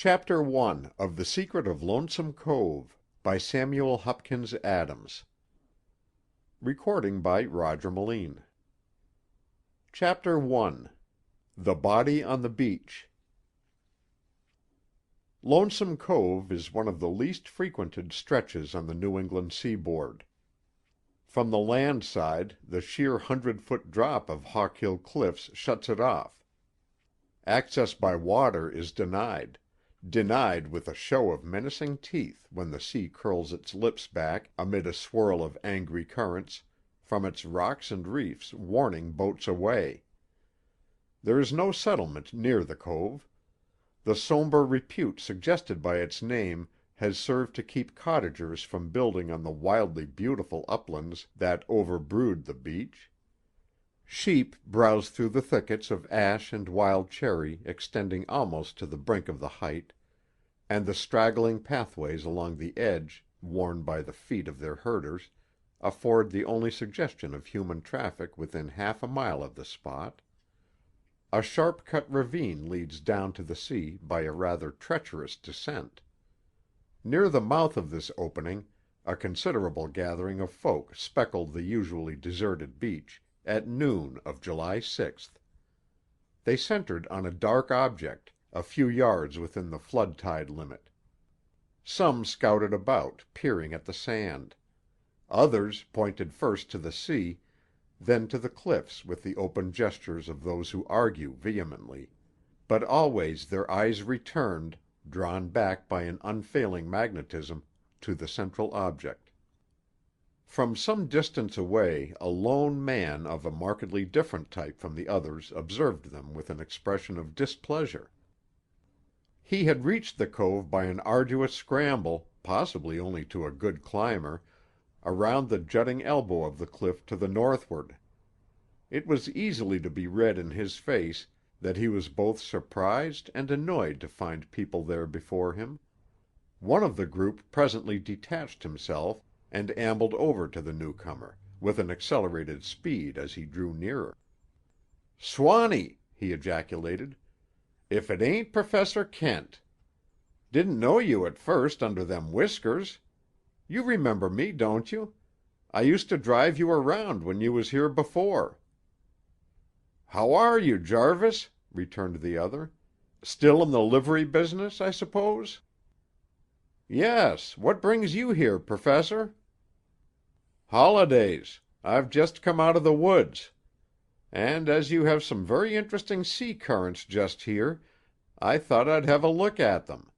Chapter 1 of The Secret of Lonesome Cove by Samuel Hopkins Adams. Recording by Roger Melin. Chapter 1 The Body on the Beach. Lonesome Cove is one of the least frequented stretches on the New England seaboard. From the land side, the sheer 100-foot drop of Hawk Hill Cliffs shuts it off. Access by water is denied with a show of menacing teeth when the sea curls its lips back amid a swirl of angry currents from its rocks and reefs warning boats away. There is no settlement near the cove. The somber repute suggested by its name has served to keep cottagers from building on the wildly beautiful uplands that overbrood the beach. Sheep browse through the thickets of ash and wild cherry extending almost to the brink of the height, and the straggling pathways along the edge, worn by the feet of their herders, afford the only suggestion of human traffic within half a mile of the spot. A sharp-cut ravine leads down to the sea by a rather treacherous descent. Near the mouth of this opening, a considerable gathering of folk speckled the usually deserted beach at noon of July 6th. They centered on a dark object, a few yards within the flood tide limit. Some scouted about, peering at the sand. Others pointed first to the sea, then to the cliffs with the open gestures of those who argue vehemently. But always their eyes returned, drawn back by an unfailing magnetism, to the central object. From some distance away a lone man of a markedly different type from the others observed them with an expression of displeasure. He had reached the cove by an arduous scramble, possibly only to a good climber, around the jutting elbow of the cliff to the northward. It was easily to be read in his face that he was both surprised and annoyed to find people there before him. One of the group presently detached himself and ambled over to the newcomer, with an accelerated speed as he drew nearer. "Swanee!" he ejaculated. "If it ain't Professor Kent! Didn't know you at first under them whiskers. You remember me, don't you? I used to drive you around when you was here before." "How are you, Jarvis?" returned the other. "Still in the livery business, I suppose?" "Yes. What brings you here, Professor?" "Holidays. I've just come out of the woods. And as you have some very interesting sea currents just here, I thought I'd have a look at them.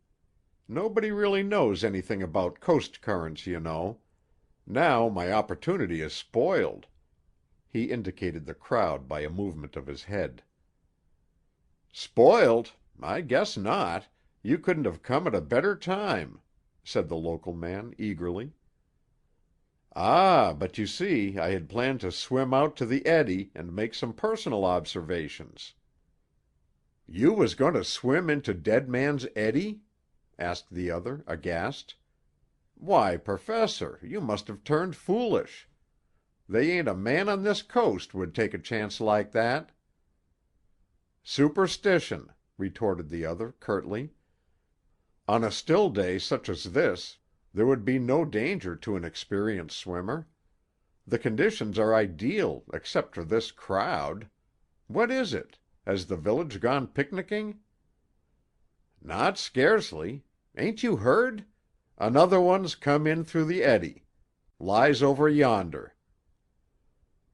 Nobody really knows anything about coast currents, you know. Now my opportunity is spoiled." He indicated the crowd by a movement of his head. "Spoiled? I guess not. You couldn't have come at a better time," said the local man eagerly. "Ah, but you see I had planned to swim out to the eddy and make some personal observations." "You was going to swim into Dead Man's Eddy?" asked the other, aghast. "Why, Professor, you must have turned foolish. They ain't a man on this coast would take a chance like that." "Superstition," retorted the other curtly. "On a still day such as this, there would be no danger to an experienced swimmer. The conditions are ideal except for this crowd. What is it? Has the village gone picnicking?" "Not scarcely. Ain't you heard? Another one's come in through the eddy. Lies over yonder."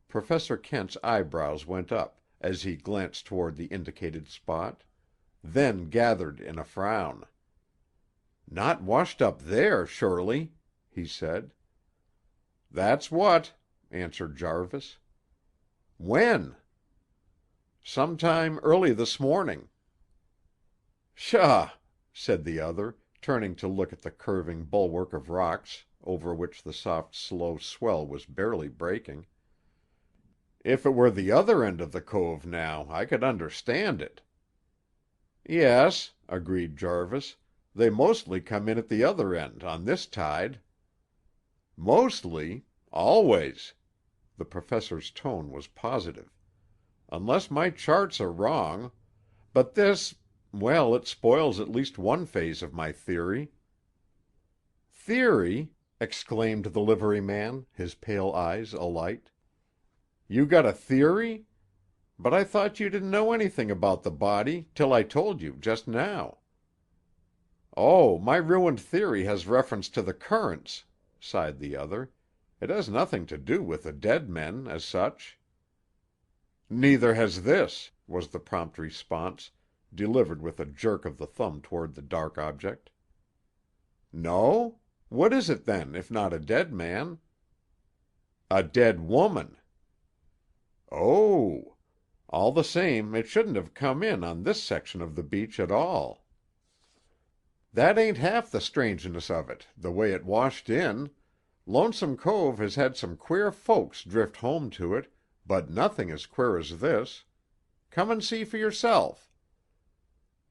Professor Kent's eyebrows went up as he glanced toward the indicated spot, then gathered in a frown. "Not washed up there, surely?" he said. "That's what," answered Jarvis. "When?" "Sometime early this morning." "Pshaw!" said the other, turning to look at the curving bulwark of rocks over which the soft slow swell was barely breaking. "If it were the other end of the cove now, I could understand it." "Yes," agreed Jarvis. "They mostly come in at the other end on this tide." "Mostly? Always." The professor's tone was positive. "Unless my charts are wrong. But this Well, it spoils at least one phase of my theory." "Theory?" exclaimed the liveryman, his pale eyes alight. "You got a theory? But I thought you didn't know anything about the body till I told you just now." "Oh, my ruined theory has reference to the currents," sighed the other. "It has nothing to do with the dead men, as such." "Neither has this," was the prompt response, delivered with a jerk of the thumb toward the dark object. "No? What is it, then, if not a dead man?" "A dead woman." "Oh! All the same, it shouldn't have come in on this section of the beach at all." "That ain't half the strangeness of it, the way it washed in. Lonesome Cove has had some queer folks drift home to it, but nothing as queer as this. Come and see for yourself."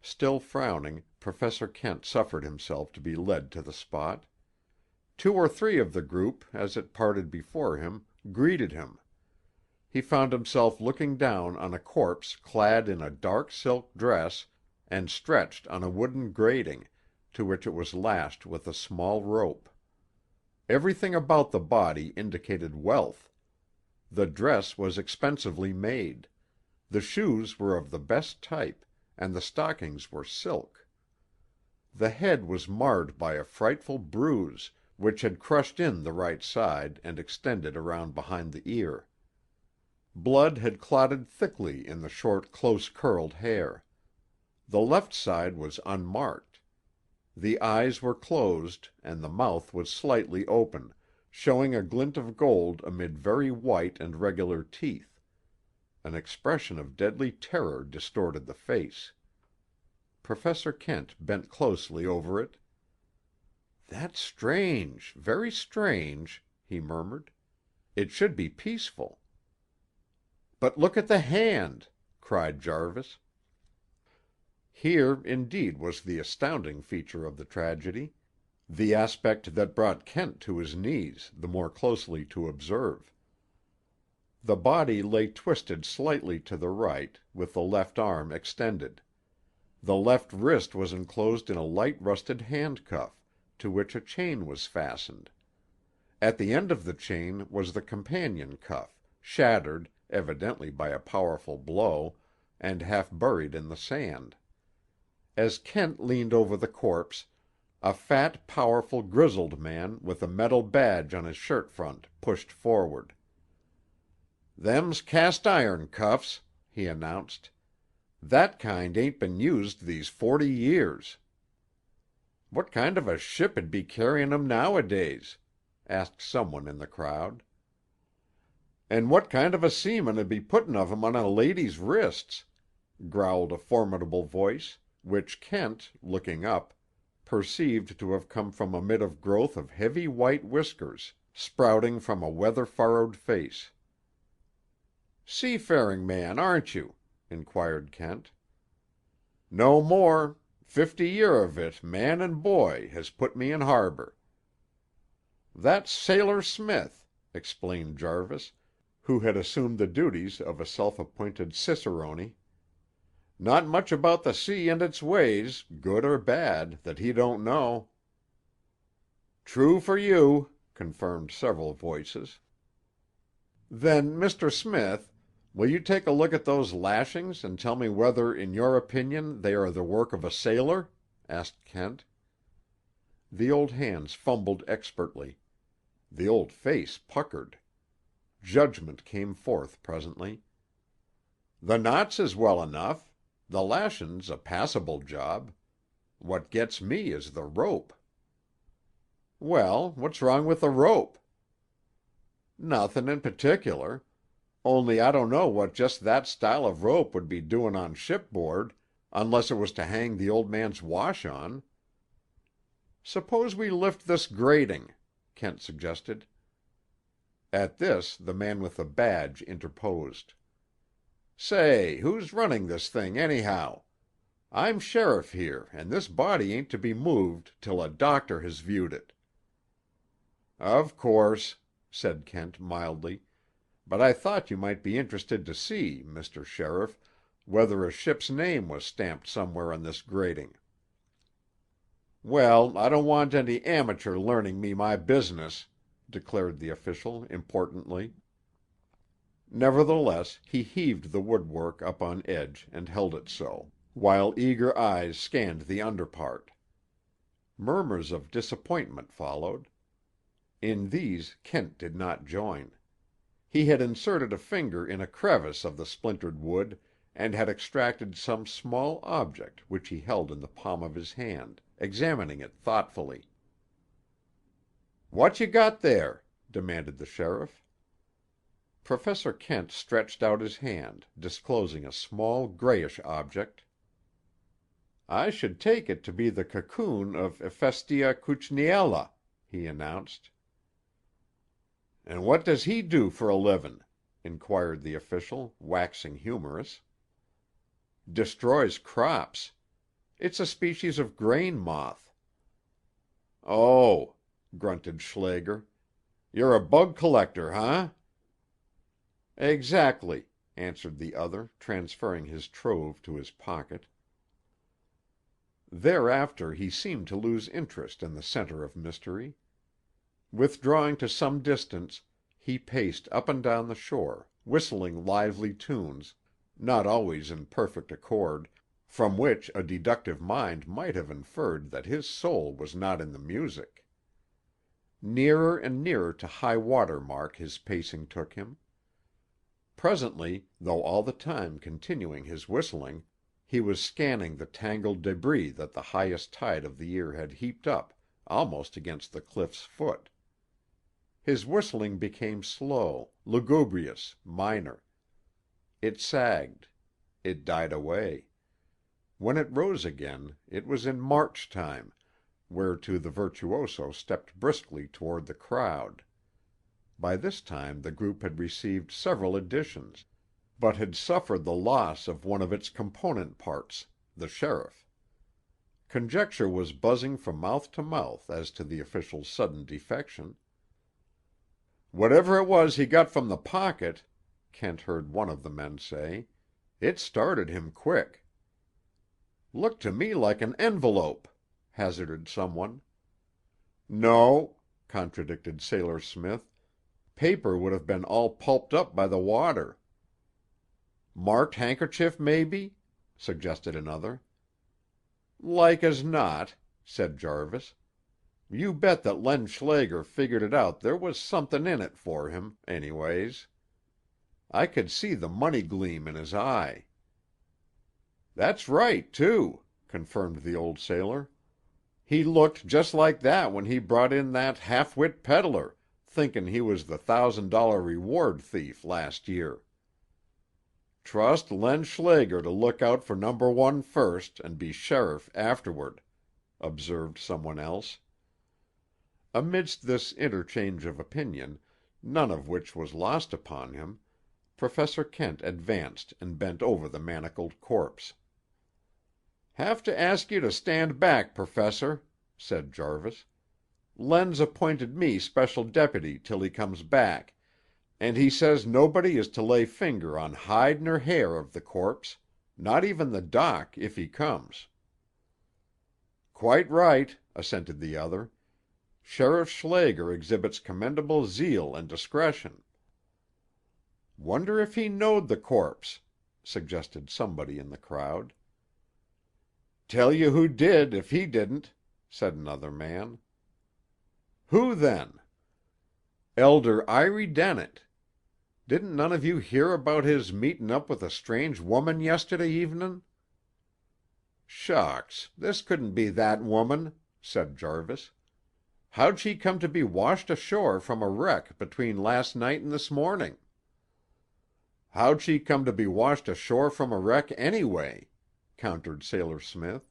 Still frowning, Professor Kent suffered himself to be led to the spot. 2 or 3 of the group, as it parted before him, greeted him. He found himself looking down on a corpse clad in a dark silk dress and stretched on a wooden grating, to which it was lashed with a small rope. Everything about the body indicated wealth. The dress was expensively made. The shoes were of the best type, and the stockings were silk. The head was marred by a frightful bruise, which had crushed in the right side and extended around behind the ear. Blood had clotted thickly in the short, close-curled hair. The left side was unmarked. The eyes were closed, and the mouth was slightly open, showing a glint of gold amid very white and regular teeth. An expression of deadly terror distorted the face. Professor Kent bent closely over it. "That's strange, very strange," he murmured. "It should be peaceful." "But look at the hand!" cried Jarvis. Here, indeed, was the astounding feature of the tragedy, the aspect that brought Kent to his knees, the more closely to observe. The body lay twisted slightly to the right, with the left arm extended. The left wrist was enclosed in a light rusted handcuff, to which a chain was fastened. At the end of the chain was the companion cuff, shattered, evidently by a powerful blow, and half buried in the sand. As Kent leaned over the corpse, a fat, powerful, grizzled man with a metal badge on his shirt front pushed forward. "Them's cast-iron cuffs," he announced. "That kind ain't been used these 40 years." "What kind of a ship'd be carryin' 'em nowadays?" asked someone in the crowd. "And what kind of a seaman'd be puttin' of 'em on a lady's wrists?" growled a formidable voice, which Kent, looking up, perceived to have come from amid a growth of heavy white whiskers sprouting from a weather-furrowed face. "Seafaring man, aren't you?" inquired Kent. "No more. 50 year of it, man and boy, has put me in harbor." "That's Sailor Smith," explained Jarvis, who had assumed the duties of a self-appointed cicerone. "Not much about the sea and its ways, good or bad, that he don't know." "True for you," confirmed several voices. "Then, Mr. Smith, will you take a look at those lashings and tell me whether, in your opinion, they are the work of a sailor?" asked Kent. The old hands fumbled expertly. The old face puckered. Judgment came forth presently. "The knots is well enough. The lashin's a passable job. What gets me is the rope." "Well, what's wrong with the rope?" "Nothin' in particular. Only I don't know what just that style of rope would be doin' on shipboard, unless it was to hang the old man's wash on." "Suppose we lift this grating," Kent suggested. At this the man with the badge interposed. "Say, who's running this thing, anyhow? I'm sheriff here, and this body ain't to be moved till a doctor has viewed it." "Of course," said Kent mildly, "but I thought you might be interested to see, Mr. Sheriff, whether a ship's name was stamped somewhere on this grating." "Well, I don't want any amateur learning me my business," declared the official importantly. Nevertheless, he heaved the woodwork up on edge and held it so, while eager eyes scanned the underpart. Murmurs of disappointment followed. In these Kent did not join. He had inserted a finger in a crevice of the splintered wood and had extracted some small object which he held in the palm of his hand, examining it thoughtfully. "What you got there?" demanded the sheriff. Professor Kent stretched out his hand, disclosing a small grayish object. "I should take it to be the cocoon of Ephestia cucniella," he announced. "And what does he do for a livin'?" inquired the official, waxing humorous. "Destroys crops. It's a species of grain moth." "Oh," grunted Schlager. "You're a bug collector, huh?" "Exactly," answered the other, transferring his trove to his pocket. Thereafter he seemed to lose interest in the center of mystery. Withdrawing to some distance, he paced up and down the shore, whistling lively tunes, not always in perfect accord, from which a deductive mind might have inferred that his soul was not in the music. Nearer and nearer to high water mark his pacing took him. Presently, though all the time continuing his whistling, he was scanning the tangled debris that the highest tide of the year had heaped up almost against the cliff's foot. His whistling became slow, lugubrious, minor. It sagged. It died away. When it rose again, it was in march time, whereto the virtuoso stepped briskly toward the crowd. By this time the group had received several additions, but had suffered the loss of one of its component parts, the sheriff. Conjecture was buzzing from mouth to mouth as to the official's sudden defection. "Whatever it was he got from the pocket," Kent heard one of the men say, "it started him quick." "Looked to me like an envelope," hazarded someone. "No," contradicted Sailor Smith. "Paper would have been all pulped up by the water." "Marked handkerchief, maybe?" suggested another. "Like as not," said Jarvis. "You bet that Len Schlager figured it out there was somethin' in it for him, anyways. I could see the money gleam in his eye." "That's right, too," confirmed the old sailor. "He looked just like that when he brought in that half-wit peddler, thinkin' he was the $1,000 reward thief last year." "Trust Len Schlager to look out for number one first and be sheriff afterward," observed someone else. Amidst this interchange of opinion, none of which was lost upon him, Professor Kent advanced and bent over the manacled corpse. "Have to ask you to stand back, Professor," said Jarvis. "Len's appointed me special deputy till he comes back, and he says nobody is to lay finger on hide nor hair of the corpse, not even the doc, if he comes." "Quite right," assented the other. "Sheriff Schlager exhibits commendable zeal and discretion." "Wonder if he knowed the corpse," suggested somebody in the crowd. "Tell you who did if he didn't," said another man. "Who, then?" "Elder Iry Dennett. Didn't none of you hear about his meetin' up with a strange woman yesterday evenin'?" "Shucks! This couldn't be that woman," said Jarvis. "How'd she come to be washed ashore from a wreck between last night and this morning?" "How'd she come to be washed ashore from a wreck, anyway?" countered Sailor Smith.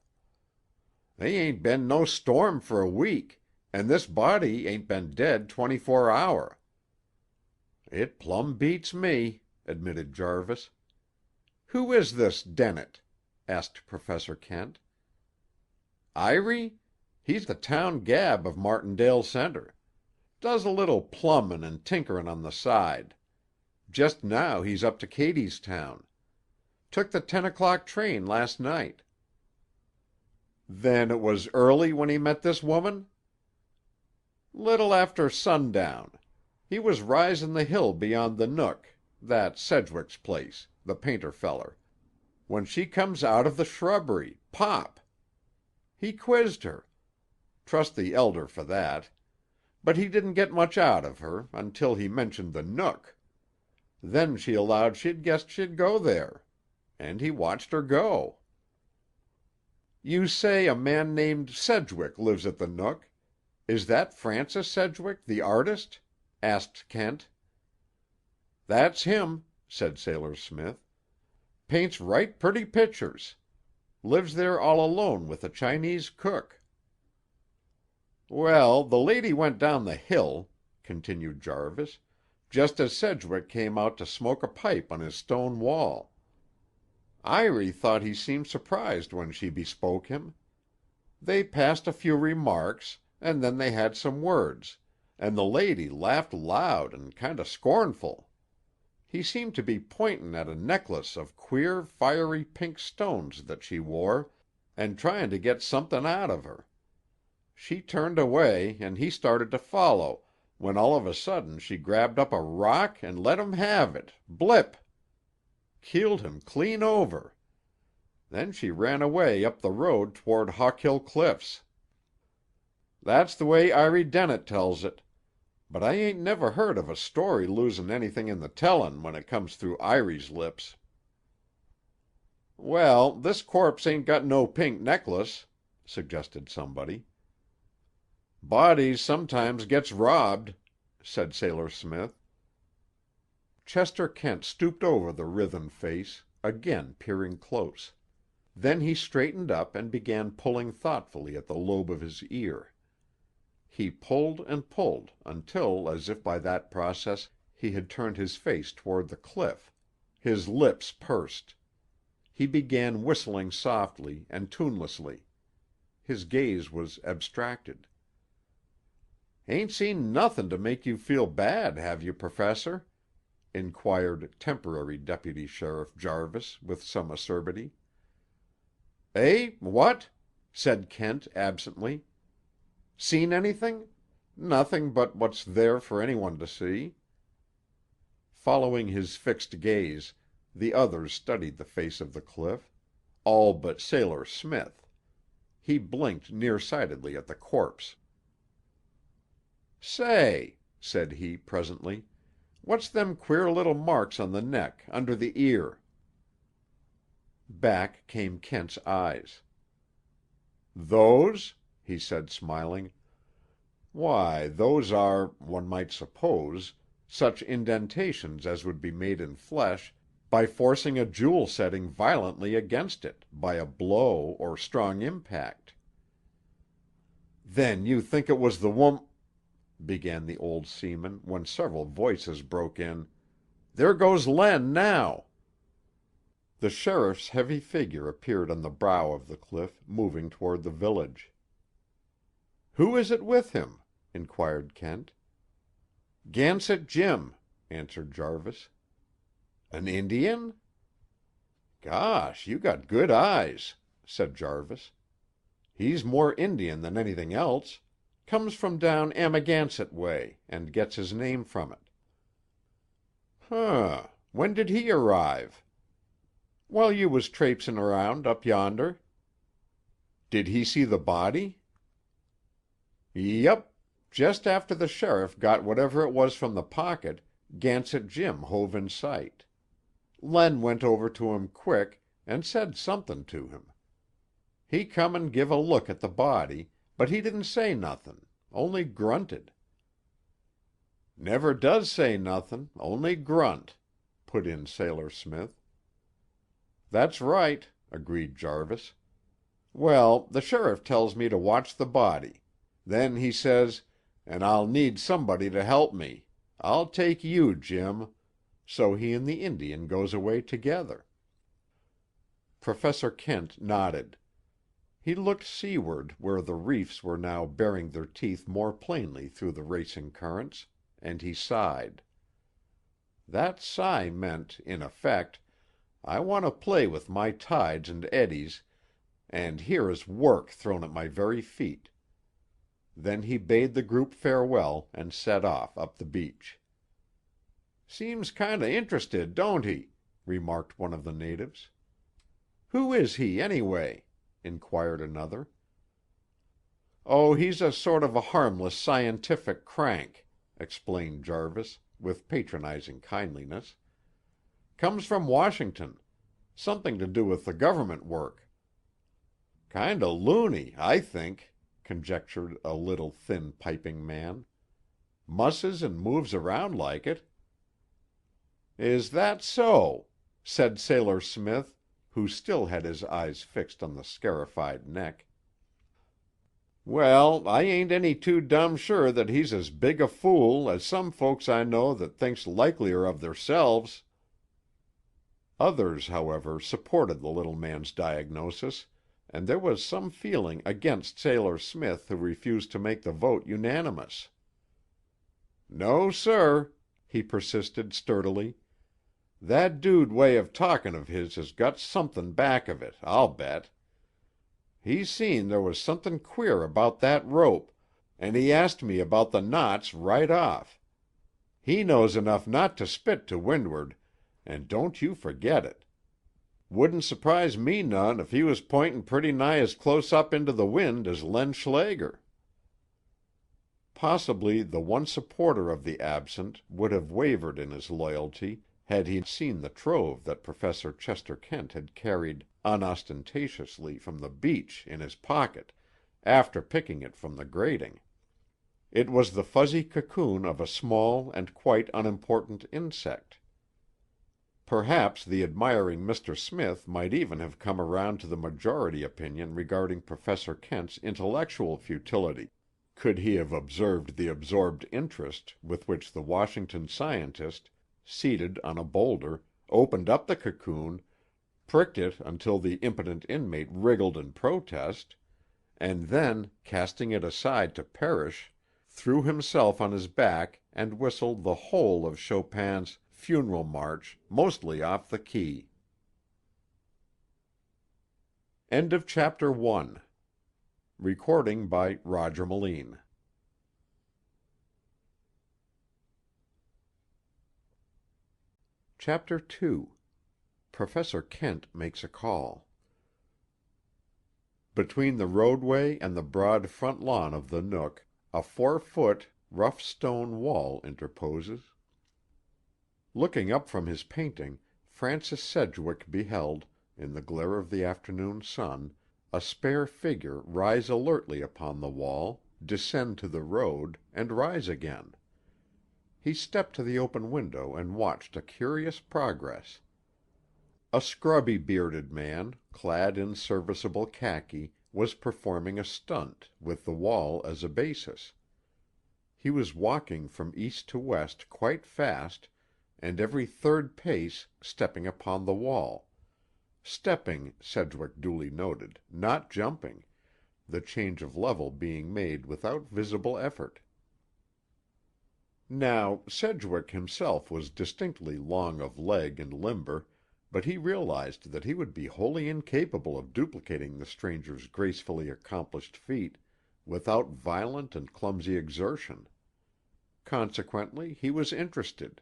"They ain't been no storm for a week, and this body ain't been dead 24 hour." "It plumb beats me," admitted Jarvis. "Who is this Dennett?" asked Professor Kent. "Iry? He's the town gab of Martindale Center. Does a little plumbin' and tinkerin' on the side. Just now he's up to Cadystown. Took the 10 o'clock train last night." "Then it was early when he met this woman?" "Little after sundown. He was risin' the hill beyond the Nook, that's Sedgwick's place, the painter feller, when she comes out of the shrubbery, pop! He quizzed her. Trust the Elder for that. But he didn't get much out of her, until he mentioned the Nook. Then she allowed she'd guessed she'd go there. And he watched her go." "You say a man named Sedgwick lives at the Nook. Is that Francis Sedgwick, the artist?" asked Kent. "That's him," said Sailor Smith. "Paints right pretty pictures. Lives there all alone with a Chinese cook." "Well, the lady went down the hill," continued Jarvis, "just as Sedgwick came out to smoke a pipe on his stone wall. Iry thought he seemed surprised when she bespoke him. They passed a few remarks, and then they had some words, and the lady laughed loud and kind of scornful. He seemed to be pointin' at a necklace of queer, fiery pink stones that she wore, and tryin' to get somethin' out of her. She turned away, and he started to follow, when all of a sudden she grabbed up a rock and let him have it, blip! Keeled him clean over. Then she ran away up the road toward Hawkill Cliffs. That's the way Iry Dennett tells it, but I ain't never heard of a story losin' anything in the tellin' when it comes through Iry's lips." "Well, this corpse ain't got no pink necklace," suggested somebody. "Bodies sometimes gets robbed," said Sailor Smith. Chester Kent stooped over the writhen face, again peering close. Then he straightened up and began pulling thoughtfully at the lobe of his ear. He pulled and pulled until, as if by that process, he had turned his face toward the cliff. His lips pursed. He began whistling softly and tunelessly. His gaze was abstracted. "Ain't seen nothin' to make you feel bad, have you, Professor?" inquired temporary Deputy Sheriff Jarvis with some acerbity. "Eh? What?" said Kent absently. "Seen anything? Nothing but what's there for anyone to see." Following his fixed gaze, the others studied the face of the cliff. All but Sailor Smith. He blinked nearsightedly at the corpse. "Say," said he presently, "what's them queer little marks on the neck, under the ear?" Back came Kent's eyes. "Those?" he said, smiling. "Why, those are, one might suppose, such indentations as would be made in flesh by forcing a jewel setting violently against it, by a blow or strong impact." "Then you think it was the began the old seaman, when several voices broke in, "There goes Len now!" The sheriff's heavy figure appeared on the brow of the cliff, moving toward the village. "Who is it with him?" inquired Kent. "Gansett Jim," answered Jarvis. "An Indian?" "Gosh, you got good eyes," said Jarvis. "He's more Indian than anything else. Comes from down Amagansett way, and gets his name from it." "Huh. When did he arrive?" "While you was traipsin' around up yonder." "Did he see the body?" "Yep. Just after the sheriff got whatever it was from the pocket, Gansett Jim hove in sight. Len went over to him quick, and said somethin' to him. He come and give a look at the body, but he didn't say nothin', only grunted." "Never does say nothin', only grunt," put in Sailor Smith. "That's right," agreed Jarvis. "Well, the sheriff tells me to watch the body. Then he says, 'And I'll need somebody to help me. I'll take you, Jim.' So he and the Indian goes away together." Professor Kent nodded. He looked seaward, where the reefs were now baring their teeth more plainly through the racing currents, and he sighed. That sigh meant, in effect, I want to play with my tides and eddies, and here is work thrown at my very feet." Then he bade the group farewell and set off up the beach. "Seems kind of interested, don't he?" remarked one of the natives. "Who is he, anyway?" inquired another. "Oh, he's a sort of a harmless scientific crank," explained Jarvis, with patronizing kindliness. "Comes from Washington. Something to do with the government work." "Kind of loony, I think," conjectured a little thin piping man. "Musses and moves around like it." "Is that so?" said Sailor Smith, who still had his eyes fixed on the scarified neck. "Well, I ain't any too dumb sure that he's as big a fool as some folks I know that thinks likelier of theirselves." Others, however, supported the little man's diagnosis, and there was some feeling against Sailor Smith who refused to make the vote unanimous. "No, sir," he persisted sturdily. "That dude way of talkin' of his has got somethin' back of it, I'll bet. He seen there was somethin' queer about that rope, and he asked me about the knots right off. He knows enough not to spit to windward, and don't you forget it. Wouldn't surprise me none if he was pointin' pretty nigh as close up into the wind as Len Schlager." Possibly the one supporter of the absent would have wavered in his loyalty had he seen the trove that Professor Chester Kent had carried unostentatiously from the beach in his pocket, after picking it from the grating. It was the fuzzy cocoon of a small and quite unimportant insect. Perhaps the admiring Mr. Smith might even have come around to the majority opinion regarding Professor Kent's intellectual futility, could he have observed the absorbed interest with which the Washington scientist, seated on a boulder, opened up the cocoon, pricked it until the impotent inmate wriggled in protest, and then, casting it aside to perish, threw himself on his back and whistled the whole of Chopin's Funeral March, mostly off the key. End of Chapter 1. Recording by Roger Melin. Chapter 2. Professor Kent Makes a Call. Between the roadway and the broad front lawn of the Nook, a 4-foot, rough stone wall interposes. Looking up from his painting, Francis Sedgwick beheld, in the glare of the afternoon sun, a spare figure rise alertly upon the wall, descend to the road, and rise again. He stepped to the open window and watched a curious progress. A scrubby bearded man, clad in serviceable khaki, was performing a stunt, with the wall as a basis. He was walking from east to west quite fast, and every third pace stepping upon the wall. Stepping, Sedgwick duly noted, not jumping, the change of level being made without visible effort. Now, Sedgwick himself was distinctly long of leg and limber, but he realized that he would be wholly incapable of duplicating the stranger's gracefully accomplished feat without violent and clumsy exertion. Consequently, he was interested.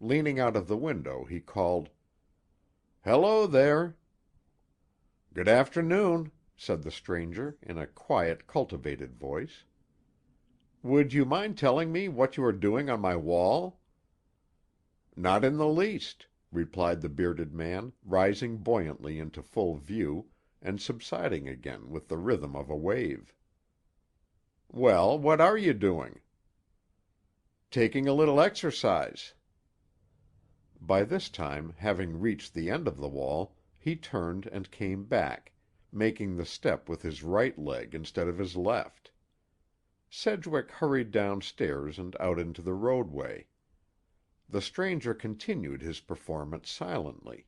Leaning out of the window, he called, "Hello there." "Good afternoon," said the stranger in a quiet, cultivated voice. "Would you mind telling me what you are doing on my wall?" "Not in the least," replied the bearded man, rising buoyantly into full view, and subsiding again with the rhythm of a wave. "Well, what are you doing?" "Taking a little exercise." By this time, having reached the end of the wall, he turned and came back, making the step with his right leg instead of his left. Sedgwick hurried downstairs and out into the roadway. The stranger continued his performance silently.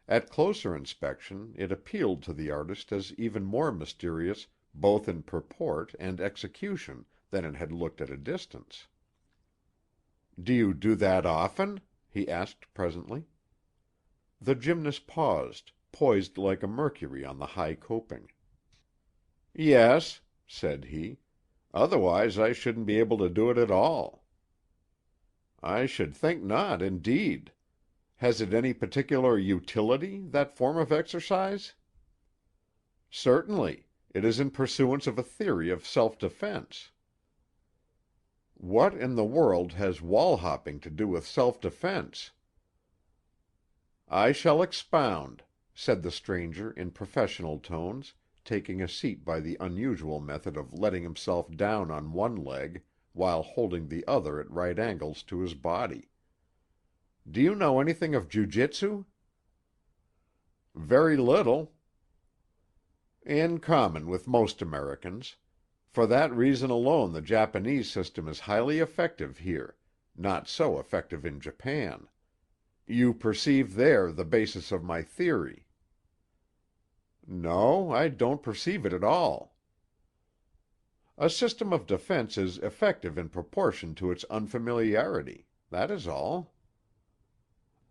At closer inspection it appealed to the artist as even more mysterious both in purport and execution than it had looked at a distance. "Do you do that often?" he asked presently. The gymnast paused, poised like a Mercury on the high coping. "Yes," said he. "Otherwise I shouldn't be able to do it at all." "I should think not, indeed. Has it any particular utility, that form of exercise?" "Certainly. It is in pursuance of a theory of self-defense." "What in the world has wall hopping to do with self-defense?" "I shall expound," said the stranger in professional tones, taking a seat by the unusual method of letting himself down on one leg while holding the other at right angles to his body. "Do you know anything of jiu jitsu?" "Very little." "In common with most Americans. For that reason alone the Japanese system is highly effective here, not so effective in Japan. You perceive there the basis of my theory." "No, I don't perceive it at all." "A system of defense is effective in proportion to its unfamiliarity. That is all."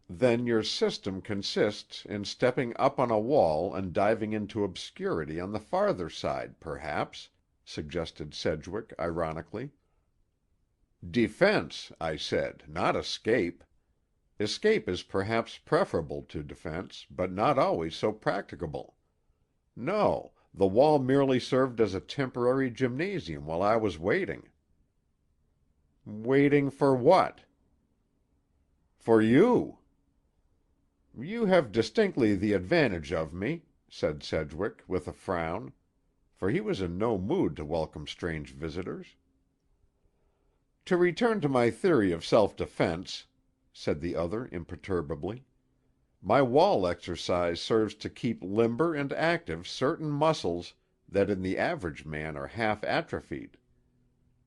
"Then your system consists in stepping up on a wall and diving into obscurity on the farther side, perhaps," suggested Sedgwick ironically. "Defense, I said, not escape. Escape is perhaps preferable to defense, but not always so practicable. No, the wall merely served as a temporary gymnasium while I was waiting." "Waiting for what?" "For you." "You have distinctly the advantage of me," said Sedgwick, with a frown, for he was in no mood to welcome strange visitors. "To return to my theory of self-defense," said the other imperturbably, "my wall exercise serves to keep limber and active certain muscles that in the average man are half atrophied.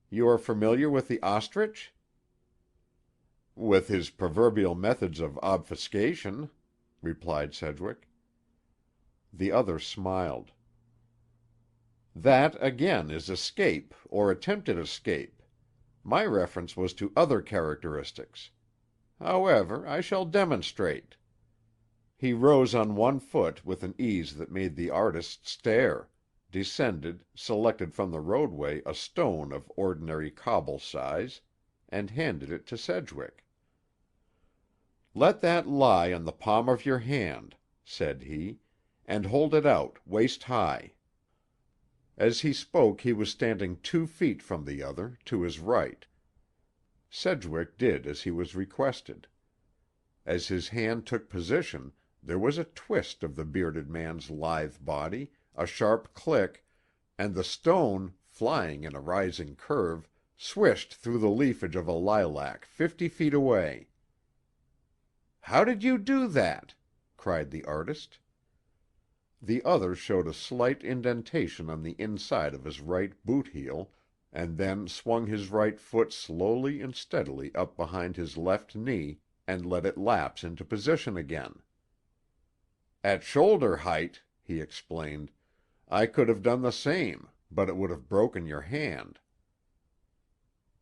You are familiar with the ostrich?" "With his proverbial methods of obfuscation," replied Sedgwick. The other smiled. "That, again, is escape, or attempted escape. My reference was to other characteristics. However, I shall demonstrate." He rose on one foot with an ease that made the artist stare, descended, selected from the roadway a stone of ordinary cobble size, and handed it to Sedgwick. "Let that lie on the palm of your hand," said he, "and hold it out, waist high." As he spoke he was standing 2 feet from the other, to his right. Sedgwick did as he was requested. As his hand took position, there was a twist of the bearded man's lithe body, a sharp click, and the stone, flying in a rising curve, swished through the leafage of a lilac 50 feet away. "How did you do that?" cried the artist. The other showed a slight indentation on the inside of his right boot heel, and then swung his right foot slowly and steadily up behind his left knee and let it lapse into position again. "At shoulder height," he explained, "I could have done the same, but it would have broken your hand."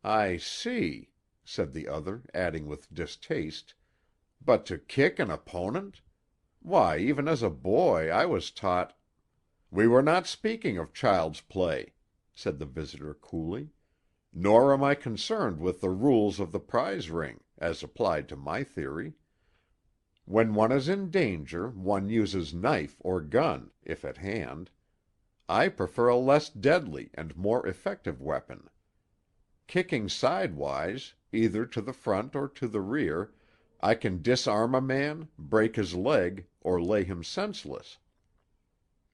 "I see," said the other, adding with distaste, "but to kick an opponent? Why, even as a boy I was taught—" "We were not speaking of child's play," said the visitor coolly, "nor am I concerned with the rules of the prize ring, as applied to my theory. When one is in danger, one uses knife or gun, if at hand. I prefer a less deadly and more effective weapon. Kicking sidewise, either to the front or to the rear, I can disarm a man, break his leg, or lay him senseless.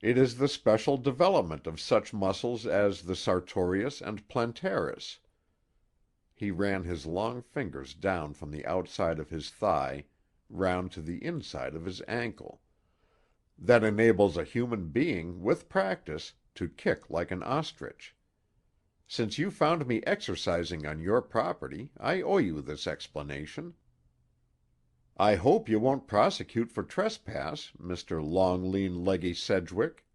It is the special development of such muscles as the sartorius and plantaris." He ran his long fingers down from the outside of his thigh round to the inside of his ankle, "that enables a human being, with practice, to kick like an ostrich. Since you found me exercising on your property, I owe you this explanation. I hope you won't prosecute for trespass, Mr. Long Lean Leggy Sedgwick."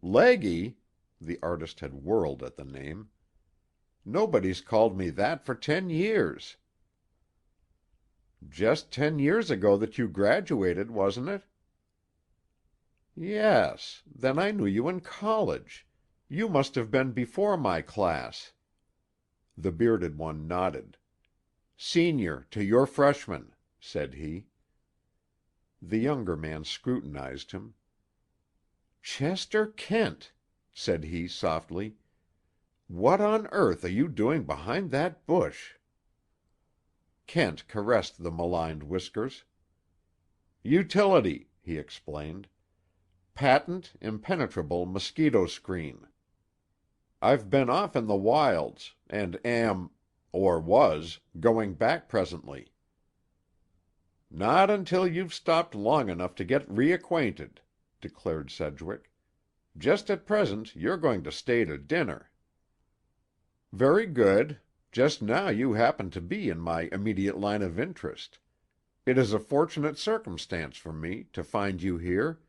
"Leggy?" The artist had whirled at the name. "Nobody's called me that for 10 years." "Just 10 years ago that you graduated, wasn't it?" "Yes. Then I knew you in college. You must have been before my class." The bearded one nodded. "Senior to your freshman," said he. The younger man scrutinized him. "Chester Kent," said he softly, "what on earth are you doing behind that bush?" Kent caressed the maligned whiskers. "Utility," he explained. "Patent, impenetrable mosquito screen. I've been off in the wilds, and am—or was—going back presently." "Not until you've stopped long enough to get reacquainted," declared Sedgwick. "Just at present you're going to stay to dinner." "Very good. Just now you happen to be in my immediate line of interest. It is a fortunate circumstance for me, to find you here.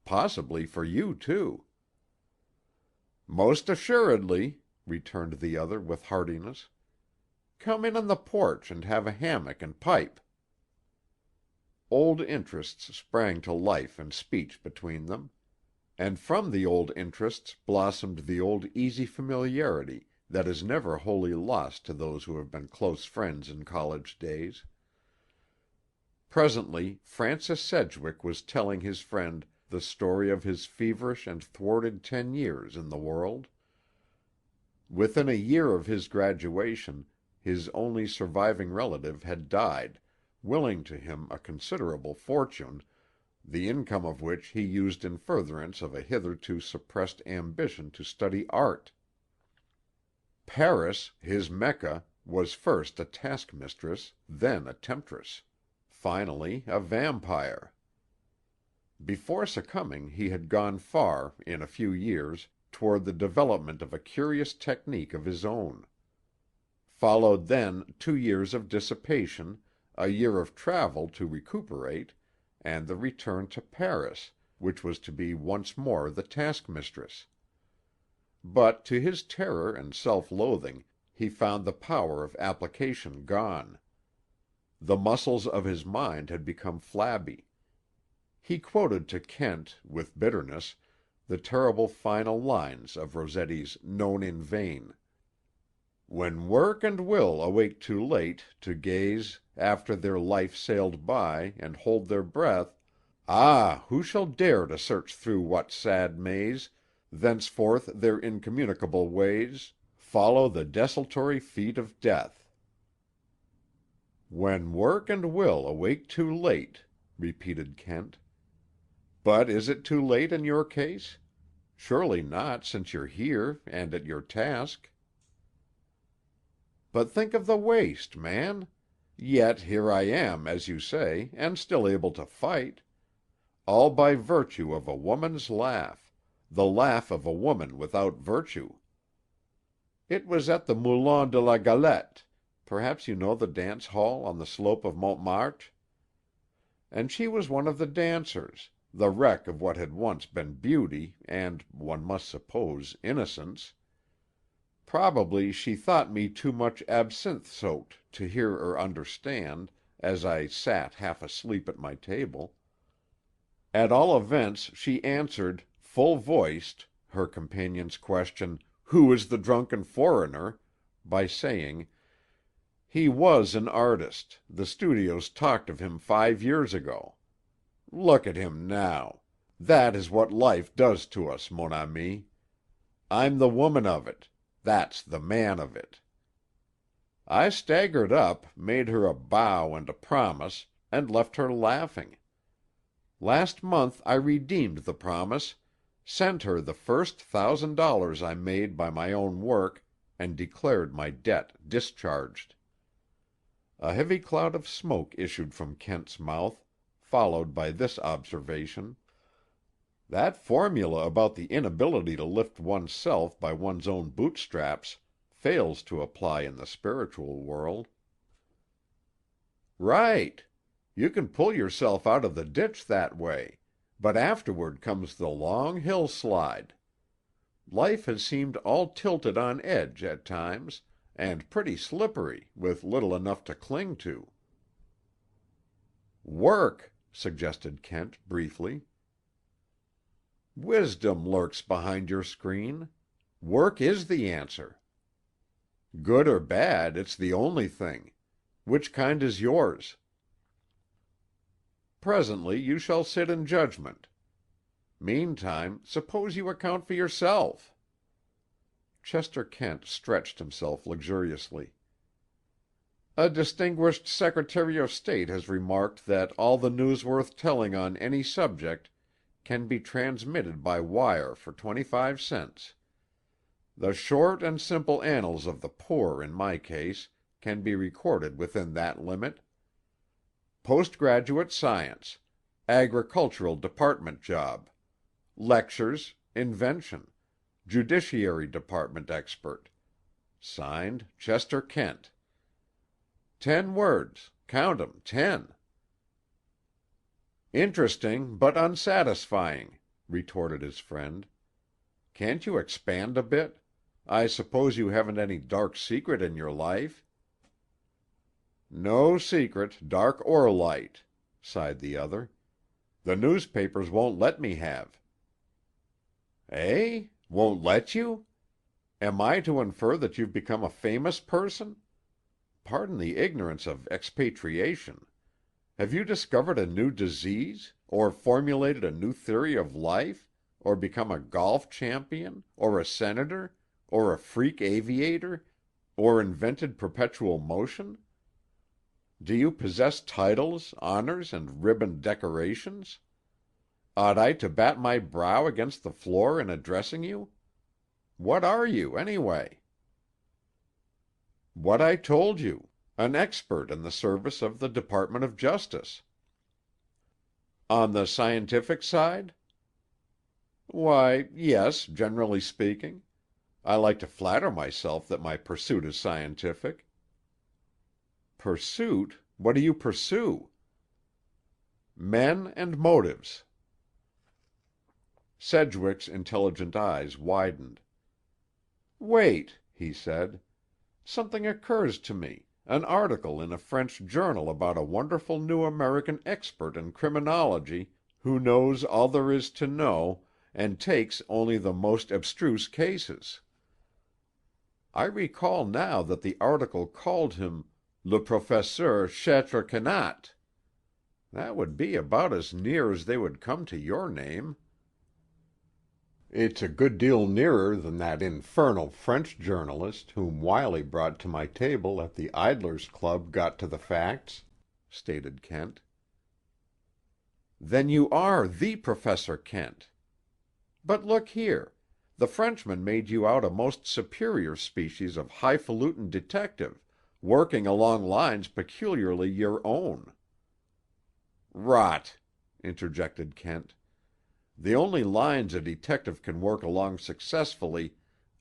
Possibly for you, too." "Most assuredly," returned the other with heartiness. "Come in on the porch and have a hammock and pipe." Old interests sprang to life and speech between them. And from the old interests blossomed the old easy familiarity that is never wholly lost to those who have been close friends in college days. Presently Francis Sedgwick was telling his friend the story of his feverish and thwarted 10 years in the world. Within a year of his graduation, his only surviving relative had died, willing to him a considerable fortune, the income of which he used in furtherance of a hitherto suppressed ambition to study art. Paris, his Mecca, was first a taskmistress, then a temptress, finally a vampire. Before succumbing he had gone far, in a few years, toward the development of a curious technique of his own. Followed then 2 years of dissipation, a year of travel to recuperate, and the return to Paris, which was to be once more the taskmistress. But to his terror and self-loathing he found the power of application gone. The muscles of his mind had become flabby. He quoted to Kent, with bitterness, the terrible final lines of Rossetti's Known in Vain. "When work and will awake too late To gaze, after their life sailed by, and hold their breath, Ah, who shall dare to search through what sad maze Thenceforth their incommunicable ways Follow the desultory feet of death?" "When work and will awake too late," repeated Kent. "But is it too late in your case? Surely not, since you're here, and at your task." "But think of the waste, man! Yet here I am, as you say, and still able to fight. All by virtue of a woman's laugh, the laugh of a woman without virtue. It was at the Moulin de la Galette, perhaps you know the dance hall on the slope of Montmartre? And she was one of the dancers, the wreck of what had once been beauty and, one must suppose, innocence. Probably she thought me too much absinthe-soaked to hear or understand, as I sat half asleep at my table. At all events she answered, full-voiced, her companion's question, 'Who is the drunken foreigner?' by saying, 'He was an artist, the studios talked of him 5 years ago. Look at him now. That is what life does to us, mon ami. I'm the woman of it. That's the man of it.' I staggered up, made her a bow and a promise, and left her laughing. Last month I redeemed the promise, sent her the first $1,000 I made by my own work, and declared my debt discharged." A heavy cloud of smoke issued from Kent's mouth, followed by this observation: "That formula about the inability to lift one's self by one's own bootstraps fails to apply in the spiritual world." "Right. You can pull yourself out of the ditch that way, but afterward comes the long hill-slide. Life has seemed all tilted on edge at times, and pretty slippery, with little enough to cling to." "Work," suggested Kent briefly. "Wisdom lurks behind your screen. Work is the answer. Good or bad, it's the only thing. Which kind is yours?" "Presently you shall sit in judgment. Meantime, suppose you account for yourself." Chester Kent stretched himself luxuriously. "A distinguished Secretary of State has remarked that all the news worth telling on any subject can be transmitted by wire for 25 cents. The short and simple annals of the poor, in my case, can be recorded within that limit. Postgraduate science, agricultural department job, lectures, invention, judiciary department expert. Signed, Chester Kent. 10 words, count 'em, 10. "Interesting, but unsatisfying," retorted his friend. "Can't you expand a bit? I suppose you haven't any dark secret in your life?" "No secret, dark or light," sighed the other. "The newspapers won't let me have." "Eh? Won't let you? Am I to infer that you've become a famous person? Pardon the ignorance of expatriation. Have you discovered a new disease, or formulated a new theory of life, or become a golf champion, or a senator, or a freak aviator, or invented perpetual motion? Do you possess titles, honors, and ribbon decorations? Ought I to bat my brow against the floor in addressing you? What are you, anyway?" "What I told you. An expert in the service of the Department of Justice." "On the scientific side?" "Why, yes, generally speaking. I like to flatter myself that my pursuit is scientific." "Pursuit? What do you pursue?" "Men and motives." Sedgwick's intelligent eyes widened. "Wait," he said. "Something occurs to me, an article in a French journal about a wonderful new American expert in criminology who knows all there is to know and takes only the most abstruse cases. I recall now that the article called him le professeur Châteauquenat. That would be about as near as they would come to your name." "It's a good deal nearer than that infernal French journalist whom Wiley brought to my table at the Idlers' Club got to the facts," stated Kent. "Then you are the Professor Kent. But look here, the Frenchman made you out a most superior species of highfalutin detective, working along lines peculiarly your own." "Rot!" interjected Kent. "The only lines a detective can work along successfully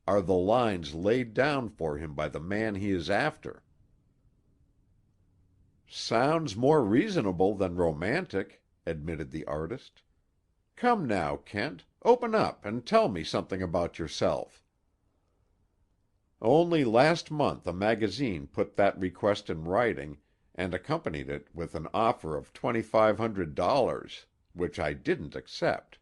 are the lines laid down for him by the man he is after." "Sounds more reasonable than romantic," admitted the artist. "Come now, Kent, open up and tell me something about yourself." "Only last month a magazine put that request in writing, and accompanied it with an offer of $2,500, which I didn't accept.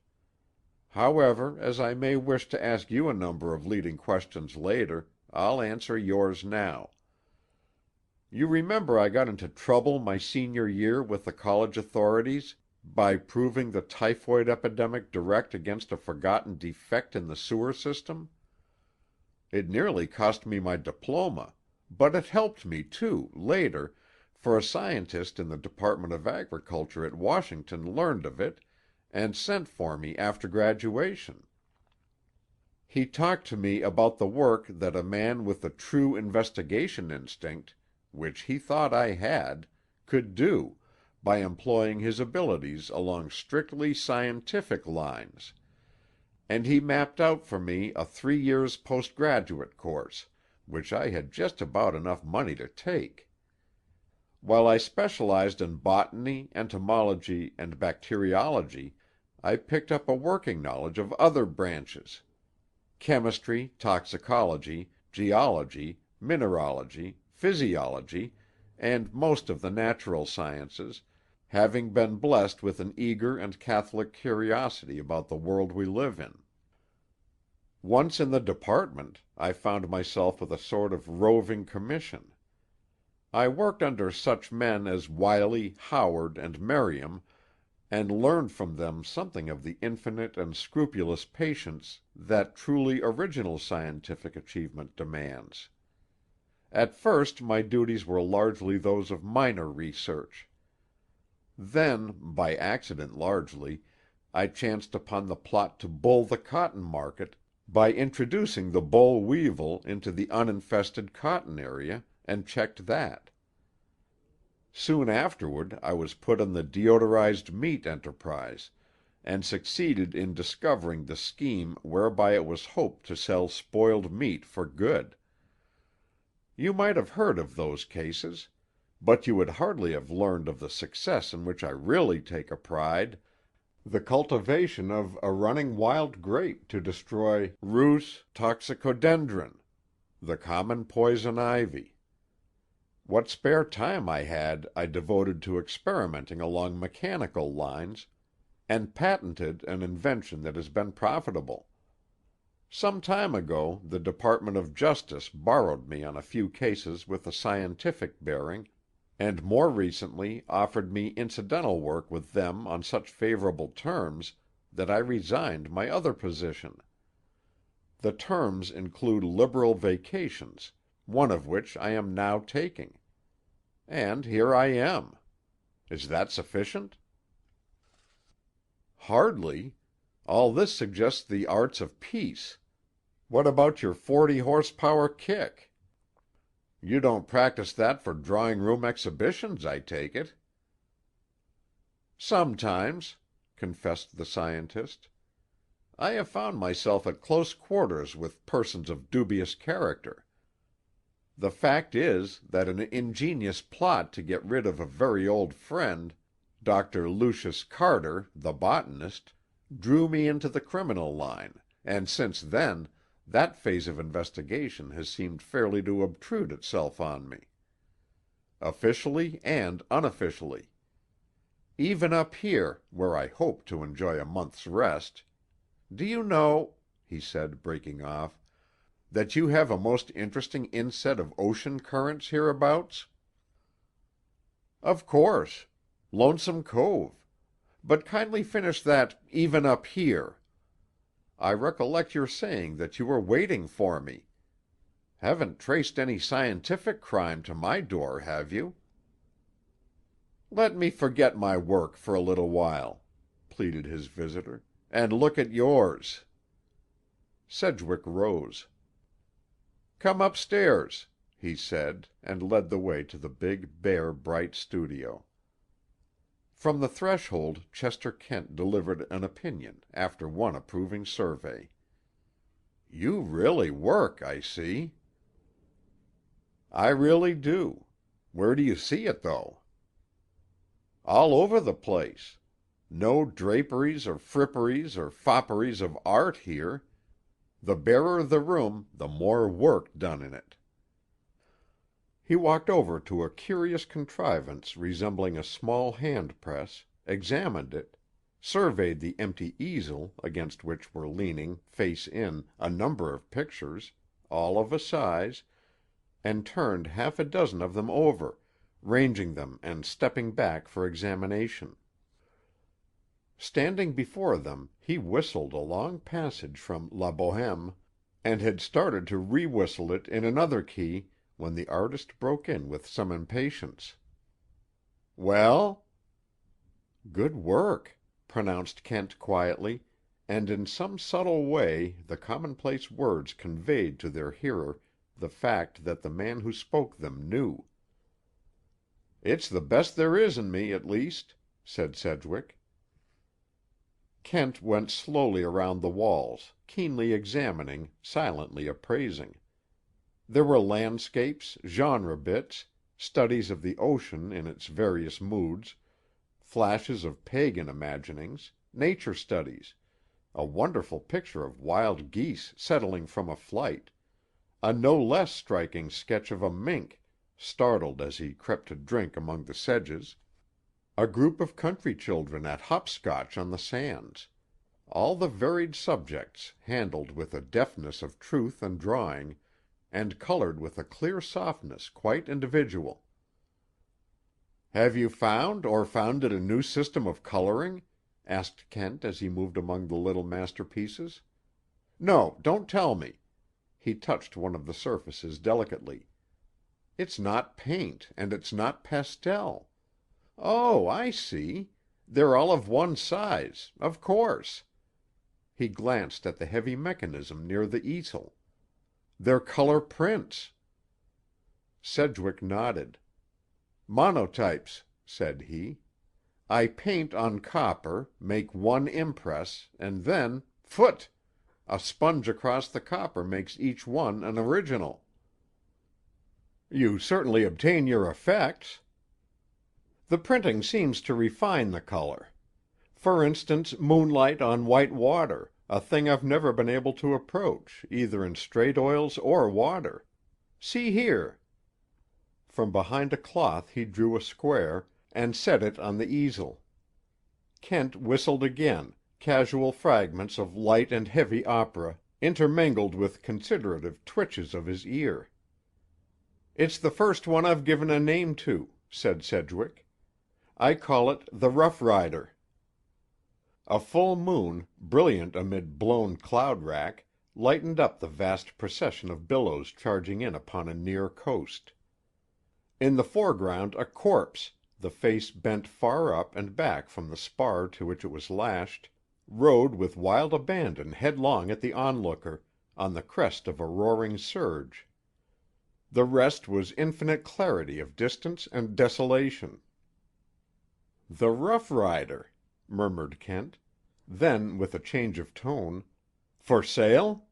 However, as I may wish to ask you a number of leading questions later, I'll answer yours now. You remember I got into trouble my senior year with the college authorities by proving the typhoid epidemic direct against a forgotten defect in the sewer system? It nearly cost me my diploma, but it helped me, too, later, for a scientist in the Department of Agriculture at Washington learned of it and sent for me after graduation. He talked to me about the work that a man with a true investigation instinct, which he thought I had, could do, by employing his abilities along strictly scientific lines, and he mapped out for me a 3 years postgraduate course, which I had just about enough money to take. While I specialized in botany, entomology, and bacteriology, I picked up a working knowledge of other branches: chemistry, toxicology, geology, mineralogy, physiology, and most of the natural sciences, having been blessed with an eager and catholic curiosity about the world we live in. Once in the department, I found myself with a sort of roving commission. I worked under such men as Wiley, Howard, and Merriam, and learned from them something of the infinite and scrupulous patience that truly original scientific achievement demands. At first my duties were largely those of minor research. Then, by accident largely, I chanced upon the plot to bull the cotton market by introducing the boll weevil into the uninfested cotton area, and checked that. Soon afterward I was put on the deodorized meat enterprise, and succeeded in discovering the scheme whereby it was hoped to sell spoiled meat for good. You might have heard of those cases, but you would hardly have learned of the success in which I really take a pride, the cultivation of a running wild grape to destroy Rhus toxicodendron, the common poison ivy. What spare time I had I devoted to experimenting along mechanical lines, and patented an invention that has been profitable. Some time ago the Department of Justice borrowed me on a few cases with a scientific bearing, and more recently offered me incidental work with them on such favorable terms that I resigned my other position. The terms include liberal vacations, one of which I am now taking. And here I am. Is that sufficient? Hardly. All this suggests the arts of peace. What about your 40-horsepower kick? You don't practice that for drawing-room exhibitions, I take it. Sometimes, confessed the scientist. I have found myself at close quarters with persons of dubious character. The fact is that an ingenious plot to get rid of a very old friend, Dr. Lucius Carter, the botanist, drew me into the criminal line, and since then that phase of investigation has seemed fairly to obtrude itself on me. Officially and unofficially. Even up here, where I hope to enjoy a month's rest. Do you know," he said, breaking off, "that you have a most interesting inset of ocean currents hereabouts?" "Of course. Lonesome Cove. But kindly finish that 'even up here.' I recollect your saying that you were waiting for me. Haven't traced any scientific crime to my door, have you?" "Let me forget my work for a little while," pleaded his visitor, "and look at yours." Sedgwick rose. "Come upstairs," he said, and led the way to the big, bare, bright studio. From the threshold Chester Kent delivered an opinion, after one approving survey. "You really work, I see." "I really do. Where do you see it, though?" "All over the place. No draperies or fripperies or fopperies of art here. The barer the room, the more work done in it." He walked over to a curious contrivance resembling a small hand-press, examined it, surveyed the empty easel against which were leaning, face in, a number of pictures, all of a size, and turned half a dozen of them over, ranging them and stepping back for examination. Standing before them, he whistled a long passage from La Bohème, and had started to re-whistle it in another key when the artist broke in with some impatience. "Well?" "Good work," pronounced Kent quietly, and in some subtle way the commonplace words conveyed to their hearer the fact that the man who spoke them knew. "It's the best there is in me, at least," said Sedgwick. Kent went slowly around the walls, keenly examining, silently appraising. There were landscapes, genre bits, studies of the ocean in its various moods, flashes of pagan imaginings, nature studies, a wonderful picture of wild geese settling from a flight, a no less striking sketch of a mink, startled as he crept to drink among the sedges, A group of country children at hopscotch on the sands. All the varied subjects, handled with a deftness of truth and drawing, and colored with a clear softness quite individual. "Have you found or founded a new system of coloring?" asked Kent as he moved among the little masterpieces. "No, don't tell me." He touched one of the surfaces delicately. "It's not paint, and it's not pastel. Oh, I see. They're all of one size, of course." He glanced at the heavy mechanism near the easel. "They're color prints." Sedgwick nodded. "Monotypes," said he. "I paint on copper, make one impress, and then, phut! A sponge across the copper makes each one an original." "You certainly obtain your effects." "The printing seems to refine the color. For instance, moonlight on white water, a thing I've never been able to approach, either in straight oils or water. See here." From behind a cloth he drew a square, and set it on the easel. Kent whistled again, casual fragments of light and heavy opera, intermingled with considerative twitches of his ear. "It's the first one I've given a name to," said Sedgwick. "I call it the Rough Rider." A full moon, brilliant amid blown cloud-rack, lightened up the vast procession of billows charging in upon a near coast. In the foreground a corpse, the face bent far up and back from the spar to which it was lashed, rode with wild abandon headlong at the onlooker, on the crest of a roaring surge. The rest was infinite clarity of distance and desolation. "The Rough Rider," murmured Kent. Then, with a change of tone, "For sale?"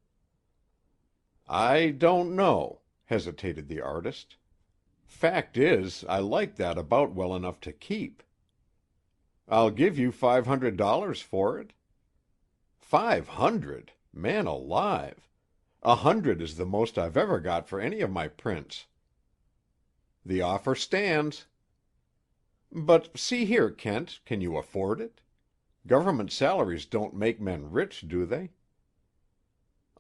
"I don't know," hesitated the artist. "Fact is, I like that about well enough to keep." "I'll give you $500 for it." "500? Man alive! 100 is the most I've ever got for any of my prints." "The offer stands." "But see here, Kent, can you afford it? Government salaries don't make men rich, do they?"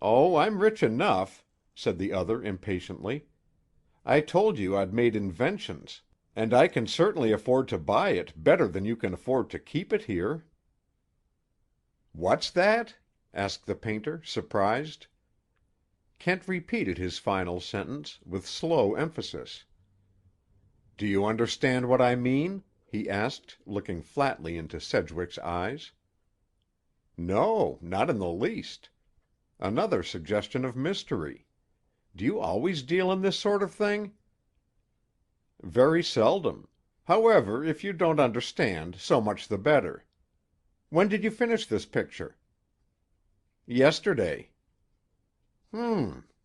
"Oh, I'm rich enough," said the other impatiently. "I told you I'd made inventions, and I can certainly afford to buy it better than you can afford to keep it here." "What's that?" asked the painter, surprised. Kent repeated his final sentence, with slow emphasis. "Do you understand what I mean?" he asked, looking flatly into Sedgwick's eyes. "No, not in the least. Another suggestion of mystery. Do you always deal in this sort of thing?" "Very seldom. However, if you don't understand, so much the better. When did you finish this picture?" "Yesterday."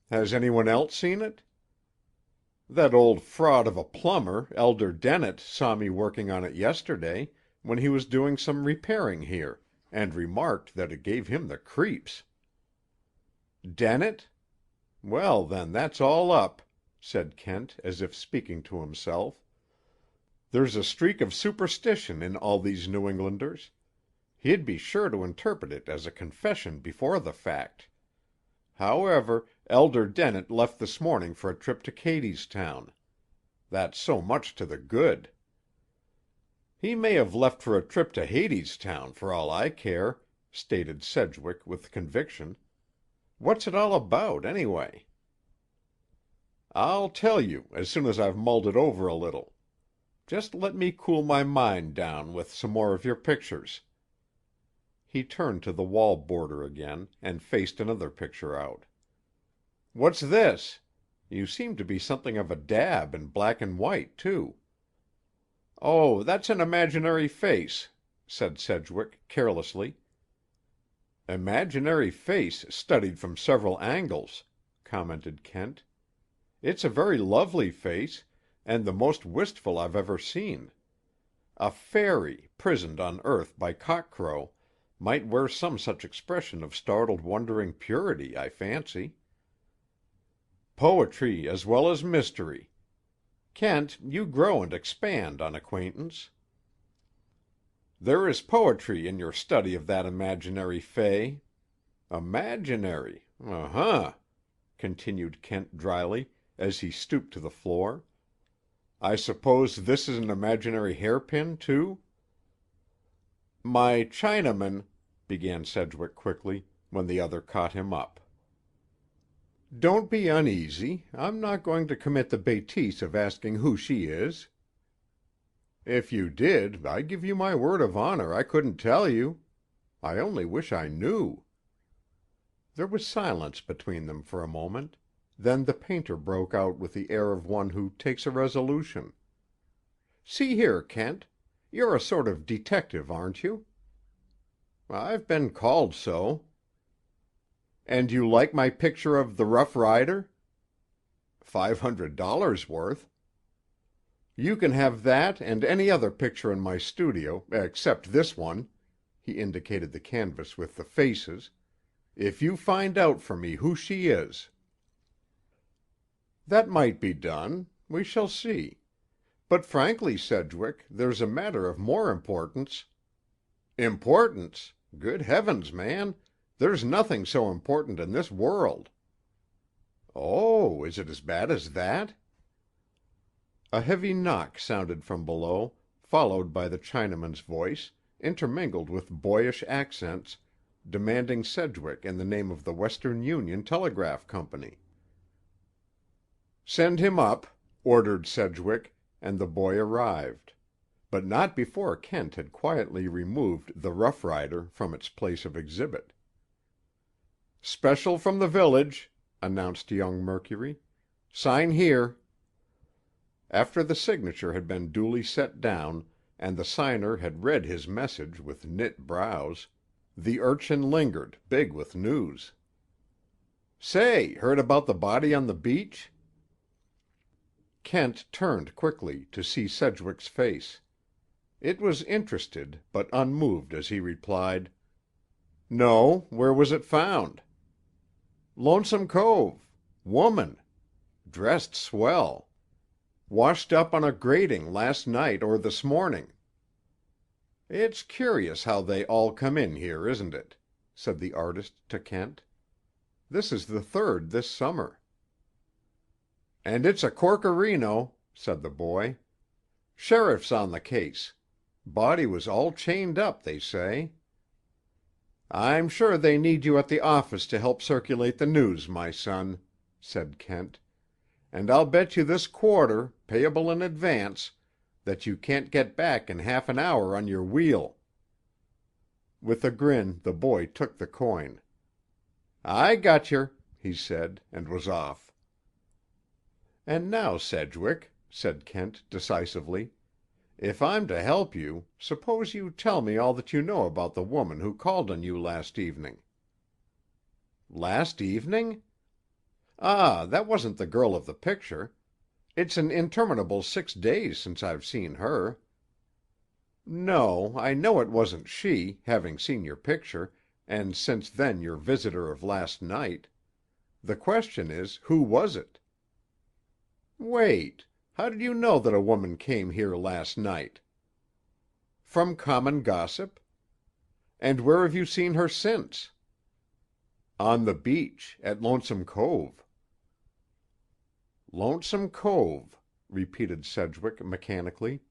Has anyone else seen it?" "That old fraud of a plumber, Elder Dennett, saw me working on it yesterday, when he was doing some repairing here, and remarked that it gave him the creeps." "Dennett? Well, then, that's all up," said Kent, as if speaking to himself. "There's a streak of superstition in all these New Englanders. He'd be sure to interpret it as a confession before the fact. However, Elder Dennett left this morning for a trip to Cadystown. That's so much to the good." "He may have left for a trip to Hadestown, for all I care," stated Sedgwick with conviction. "What's it all about, anyway?" "I'll tell you, as soon as I've mulled it over a little. Just let me cool my mind down with some more of your pictures." He turned to the wall border again, and faced another picture out. "What's this? You seem to be something of a dab in black and white, too." "Oh, that's an imaginary face," said Sedgwick carelessly. "Imaginary face studied from several angles," commented Kent. "It's a very lovely face, and the most wistful I've ever seen. A fairy, prisoned on earth by cockcrow, might wear some such expression of startled wondering purity, I fancy." "Poetry as well as mystery. Kent, you grow and expand on acquaintance." There is poetry in your study of that imaginary fay. Imaginary, uh-huh," continued Kent dryly, as he stooped to the floor. "I suppose this is an imaginary hairpin, too?" "My Chinaman—" began Sedgwick quickly, when the other caught him up. "Don't be uneasy. I'm not going to commit the bêtise of asking who she is." "If you did, I give you my word of honor I couldn't tell you. I only wish I knew." There was silence between them for a moment. Then the painter broke out with the air of one who takes a resolution. "See here, Kent. You're a sort of detective, aren't you?" "I've been called so." "And you like my picture of the Rough Rider?" $500 worth. "You can have that and any other picture in my studio, except this one," he indicated the canvas with the faces, "if you find out for me who she is." "That might be done. We shall see. But frankly, Sedgwick, there's a matter of more importance—" "Importance? Good heavens, man! There's nothing so important in this world." "Oh, is it as bad as that?" A heavy knock sounded from below, followed by the Chinaman's voice, intermingled with boyish accents, demanding Sedgwick in the name of the Western Union Telegraph Company. "Send him up," ordered Sedgwick, and the boy arrived. But not before Kent had quietly removed the Rough Rider from its place of exhibit. "Special from the village," announced young Mercury. "Sign here." After the signature had been duly set down, and the signer had read his message with knit brows, the urchin lingered, big with news. "Say, heard about the body on the beach?" Kent turned quickly to see Sedgwick's face. It was interested, but unmoved as he replied, "No, where was it found?" "Lonesome Cove. Woman. Dressed swell. Washed up on a grating last night or this morning." "It's curious how they all come in here, isn't it?" said the artist to Kent. "This is the third this summer." "And it's a corkerino," said the boy. "Sheriff's on the case. Body was all chained up, they say." "I'm sure they need you at the office to help circulate the news, my son," said Kent. "And I'll bet you this quarter, payable in advance, that you can't get back in half an hour on your wheel." With a grin the boy took the coin. "I gotcher," he said, and was off. "And now, Sedgwick," said Kent decisively, "if I'm to help you, suppose you tell me all that you know about the woman who called on you last evening." "Last evening? Ah, that wasn't the girl of the picture. It's an interminable 6 days since I've seen her. No, I know it wasn't she, having seen your picture, and since then your visitor of last night. The question is, who was it?" "Wait. How did you know that a woman came here last night?" "From common gossip." "And where have you seen her since?" "On the beach, at Lonesome Cove." "Lonesome Cove," repeated Sedgwick mechanically.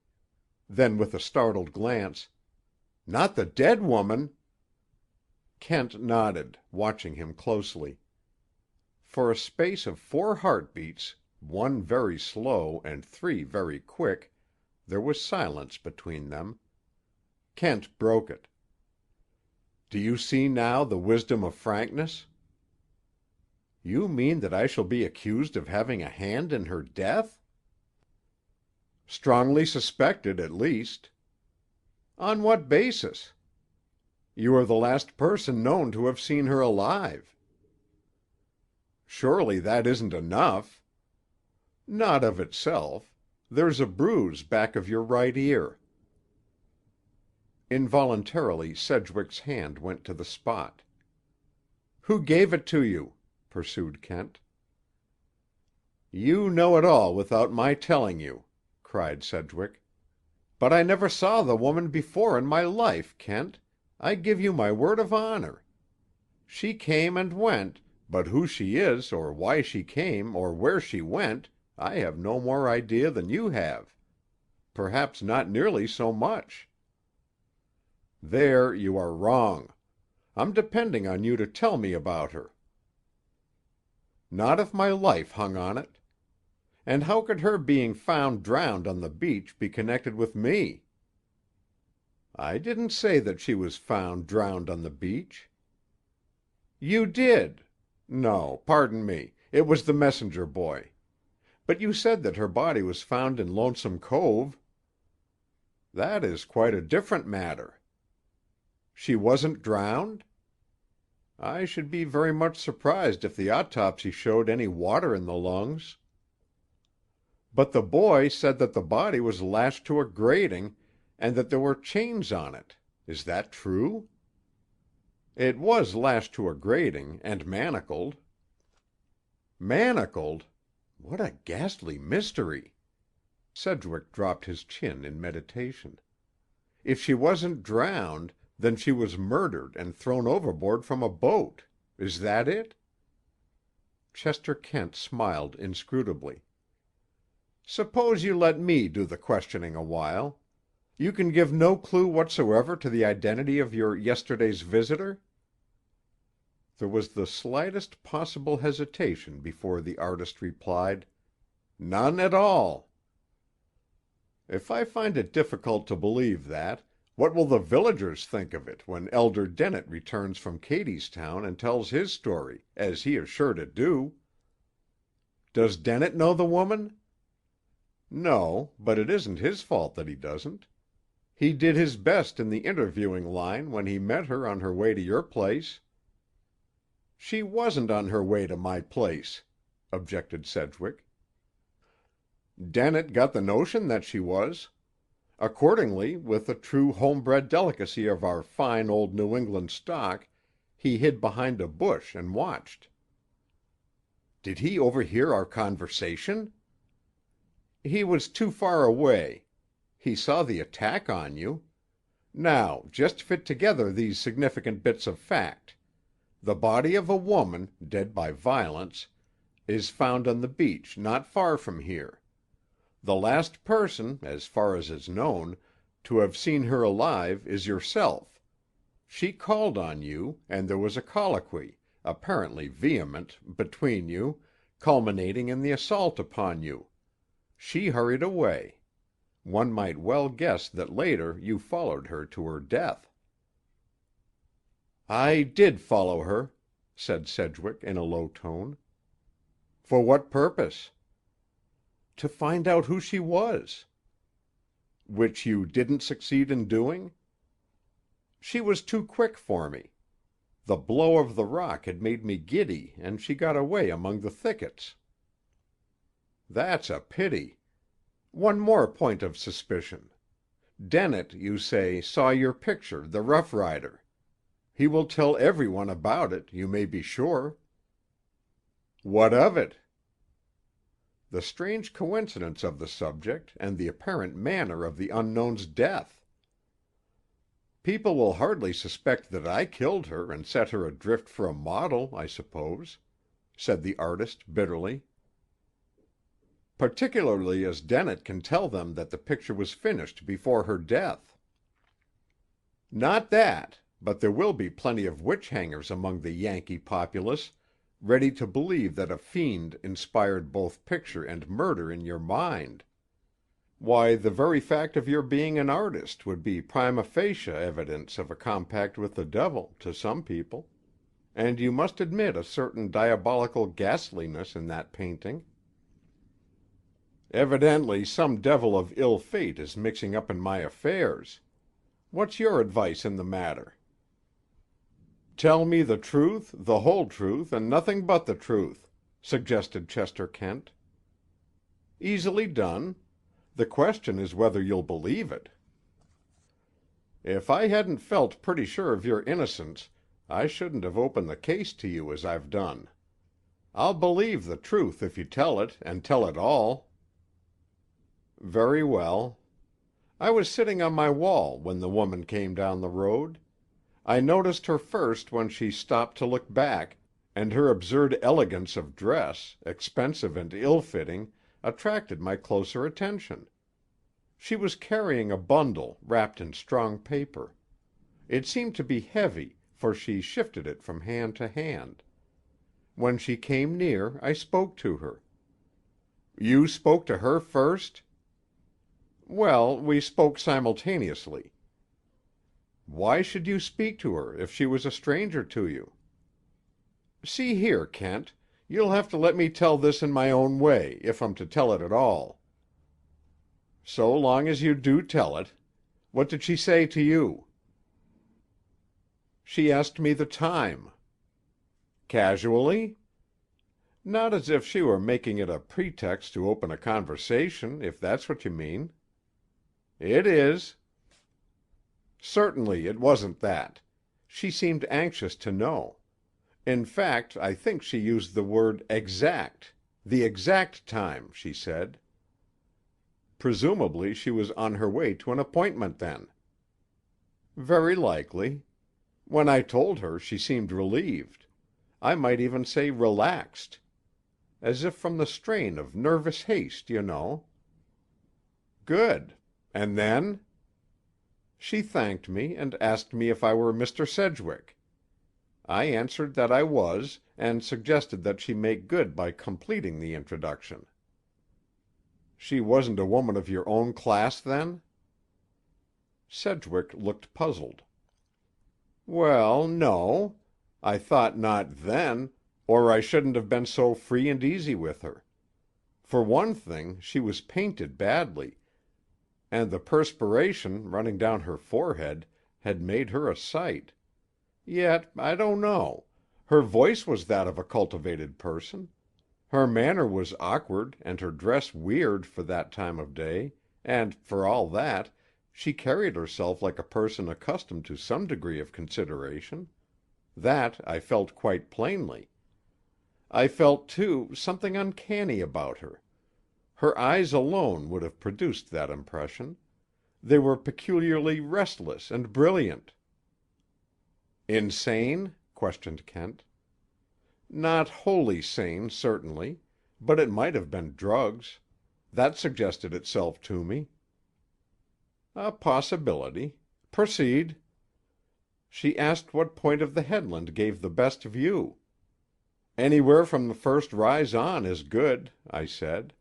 Then with a startled glance, "Not the dead woman?" Kent nodded, watching him closely. For a space of 4 heartbeats, 1 very slow and 3 very quick, there was silence between them. Kent broke it. "Do you see now the wisdom of frankness?" "You mean that I shall be accused of having a hand in her death?" "Strongly suspected, at least." "On what basis?" "You are the last person known to have seen her alive." "Surely that isn't enough." "Not of itself. There's a bruise back of your right ear." Involuntarily Sedgwick's hand went to the spot. "Who gave it to you?" pursued Kent. "You know it all without my telling you," cried Sedgwick. "But I never saw the woman before in my life, Kent. I give you my word of honor. She came and went, but who she is or why she came or where she went, I have no more idea than you have. Perhaps not nearly so much." "There you are wrong. I'm depending on you to tell me about her." "Not if my life hung on it. And how could her being found drowned on the beach be connected with me?" "I didn't say that she was found drowned on the beach." "You did. No, pardon me, it was the messenger boy. But you said that her body was found in Lonesome Cove." "That is quite a different matter." "She wasn't drowned?" "I should be very much surprised if the autopsy showed any water in the lungs." "But the boy said that the body was lashed to a grating and that there were chains on it. Is that true?" "It was lashed to a grating, and manacled." "Manacled? What a ghastly mystery!" Sedgwick dropped his chin in meditation. "If she wasn't drowned, then she was murdered and thrown overboard from a boat. Is that it?" Chester Kent smiled inscrutably. "Suppose you let me do the questioning a while. You can give no clue whatsoever to the identity of your yesterday's visitor?" There was the slightest possible hesitation before the artist replied, "None at all." "If I find it difficult to believe that, what will the villagers think of it when Elder Dennett returns from Cadystown and tells his story, as he is sure to do?" "Does Dennett know the woman?" "No, but it isn't his fault that he doesn't. He did his best in the interviewing line when he met her on her way to your place." "She wasn't on her way to my place," objected Sedgwick. "Dennett got the notion that she was. Accordingly, with the true homebred delicacy of our fine old New England stock, he hid behind a bush and watched." "Did he overhear our conversation?" "He was too far away. He saw the attack on you. Now, just fit together these significant bits of fact. The body of a woman, dead by violence, is found on the beach not far from here. The last person, as far as is known, to have seen her alive is yourself. She called on you, and there was a colloquy, apparently vehement, between you, culminating in the assault upon you. She hurried away. One might well guess that later you followed her to her death." "I did follow her," said Sedgwick in a low tone. "For what purpose?" "To find out who she was." "Which you didn't succeed in doing?" "She was too quick for me. The blow of the rock had made me giddy, and she got away among the thickets." "That's a pity. One more point of suspicion. Dennett, you say, saw your picture, the Rough Rider. He will tell everyone about it, you may be sure." "What of it?" "The strange coincidence of the subject, and the apparent manner of the unknown's death." "People will hardly suspect that I killed her and set her adrift for a model, I suppose," said the artist bitterly. "Particularly as Dennett can tell them that the picture was finished before her death." "Not that, but there will be plenty of witch-hangers among the Yankee populace, ready to believe that a fiend inspired both picture and murder in your mind. Why, the very fact of your being an artist would be prima facie evidence of a compact with the devil, to some people. And you must admit a certain diabolical ghastliness in that painting." "Evidently some devil of ill fate is mixing up in my affairs. What's your advice in the matter?" "Tell me the truth, the whole truth, and nothing but the truth," suggested Chester Kent. "Easily done. The question is whether you'll believe it." "If I hadn't felt pretty sure of your innocence, I shouldn't have opened the case to you as I've done. I'll believe the truth if you tell it, and tell it all." "Very well. I was sitting on my wall when the woman came down the road. I noticed her first when she stopped to look back, and her absurd elegance of dress, expensive and ill-fitting, attracted my closer attention. She was carrying a bundle wrapped in strong paper. It seemed to be heavy, for she shifted it from hand to hand. When she came near, I spoke to her. You spoke to her first? Well, we spoke simultaneously. Why should you speak to her if she was a stranger to you? See here, Kent, you'll have to let me tell this in my own way, if I'm to tell it at all. So long as you do tell it. What did she say to you? She asked me the time. Casually? Not as if she were making it a pretext to open a conversation, if that's what you mean. It is. Certainly it wasn't that. She seemed anxious to know. In fact, I think she used the word exact. The exact time, she said. Presumably she was on her way to an appointment then. Very likely. When I told her, she seemed relieved. I might even say relaxed. As if from the strain of nervous haste, you know. Good. And then? She thanked me and asked me if I were Mr. Sedgwick. I answered that I was, and suggested that she make good by completing the introduction. She wasn't a woman of your own class, then? Sedgwick looked puzzled. Well, no. I thought not then, or I shouldn't have been so free and easy with her. For one thing, she was painted badly, and the perspiration running down her forehead had made her a sight. Yet, I don't know. Her voice was that of a cultivated person. Her manner was awkward and her dress weird for that time of day, and, for all that, she carried herself like a person accustomed to some degree of consideration. That I felt quite plainly. I felt, too, something uncanny about her. Her eyes alone would have produced that impression. They were peculiarly restless and brilliant. Insane? Questioned Kent. Not wholly sane, certainly, but it might have been drugs. That suggested itself to me. A possibility. Proceed. She asked what point of the headland gave the best view. Anywhere from the first rise on is good, I said.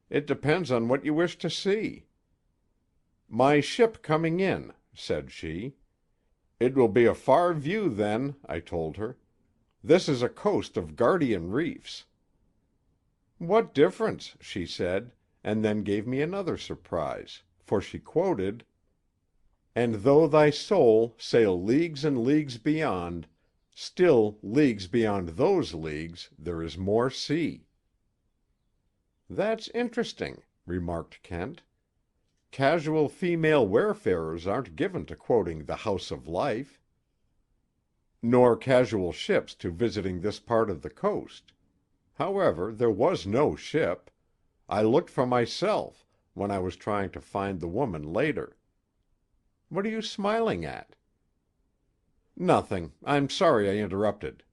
It depends on what you wish to see. My ship coming in, said she. It will be a far view then, I told her. This is a coast of guardian reefs. What difference, she said, and then gave me another surprise, for she quoted, "And though thy soul sail leagues and leagues beyond, still leagues beyond those leagues there is more sea." That's interesting, remarked Kent. Casual female wayfarers aren't given to quoting the House of Life. Nor casual ships to visiting this part of the coast. However, there was no ship. I looked for myself, when I was trying to find the woman later. What are you smiling at? Nothing. I'm sorry I interrupted.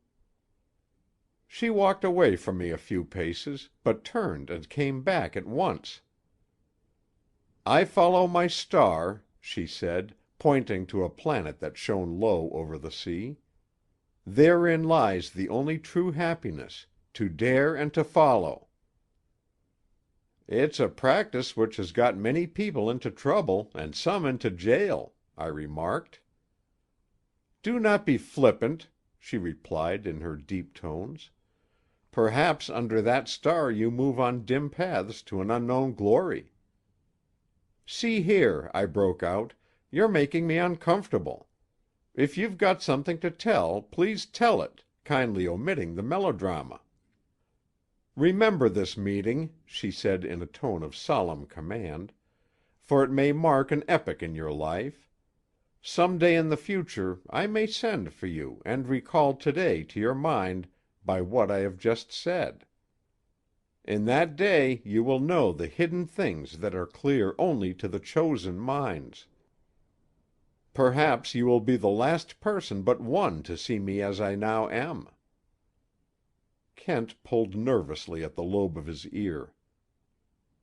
She walked away from me a few paces, but turned and came back at once. I follow my star, she said, pointing to a planet that shone low over the sea. Therein lies the only true happiness, to dare and to follow. It's a practice which has got many people into trouble and some into jail, I remarked. Do not be flippant, she replied in her deep tones. Perhaps under that star you move on dim paths to an unknown glory. See here, I broke out, you're making me uncomfortable. If you've got something to tell, please tell it, kindly omitting the melodrama. Remember this meeting, she said in a tone of solemn command, for it may mark an epoch in your life. Some day in the future I may send for you and recall today to your mind by what I have just said. In that day you will know the hidden things that are clear only to the chosen minds. Perhaps you will be the last person but one to see me as I now am." Kent pulled nervously at the lobe of his ear.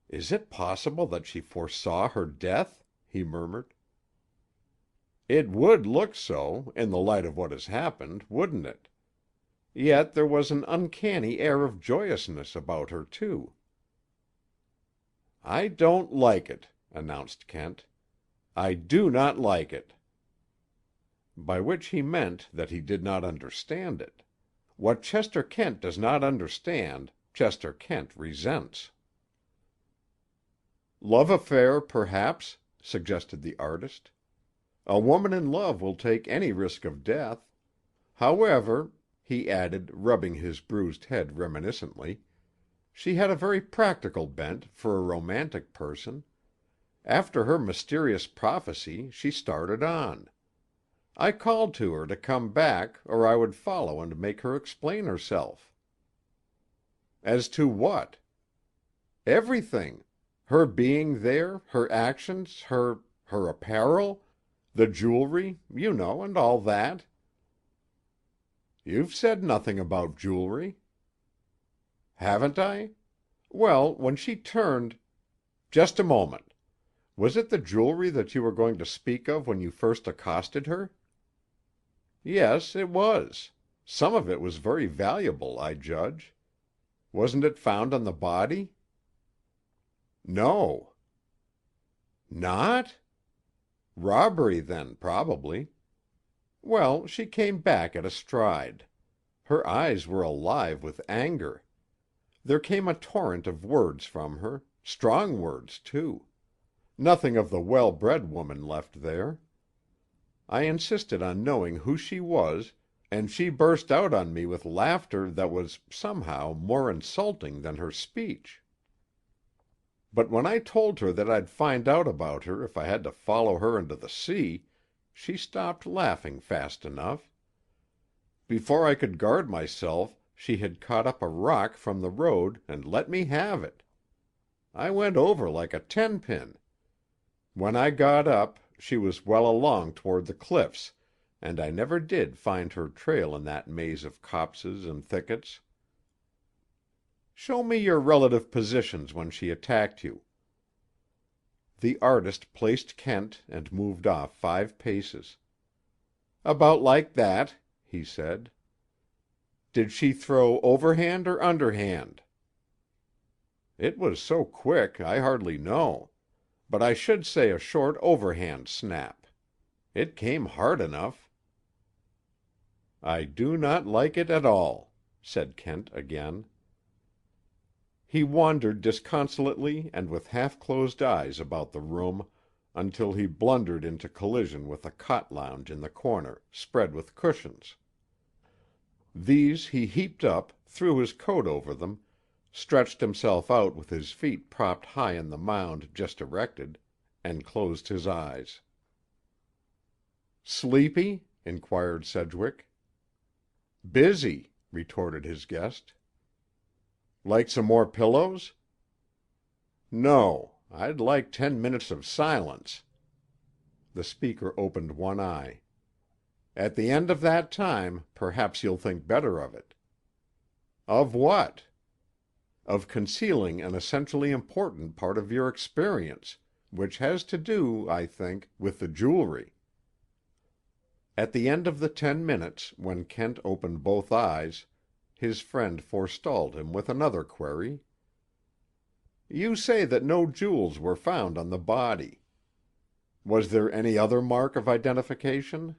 "Is it possible that she foresaw her death?" he murmured. "It would look so, in the light of what has happened, wouldn't it? Yet there was an uncanny air of joyousness about her, too." "I don't like it," announced Kent. "I do not like it." By which he meant that he did not understand it. What Chester Kent does not understand, Chester Kent resents. "Love affair, perhaps," suggested the artist. "A woman in love will take any risk of death. However," he added, rubbing his bruised head reminiscently, "she had a very practical bent, for a romantic person. After her mysterious prophecy, she started on. I called to her to come back, or I would follow and make her explain herself." "As to what?" "Everything. Her being there, her actions, her apparel, the jewelry, you know, and all that." "You've said nothing about jewelry." "Haven't I? Well, when she turned—" "Just a moment. Was it the jewelry that you were going to speak of when you first accosted her?" "Yes, it was. Some of it was very valuable, I judge. Wasn't it found on the body?" "No." "Not? Robbery, then, probably. Well, she came back at a stride. Her eyes were alive with anger. There came a torrent of words from her, strong words, too. Nothing of the well-bred woman left there. I insisted on knowing who she was, and she burst out on me with laughter that was, somehow, more insulting than her speech. But when I told her that I'd find out about her if I had to follow her into the sea, she stopped laughing fast enough. Before I could guard myself, she had caught up a rock from the road and let me have it. I went over like a tenpin. When I got up, she was well along toward the cliffs, and I never did find her trail in that maze of copses and thickets." "Show me your relative positions when she attacked you." The artist placed Kent and moved off 5 paces. "About like that," he said. "Did she throw overhand or underhand?" "It was so quick I hardly know. But I should say a short overhand snap. It came hard enough." "I do not like it at all," said Kent again. He wandered disconsolately and with half-closed eyes about the room until he blundered into collision with a cot lounge in the corner, spread with cushions. These he heaped up, threw his coat over them, stretched himself out with his feet propped high on the mound just erected, and closed his eyes. "Sleepy?" inquired Sedgwick. "Busy," retorted his guest. "Like some more pillows?" "No. I'd like 10 minutes of silence." The speaker opened one eye. "At the end of that time, perhaps you'll think better of it." "Of what?" "Of concealing an essentially important part of your experience, which has to do, I think, with the jewelry." At the end of the 10 minutes, when Kent opened both eyes, his friend forestalled him with another query. "You say that no jewels were found on the body. Was there any other mark of identification?"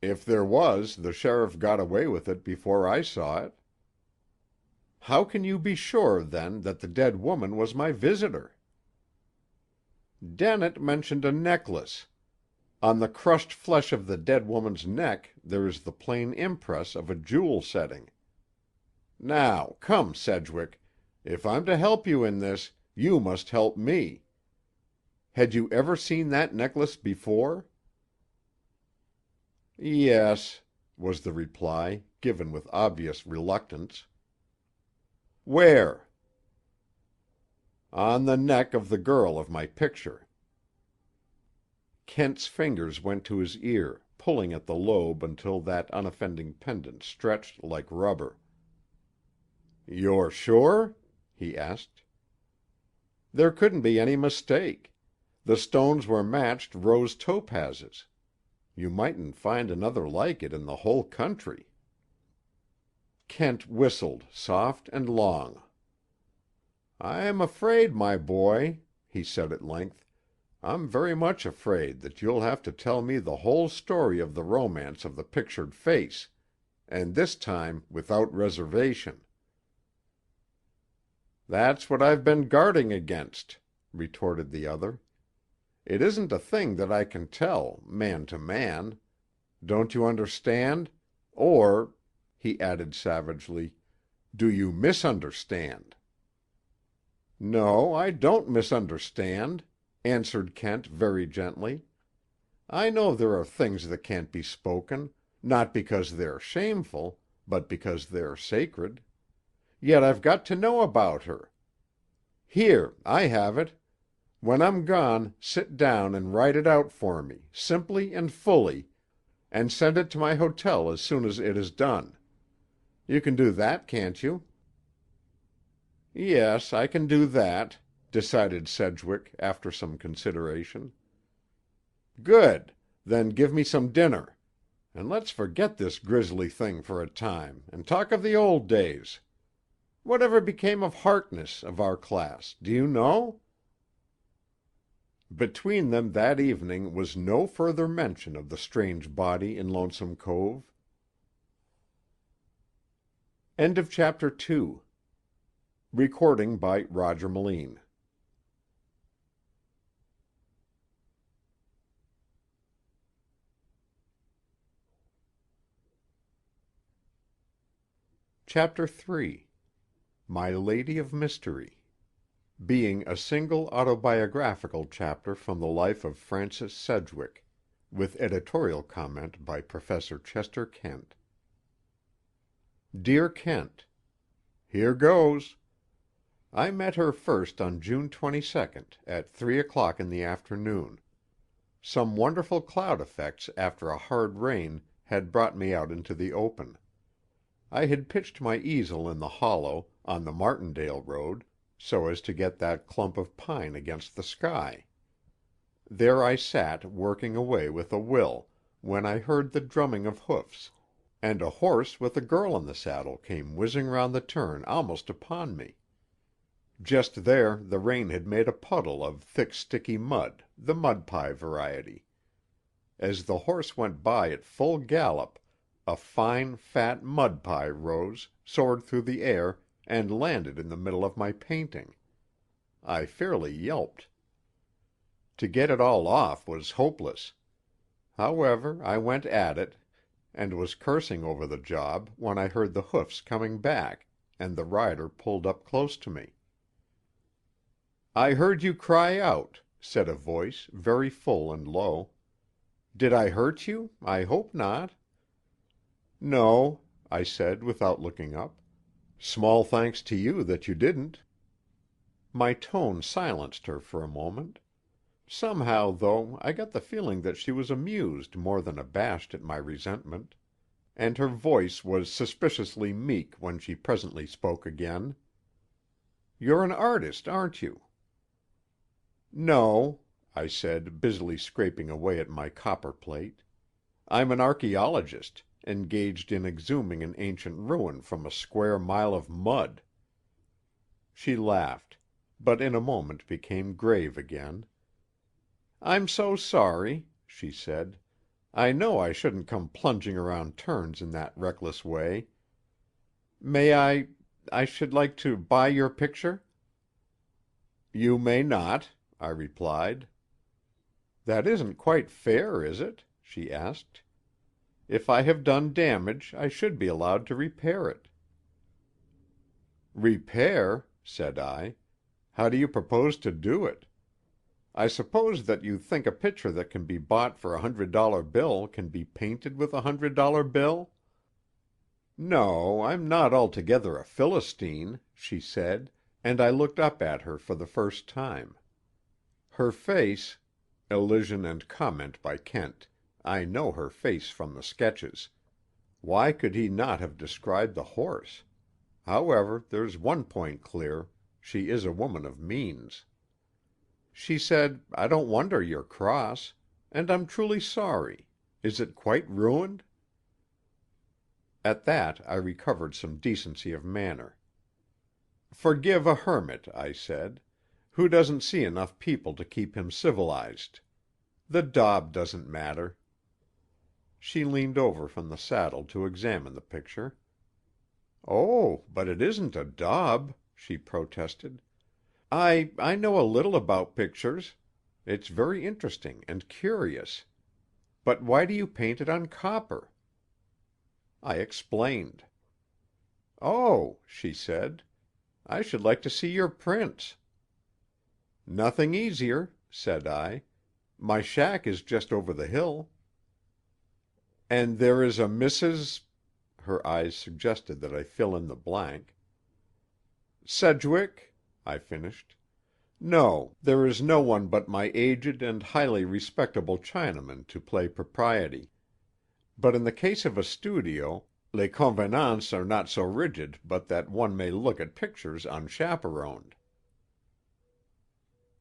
"If there was, the sheriff got away with it before I saw it." "How can you be sure, then, that the dead woman was my visitor?" "Dennett mentioned a necklace. On the crushed flesh of the dead woman's neck there is the plain impress of a jewel setting. Now, come, Sedgwick, if I'm to help you in this, you must help me. Had you ever seen that necklace before?" "Yes," was the reply, given with obvious reluctance. "Where?" "On the neck of the girl of my picture." Kent's fingers went to his ear, pulling at the lobe until that unoffending pendant stretched like rubber. "You're sure?" he asked. "There couldn't be any mistake. The stones were matched rose topazes. You mightn't find another like it in the whole country." Kent whistled, soft and long. "I'm afraid, my boy," he said at length, "I'm very much afraid that you'll have to tell me the whole story of the romance of the pictured face, and this time without reservation." "That's what I've been guarding against," retorted the other. "It isn't a thing that I can tell, man to man. Don't you understand? Or," he added savagely, "do you misunderstand?" "No, I don't misunderstand," answered Kent very gently. "I know there are things that can't be spoken, not because they're shameful, but because they're sacred. Yet I've got to know about her. Here, I have it. When I'm gone, sit down and write it out for me, simply and fully, and send it to my hotel as soon as it is done. You can do that, can't you?" "Yes, I can do that," decided Sedgwick after some consideration. "Good. Then give me some dinner. And let's forget this grisly thing for a time, and talk of the old days. Whatever became of Harkness, of our class, do you know?" Between them that evening was no further mention of the strange body in Lonesome Cove. End of Chapter 2. Recording by Roger Melin. Chapter 3. My Lady of Mystery. Being a single autobiographical chapter from the life of Francis Sedgwick, with editorial comment by Professor Chester Kent. Dear Kent: Here goes. I met her first on June 22nd at 3 o'clock in the afternoon. Some wonderful cloud effects after a hard rain had brought me out into the open. I had pitched my easel in the hollow, on the Martindale road, so as to get that clump of pine against the sky. There I sat working away with a will, when I heard the drumming of hoofs, and a horse with a girl in the saddle came whizzing round the turn almost upon me. Just there the rain had made a puddle of thick sticky mud, the mud pie variety. As the horse went by at full gallop, a fine, fat mud pie rose, soared through the air, and landed in the middle of my painting. I fairly yelped. To get it all off was hopeless. However, I went at it, and was cursing over the job when I heard the hoofs coming back, and the rider pulled up close to me. "I heard you cry out," said a voice, very full and low. "Did I hurt you? I hope not." "No," I said without looking up. "Small thanks to you that you didn't." My tone silenced her for a moment. Somehow, though, I got the feeling that she was amused more than abashed at my resentment, and her voice was suspiciously meek when she presently spoke again. "You're an artist, aren't you?" "No," I said, busily scraping away at my copper plate. "I'm an archaeologist, engaged in exhuming an ancient ruin from a square mile of mud." She laughed, but in a moment became grave again. "I'm so sorry," she said. "I know I shouldn't come plunging around turns in that reckless way. May I should like to buy your picture?" "You may not," I replied. "That isn't quite fair, is it?" she asked. "If I have done damage, I should be allowed to repair it." "Repair?" said I. "How do you propose to do it? I suppose that you think a picture that can be bought for $100 bill can be painted with $100 bill?" "No, I'm not altogether a Philistine," she said, and I looked up at her for the first time. Her face (elision and comment by Kent. I know her face from the sketches. Why could he not have described the horse? However, there's one point clear: she is a woman of means. She said, "I don't wonder you're cross. And I'm truly sorry. Is it quite ruined?" At that I recovered some decency of manner. "Forgive a hermit," I said, "who doesn't see enough people to keep him civilized. The daub doesn't matter." She leaned over from the saddle to examine the picture. "Oh, but it isn't a daub," she protested. "I know a little about pictures. It's very interesting and curious. But why do you paint it on copper?" I explained. "Oh," she said, "I should like to see your prints." "Nothing easier," said I. "My shack is just over the hill." "And there is a Mrs.—" her eyes suggested that I fill in the blank. "Sedgwick," I finished. "No, there is no one but my aged and highly respectable Chinaman to play propriety. But in the case of a studio, les convenances are not so rigid but that one may look at pictures unchaperoned."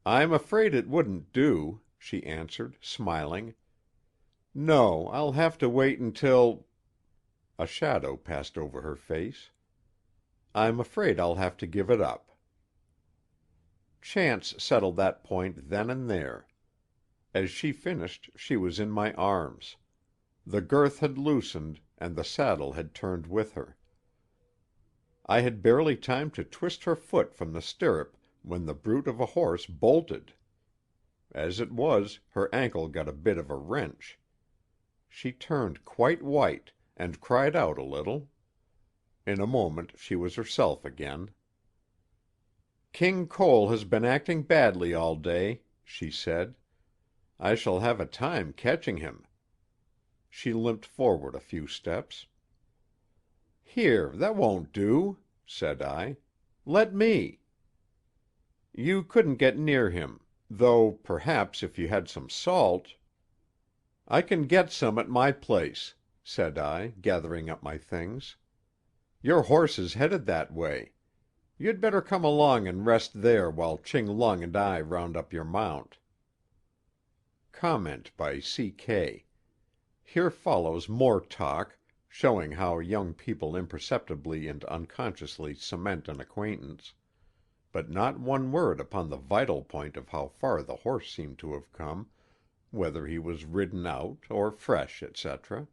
"I'm afraid it wouldn't do," she answered, smiling. "No, I'll have to wait until—" A shadow passed over her face. "I'm afraid I'll have to give it up." Chance settled that point then and there. As she finished she was in my arms. The girth had loosened, and the saddle had turned with her. I had barely time to twist her foot from the stirrup when the brute of a horse bolted. As it was, her ankle got a bit of a wrench. She turned quite white, and cried out a little. In a moment she was herself again. "King Cole has been acting badly all day," she said. "I shall have a time catching him." She limped forward a few steps. "Here, that won't do," said I. "Let me." "You couldn't get near him. Though, perhaps, if you had some salt—" "I can get some at my place," said I, gathering up my things. "Your horse is headed that way. You'd better come along and rest there while Ching Lung and I round up your mount." Comment by C.K. Here follows more talk, showing how young people imperceptibly and unconsciously cement an acquaintance, but not one word upon the vital point of how far the horse seemed to have come, whether he was ridden out, or fresh, etc.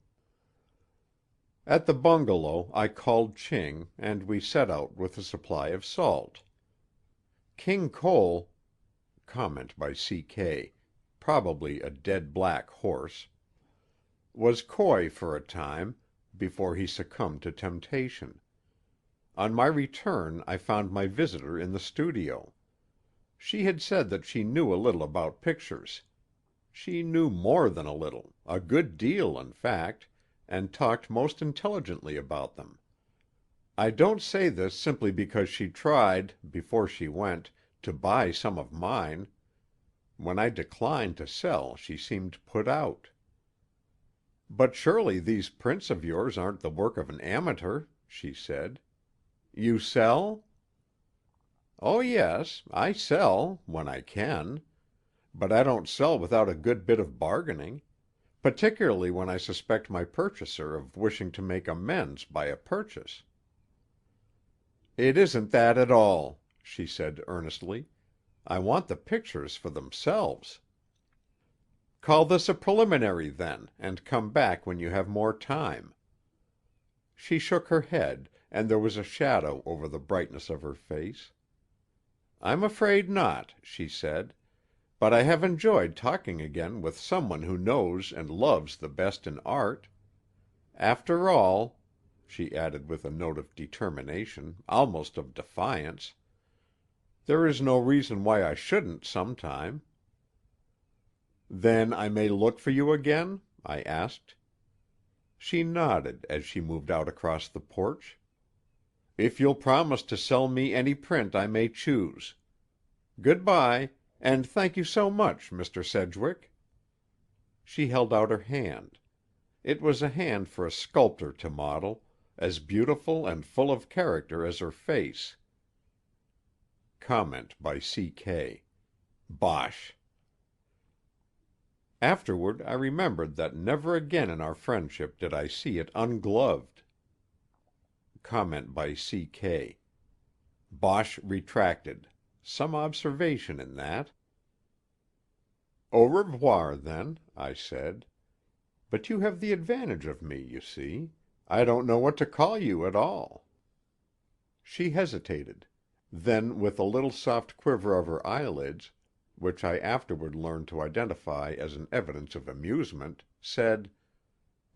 At the bungalow I called Ching, and we set out with a supply of salt. King Cole comment by C.K. probably a dead black horse was coy for a time, before he succumbed to temptation. On my return I found my visitor in the studio. She had said that she knew a little about pictures. She knew more than a little, a good deal, in fact, and talked most intelligently about them. I don't say this simply because she tried, before she went, to buy some of mine. When I declined to sell she seemed put out. "But surely these prints of yours aren't the work of an amateur," she said. "You sell?" "Oh, yes, I sell, when I can. But I don't sell without a good bit of bargaining. Particularly when I suspect my purchaser of wishing to make amends by a purchase." "It isn't that at all," she said earnestly. "I want the pictures for themselves." "Call this a preliminary, then, and come back when you have more time." She shook her head, and there was a shadow over the brightness of her face. "I'm afraid not," she said. "But I have enjoyed talking again with someone who knows and loves the best in art. After all," she added with a note of determination, almost of defiance, "there is no reason why I shouldn't some time." "Then I may look for you again?" I asked. She nodded as she moved out across the porch. "If you'll promise to sell me any print I may choose. Good bye, and thank you so much, Mr. Sedgwick." She held out her hand. It was a hand for a sculptor to model, as beautiful and full of character as her face. Comment by C.K. Bosh. Afterward I remembered that never again in our friendship did I see it ungloved. Comment by C.K. Bosh retracted. Some observation in that. "Au revoir, then," I said. "But you have the advantage of me, you see. I don't know what to call you at all." She hesitated. Then, with a little soft quiver of her eyelids, which I afterward learned to identify as an evidence of amusement, said,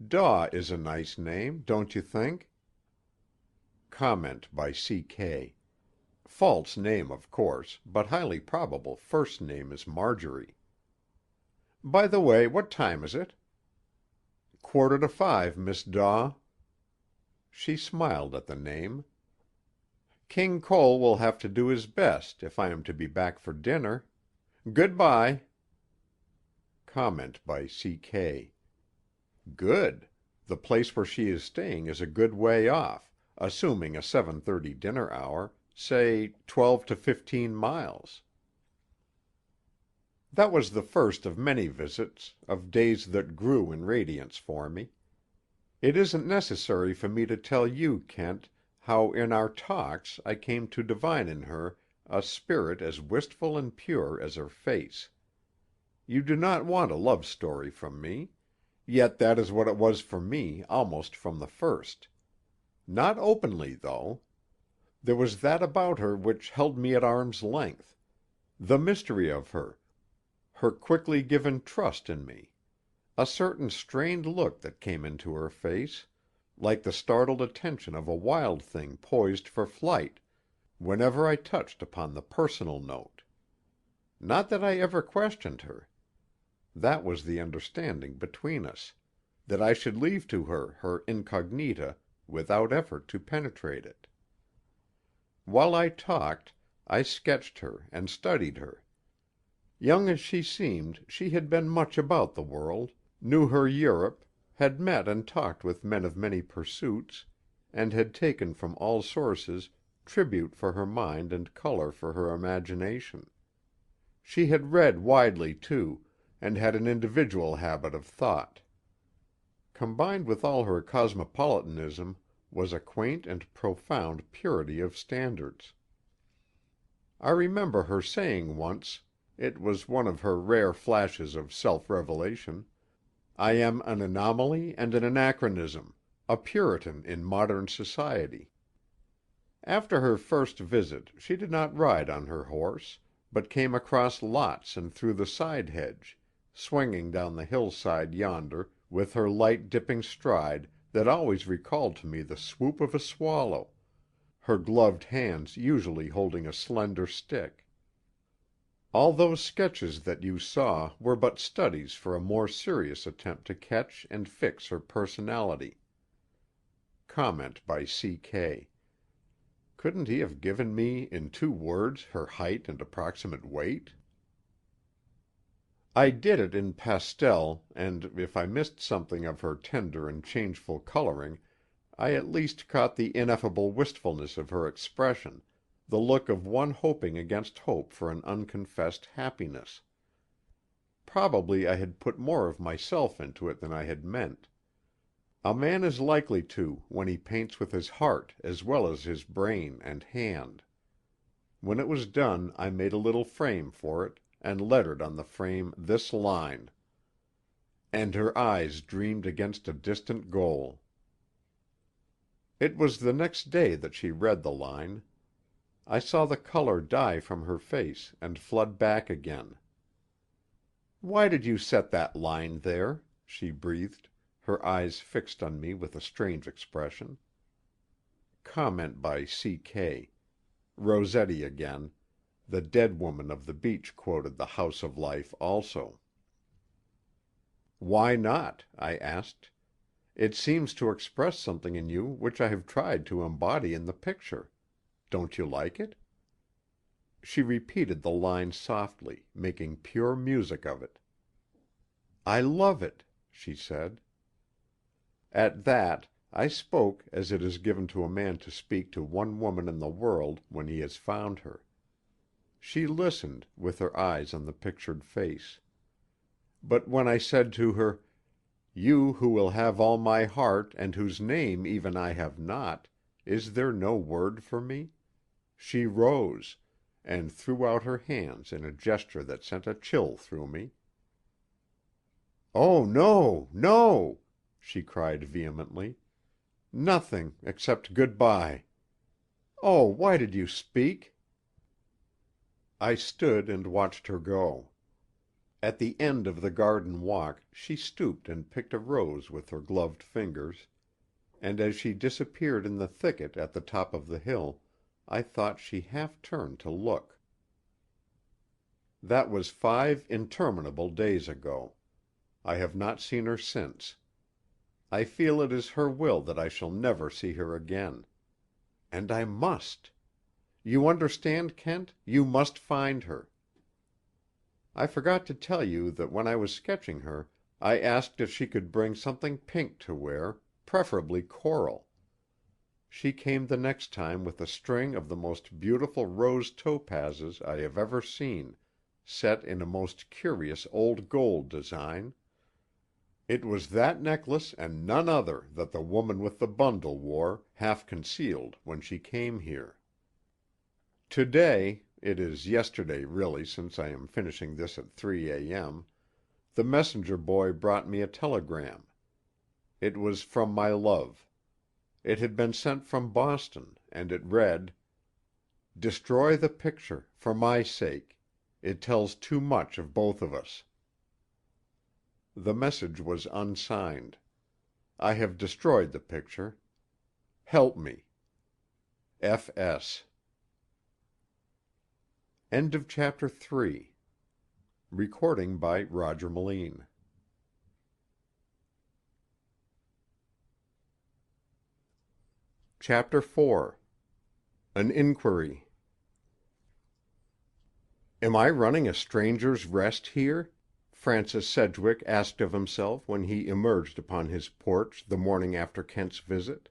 "Daw is a nice name, don't you think?" Comment by C.K. False name, of course, but highly probable first name is Marjorie. "By the way, what time is it?" "5:15, Miss Daw." She smiled at the name. "King Cole will have to do his best if I am to be back for dinner. Good bye." Comment by C.K. Good. The place where she is staying is a good way off, assuming a 7:30 dinner hour, say 12 to 15 miles. That was the first of many visits, of days that grew in radiance for me. It isn't necessary for me to tell you, Kent, how in our talks I came to divine in her a spirit as wistful and pure as her face. You do not want a love story from me, yet that is what it was for me almost from the first. Not openly, though. There was that about her which held me at arm's length. The mystery of her quickly given trust in me. A certain strained look that came into her face, like the startled attention of a wild thing poised for flight, whenever I touched upon the personal note. Not that I ever questioned her. That was the understanding between us, that I should leave to her incognita without effort to penetrate it. While I talked, I sketched her and studied her. Young as she seemed, she had been much about the world, knew her Europe, had met and talked with men of many pursuits, and had taken from all sources tribute for her mind and color for her imagination. She had read widely, too, and had an individual habit of thought. Combined with all her cosmopolitanism was a quaint and profound purity of standards. I remember her saying once, it was one of her rare flashes of self-revelation, "I am an anomaly and an anachronism, a Puritan in modern society." After her first visit she did not ride on her horse, but came across lots and through the side hedge, swinging down the hillside yonder with her light dipping stride that always recalled to me the swoop of a swallow, her gloved hands usually holding a slender stick. All those sketches that you saw were but studies for a more serious attempt to catch and fix her personality. Comment by C.K. Couldn't he have given me in 2 words her height and approximate weight? I did it in pastel, and if I missed something of her tender and changeful coloring, I at least caught the ineffable wistfulness of her expression, the look of one hoping against hope for an unconfessed happiness. Probably I had put more of myself into it than I had meant. A man is likely to when he paints with his heart as well as his brain and hand. When it was done I made a little frame for it, and lettered on the frame this line: "And her eyes dreamed against a distant goal." It was the next day that she read the line. I saw the color die from her face and flood back again. "Why did you set that line there?" she breathed, her eyes fixed on me with a strange expression. Comment by C.K. Rossetti again. The dead woman of the beach quoted The House of Life also. "Why not?" I asked. It seems to express something in you which I have tried to embody in the picture. Don't you like it?" She repeated the line softly, making pure music of it. "I love it," she said. At that, I spoke as it is given to a man to speak to one woman in the world when he has found her. She listened, with her eyes on the pictured face. But when I said to her, "You who will have all my heart and whose name even I have not, is there no word for me?" she rose, and threw out her hands in a gesture that sent a chill through me. "Oh, no, no!" she cried vehemently. "Nothing, except good bye. Oh, why did you speak?" I stood and watched her go. At the end of the garden walk she stooped and picked a rose with her gloved fingers, and as she disappeared in the thicket at the top of the hill, I thought she half turned to look. That was 5 interminable days ago. I have not seen her since. I feel it is her will that I shall never see her again. And I must. You understand, Kent? You must find her. I forgot to tell you that when I was sketching her, I asked if she could bring something pink to wear, preferably coral. She came the next time with a string of the most beautiful rose topazes I have ever seen, set in a most curious old gold design. It was that necklace and none other that the woman with the bundle wore, half concealed, when she came here. To-day—it is yesterday really, since I am finishing this at 3 a.m.—the messenger boy brought me a telegram. It was from my love. It had been sent from Boston, and it read: "Destroy the picture, for my sake. It tells too much of both of us." The message was unsigned. I have destroyed the picture. Help me. F.S. End of Chapter 3. Recording by Roger Melin. Chapter 4. An Inquiry. "Am I running a stranger's rest here?" Francis Sedgwick asked of himself when he emerged upon his porch the morning after Kent's visit.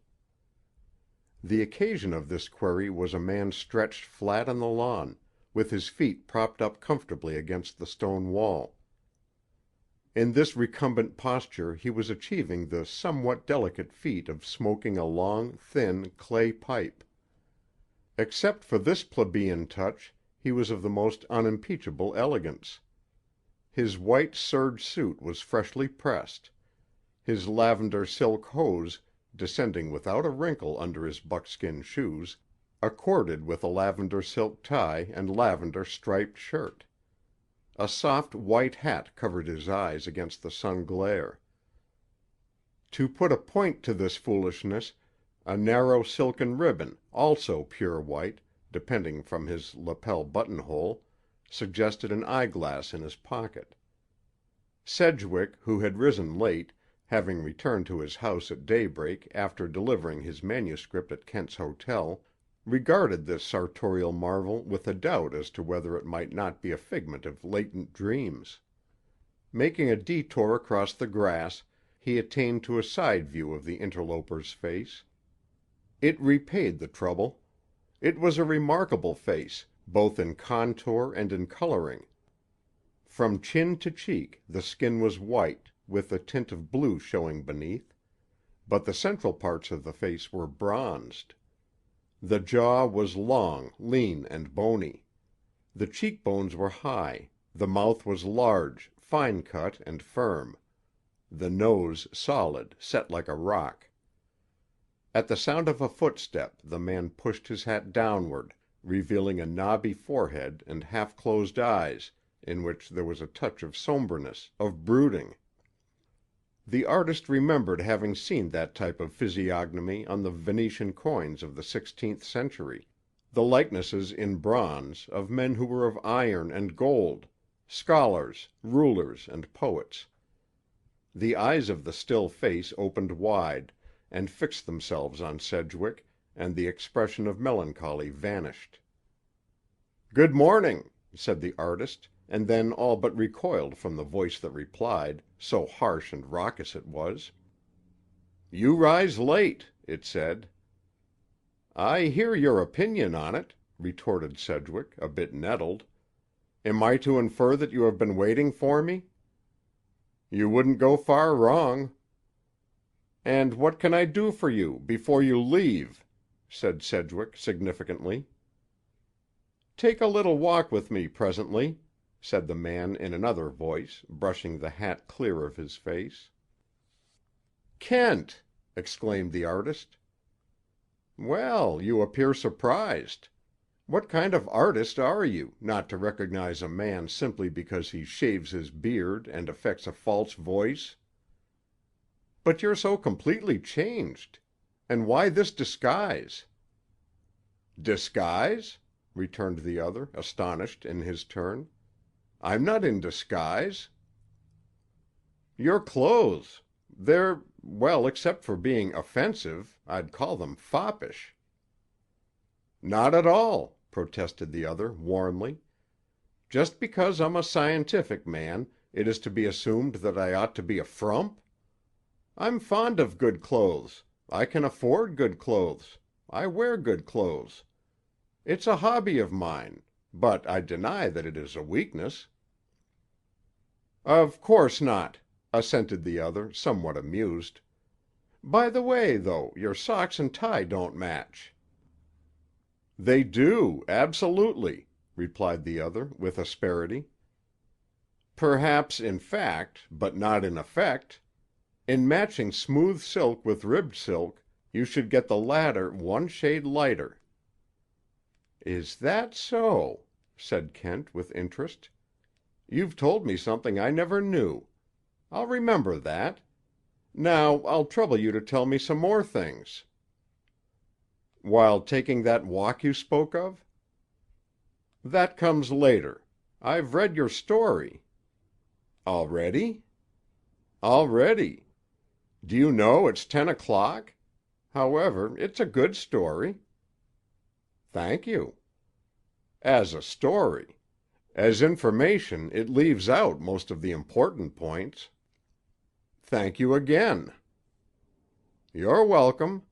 The occasion of this query was a man stretched flat on the lawn, with his feet propped up comfortably against the stone wall. In this recumbent posture he was achieving the somewhat delicate feat of smoking a long, thin, clay pipe. Except for this plebeian touch, he was of the most unimpeachable elegance. His white serge suit was freshly pressed. His lavender silk hose, descending without a wrinkle under his buckskin shoes, accorded with a lavender silk tie and lavender striped shirt. A soft white hat covered his eyes against the sun glare. To put a point to this foolishness, a narrow silken ribbon, also pure white, depending from his lapel buttonhole, suggested an eyeglass in his pocket. Sedgwick, who had risen late, having returned to his house at daybreak after delivering his manuscript at Kent's Hotel, regarded this sartorial marvel with a doubt as to whether it might not be a figment of latent dreams. Making a detour across the grass, he attained to a side view of the interloper's face. It repaid the trouble. It was a remarkable face, both in contour and in coloring. From chin to cheek the skin was white, with a tint of blue showing beneath, but the central parts of the face were bronzed. The jaw was long, lean, and bony. The cheekbones were high, the mouth was large, fine-cut, and firm, the nose solid, set like a rock. At the sound of a footstep the man pushed his hat downward, revealing a knobby forehead and half-closed eyes in which there was a touch of somberness, of brooding. The artist remembered having seen that type of physiognomy on the Venetian coins of the 16th century, the likenesses in bronze of men who were of iron and gold, scholars, rulers, and poets. The eyes of the still face opened wide, and fixed themselves on Sedgwick, and the expression of melancholy vanished. "Good morning," said the artist, and then all but recoiled from the voice that replied, so harsh and raucous it was. "You rise late," it said. "I hear your opinion on it," retorted Sedgwick, a bit nettled. "Am I to infer that you have been waiting for me?" "You wouldn't go far wrong." "And what can I do for you before you leave?" said Sedgwick significantly. "Take a little walk with me presently," said the man in another voice, brushing the hat clear of his face. "Kent!" exclaimed the artist. "Well, you appear surprised. What kind of artist are you, not to recognize a man simply because he shaves his beard and affects a false voice? But you're so completely changed. And why this disguise?" "Disguise?" returned the other, astonished in his turn. "I'm not in disguise." "Your clothes. Well, except for being offensive, I'd call them foppish." "Not at all," protested the other warmly. "Just because I'm a scientific man, it is to be assumed that I ought to be a frump? I'm fond of good clothes. I can afford good clothes. I wear good clothes. It's a hobby of mine, but I deny that it is a weakness." "Of course not," assented the other, somewhat amused. "By the way, though, your socks and tie don't match." "They do, absolutely," replied the other, with asperity. "Perhaps in fact, but not in effect. In matching smooth silk with ribbed silk, you should get the latter one shade lighter." "Is that so?" said Kent with interest. "You've told me something I never knew. I'll remember that. Now I'll trouble you to tell me some more things." "While taking that walk you spoke of?" "That comes later. I've read your story." "Already?" "Already. Do you know it's 10 o'clock? However, it's a good story." "Thank you." "As a story. As information, it leaves out most of the important points." "Thank you again." "You're welcome.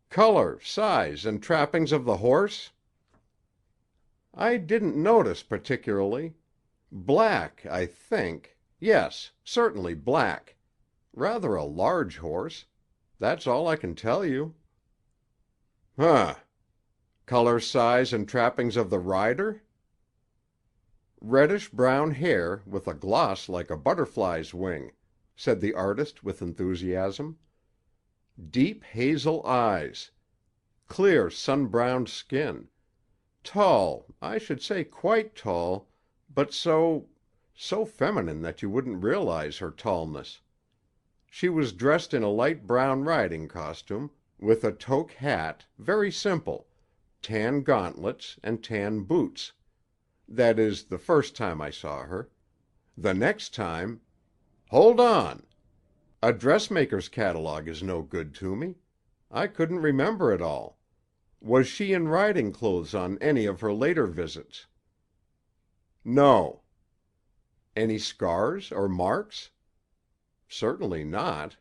Color, size, and trappings of the horse?" "I didn't notice particularly. Black, I think. Yes, certainly black. Rather a large horse. That's all I can tell you." "Huh! Color, size, and trappings of the rider?" "Reddish-brown hair, with a gloss like a butterfly's wing," said the artist with enthusiasm. "Deep hazel eyes. Clear sun-browned skin. Tall, I should say quite tall, but so feminine that you wouldn't realize her tallness. She was dressed in a light brown riding costume, with a toque hat, very simple, tan gauntlets, and tan boots. That is, the first time I saw her. The next time—" "Hold on! A dressmaker's catalogue is no good to me. I couldn't remember it all. Was she in riding clothes on any of her later visits?" "No." "Any scars or marks?" "Certainly not."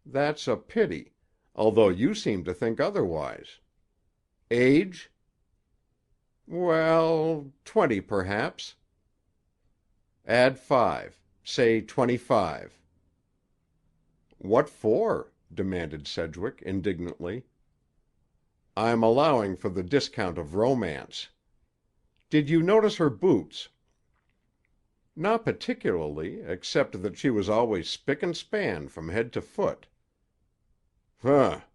"That's a pity, although you seem to think otherwise. Age?" "Well, 20 perhaps." "Add 5. Say 25." "What for?" demanded Sedgwick indignantly. "I'm allowing for the discount of romance. Did you notice her boots?" "Not particularly, except that she was always spick and span from head to foot." "Humph!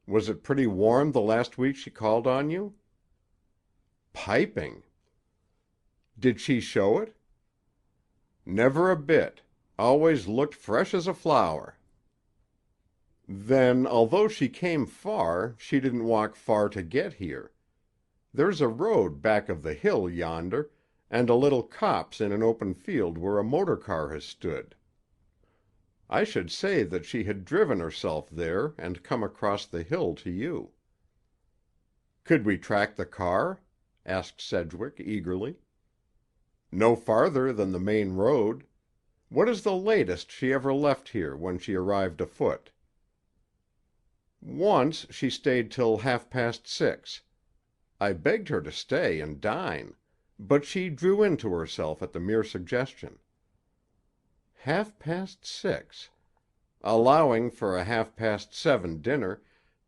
Was it pretty warm the last week she called on you?" "Piping." "Did she show it?" "Never a bit. Always looked fresh as a flower." "Then, although she came far, she didn't walk far to get here. There's a road back of the hill yonder, and a little copse in an open field where a motor car has stood." I should say that she had driven herself there and come across the hill to you." "Could we track the car?" asked Sedgwick eagerly. "No farther than the main road. What is the latest she ever left here when she arrived afoot?" "Once she stayed till 6:30. I begged her to stay and dine, but she drew into herself at the mere suggestion." 6:30. Allowing for a 7:30 dinner,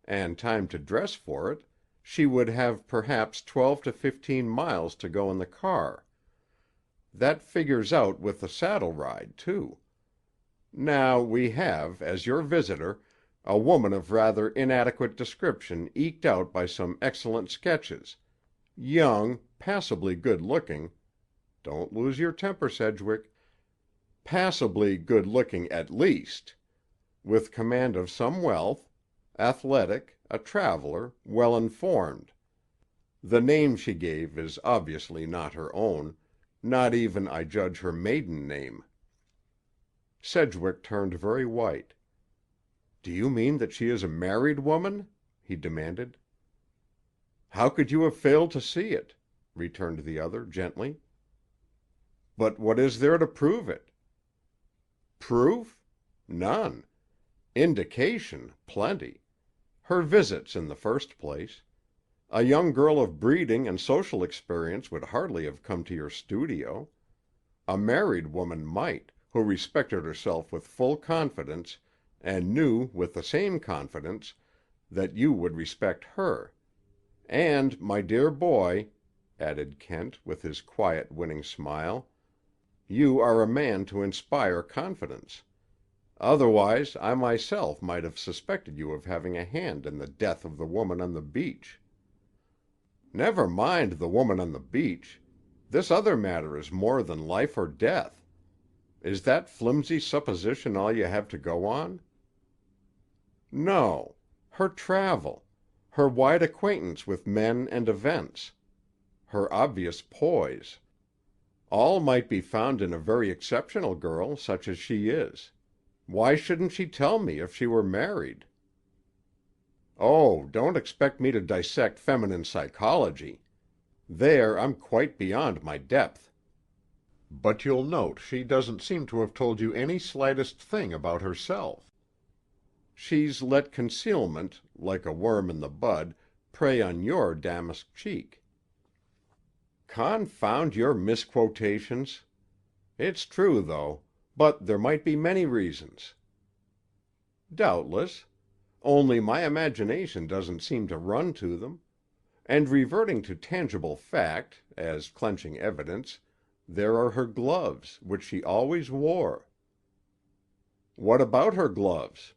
and time to dress for it, she would have perhaps 12 to 15 miles to go in the car. That figures out with the saddle ride, too. Now we have, as your visitor, a woman of rather inadequate description eked out by some excellent sketches, young, passably good-looking—don't lose your temper, Sedgwick—passably good-looking at least, with command of some wealth, athletic, a traveler, well-informed. The name she gave is obviously not her own, not even, I judge, her maiden name." Sedgwick turned very white. "Do you mean that she is a married woman?" he demanded. "How could you have failed to see it?" returned the other gently. "But what is there to prove it?" "Proof? None. Indication, plenty. Her visits, in the first place. A young girl of breeding and social experience would hardly have come to your studio. A married woman might, who respected herself with full confidence, and knew with the same confidence that you would respect her. And, my dear boy," added Kent, with his quiet, winning smile, "you are a man to inspire confidence. Otherwise, I myself might have suspected you of having a hand in the death of the woman on the beach." "Never mind the woman on the beach. This other matter is more than life or death. Is that flimsy supposition all you have to go on?" "No. Her travel. Her wide acquaintance with men and events. Her obvious poise. All might be found in a very exceptional girl such as she is. Why shouldn't she tell me if she were married?" "Oh, don't expect me to dissect feminine psychology. There I'm quite beyond my depth." "But you'll note she doesn't seem to have told you any slightest thing about herself." "She's let concealment, like a worm in the bud, prey on your damask cheek." "Confound your misquotations! It's true, though, but there might be many reasons." "Doubtless. Only my imagination doesn't seem to run to them. And reverting to tangible fact, as clenching evidence, there are her gloves, which she always wore." "What about her gloves?"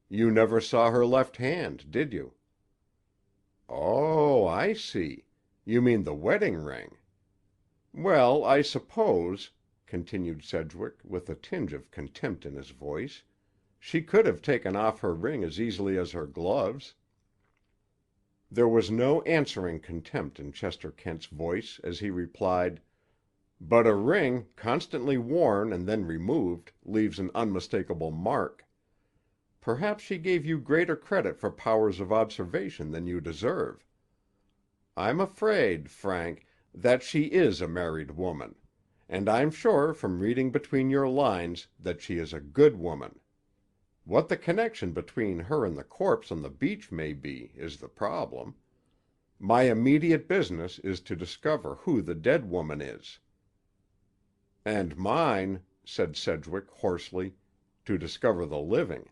"You never saw her left hand, did you?" "Oh, I see. You mean the wedding ring. Well, I suppose," continued Sedgwick, with a tinge of contempt in his voice, "she could have taken off her ring as easily as her gloves." There was no answering contempt in Chester Kent's voice as he replied, "But a ring, constantly worn and then removed, leaves an unmistakable mark. Perhaps she gave you greater credit for powers of observation than you deserve. I'm afraid, Frank, that she is a married woman, and I'm sure from reading between your lines that she is a good woman. What the connection between her and the corpse on the beach may be is the problem. My immediate business is to discover who the dead woman is." "And mine," said Sedgwick hoarsely, "to discover the living."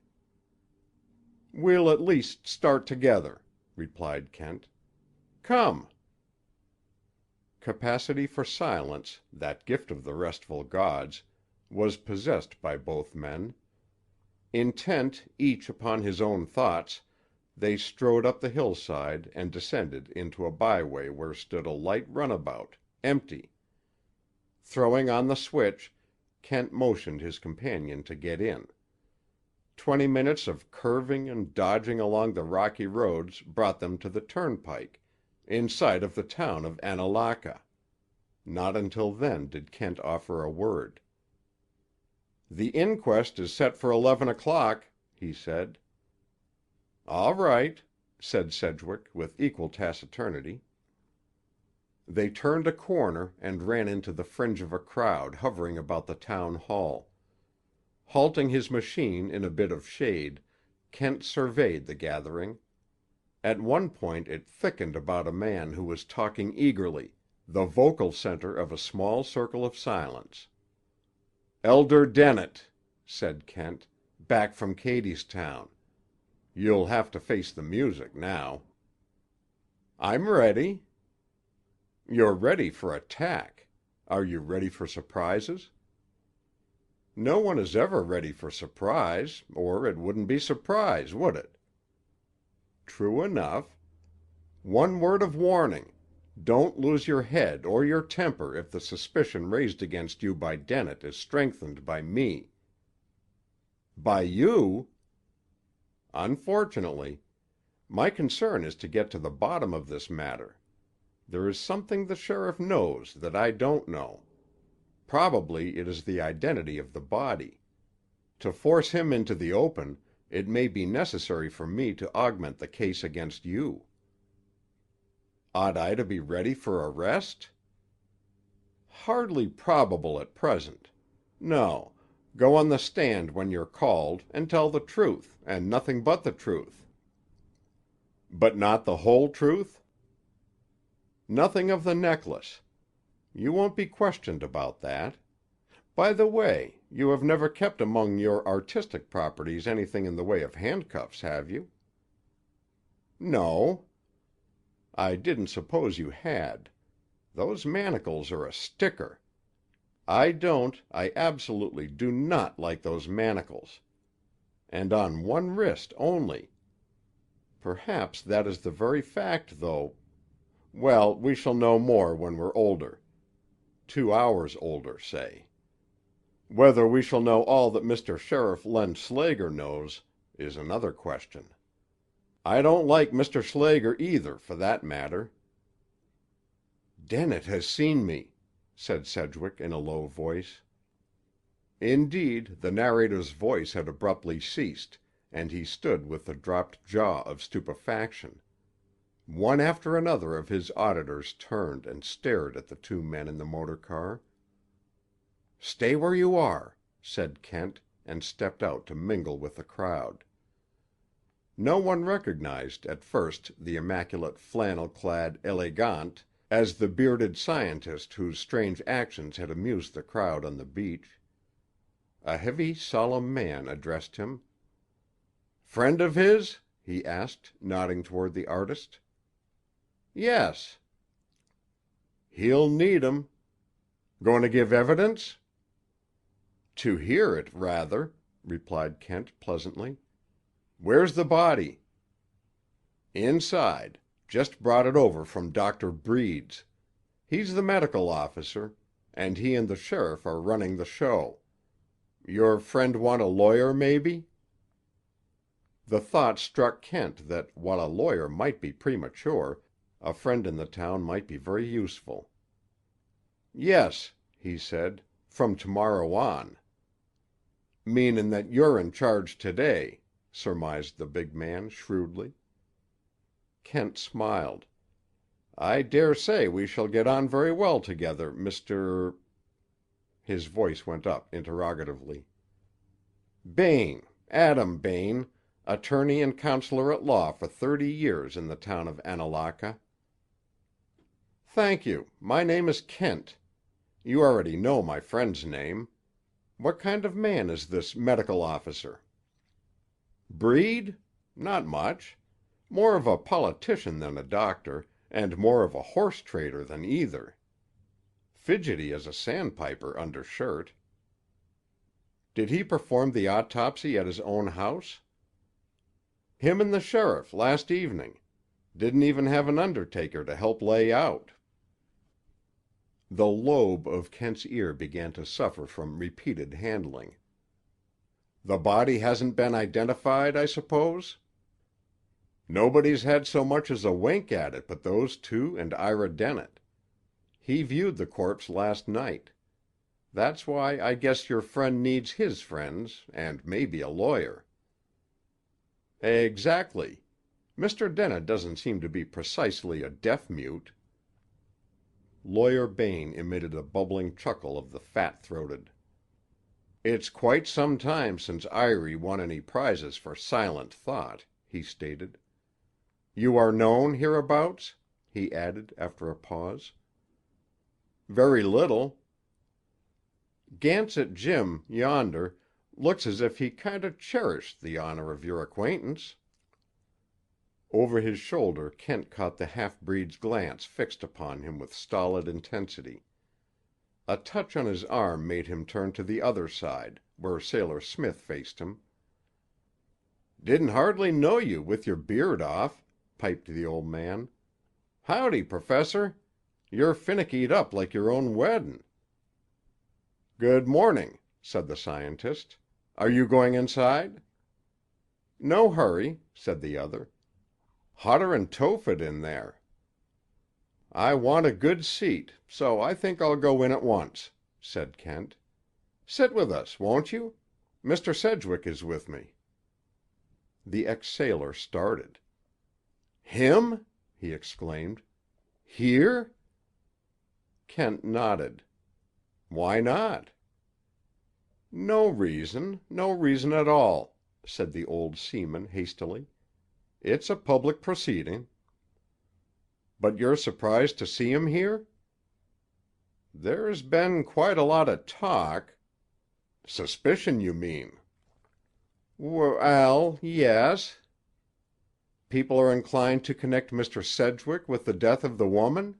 "We'll at least start together," replied Kent. "Come." Capacity for silence, that gift of the restful gods, was possessed by both men. Intent each upon his own thoughts, they strode up the hillside and descended into a byway where stood a light runabout, empty. Throwing on the switch, Kent motioned his companion to get in. 20 minutes of curving and dodging along the rocky roads brought them to the turnpike, in sight of the town of Annalaka. Not until then did Kent offer a word. "The inquest is set for 11 o'clock," he said. "All right," said Sedgwick, with equal taciturnity. They turned a corner and ran into the fringe of a crowd hovering about the town hall. Halting his machine in a bit of shade, Kent surveyed the gathering. At one point it thickened about a man who was talking eagerly, the vocal center of a small circle of silence. "Elder Dennett," said Kent, "back from Cadystown. You'll have to face the music now." "I'm ready." "You're ready for attack. Are you ready for surprises?" "No one is ever ready for surprise, or it wouldn't be surprise, would it?" "True enough. One word of warning. Don't lose your head or your temper if the suspicion raised against you by Dennett is strengthened by me." "By you?" "Unfortunately. My concern is to get to the bottom of this matter. There is something the sheriff knows that I don't know. Probably it is the identity of the body. To force him into the open, it may be necessary for me to augment the case against you." "Ought I to be ready for arrest?" "Hardly probable at present. No. Go on the stand when you're called, and tell the truth, and nothing but the truth." "But not the whole truth?" "Nothing of the necklace. You won't be questioned about that. By the way, you have never kept among your artistic properties anything in the way of handcuffs, have you?" "No." "I didn't suppose you had. Those manacles are a sticker. I absolutely do not like those manacles. And on one wrist only. Perhaps that is the very fact, though. Well, we shall know more when we're older. 2 hours older, say. Whether we shall know all that Mr. Sheriff Len Schlager knows is another question. I don't like Mr. Schlager either, for that matter." "Dennett has seen me," said Sedgwick in a low voice. Indeed, the narrator's voice had abruptly ceased, and he stood with the dropped jaw of stupefaction. One after another of his auditors turned and stared at the two men in the motor car. "Stay where you are," said Kent, and stepped out to mingle with the crowd. No one recognized, at first, the immaculate flannel-clad élégant as the bearded scientist whose strange actions had amused the crowd on the beach. A heavy, solemn man addressed him. "Friend of his?" he asked, nodding toward the artist. "Yes." "He'll need 'em. Going to give evidence?" "To hear it, rather," replied Kent pleasantly. "Where's the body?" "Inside. Just brought it over from Dr. Breed's. He's the medical officer, and he and the sheriff are running the show. Your friend want a lawyer, maybe?" The thought struck Kent that, while a lawyer might be premature, a friend in the town might be very useful. "Yes," he said, "from tomorrow on." "Meanin' that you're in charge today," surmised the big man shrewdly. Kent smiled. "I dare say we shall get on very well together, Mr.—" His voice went up interrogatively. "Bain, Adam Bain, attorney and counselor at law for 30 years in the town of Annalaka." "Thank you. My name is Kent. You already know my friend's name. What kind of man is this medical officer?" "Breed? Not much. More of a politician than a doctor, and more of a horse trader than either. Fidgety as a sandpiper under shirt." "Did he perform the autopsy at his own house?" "Him and the sheriff, last evening. Didn't even have an undertaker to help lay out." The lobe of Kent's ear began to suffer from repeated handling. "The body hasn't been identified, I suppose?" "Nobody's had so much as a wink at it but those two and Ira Dennett. He viewed the corpse last night. That's why I guess your friend needs his friends, and maybe a lawyer." "Exactly. Mr. Dennett doesn't seem to be precisely a deaf-mute." Lawyer Bain emitted a bubbling chuckle of the fat-throated. "It's quite some time since Iry won any prizes for silent thought," he stated. "You are known hereabouts?" he added after a pause. "Very little." "Gansett Jim, yonder, looks as if he kinder cherished the honor of your acquaintance." Over his shoulder Kent caught the half-breed's glance fixed upon him with stolid intensity. A touch on his arm made him turn to the other side, where Sailor Smith faced him. "Didn't hardly know you with your beard off," piped the old man. "Howdy, Professor. You're finickied up like your own weddin'." "Good morning," said the scientist. "Are you going inside?" "No hurry," said the other. "Hotter'n Tophet in there." "I want a good seat, so I think I'll go in at once," said Kent. "Sit with us, won't you? Mr. Sedgwick is with me." The ex-sailor started. "Him?" he exclaimed. "Here?" Kent nodded. "Why not?" "No reason at all," said the old seaman hastily. "It's a public proceeding." "But you're surprised to see him here?" "There's been quite a lot of talk—" "Suspicion, you mean?" "Well, yes." "People are inclined to connect Mr. Sedgwick with the death of the woman?"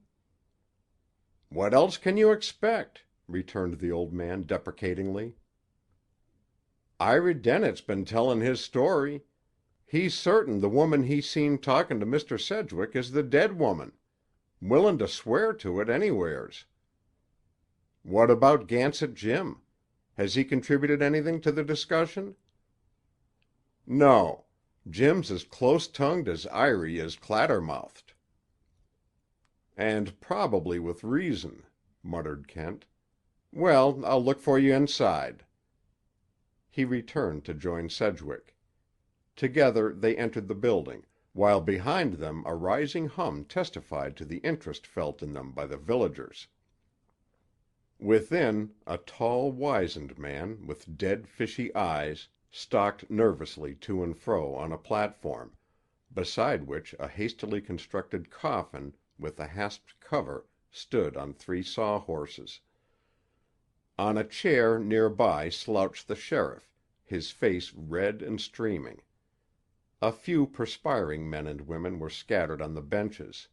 "What else can you expect?" returned the old man deprecatingly. "Iry Dennett's been tellin' his story. He's certain the woman he seen talkin' to Mr. Sedgwick is the dead woman. Willin' to swear to it anywheres." "What about Gansett Jim? Has he contributed anything to the discussion?" "No. Jim's as close-tongued as Iry is clatter-mouthed." "And probably with reason," muttered Kent. "Well, I'll look for you inside." He returned to join Sedgwick. Together they entered the building, while behind them a rising hum testified to the interest felt in them by the villagers. Within, a tall, wizened man, with dead, fishy eyes, stalked nervously to and fro on a platform, beside which a hastily constructed coffin with a hasped cover stood on 3 sawhorses. On a chair near by slouched the sheriff, his face red and streaming. A few perspiring men and women were scattered on the benches.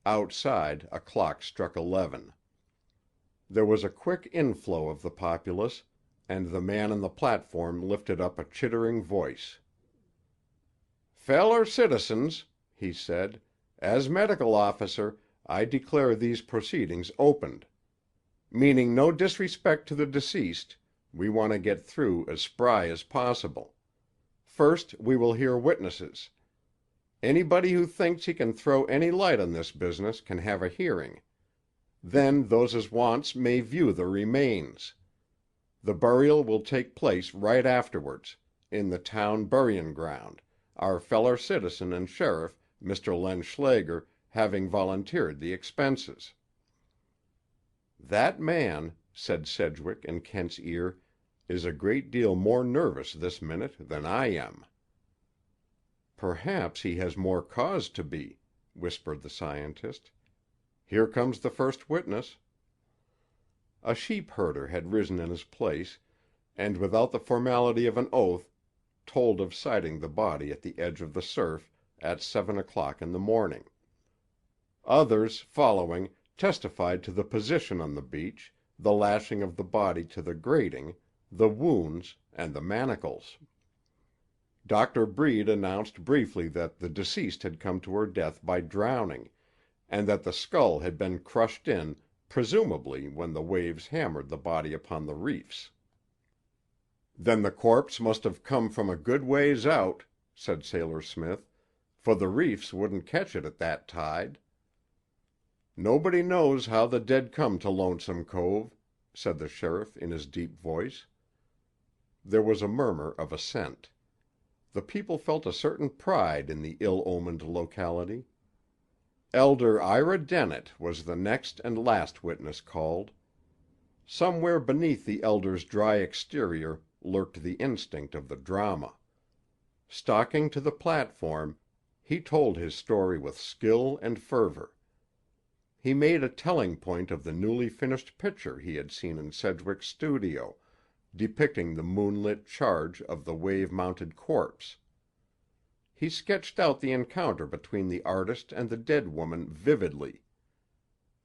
Outside, a clock struck 11. There was a quick inflow of the populace, and the man on the platform lifted up a chittering voice. "Feller citizens," he said, "as medical officer, I declare these proceedings opened. Meaning no disrespect to the deceased, we want to get through as spry as possible. First, we will hear witnesses. Anybody who thinks he can throw any light on this business can have a hearing. Then those as wants may view the remains. The burial will take place right afterwards, in the town buryin' ground, our feller citizen and sheriff, Mr. Len Schlager, having volunteered the expenses." "That man," said Sedgwick in Kent's ear, "is a great deal more nervous this minute than I am." "Perhaps he has more cause to be," whispered the scientist. "Here comes the first witness." A sheep herder had risen in his place, and without the formality of an oath, told of sighting the body at the edge of the surf at 7 o'clock in the morning. Others, following, testified to the position on the beach, the lashing of the body to the grating, the wounds, and the manacles. Dr. Breed announced briefly that the deceased had come to her death by drowning, and that the skull had been crushed in, presumably when the waves hammered the body upon the reefs. "Then the corpse must have come from a good ways out," said Sailor Smith, "for the reefs wouldn't catch it at that tide." "Nobody knows how the dead come to Lonesome Cove," said the sheriff in his deep voice. There was a murmur of assent. The people felt a certain pride in the ill-omened locality. Elder Ira Dennett was the next and last witness called. Somewhere beneath the elder's dry exterior lurked the instinct of the drama. Stalking to the platform, he told his story with skill and fervor. He made a telling point of the newly finished picture he had seen in Sedgwick's studio, depicting the moonlit charge of the wave-mounted corpse. He sketched out the encounter between the artist and the dead woman vividly.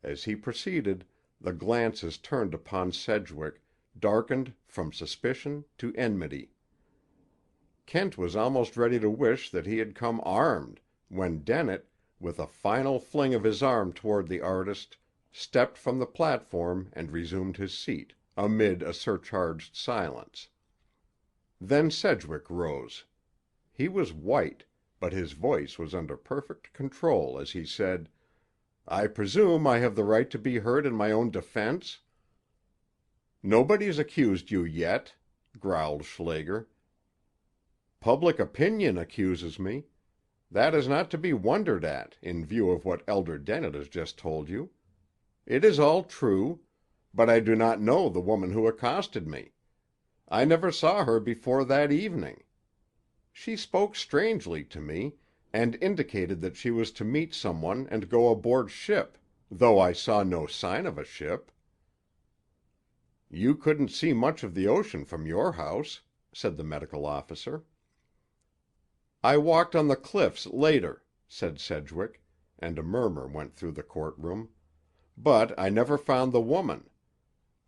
As he proceeded, the glances turned upon Sedgwick darkened from suspicion to enmity. Kent was almost ready to wish that he had come armed, when Dennett, with a final fling of his arm toward the artist, stepped from the platform and resumed his seat, amid a surcharged silence. Then Sedgwick rose. He was white, but his voice was under perfect control as he said, "I presume I have the right to be heard in my own defense?" "Nobody's accused you yet," growled Schlager. "Public opinion accuses me. That is not to be wondered at, in view of what Elder Dennett has just told you. It is all true, but I do not know the woman who accosted me. I never saw her before that evening. She spoke strangely to me, and indicated that she was to meet someone and go aboard ship, though I saw no sign of a ship." "You couldn't see much of the ocean from your house," said the medical officer. "I walked on the cliffs later," said Sedgwick, and a murmur went through the courtroom. "But I never found the woman.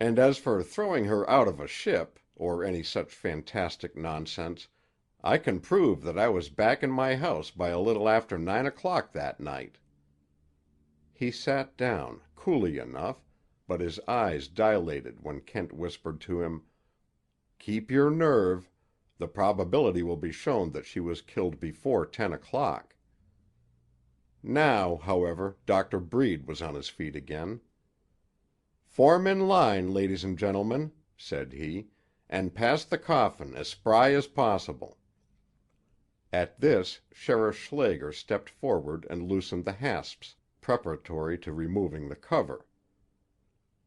And as for throwing her out of a ship, or any such fantastic nonsense, I can prove that I was back in my house by a little after 9 o'clock that night." He sat down, coolly enough, but his eyes dilated when Kent whispered to him, "Keep your nerve. The probability will be shown that she was killed before 10 o'clock." Now, however, Dr. Breed was on his feet again. "Form in line, ladies and gentlemen," said he, "and pass the coffin as spry as possible." At this, Sheriff Schlager stepped forward and loosened the hasps, preparatory to removing the cover.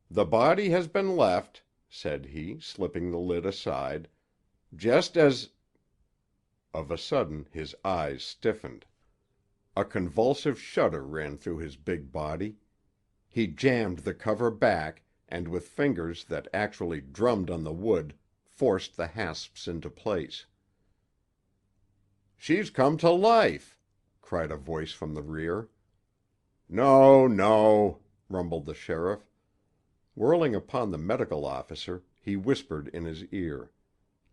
"The body has been left," said he, slipping the lid aside, "just as—" Of a sudden his eyes stiffened. A convulsive shudder ran through his big body. He jammed the cover back, and with fingers that actually drummed on the wood, forced the hasps into place. "She's come to life!" cried a voice from the rear. "No, no," rumbled the sheriff. Whirling upon the medical officer, he whispered in his ear.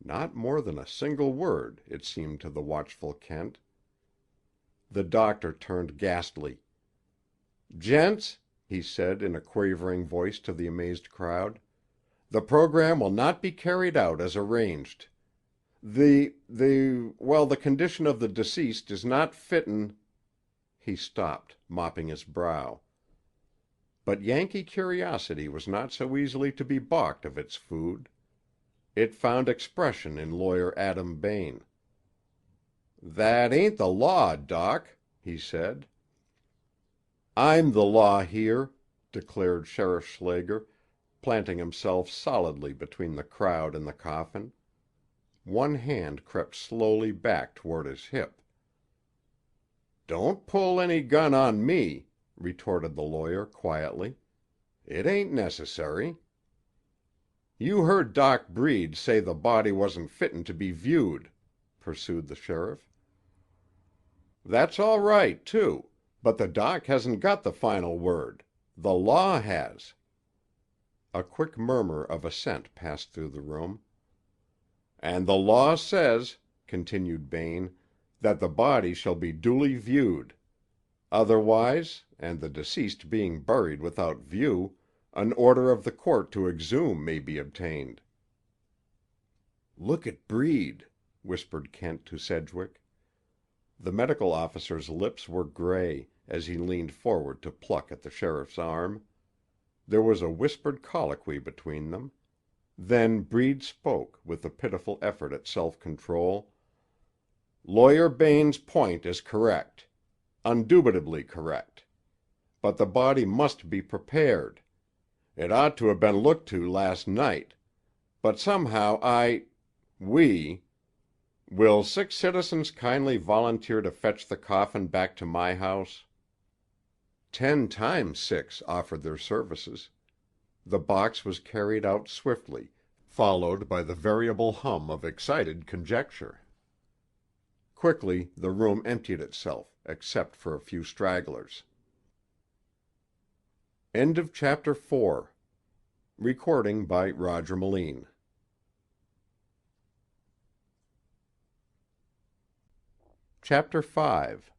Not more than a single word, it seemed to the watchful Kent. The doctor turned ghastly. "Gents," he said in a quavering voice to the amazed crowd, "the program will not be carried out as arranged. The condition of the deceased is not fittin'—" He stopped, mopping his brow. But Yankee curiosity was not so easily to be balked of its food. It found expression in Lawyer Adam Bain. "That ain't the law, Doc," he said. "I'm the law here," declared Sheriff Schlager, planting himself solidly between the crowd and the coffin. One hand crept slowly back toward his hip. "Don't pull any gun on me," retorted the lawyer quietly. "It ain't necessary." "You heard Doc Breed say the body wasn't fittin' to be viewed," pursued the sheriff. "That's all right, too, but the doc hasn't got the final word. The law has." A quick murmur of assent passed through the room. "And the law says," continued Bain, "that the body shall be duly viewed. Otherwise, and the deceased being buried without view, an order of the court to exhume may be obtained." "Look at Breed," whispered Kent to Sedgwick. The medical officer's lips were gray, as he leaned forward to pluck at the sheriff's arm. There was a whispered colloquy between them. Then Breed spoke, with a pitiful effort at self-control. "Lawyer Bain's point is correct. Undoubtedly correct. But the body must be prepared. It ought to have been looked to last night. But somehow Will 6 citizens kindly volunteer to fetch the coffin back to my house?" 10 times 6 offered their services. The box was carried out swiftly, followed by the variable hum of excited conjecture. Quickly the room emptied itself, except for a few stragglers. End of Chapter 4. Recording by Roger Melin. Chapter 5.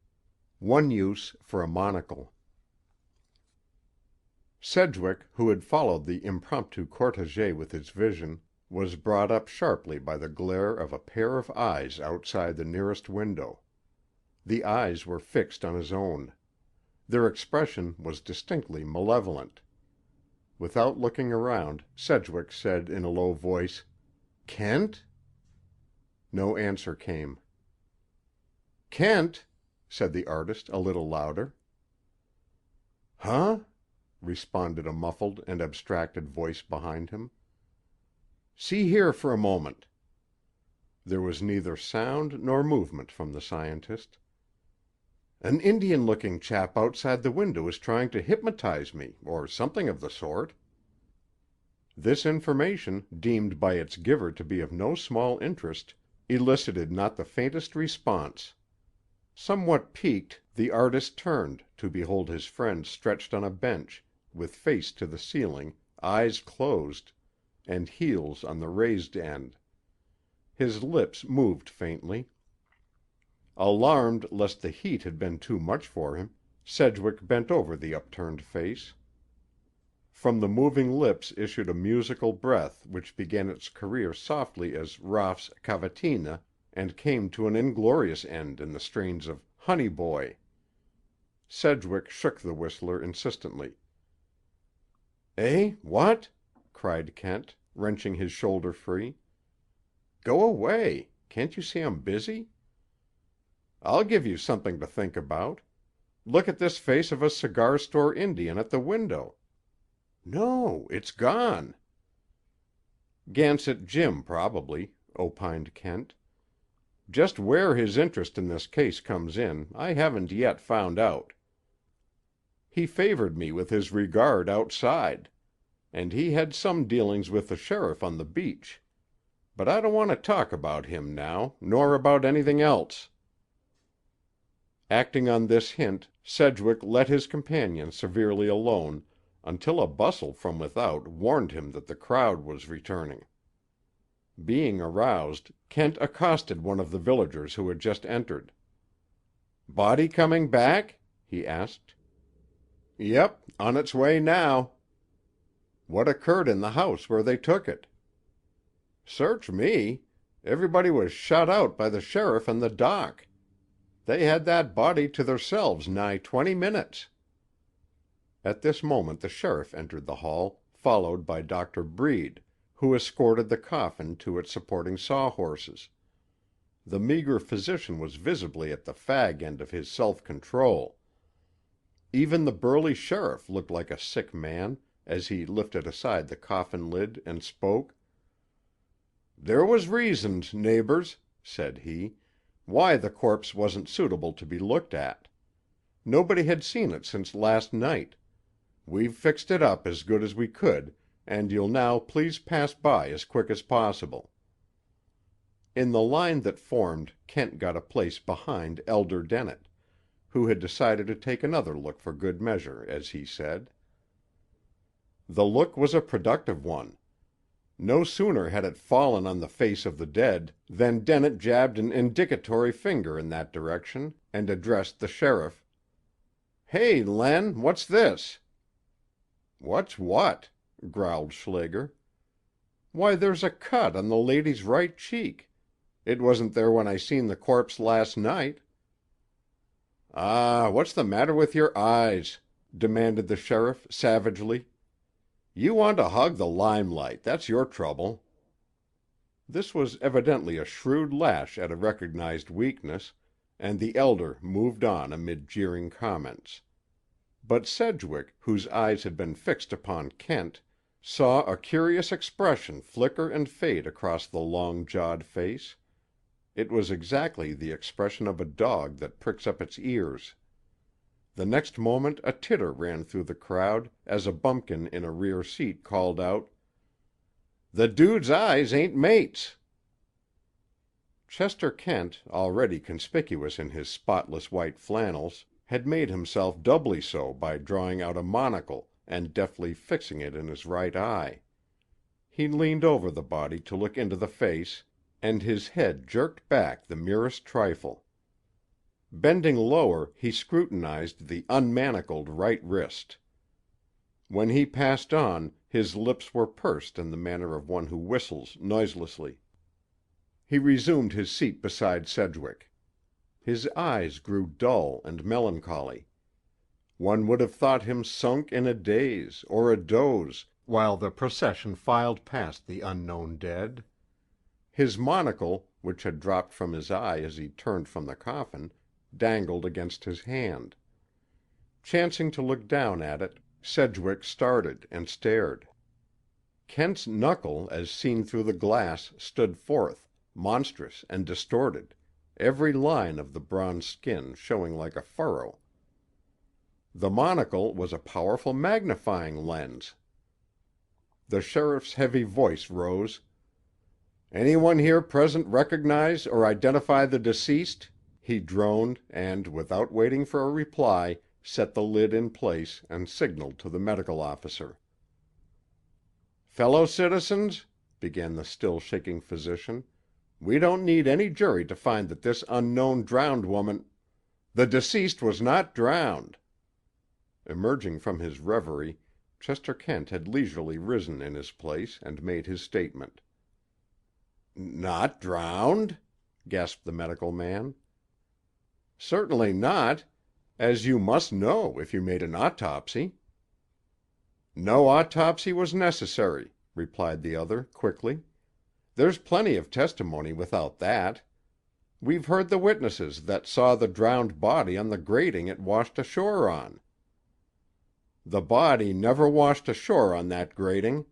One Use for a Monocle. Sedgwick, who had followed the impromptu cortège with his vision, was brought up sharply by the glare of a pair of eyes outside the nearest window. The eyes were fixed on his own. Their expression was distinctly malevolent. Without looking around, Sedgwick said in a low voice, "Kent?" No answer came. "Kent," said the artist a little louder. "Huh?" responded a muffled and abstracted voice behind him. "See here for a moment." There was neither sound nor movement from the scientist. "An Indian-looking chap outside the window is trying to hypnotize me, or something of the sort." This information, deemed by its giver to be of no small interest, elicited not the faintest response. Somewhat piqued, the artist turned to behold his friend stretched on a bench, with face to the ceiling, eyes closed, and heels on the raised end. His lips moved faintly. Alarmed lest the heat had been too much for him, Sedgwick bent over the upturned face. From the moving lips issued a musical breath which began its career softly as Raff's cavatina and came to an inglorious end in the strains of "Honey Boy." Sedgwick shook the whistler insistently. "Eh? What?" cried Kent, wrenching his shoulder free. "Go away. Can't you see I'm busy? I'll give you something to think about. Look at this face of a cigar store Indian at the window. No, it's gone." "Gansett Jim, probably," opined Kent. "Just where his interest in this case comes in, I haven't yet found out. He favored me with his regard outside, and he had some dealings with the sheriff on the beach. But I don't want to talk about him now, nor about anything else." Acting on this hint, Sedgwick let his companion severely alone until a bustle from without warned him that the crowd was returning. Being aroused, Kent accosted one of the villagers who had just entered. "Body coming back?" he asked. "Yep, on its way now." "What occurred in the house where they took it?" "Search me. Everybody was shut out by the sheriff and the doc. They had that body to theirselves nigh 20 minutes." At this moment the sheriff entered the hall, followed by Dr. Breed, who escorted the coffin to its supporting sawhorses. The meager physician was visibly at the fag end of his self-control. Even the burly sheriff looked like a sick man as he lifted aside the coffin lid and spoke. "There was reasons, neighbors," said he, "why the corpse wasn't suitable to be looked at. Nobody had seen it since last night. We've fixed it up as good as we could, and you'll now please pass by as quick as possible." In the line that formed, Kent got a place behind Elder Dennett, who had decided to take another look for good measure, as he said. The look was a productive one. No sooner had it fallen on the face of the dead than Dennett jabbed an indicatory finger in that direction and addressed the sheriff. "Hey, Len, what's this?" "What's what?" growled Schlager. "Why, there's a cut on the lady's right cheek. It wasn't there when I seen the corpse last night." "Ah, what's the matter with your eyes?" demanded the sheriff savagely. You want to hog the limelight, that's your trouble." This was evidently a shrewd lash at a recognized weakness, and the elder moved on amid jeering comments. But Sedgwick, whose eyes had been fixed upon Kent, saw a curious expression flicker and fade across the long-jawed face. It was exactly the expression of a dog that pricks up its ears. The next moment a titter ran through the crowd as a bumpkin in a rear seat called out, "The dude's eyes ain't mates." Chester Kent, already conspicuous in his spotless white flannels, had made himself doubly so by drawing out a monocle and deftly fixing it in his right eye. He leaned over the body to look into the face, and his head jerked back the merest trifle. Bending lower, he scrutinized the unmanacled right wrist. When he passed on, his lips were pursed in the manner of one who whistles noiselessly. He resumed his seat beside Sedgwick. His eyes grew dull and melancholy. One would have thought him sunk in a daze or a doze while the procession filed past the unknown dead. His monocle, which had dropped from his eye as he turned from the coffin, dangled against his hand. Chancing to look down at it, Sedgwick started and stared. Kent's knuckle, as seen through the glass, stood forth, monstrous and distorted, every line of the bronze skin showing like a furrow. The monocle was a powerful magnifying lens. The sheriff's heavy voice rose. "Anyone here present recognize or identify the deceased?" he droned, and, without waiting for a reply, set the lid in place and signaled to the medical officer. "Fellow citizens," began the still-shaking physician, "we don't need any jury to find that this unknown drowned woman—" "The deceased was not drowned." Emerging from his reverie, Chester Kent had leisurely risen in his place and made his statement. "Not drowned?" gasped the medical man. "Certainly not, as you must know if you made an autopsy." "No autopsy was necessary," replied the other quickly. "There's plenty of testimony without that. We've heard the witnesses that saw the drowned body on the grating it washed ashore on." "The body never washed ashore on that grating."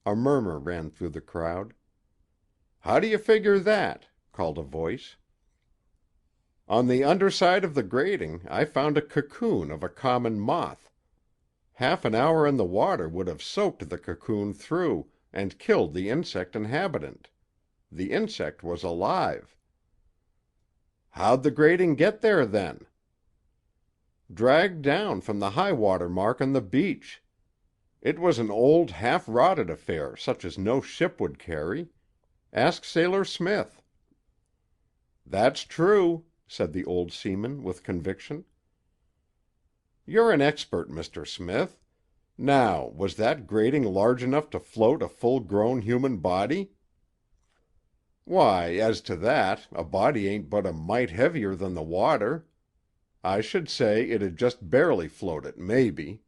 A murmur ran through the crowd. "How do you figure that?" called a voice. "On the underside of the grating I found a cocoon of a common moth. Half an hour in the water would have soaked the cocoon through and killed the insect inhabitant. The insect was alive." "How'd the grating get there, then?" "Dragged down from the high-water mark on the beach. It was an old, half-rotted affair such as no ship would carry. Ask Sailor Smith." "That's true," said the old seaman with conviction. "You're an expert, Mr. Smith. Now, was that grating large enough to float a full-grown human body?" "Why, as to that, a body ain't but a mite heavier than the water. I should say it'd just barely float it, maybe."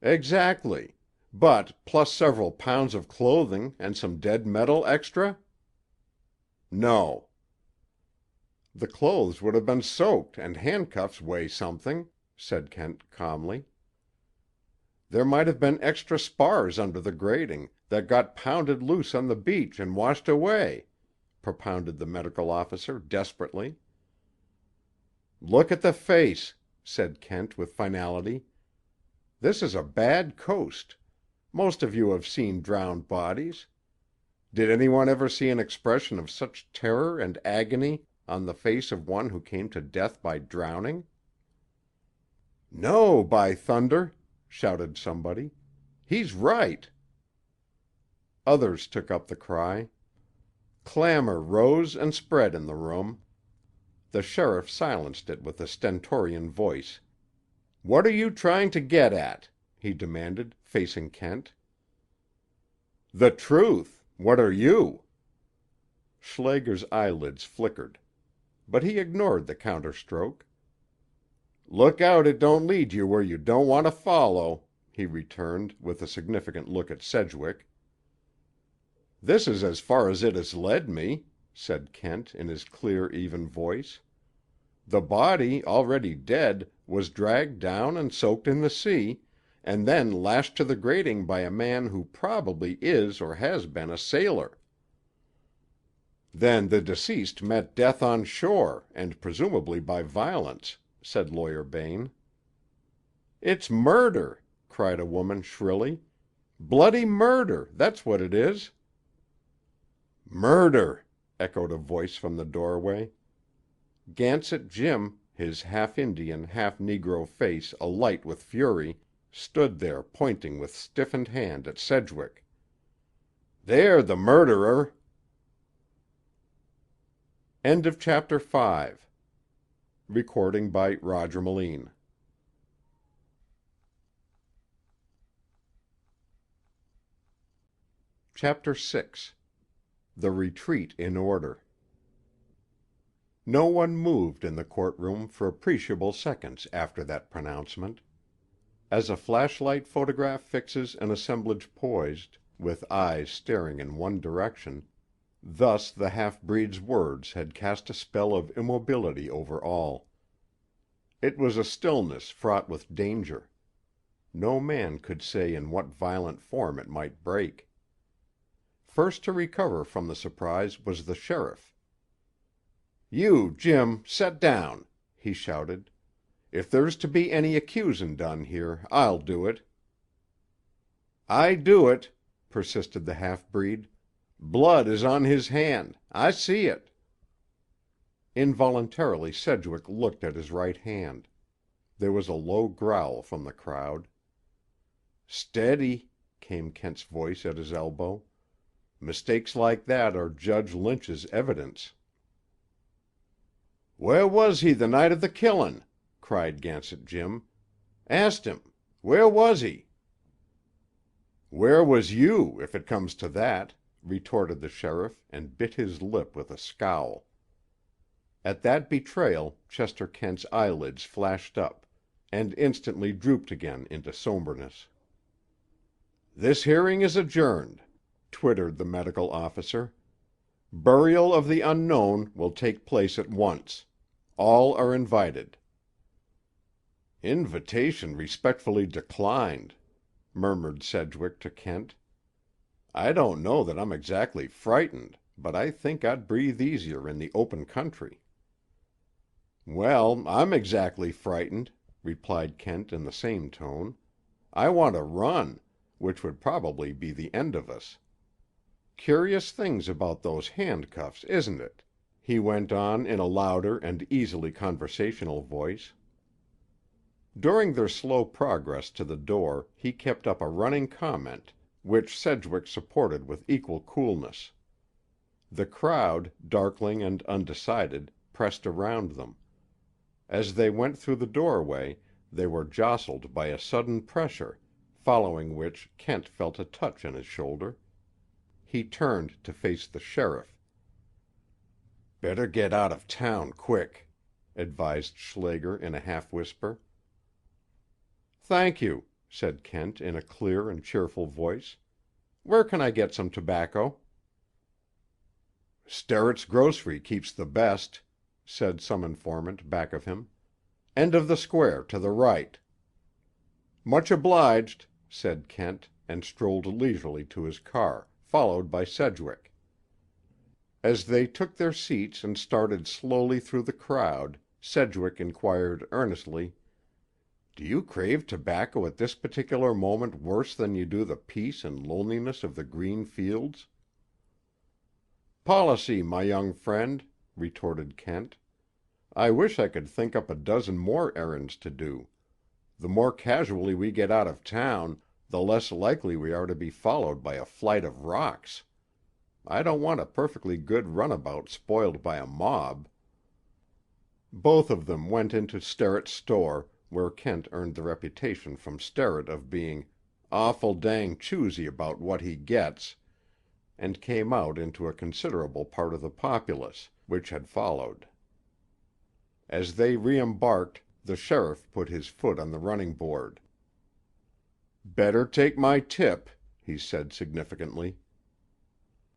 "Exactly. But plus several pounds of clothing and some dead metal extra?" "No." "The clothes would have been soaked and handcuffs weigh something," said Kent calmly. "There might have been extra spars under the grating that got pounded loose on the beach and washed away," propounded the medical officer desperately. "Look at the face," said Kent with finality. "This is a bad coast. Most of you have seen drowned bodies. Did anyone ever see an expression of such terror and agony on the face of one who came to death by drowning?" "No, by thunder!" shouted somebody. "He's right." Others took up the cry. Clamor rose and spread in the room. The sheriff silenced it with a stentorian voice. "What are you trying to get at?" he demanded, facing Kent. "The truth. What are you?" Schlager's eyelids flickered. But he ignored the counterstroke. "Look out it don't lead you where you don't want to follow," he returned, with a significant look at Sedgwick. "This is as far as it has led me," said Kent in his clear, even voice. "The body, already dead, was dragged down and soaked in the sea, and then lashed to the grating by a man who probably is or has been a sailor." "Then the deceased met death on shore, and presumably by violence," said Lawyer Bain. "It's murder!" cried a woman shrilly. "Bloody murder, that's what it is." "Murder!" echoed a voice from the doorway. Gansett Jim, his half-Indian, half-Negro face alight with fury, stood there pointing with stiffened hand at Sedgwick. "They're the murderer!" End of Chapter 5. Recording by Roger Melin. Chapter 6. The Retreat in Order. No one moved in the courtroom for appreciable seconds after that pronouncement. As a flashlight photograph fixes an assemblage poised, with eyes staring in one direction, thus the half-breed's words had cast a spell of immobility over all. It was a stillness fraught with danger. No man could say in what violent form it might break. First to recover from the surprise was the sheriff. "You, Jim, set down," he shouted. "If there's to be any accusin' done here, I'll do it." "I do it," persisted the half-breed. "Blood is on his hand. I see it." Involuntarily Sedgwick looked at his right hand. There was a low growl from the crowd. "Steady," came Kent's voice at his elbow. "Mistakes like that are Judge Lynch's evidence." "Where was he the night of the killin'?" cried Gansett Jim. "Ast him. Where was he?" "Where was you, if it comes to that?" retorted the sheriff, and bit his lip with a scowl. At that betrayal Chester Kent's eyelids flashed up, and instantly drooped again into somberness. "This hearing is adjourned," twittered the medical officer. "Burial of the unknown will take place at once. All are invited." "Invitation respectfully declined," murmured Sedgwick to Kent. "I don't know that I'm exactly frightened, but I think I'd breathe easier in the open country." "Well, I'm exactly frightened," replied Kent in the same tone. "I want to run, which would probably be the end of us. Curious things about those handcuffs, isn't it?" he went on in a louder and easily conversational voice. During their slow progress to the door he kept up a running comment, which Sedgwick supported with equal coolness. The crowd, darkling and undecided, pressed around them. As they went through the doorway, they were jostled by a sudden pressure, following which Kent felt a touch on his shoulder. He turned to face the sheriff. "Better get out of town quick," advised Schlager in a half-whisper. "Thank you," said Kent in a clear and cheerful voice. "Where can I get some tobacco?" "Sterrett's grocery keeps the best," said some informant back of him. "End of the square, to the right." "Much obliged," said Kent, and strolled leisurely to his car, followed by Sedgwick. As they took their seats and started slowly through the crowd, Sedgwick inquired earnestly, "Do you crave tobacco at this particular moment worse than you do the peace and loneliness of the green fields?" "Policy, my young friend," retorted Kent. "I wish I could think up a dozen more errands to do. The more casually we get out of town, the less likely we are to be followed by a flight of rocks. I don't want a perfectly good runabout spoiled by a mob." Both of them went into Sterrett's store, where Kent earned the reputation from Sterrett of being "awful dang choosy about what he gets," and came out into a considerable part of the populace, which had followed. As they re-embarked, the sheriff put his foot on the running board. "Better take my tip," he said significantly.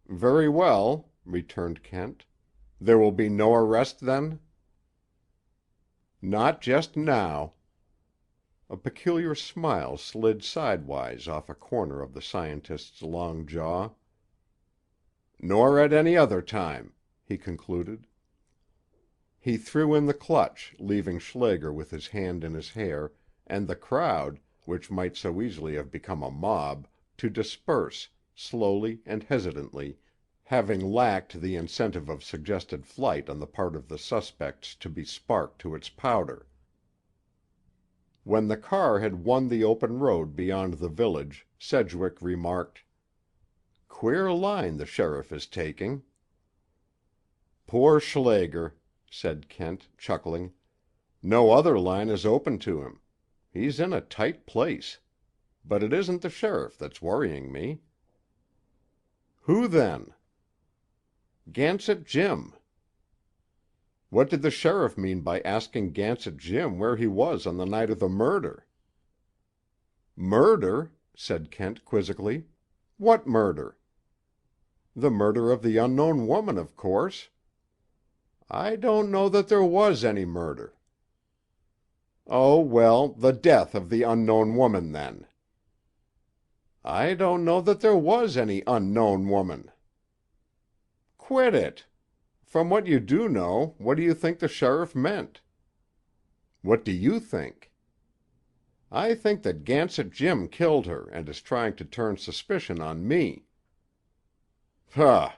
"Very well," returned Kent. "There will be no arrest, then?" "Not just now." A peculiar smile slid sidewise off a corner of the scientist's long jaw. "Nor at any other time," he concluded. He threw in the clutch, leaving Schlager with his hand in his hair, and the crowd, which might so easily have become a mob, to disperse, slowly and hesitantly, having lacked the incentive of suggested flight on the part of the suspects to be sparked to its powder. When the car had won the open road beyond the village, Sedgwick remarked, "Queer line the sheriff is taking." "Poor Schlager," said Kent, chuckling. "No other line is open to him. He's in a tight place. But it isn't the sheriff that's worrying me." "Who, then?" "Gansett Jim." What did the sheriff mean by asking Gansett Jim where he was on the night of the murder? "Murder?" said Kent quizzically. "What murder?" "The murder of the unknown woman, of course." "I don't know that there was any murder." "Oh, well, the death of the unknown woman, then." "I don't know that there was any unknown woman." "Quit it. From what you do know, what do you think the sheriff meant?" "What do you think?" "I think that Gansett Jim killed her and is trying to turn suspicion on me." "Huh!"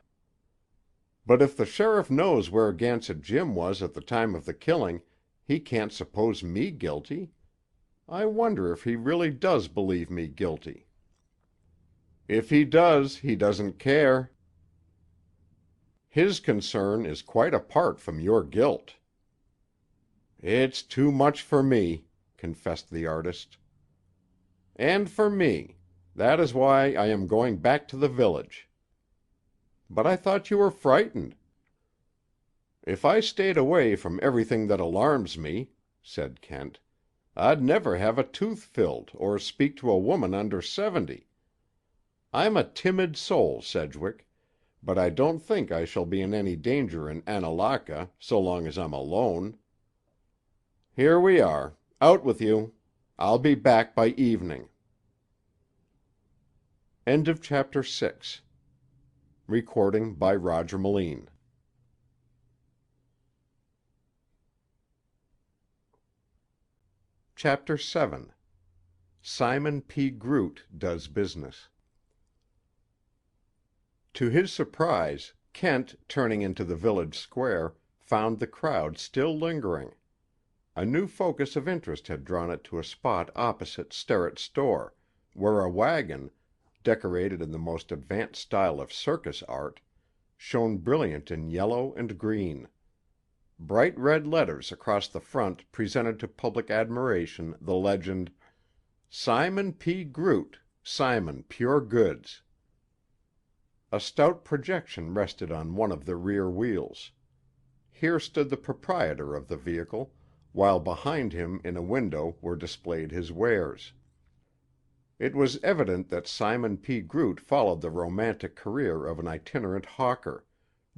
"But if the sheriff knows where Gansett Jim was at the time of the killing, he can't suppose me guilty. I wonder if he really does believe me guilty." "If he does, he doesn't care." "His concern is quite apart from your guilt." "It's too much for me," confessed the artist. "And for me. That is why I am going back to the village." "But I thought you were frightened." "If I stayed away from everything that alarms me," said Kent, "I'd never have a tooth filled or speak to a woman under 70. I'm a timid soul, Sedgwick, but I don't think I shall be in any danger in Annalaka so long as I'm alone. Here we are. Out with you. I'll be back by evening." End of Chapter 6. Recording by Roger Melin. Chapter 7. Simon P. Groot Does Business. To his surprise, Kent, turning into the village square, found the crowd still lingering. A new focus of interest had drawn it to a spot opposite Sterrett's store, where a wagon, decorated in the most advanced style of circus art, shone brilliant in yellow and green. Bright red letters across the front presented to public admiration the legend, "Simon P. Groot, Simon Pure Goods." A stout projection rested on one of the rear wheels. Here stood the proprietor of the vehicle, while behind him in a window were displayed his wares. It was evident that Simon P. Groot followed the romantic career of an itinerant hawker,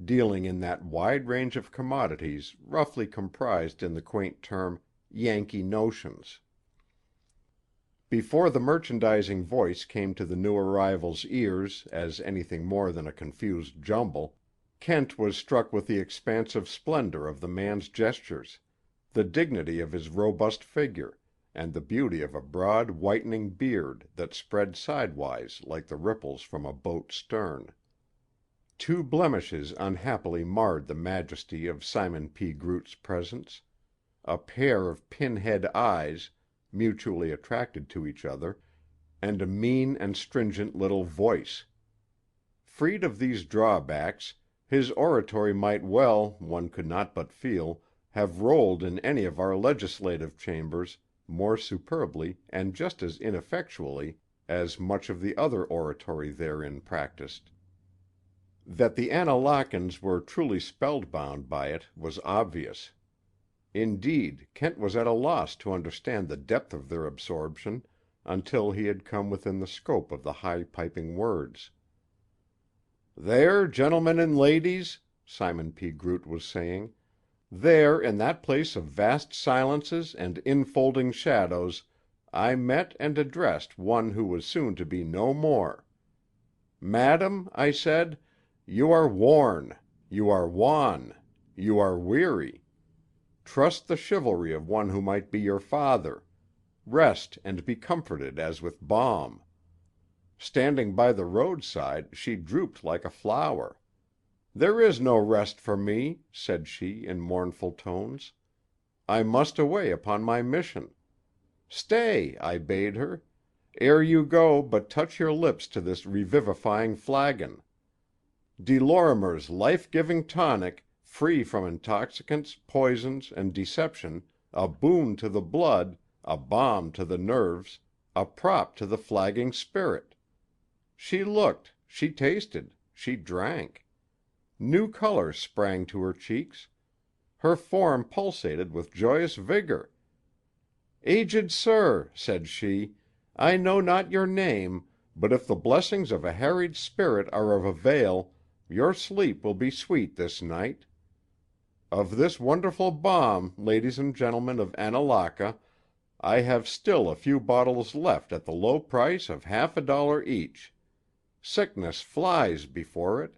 dealing in that wide range of commodities roughly comprised in the quaint term "Yankee notions." Before the merchandising voice came to the new arrival's ears as anything more than a confused jumble, Kent was struck with the expansive splendor of the man's gestures, the dignity of his robust figure, and the beauty of a broad whitening beard that spread sidewise like the ripples from a boat's stern. Two blemishes unhappily marred the majesty of Simon P. Groot's presence: a pair of pinhead eyes, mutually attracted to each other, and a mean and stringent little voice. Freed of these drawbacks, his oratory might well, one could not but feel, have rolled in any of our legislative chambers more superbly and just as ineffectually as much of the other oratory therein practiced. That the Annalakans were truly spellbound by it was obvious. Indeed, Kent was at a loss to understand the depth of their absorption until he had come within the scope of the high-piping words. "There, gentlemen and ladies," Simon P. Groot was saying, "there, in that place of vast silences and infolding shadows, I met and addressed one who was soon to be no more. 'Madam,' I said, 'you are worn, you are wan, you are weary. Trust the chivalry of one who might be your father. Rest and be comforted as with balm.' Standing by the roadside, she drooped like a flower. 'There is no rest for me,' said she in mournful tones. 'I must away upon my mission. Stay,' I bade her. 'Ere you go, but touch your lips to this revivifying flagon. De Lorimer's life-giving tonic, free from intoxicants, poisons, and deception, a boon to the blood, a balm to the nerves, a prop to the flagging spirit.' She looked, she tasted, she drank. New color sprang to her cheeks. Her form pulsated with joyous vigor. 'Aged sir,' said she, 'I know not your name, but if the blessings of a harried spirit are of avail, your sleep will be sweet this night. Of this wonderful balm, ladies and gentlemen of Annalaka, I have still a few bottles left at the low price of $half each. Sickness flies before it.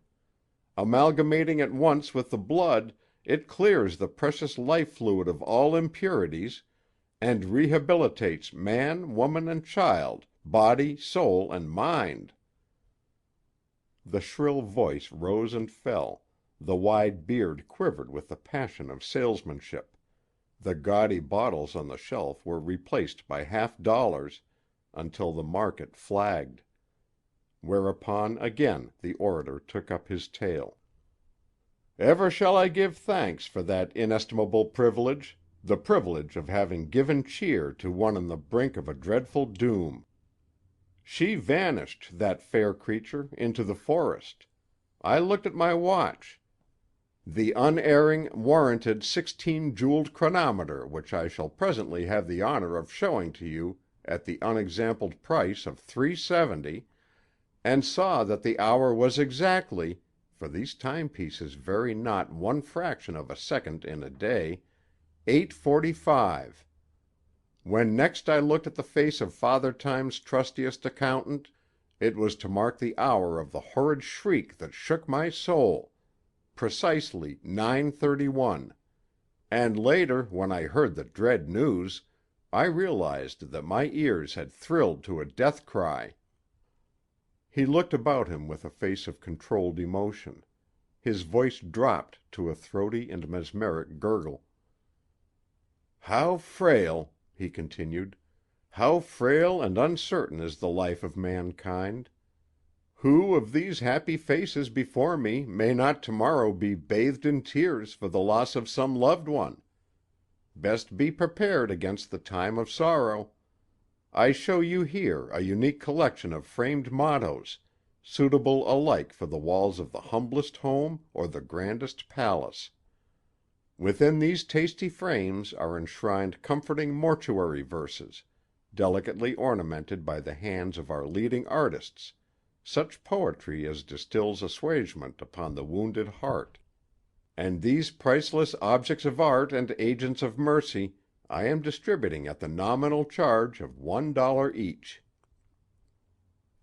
Amalgamating at once with the blood, it clears the precious life fluid of all impurities, and rehabilitates man, woman, and child, body, soul, and mind.'" The shrill voice rose and fell, the wide beard quivered with the passion of salesmanship, the gaudy bottles on the shelf were replaced by $half, until the market flagged. Whereupon again the orator took up his tale. "Ever shall I give thanks for that inestimable privilege, the privilege of having given cheer to one on the brink of a dreadful doom. She vanished, that fair creature, into the forest. I looked at my watch. The unerring, warranted 16-jeweled chronometer which I shall presently have the honor of showing to you at the unexampled price of $3.70, and saw that the hour was exactly, for these timepieces vary not one fraction of a second in a day, 8:45. When next I looked at the face of Father Time's trustiest accountant, it was to mark the hour of the horrid shriek that shook my soul, precisely 9:31, and later, when I heard the dread news, I realized that my ears had thrilled to a death cry." He looked about him with a face of controlled emotion. His voice dropped to a throaty and mesmeric gurgle. "How frail," he continued, "how frail and uncertain is the life of mankind! Who of these happy faces before me may not tomorrow be bathed in tears for the loss of some loved one? Best be prepared against the time of sorrow. I show you here a unique collection of framed mottoes, suitable alike for the walls of the humblest home or the grandest palace. Within these tasty frames are enshrined comforting mortuary verses, delicately ornamented by the hands of our leading artists, such poetry as distills assuagement upon the wounded heart. And these priceless objects of art and agents of mercy I am distributing at the nominal charge of $1 each."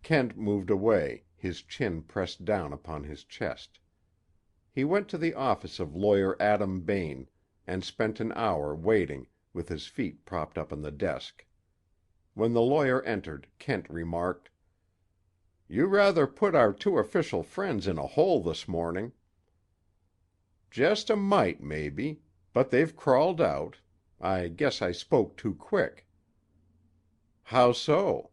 Kent moved away, his chin pressed down upon his chest. He went to the office of Lawyer Adam Bain, and spent an hour waiting, with his feet propped up on the desk. When the lawyer entered, Kent remarked, "You rather put our two official friends in a hole this morning." "Just a mite, maybe. But they've crawled out. I guess I spoke too quick." "How so?"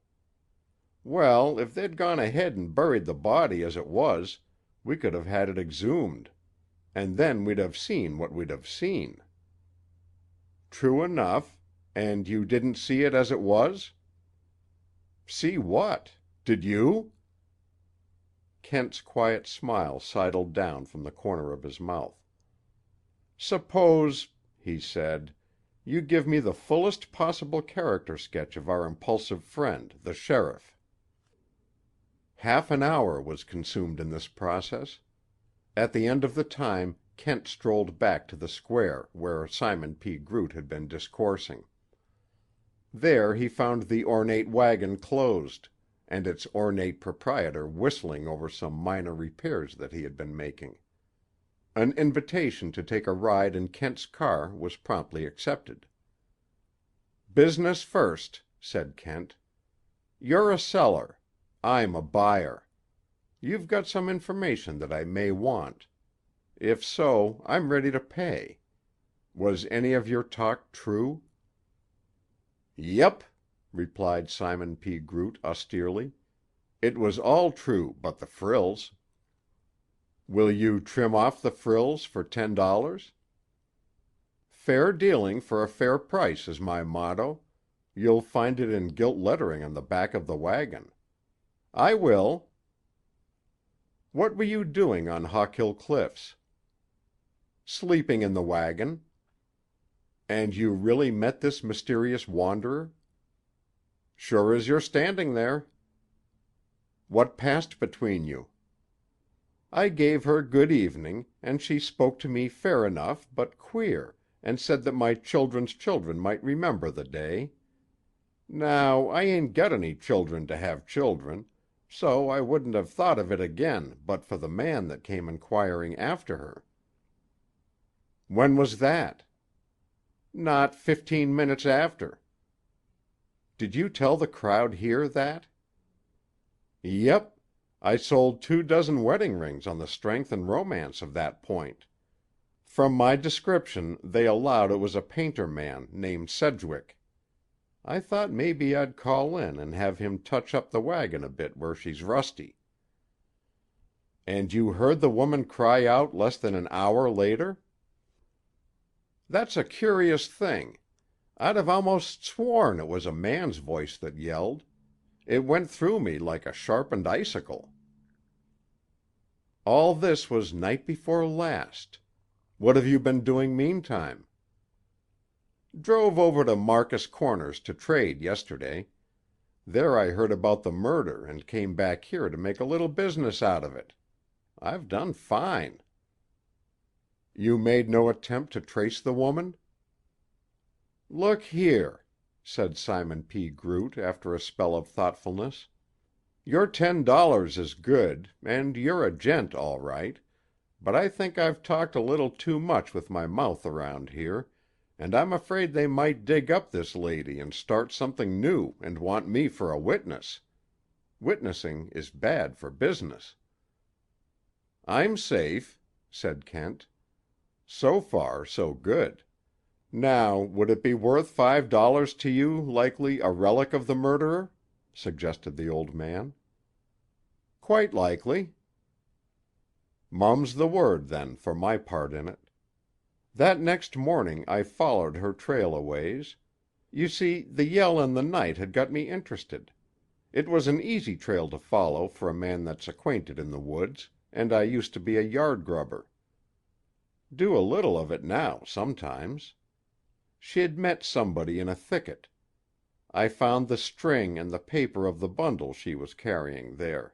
"Well, if they'd gone ahead and buried the body as it was, we could have had it exhumed. And then we'd have seen what we'd have seen." "True enough. And you didn't see it as it was?" "See what? Did you?" Kent's quiet smile sidled down from the corner of his mouth. "Suppose," he said, You give me the fullest possible character sketch of our impulsive friend, the sheriff." Half an hour was consumed in this process. At the end of the time Kent strolled back to the square where Simon P. Groot had been discoursing. There he found the ornate wagon closed, and its ornate proprietor whistling over some minor repairs that he had been making. An invitation to take a ride in Kent's car was promptly accepted. "Business first," said Kent. "You're a seller. I'm a buyer. You've got some information that I may want. If so, I'm ready to pay. Was any of your talk true?" "Yep," replied Simon P. Groot austerely. "It was all true but the frills." "Will you trim off the frills for $10? "Fair dealing for a fair price is my motto. You'll find it in gilt lettering on the back of the wagon." "I will." "What were you doing on Hawkill Cliffs?" "Sleeping in the wagon." "And you really met this mysterious wanderer?" "Sure as you're standing there." "What passed between you?" "I gave her good evening, and she spoke to me fair enough but queer, and said that my children's children might remember the day. Now, I ain't got any children to have children, so I wouldn't have thought of it again but for the man that came inquiring after her." "When was that?" "Not 15 minutes after." "Did you tell the crowd here that?" "Yep. I sold 24 wedding rings on the strength and romance of that point. From my description, they allowed it was a painter man named Sedgwick. I thought maybe I'd call in and have him touch up the wagon a bit where she's rusty." "And you heard the woman cry out less than an hour later?" "That's a curious thing. I'd have almost sworn it was a man's voice that yelled. It went through me like a sharpened icicle." "All this was night before last. What have you been doing meantime?" "Drove over to Marcus Corners to trade yesterday. There I heard about the murder and came back here to make a little business out of it. I've done fine." "You made no attempt to trace the woman?" "Look here," said Simon P. Groot after a spell of thoughtfulness. "Your $10 is good, and you're a gent all right, but I think I've talked a little too much with my mouth around here, and I'm afraid they might dig up this lady and start something new and want me for a witness. Witnessing is bad for business." "I'm safe," said Kent. "So far, so good. Now, would it be worth $5 to you, likely a relic of the murderer?" suggested the old man. "Quite likely." "Mum's the word, then, for my part in it. That next morning I followed her trail a ways. You see, the yell in the night had got me interested. It was an easy trail to follow for a man that's acquainted in the woods, and I used to be a yard grubber. Do a little of it now, sometimes. She'd met somebody in a thicket. I found the string and the paper of the bundle she was carrying there.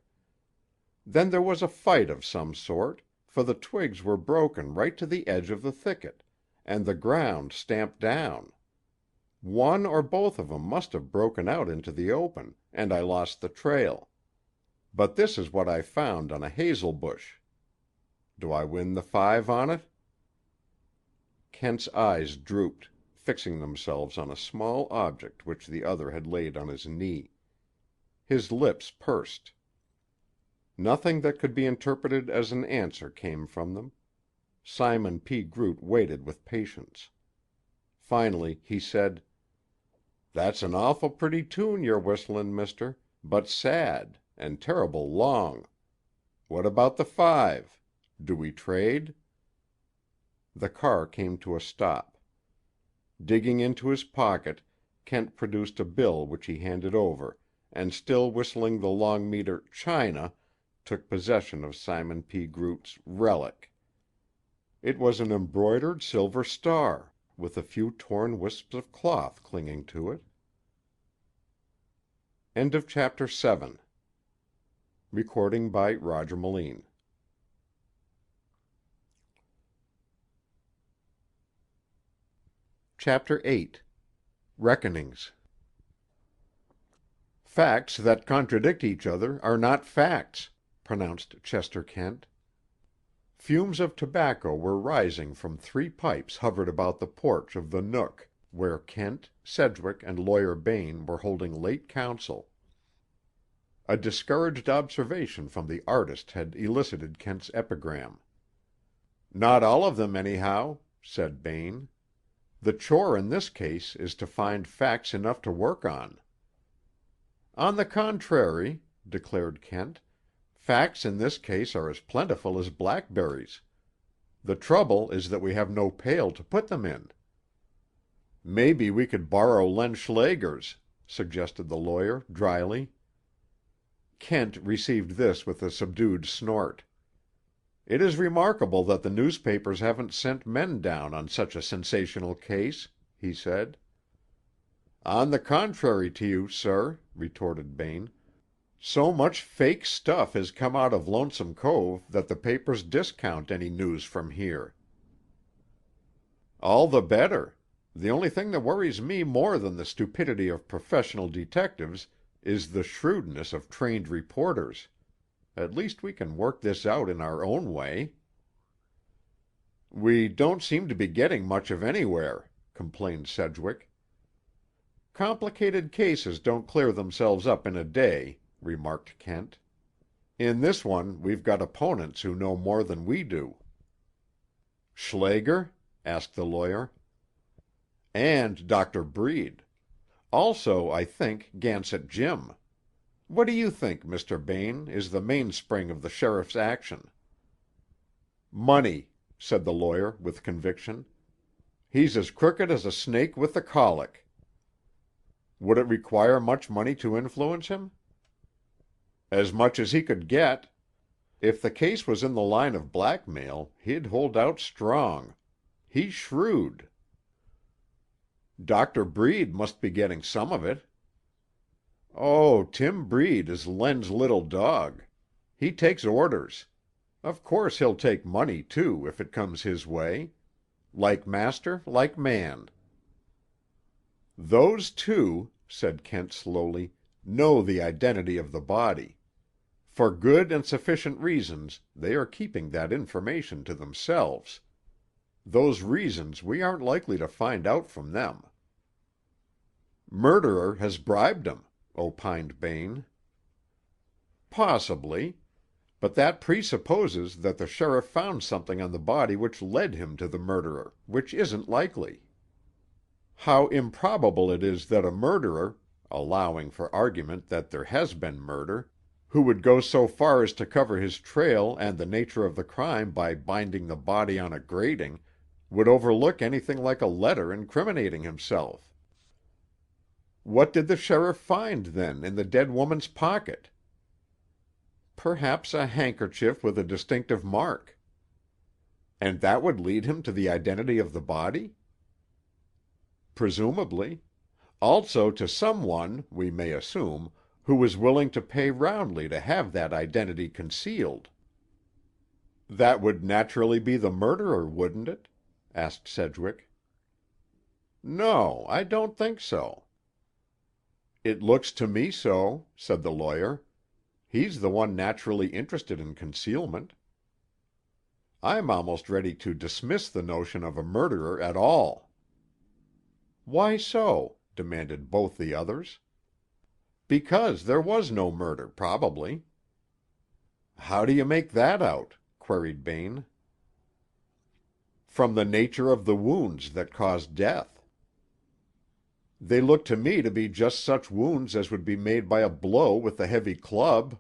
Then there was a fight of some sort, for the twigs were broken right to the edge of the thicket, and the ground stamped down. One or both of 'em must have broken out into the open, and I lost the trail. But this is what I found on a hazel bush. Do I win the 5 on it?" Kent's eyes drooped, fixing themselves on a small object which the other had laid on his knee. His lips pursed. Nothing that could be interpreted as an answer came from them. Simon P. Groot waited with patience. Finally he said, "That's an awful pretty tune you're whistlin', mister, but sad, and terrible long. What about the 5? Do we trade?" The car came to a stop. Digging into his pocket, Kent produced a bill which he handed over, and still whistling the long meter "China," took possession of Simon P. Groot's "relic." It was an embroidered silver star, with a few torn wisps of cloth clinging to it. End of Chapter 7. Recording by Roger Melin. Chapter 8. Reckonings. "Facts that contradict each other are not facts," pronounced Chester Kent. Fumes of tobacco were rising from 3 pipes hovered about the porch of the Nook, where Kent, Sedgwick, and Lawyer Bain were holding late council. A discouraged observation from the artist had elicited Kent's epigram. "Not all of them, anyhow," said Bain. "The chore in this case is to find facts enough to work on." "On the contrary," declared Kent, "facts in this case are as plentiful as blackberries. The trouble is that we have no pail to put them in." "Maybe we could borrow Len Schlager's," suggested the lawyer, dryly. Kent received this with a subdued snort. "It is remarkable that the newspapers haven't sent men down on such a sensational case," he said. "On the contrary to you, sir," retorted Bain. "So much fake stuff has come out of Lonesome Cove that the papers discount any news from here." "All the better. The only thing that worries me more than the stupidity of professional detectives is the shrewdness of trained reporters. At least we can work this out in our own way." "We don't seem to be getting much of anywhere," complained Sedgwick. "Complicated cases don't clear themselves up in a day," remarked Kent. "In this one we've got opponents who know more than we do." "Schlager?" asked the lawyer. "And Dr. Breed. Also, I think, Gansett Jim. What do you think, Mr. Bain, is the mainspring of the sheriff's action?" "Money," said the lawyer with conviction. "He's as crooked as a snake with the colic." "Would it require much money to influence him?" "As much as he could get. If the case was in the line of blackmail, he'd hold out strong. He's shrewd." "Dr. Breed must be getting some of it." "Oh, Tim Breed is Len's little dog. He takes orders. Of course he'll take money, too, if it comes his way. Like master, like man." "Those two," said Kent slowly, "know the identity of the body. For good and sufficient reasons, they are keeping that information to themselves. Those reasons we aren't likely to find out from them." "Murderer has bribed him," opined Bain. "Possibly. But that presupposes that the sheriff found something on the body which led him to the murderer, which isn't likely. How improbable it is that a murderer, allowing for argument that there has been murder, who would go so far as to cover his trail and the nature of the crime by binding the body on a grating, would overlook anything like a letter incriminating himself." "What did the sheriff find, then, in the dead woman's pocket?" "Perhaps a handkerchief with a distinctive mark." "And that would lead him to the identity of the body?" "Presumably. Also to someone, we may assume, who was willing to pay roundly to have that identity concealed." "That would naturally be the murderer, wouldn't it?" asked Sedgwick. "No, I don't think so." "It looks to me so," said the lawyer. "He's the one naturally interested in concealment." "I'm almost ready to dismiss the notion of a murderer at all." "Why so?" demanded both the others. "Because there was no murder, probably." "How do you make that out?" queried Bain. "From the nature of the wounds that caused death." "They look to me to be just such wounds as would be made by a blow with a heavy club."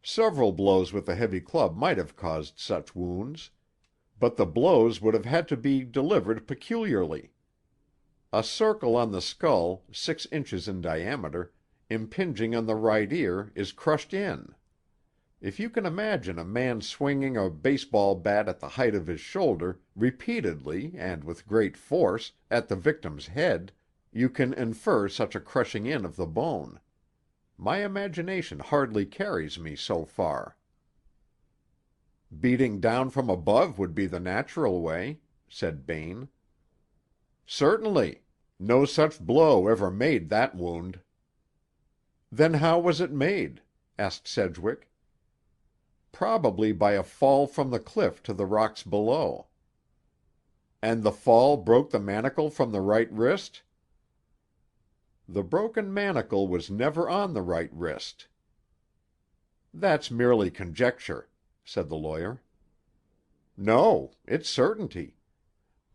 "Several blows with a heavy club might have caused such wounds. But the blows would have had to be delivered peculiarly. A circle on the skull, 6 inches in diameter, impinging on the right ear, is crushed in. If you can imagine a man swinging a baseball bat at the height of his shoulder, repeatedly, and with great force, at the victim's head, you can infer such a crushing in of the bone. My imagination hardly carries me so far." "Beating down from above would be the natural way," said Bayne. "Certainly. No such blow ever made that wound." "Then how was it made?" asked Sedgwick. "Probably by a fall from the cliff to the rocks below." "And the fall broke the manacle from the right wrist?" "The broken manacle was never on the right wrist." "That's merely conjecture," said the lawyer. "No, it's certainty.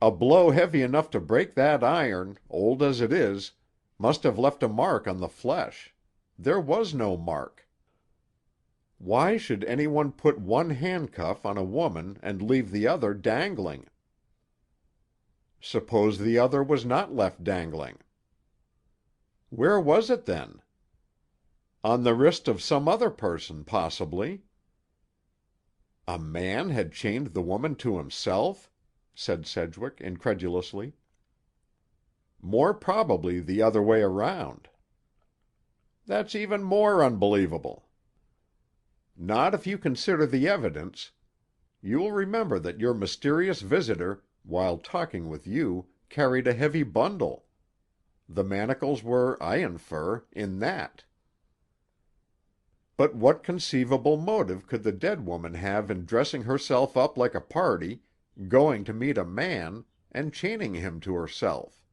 A blow heavy enough to break that iron, old as it is, must have left a mark on the flesh. There was no mark. Why should any one put one handcuff on a woman and leave the other dangling?" "Suppose the other was not left dangling?" "Where was it then?" "On the wrist of some other person, possibly." "A man had chained the woman to himself?" said Sedgwick incredulously. "More probably the other way around." "That's even more unbelievable." "Not if you consider the evidence. You will remember that your mysterious visitor, while talking with you, carried a heavy bundle. The manacles were, I infer, in that." "But what conceivable motive could the dead woman have in dressing herself up like a party, going to meet a man, and chaining him to herself?"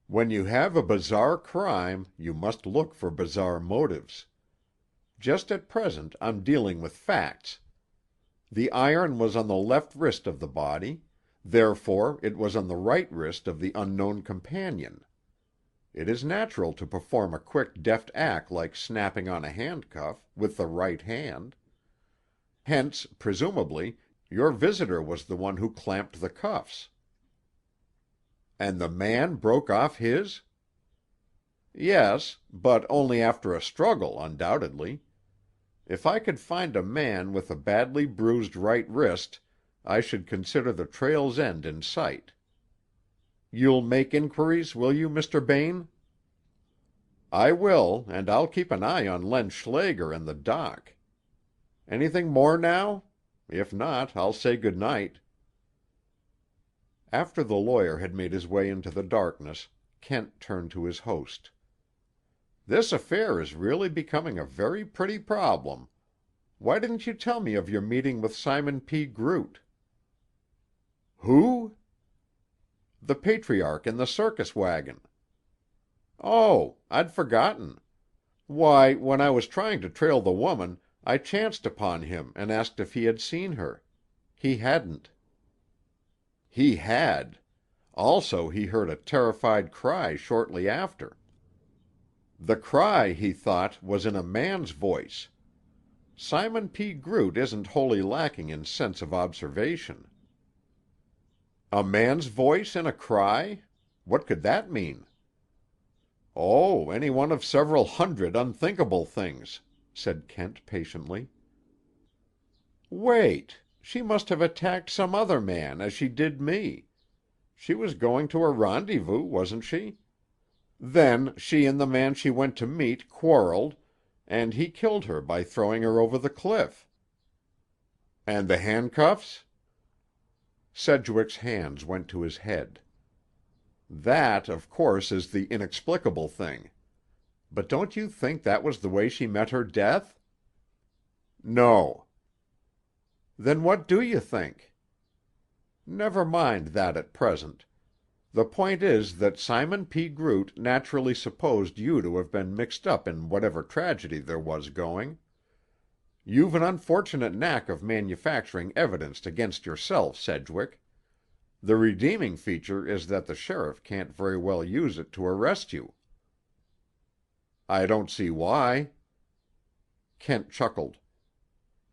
"When you have a bizarre crime, you must look for bizarre motives. Just at present I'm dealing with facts. The iron was on the left wrist of the body; therefore it was on the right wrist of the unknown companion. It is natural to perform a quick, deft act like snapping on a handcuff, with the right hand. Hence, presumably, your visitor was the one who clamped the cuffs." "And the man broke off his?" "Yes, but only after a struggle, undoubtedly. If I could find a man with a badly bruised right wrist, I should consider the trail's end in sight. You'll make inquiries, will you, Mr. Bayne?" "I will, and I'll keep an eye on Len Schlager and the doc. Anything more now? If not, I'll say good night." After the lawyer had made his way into the darkness, Kent turned to his host. "This affair is really becoming a very pretty problem. Why didn't you tell me of your meeting with Simon P. Groot?" "Who?" "The patriarch in the circus wagon." "Oh, I'd forgotten. Why, when I was trying to trail the woman, I chanced upon him and asked if he had seen her. He hadn't." "He had. Also, he heard a terrified cry shortly after. The cry, he thought, was in a man's voice. Simon P. Groot isn't wholly lacking in sense of observation." "A man's voice in a cry? What could that mean?" "Oh, any one of several hundred unthinkable things," said Kent patiently. "Wait. She must have attacked some other man, as she did me. She was going to a rendezvous, wasn't she? Then she and the man she went to meet quarreled, and he killed her by throwing her over the cliff." "And the handcuffs?" Sedgwick's hands went to his head. "That, of course, is the inexplicable thing. But don't you think that was the way she met her death?" "No." "Then what do you think?" "Never mind that at present. The point is that Simon P. Groot naturally supposed you to have been mixed up in whatever tragedy there was going. You've an unfortunate knack of manufacturing evidence against yourself, Sedgwick. The redeeming feature is that the sheriff can't very well use it to arrest you." "I don't see why." Kent chuckled.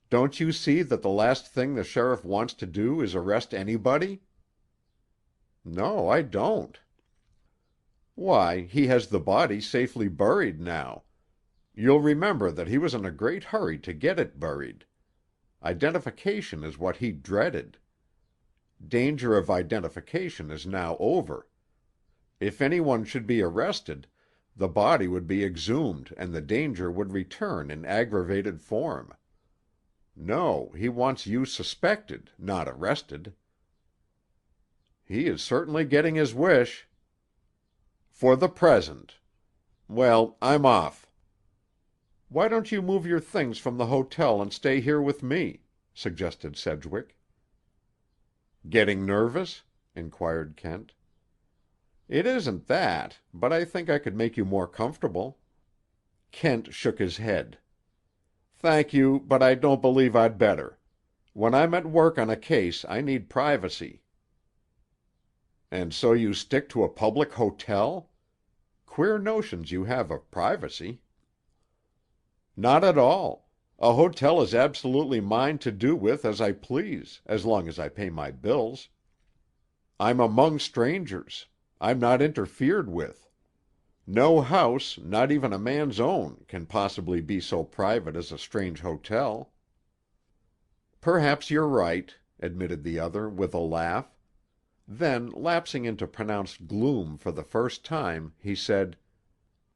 "Don't you see that the last thing the sheriff wants to do is arrest anybody?" "No, I don't." "Why, he has the body safely buried now. You'll remember that he was in a great hurry to get it buried. Identification is what he dreaded. Danger of identification is now over. If anyone should be arrested, the body would be exhumed and the danger would return in aggravated form. No, he wants you suspected, not arrested." "He is certainly getting his wish." "For the present. Well, I'm off." "Why don't you move your things from the hotel and stay here with me?" suggested Sedgwick. "Getting nervous?" inquired Kent. "It isn't that, but I think I could make you more comfortable." Kent shook his head. "Thank you, but I don't believe I'd better. When I'm at work on a case I need privacy." "And so you stick to a public hotel? Queer notions you have of privacy." "Not at all. A hotel is absolutely mine to do with as I please, as long as I pay my bills. I'm among strangers. I'm not interfered with. No house, not even a man's own, can possibly be so private as a strange hotel." "Perhaps you're right," admitted the other, with a laugh. Then, lapsing into pronounced gloom for the first time, he said,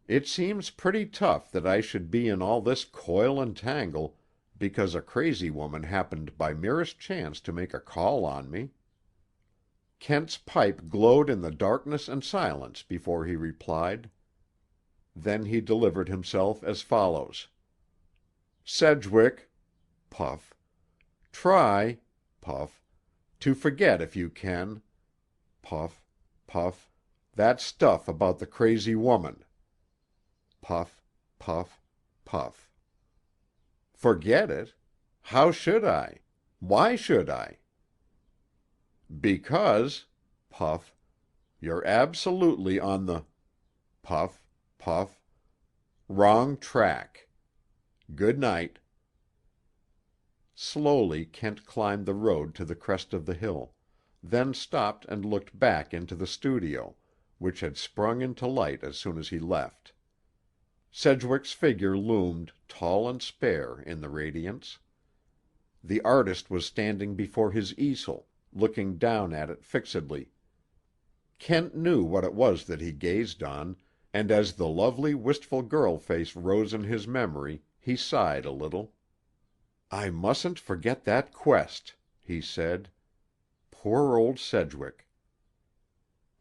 "It seems pretty tough that I should be in all this coil and tangle because a crazy woman happened by merest chance to make a call on me." Kent's pipe glowed in the darkness and silence before he replied. Then he delivered himself as follows: "Sedgwick," puff, "try," puff, "to forget if you can," puff, puff, "that stuff about the crazy woman," puff, puff, puff. "Forget it? How should I? Why should I?" "Because," puff, "you're absolutely on the," puff, puff, "wrong track. Good night." Slowly Kent climbed the road to the crest of the hill, then stopped and looked back into the studio, which had sprung into light as soon as he left. Sedgwick's figure loomed, tall and spare, in the radiance. The artist was standing before his easel, looking down at it fixedly. Kent knew what it was that he gazed on, and as the lovely, wistful girl face rose in his memory, he sighed a little. "I mustn't forget that quest," he said. Poor old Sedgwick.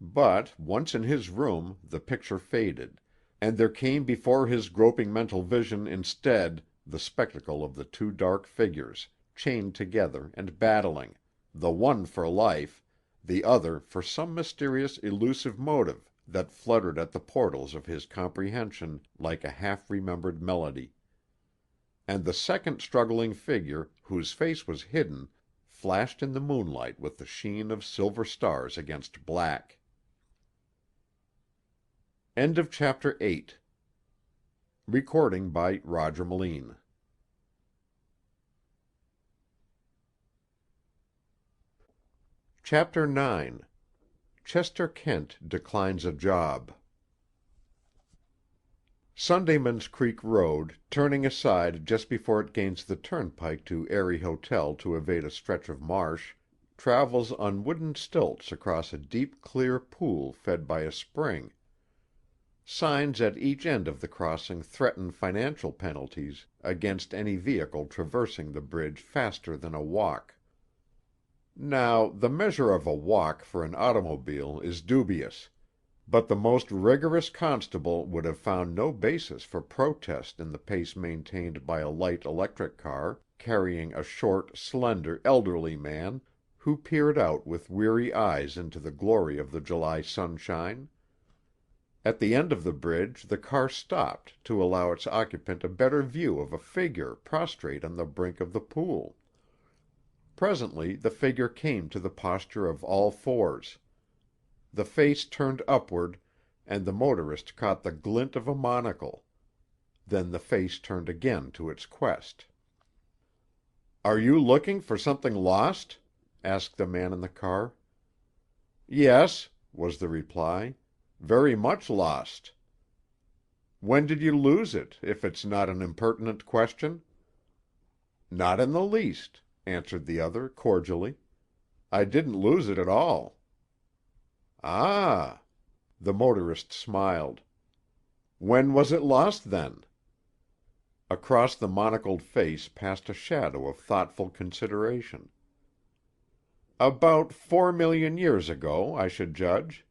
But, once in his room, the picture faded, and there came before his groping mental vision instead the spectacle of the two dark figures, chained together and battling, the one for life, the other for some mysterious elusive motive that fluttered at the portals of his comprehension like a half-remembered melody. And the second struggling figure, whose face was hidden, flashed in the moonlight with the sheen of silver stars against black. End of Chapter 8. Recording by Roger Melin. Chapter 9. Chester Kent Declines a Job. Sundayman's Creek Road, turning aside just before it gains the turnpike to Eyrie Hotel to evade a stretch of marsh, travels on wooden stilts across a deep clear pool fed by a spring. Signs at each end of the crossing threaten financial penalties against any vehicle traversing the bridge faster than a walk. Now, the measure of a walk for an automobile is dubious, but the most rigorous constable would have found no basis for protest in the pace maintained by a light electric car, carrying a short, slender, elderly man, who peered out with weary eyes into the glory of the July sunshine. At the end of the bridge the car stopped to allow its occupant a better view of a figure prostrate on the brink of the pool. Presently the figure came to the posture of all fours. The face turned upward, and the motorist caught the glint of a monocle. Then the face turned again to its quest. "Are you looking for something lost?" asked the man in the car. "Yes," was the reply. "Very much lost." When did you lose it, if it's not an impertinent question?" "Not in the least," answered the other cordially. "I didn't lose it at all." "Ah!" The motorist smiled. "When was it lost, then?" Across the monocled face passed a shadow of thoughtful consideration. "About 4,000,000 years ago, I should judge."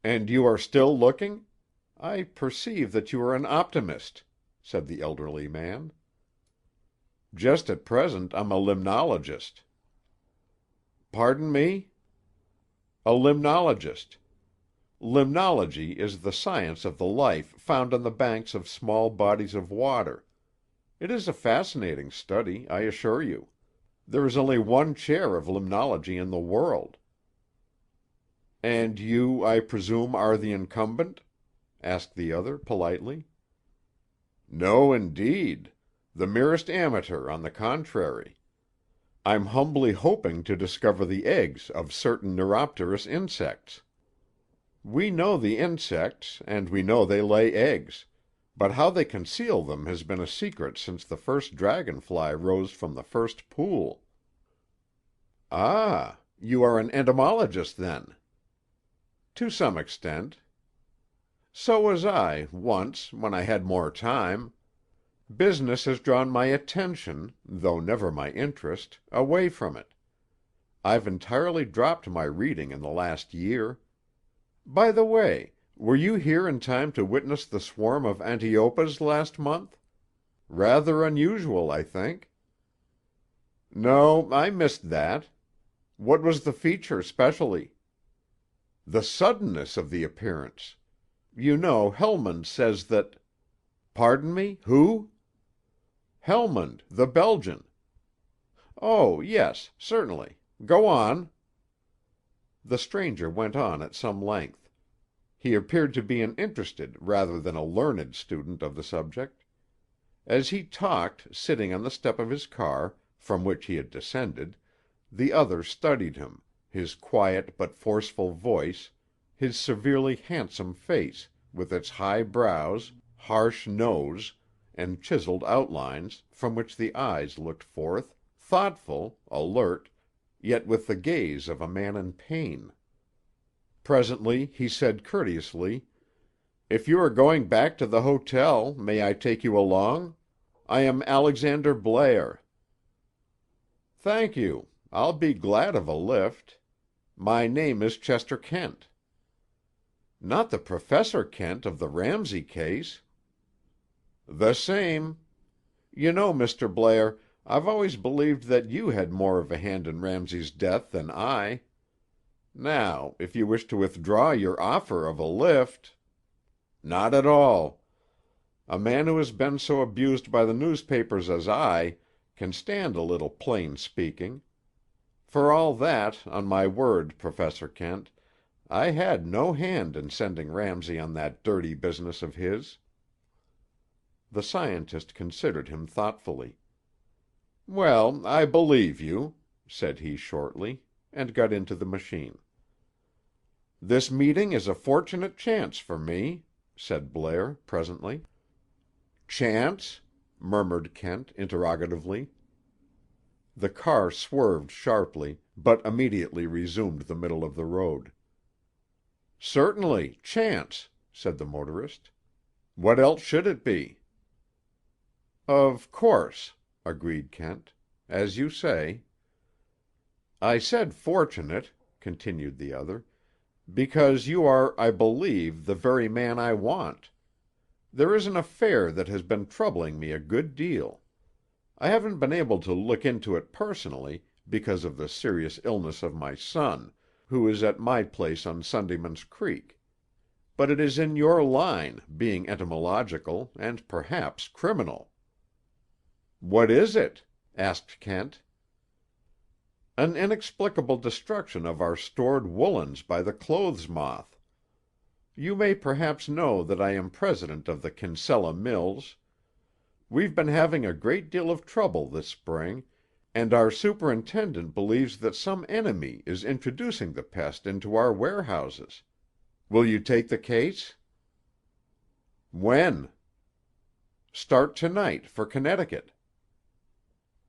"And you are still looking? I perceive that you are an optimist," said the elderly man. "Just at present I'm a limnologist." "Pardon me?" "A limnologist. Limnology is the science of the life found on the banks of small bodies of water. It is a fascinating study, I assure you. There is only one chair of limnology in the world." "And you, I presume, are the incumbent?" asked the other politely. "No, indeed. The merest amateur, on the contrary. I'm humbly hoping to discover the eggs of certain neuropterous insects. We know the insects, and we know they lay eggs, but how they conceal them has been a secret since the first dragonfly rose from the first pool." "Ah! You are an entomologist, then?" "To some extent." "So was I, once, when I had more time. Business has drawn my attention, though never my interest, away from it. I've entirely dropped my reading in the last year. By the way, were you here in time to witness the swarm of antiopas last month? Rather unusual, I think." "No, I missed that. What was the feature, specially?" "The suddenness of the appearance. You know, Helmond says that—" "Pardon me, who?" "Helmond, the Belgian." "Oh, yes, certainly. Go on." The stranger went on at some length. He appeared to be an interested rather than a learned student of the subject. As he talked, sitting on the step of his car, from which he had descended, the other studied him, his quiet but forceful voice, his severely handsome face, with its high brows, harsh nose, and chiseled outlines, from which the eyes looked forth, thoughtful, alert, yet with the gaze of a man in pain. Presently he said courteously, "If you are going back to the hotel, may I take you along? I am Alexander Blair." "Thank you. I'll be glad of a lift. My name is Chester Kent." "Not the Professor Kent of the Ramsay case?" "The same. You know, Mr. Blair, I've always believed that you had more of a hand in Ramsay's death than I. Now, if you wish to withdraw your offer of a lift—" "Not at all. A man who has been so abused by the newspapers as I can stand a little plain speaking. For all that, on my word, Professor Kent, I had no hand in sending Ramsay on that dirty business of his." The scientist considered him thoughtfully. "Well, I believe you," said he shortly, and got into the machine. "This meeting is a fortunate chance for me," said Blair presently. "Chance?" murmured Kent interrogatively. The car swerved sharply, but immediately resumed the middle of the road. "Certainly, chance," said the motorist. "What else should it be?" "Of course," agreed Kent. "As you say." "I said fortunate," continued the other, "because you are, I believe, the very man I want. There is an affair that has been troubling me a good deal. I haven't been able to look into it personally, because of the serious illness of my son, who is at my place on Sundayman's Creek. But it is in your line, being entomological, and perhaps criminal." "What is it?" asked Kent. "An inexplicable destruction of our stored woolens by the clothes moth. You may perhaps know that I am president of the Kinsella Mills. We've been having a great deal of trouble this spring, and our superintendent believes that some enemy is introducing the pest into our warehouses. Will you take the case?" When? Start tonight for Connecticut.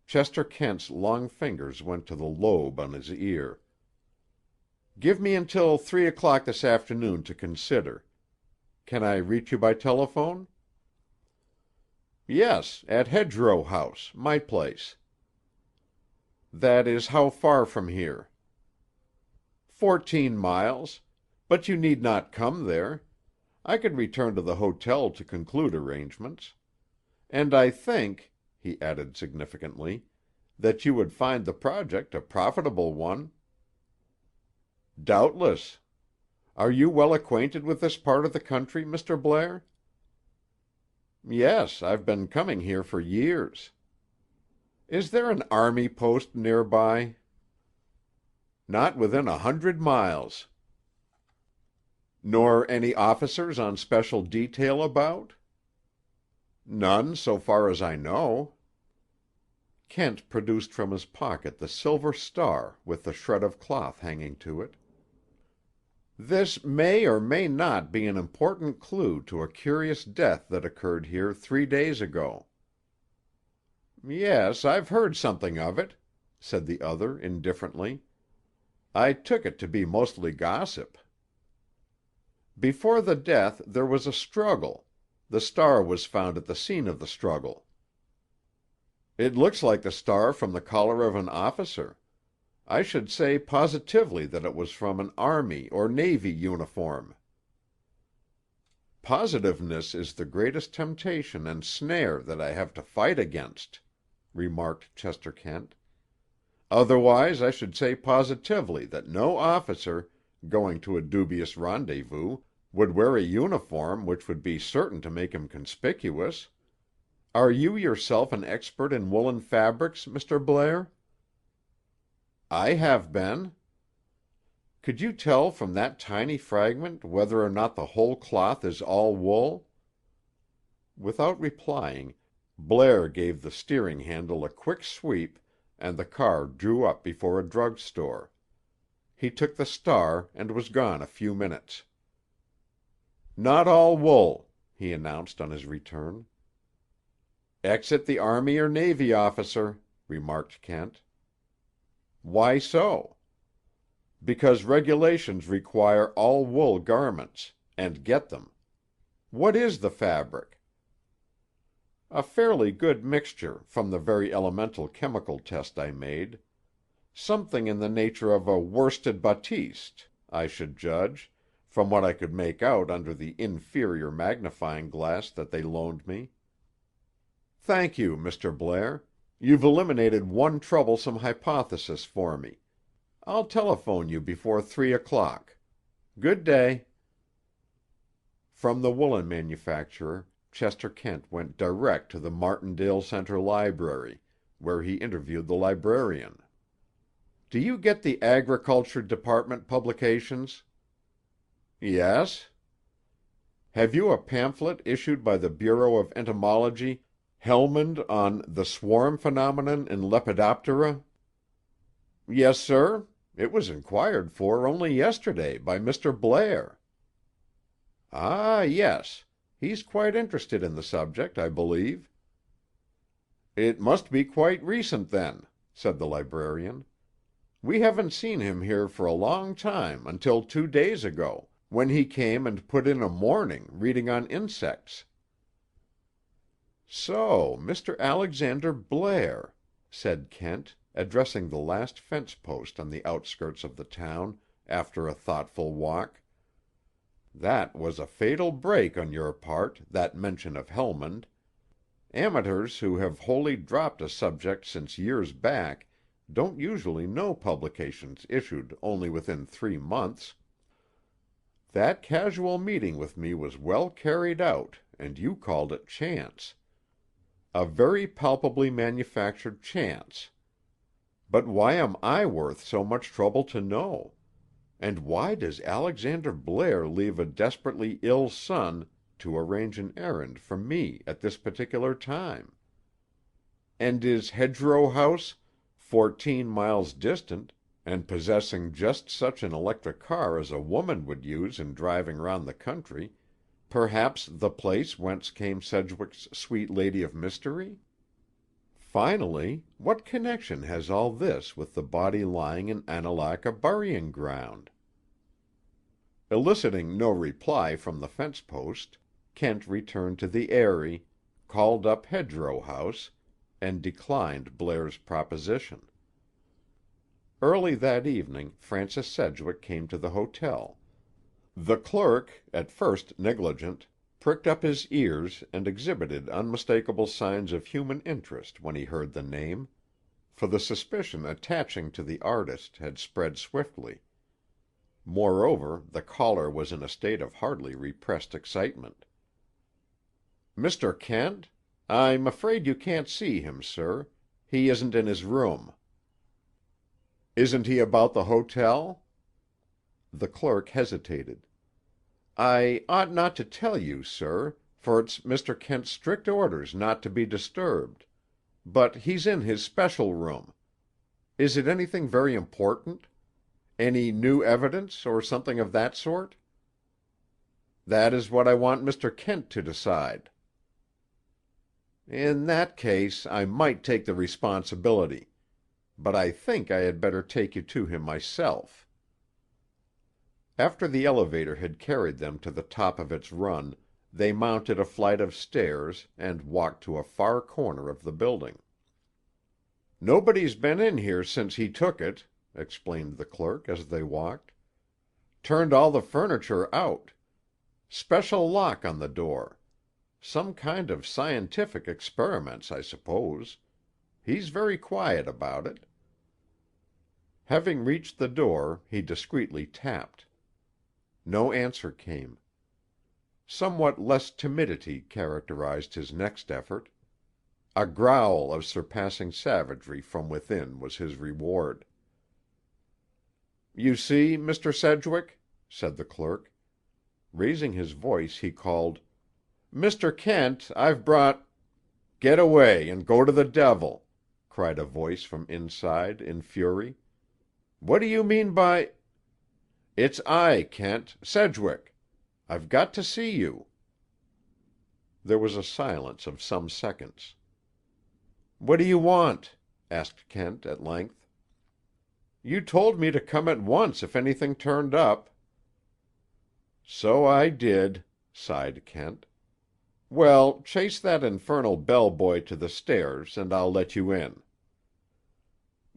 Chester Kent's long fingers went to the lobe on his ear. Give me until 3 o'clock this afternoon to consider. Can I reach you by telephone? Yes, at Hedgerow House, my place. That is how far from here? 14 miles, but you need not come there. I could return to the hotel to conclude arrangements. And I think," he added significantly, "that you would find the project a profitable one." "Doubtless. Are you well acquainted with this part of the country, Mr. Blair?" "Yes, I've been coming here for years." "Is there an army post nearby?" "Not within 100 miles." "Nor any officers on special detail about?" "None, so far as I know." Kent produced from his pocket the silver star with the shred of cloth hanging to it. "This may or may not be an important clue to a curious death that occurred here 3 days ago." "Yes, I've heard something of it," said the other indifferently. "I took it to be mostly gossip." "Before the death there was a struggle. The star was found at the scene of the struggle." "It looks like the star from the collar of an officer. I should say positively that it was from an Army or Navy uniform." "Positiveness is the greatest temptation and snare that I have to fight against," remarked Chester Kent. "Otherwise I should say positively that no officer, going to a dubious rendezvous, would wear a uniform which would be certain to make him conspicuous. Are you yourself an expert in woolen fabrics, Mr. Blair?" "I have been." "Could you tell from that tiny fragment whether or not the whole cloth is all wool?" Without replying, Blair gave the steering handle a quick sweep, and the car drew up before a drug store. He took the star and was gone a few minutes. "Not all wool," he announced on his return. "Exit the Army or Navy officer," remarked Kent. "Why so?" "Because regulations require all wool garments, and get them. What is the fabric?" "A fairly good mixture, from the very elemental chemical test I made. Something in the nature of a worsted batiste, I should judge, from what I could make out under the inferior magnifying glass that they loaned me." "Thank you, Mr. Blair. You've eliminated one troublesome hypothesis for me. I'll telephone you before 3 o'clock. Good day." From the woolen manufacturer, Chester Kent went direct to the Martindale Center Library, where he interviewed the librarian. "Do you get the Agriculture Department publications?" "Yes." "Have you a pamphlet issued by the Bureau of Entomology, Helmond, on the swarm phenomenon in Lepidoptera?" "Yes, sir. It was inquired for only yesterday by Mr. Blair." "Ah, yes. He's quite interested in the subject, I believe." "It must be quite recent, then," said the librarian. "We haven't seen him here for a long time until 2 days ago, when he came and put in a morning reading on insects." "So, Mr. Alexander Blair," said Kent, addressing the last fence post on the outskirts of the town, after a thoughtful walk. "That was a fatal break on your part, that mention of Helmond. Amateurs who have wholly dropped a subject since years back don't usually know publications issued only within 3 months. That casual meeting with me was well carried out, and you called it chance. A very palpably manufactured chance. But why am I worth so much trouble to know? And why does Alexander Blair leave a desperately ill son to arrange an errand for me at this particular time? And is Hedgerow House, 14 miles distant, and possessing just such an electric car as a woman would use in driving round the country, Perhaps the place whence came Sedgwick's sweet lady of mystery? Finally, what connection has all this with the body lying in Annalaka burying ground? Eliciting no reply from the fence post, Kent returned to the Eyrie, called up Hedgerow House, and declined Blair's proposition. Early that evening Francis Sedgwick came to the hotel. The clerk, at first negligent, pricked up his ears and exhibited unmistakable signs of human interest when he heard the name, for the suspicion attaching to the artist had spread swiftly. Moreover, the caller was in a state of hardly repressed excitement. "Mr. Kent? I'm afraid you can't see him, sir. He isn't in his room." "Isn't he about the hotel?" The clerk hesitated. "I ought not to tell you, sir, for it's Mr. Kent's strict orders not to be disturbed. But he's in his special room. Is it anything very important? Any new evidence, or something of that sort?" "That is what I want Mr. Kent to decide." "In that case, I might take the responsibility. But I think I had better take you to him myself." After the elevator had carried them to the top of its run, they mounted a flight of stairs and walked to a far corner of the building. "Nobody's been in here since he took it," explained the clerk as they walked. "Turned all the furniture out. Special lock on the door. Some kind of scientific experiments, I suppose. He's very quiet about it." Having reached the door, he discreetly tapped. No answer came. Somewhat less timidity characterized his next effort. A growl of surpassing savagery from within was his reward. "You see, Mr. Sedgwick," said the clerk. Raising his voice, he called, "Mr. Kent, I've brought—" "Get away and go to the devil!" cried a voice from inside in fury. "What do you mean by—" "It's I, Kent, Sedgwick. I've got to see you." There was a silence of some seconds. "What do you want?" asked Kent at length. "You told me to come at once if anything turned up." "So I did," sighed Kent. "Well, chase that infernal bell-boy to the stairs, and I'll let you in."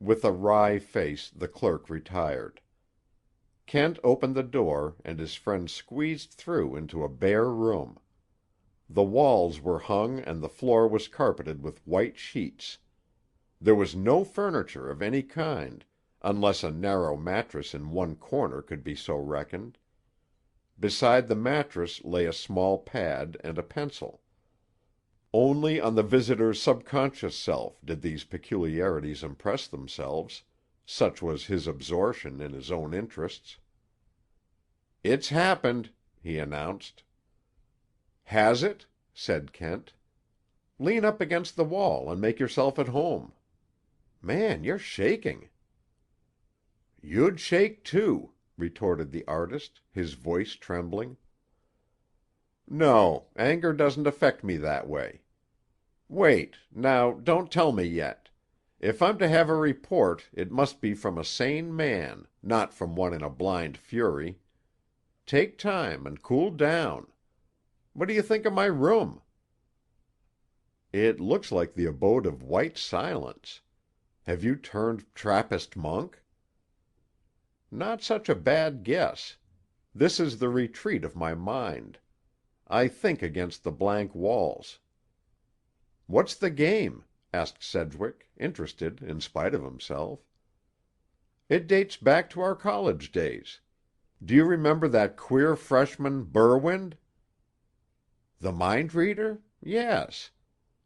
With a wry face the clerk retired. Kent opened the door, and his friend squeezed through into a bare room. The walls were hung and the floor was carpeted with white sheets. There was no furniture of any kind, unless a narrow mattress in one corner could be so reckoned. Beside the mattress lay a small pad and a pencil. Only on the visitor's subconscious self did these peculiarities impress themselves, such was his absorption in his own interests. "It's happened," he announced. "Has it?" said Kent. "Lean up against the wall and make yourself at home. Man, you're shaking." "You'd shake, too," retorted the artist, his voice trembling. "No, anger doesn't affect me that way. Wait, now, don't tell me yet. If I'm to have a report, it must be from a sane man, not from one in a blind fury. Take time and cool down. What do you think of my room?" "It looks like the abode of white silence. Have you turned Trappist monk?" "Not such a bad guess. This is the retreat of my mind. I think against the blank walls." "What's the game?" asked Sedgwick, interested in spite of himself. "It dates back to our college days. Do you remember that queer freshman, Berwind?" "The mind reader? Yes.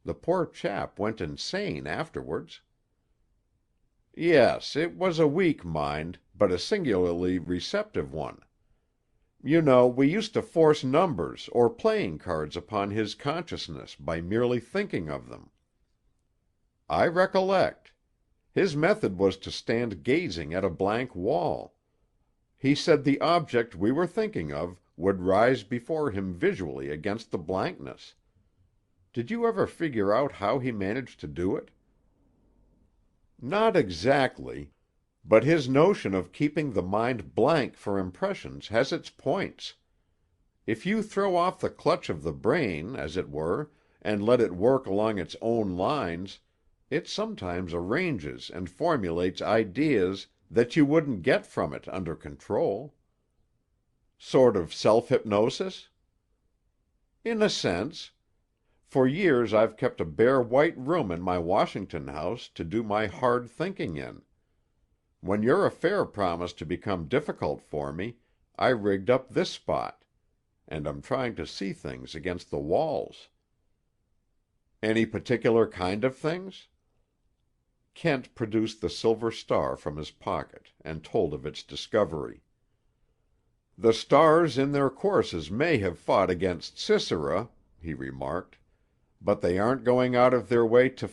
The poor chap went insane afterwards." "Yes, it was a weak mind, but a singularly receptive one. You know, we used to force numbers or playing cards upon his consciousness by merely thinking of them." "I recollect. His method was to stand gazing at a blank wall. He said the object we were thinking of would rise before him visually against the blankness. Did you ever figure out how he managed to do it? Not exactly, but his notion of keeping the mind blank for impressions has its points. If you throw off the clutch of the brain, as it were, and let it work along its own lines, it sometimes arranges and formulates ideas that you wouldn't get from it under control. Sort of self-hypnosis? In a sense. For years I've kept a bare white room in my Washington house to do my hard thinking in. When your affair promised to become difficult for me, I rigged up this spot, and I'm trying to see things against the walls. Any particular kind of things? Kent produced the silver star from his pocket and told of its discovery. The stars in their courses may have fought against Sisera, he remarked, but they aren't going out of their way to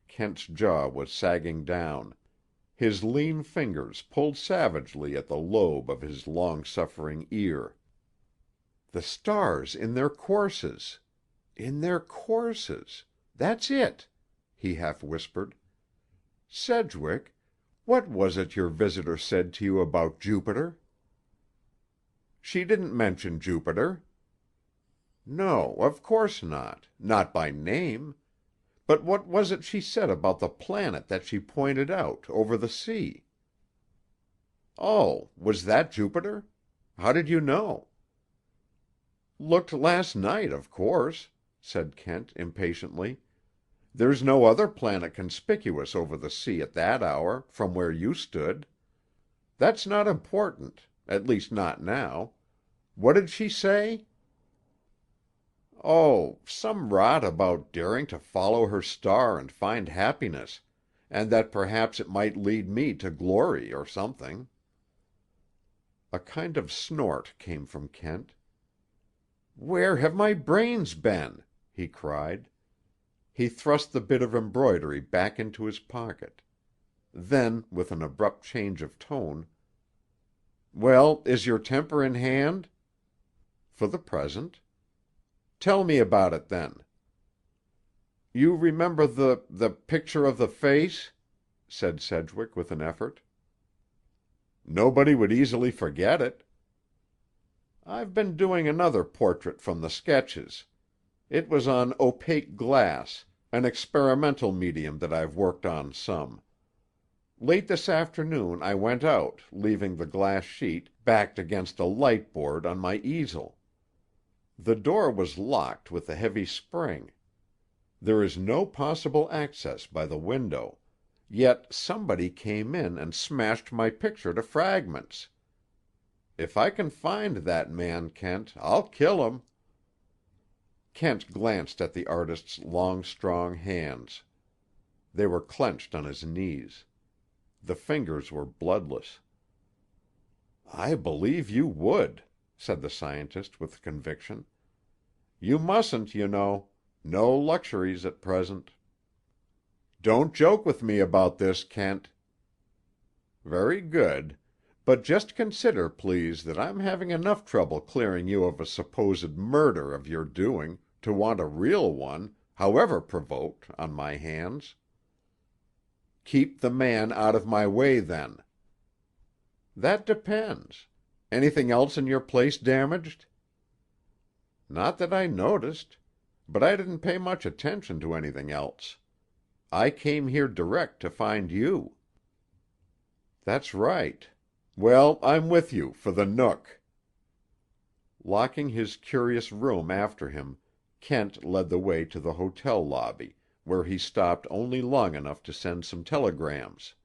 Kent's jaw was sagging down. His lean fingers pulled savagely at the lobe of his long-suffering ear. The stars in their courses. In their courses. That's it, he half whispered. Sedgwick, what was it your visitor said to you about Jupiter? She didn't mention Jupiter. No, of course not. Not by name. But what was it she said about the planet that she pointed out over the sea? Oh, was that Jupiter? How did you know? Looked last night, of course, said Kent impatiently. There's no other planet conspicuous over the sea at that hour, from where you stood. That's not important, at least not now. What did she say? Oh, some rot about daring to follow her star and find happiness, and that perhaps it might lead me to glory or something. A kind of snort came from Kent. "Where have my brains been?" he cried. He thrust the bit of embroidery back into his pocket. Then, with an abrupt change of tone, "Well, is your temper in hand?" "For the present." "Tell me about it, then." "You remember the picture of the face?" said Sedgwick with an effort. "Nobody would easily forget it." "I've been doing another portrait from the sketches. It was on opaque glass, an experimental medium that I've worked on some. Late this afternoon I went out, leaving the glass sheet backed against a light board on my easel. The door was locked with a heavy spring. There is no possible access by the window, yet somebody came in and smashed my picture to fragments. If I can find that man, Kent, I'll kill him." Kent glanced at the artist's long, strong hands. They were clenched on his knees. The fingers were bloodless. "I believe you would," said the scientist with conviction. "You mustn't, you know. No luxuries at present." "Don't joke with me about this, Kent." "Very good. But just consider, please, that I'm having enough trouble clearing you of a supposed murder of your doing to want a real one, however provoked, on my hands." "Keep the man out of my way, then." "That depends. Anything else in your place damaged?" "Not that I noticed. But I didn't pay much attention to anything else. I came here direct to find you." "That's right. Well, I'm with you for the Nook." Locking his curious room after him, Kent led the way to the hotel lobby, where he stopped only long enough to send some telegrams.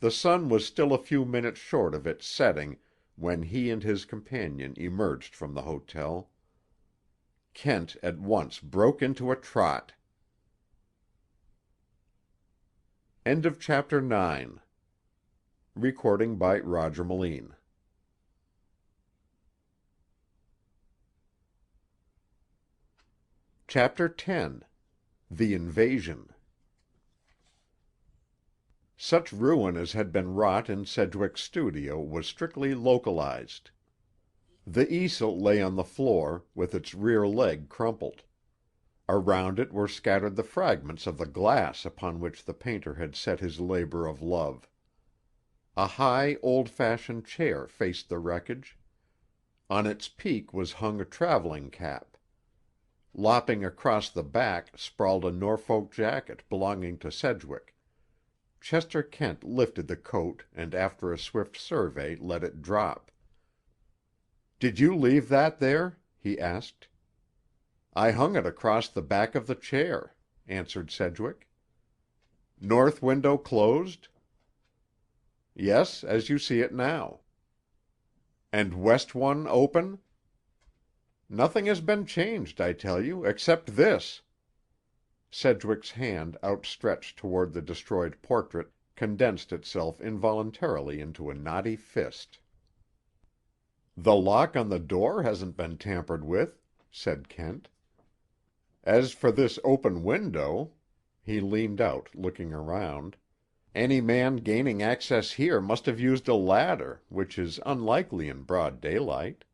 The sun was still a few minutes short of its setting when he and his companion emerged from the hotel. Kent at once broke into a trot. End of Chapter 9. Recording by Roger Melin. Chapter 10. The Invasion. Such ruin as had been wrought in Sedgwick's studio was strictly localized. The easel lay on the floor, with its rear leg crumpled. Around it were scattered the fragments of the glass upon which the painter had set his labor of love. A high, old-fashioned chair faced the wreckage. On its peak was hung a traveling cap. Lopping across the back sprawled a Norfolk jacket belonging to Sedgwick. Chester Kent lifted the coat and after a swift survey let it drop. "Did you leave that there?" he asked. "I hung it across the back of the chair," answered Sedgwick. "North window closed?" "Yes, as you see it now." "And west one open?" "Nothing has been changed, I tell you, except this." Sedgwick's hand, outstretched toward the destroyed portrait, condensed itself involuntarily into a knotty fist. "The lock on the door hasn't been tampered with," said Kent. "As for this open window," he leaned out, looking around, "any man gaining access here must have used a ladder, which is unlikely in broad daylight."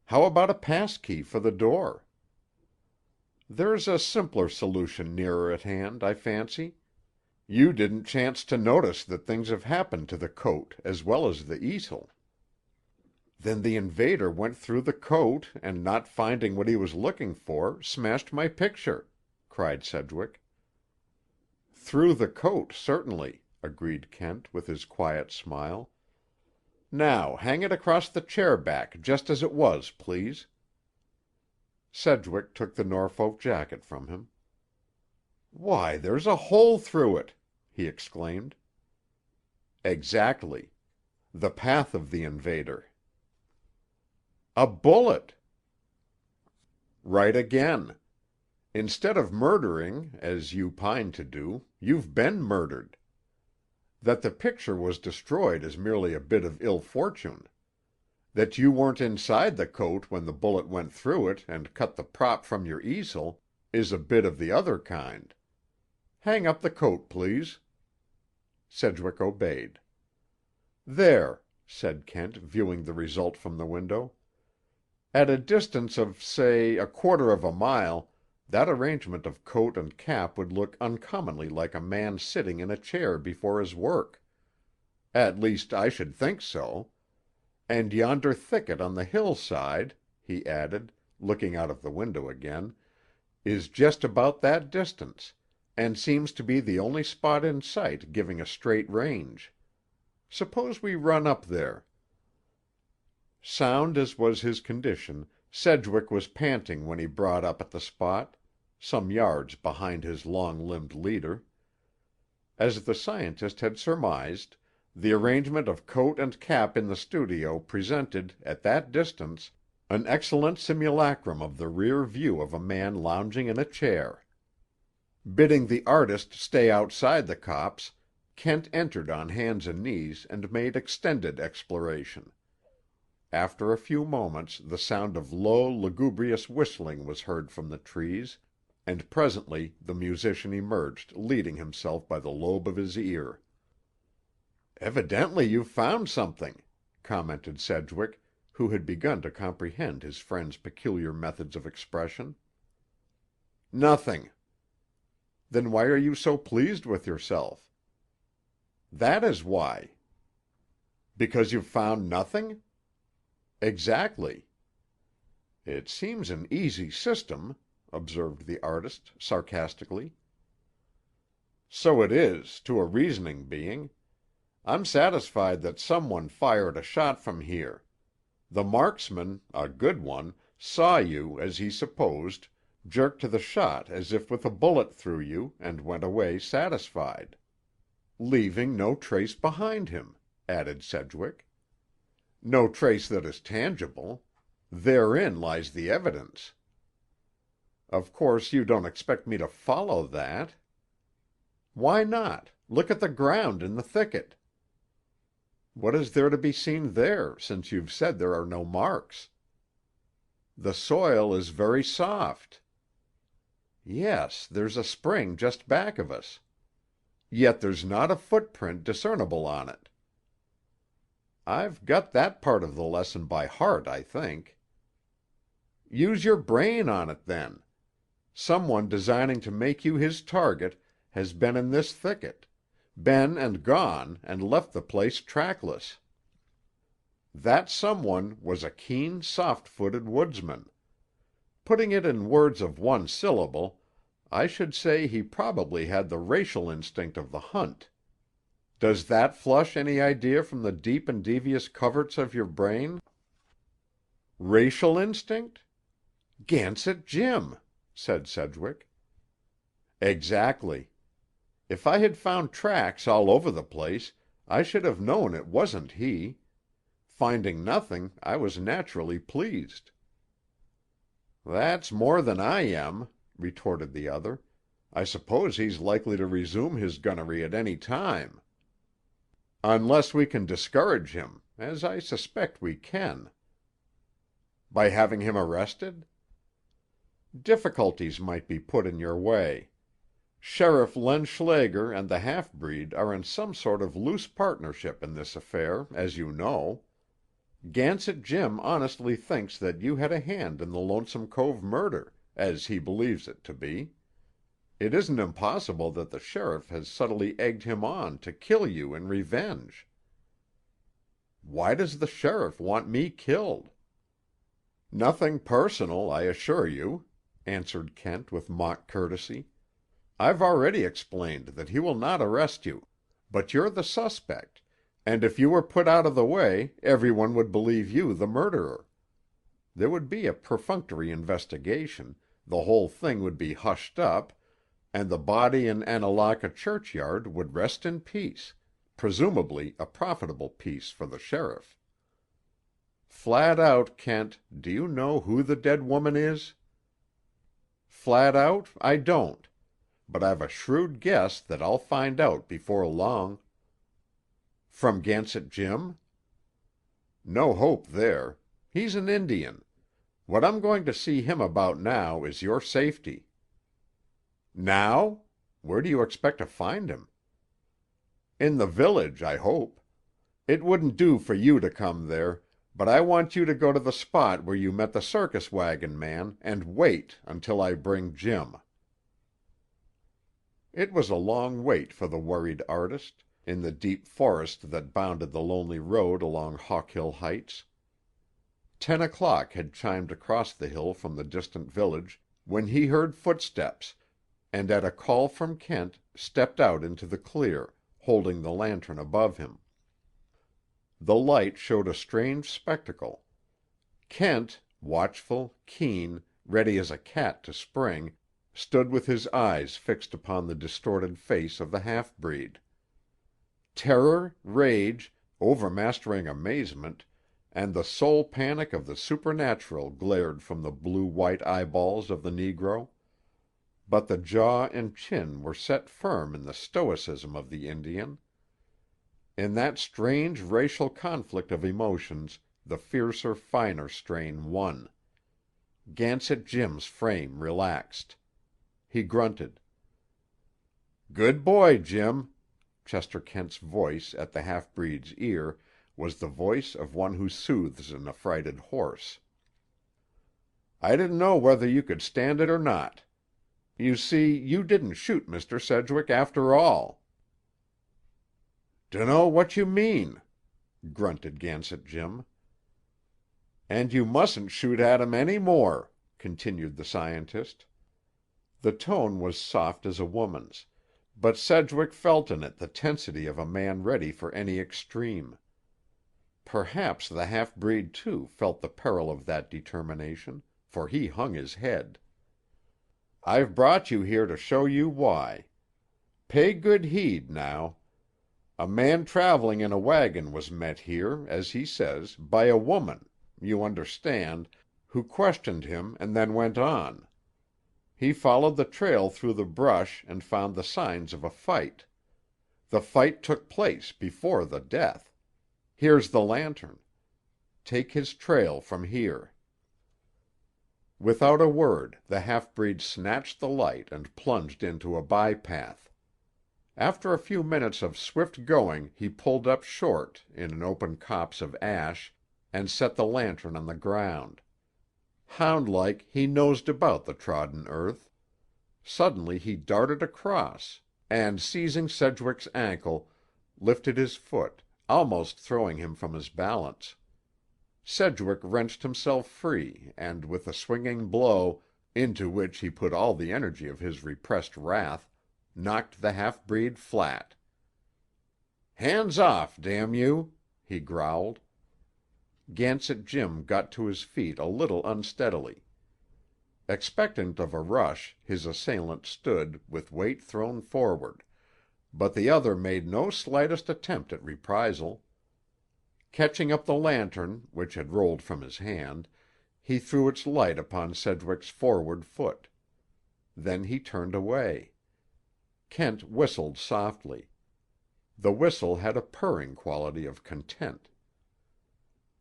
"How about a pass key for the door?" "There's a simpler solution nearer at hand, I fancy. You didn't chance to notice that things have happened to the coat as well as the easel." "Then the invader went through the coat and, not finding what he was looking for, smashed my picture," cried Sedgwick. "Through the coat, certainly," agreed Kent, with his quiet smile. "Now hang it across the chair back just as it was, please." Sedgwick took the Norfolk jacket from him. "Why, there's a hole through it!" he exclaimed. "Exactly. The path of the invader." "A bullet!" "Right again. Instead of murdering, as you pine to do, you've been murdered. That the picture was destroyed is merely a bit of ill fortune. That you weren't inside the coat when the bullet went through it and cut the prop from your easel is a bit of the other kind. Hang up the coat, please." Sedgwick obeyed. "There," said Kent, viewing the result from the window. "At a distance of, say, a quarter of a mile, that arrangement of coat and cap would look uncommonly like a man sitting in a chair before his work. At least, I should think so. And yonder thicket on the hillside," he added, looking out of the window again, "is just about that distance, and seems to be the only spot in sight giving a straight range. Suppose we run up there." Sound as was his condition, Sedgwick was panting when he brought up at the spot, some yards behind his long-limbed leader. As the scientist had surmised, the arrangement of coat and cap in the studio presented, at that distance, an excellent simulacrum of the rear view of a man lounging in a chair. Bidding the artist stay outside the copse, Kent entered on hands and knees and made extended exploration. After a few moments the sound of low, lugubrious whistling was heard from the trees, and presently the musician emerged leading himself by the lobe of his ear. "Evidently you've found something," commented Sedgwick, who had begun to comprehend his friend's peculiar methods of expression. "Nothing." "Then why are you so pleased with yourself?" "That is why." "Because you've found nothing?" "Exactly." "It seems an easy system," observed the artist, sarcastically. "So it is, to a reasoning being. I'm satisfied that someone fired a shot from here. The marksman, a good one, saw you, as he supposed, jerk to the shot as if with a bullet through you, and went away satisfied." "Leaving no trace behind him," added Sedgwick. "No trace that is tangible. Therein lies the evidence." "Of course you don't expect me to follow that." "Why not? Look at the ground in the thicket." "What is there to be seen there, since you've said there are no marks?" "The soil is very soft." "Yes, there's a spring just back of us." Yet there's not a footprint discernible on it. I've got that part of the lesson by heart, I think. Use your brain on it, then. Someone designing to make you his target has been in this thicket, been and gone and left the place trackless. That someone was a keen, soft-footed woodsman. Putting it in words of one syllable, I should say he probably had the racial instinct of the hunt. Does that flush any idea from the deep and devious coverts of your brain? Racial instinct? Gansett Jim, said Sedgwick. Exactly. If I had found tracks all over the place, I should have known it wasn't he. Finding nothing, I was naturally pleased. That's more than I am, retorted the other. I suppose he's likely to resume his gunnery at any time. Unless we can discourage him, as I suspect we can. By having him arrested? Difficulties might be put in your way. Sheriff Len Schlager and the half-breed are in some sort of loose partnership in this affair, as you know. Gansett Jim honestly thinks that you had a hand in the Lonesome Cove murder, as he believes it to be. It isn't impossible that the sheriff has subtly egged him on to kill you in revenge. Why does the sheriff want me killed? Nothing personal, I assure you, answered Kent with mock courtesy. I've already explained that he will not arrest you, but you're the suspect, and if you were put out of the way, everyone would believe you the murderer. There would be a perfunctory investigation, the whole thing would be hushed up, and the body in Annalaka churchyard would rest in peace, presumably a profitable peace for the sheriff. Flat out, Kent, do you know who the dead woman is? Flat out, I don't, but I've a shrewd guess that I'll find out before long. From Gansett Jim? No hope there. He's an Indian. What I'm going to see him about now is your safety. Now? Where do you expect to find him? In the village, I hope. It wouldn't do for you to come there, but I want you to go to the spot where you met the circus wagon man and wait until I bring Jim. It was a long wait for the worried artist, in the deep forest that bounded the lonely road along Hawkill Heights. 10 o'clock had chimed across the hill from the distant village when he heard footsteps, and at a call from Kent stepped out into the clear, holding the lantern above him. The light showed a strange spectacle. Kent, watchful, keen, ready as a cat to spring, stood with his eyes fixed upon the distorted face of the half-breed. Terror, rage, overmastering amazement, and the soul panic of the supernatural glared from the blue-white eyeballs of the Negro. But the jaw and chin were set firm in the stoicism of the Indian. In that strange racial conflict of emotions the fiercer, finer strain won. Gansett Jim's frame relaxed. He grunted. "Good boy, Jim." Chester Kent's voice at the half-breed's ear was the voice of one who soothes an affrighted horse. "I didn't know whether you could stand it or not. You see, you didn't shoot Mr. Sedgwick after all." "Dunno what you mean," grunted Gansett Jim. "And you mustn't shoot at him any more," continued the scientist. The tone was soft as a woman's, but Sedgwick felt in it the tensity of a man ready for any extreme. Perhaps the half-breed, too, felt the peril of that determination, for he hung his head. "I've brought you here to show you why. Pay good heed, now. A man traveling in a wagon was met here, as he says, by a woman, you understand, who questioned him and then went on. He followed the trail through the brush and found the signs of a fight. The fight took place before the death. Here's the lantern. Take his trail from here." Without a word, the half-breed snatched the light and plunged into a bypath. After a few minutes of swift going he pulled up short in an open copse of ash and set the lantern on the ground. Hound-like he nosed about the trodden earth. Suddenly he darted across, and, seizing Sedgwick's ankle, lifted his foot, almost throwing him from his balance. Sedgwick wrenched himself free and, with a swinging blow, into which he put all the energy of his repressed wrath, knocked the half-breed flat. "Hands off, damn you!" he growled. Gansett Jim got to his feet a little unsteadily. Expectant of a rush, his assailant stood, with weight thrown forward, but the other made no slightest attempt at reprisal. Catching up the lantern, which had rolled from his hand, he threw its light upon Sedgwick's forward foot. Then he turned away. Kent whistled softly. The whistle had a purring quality of content.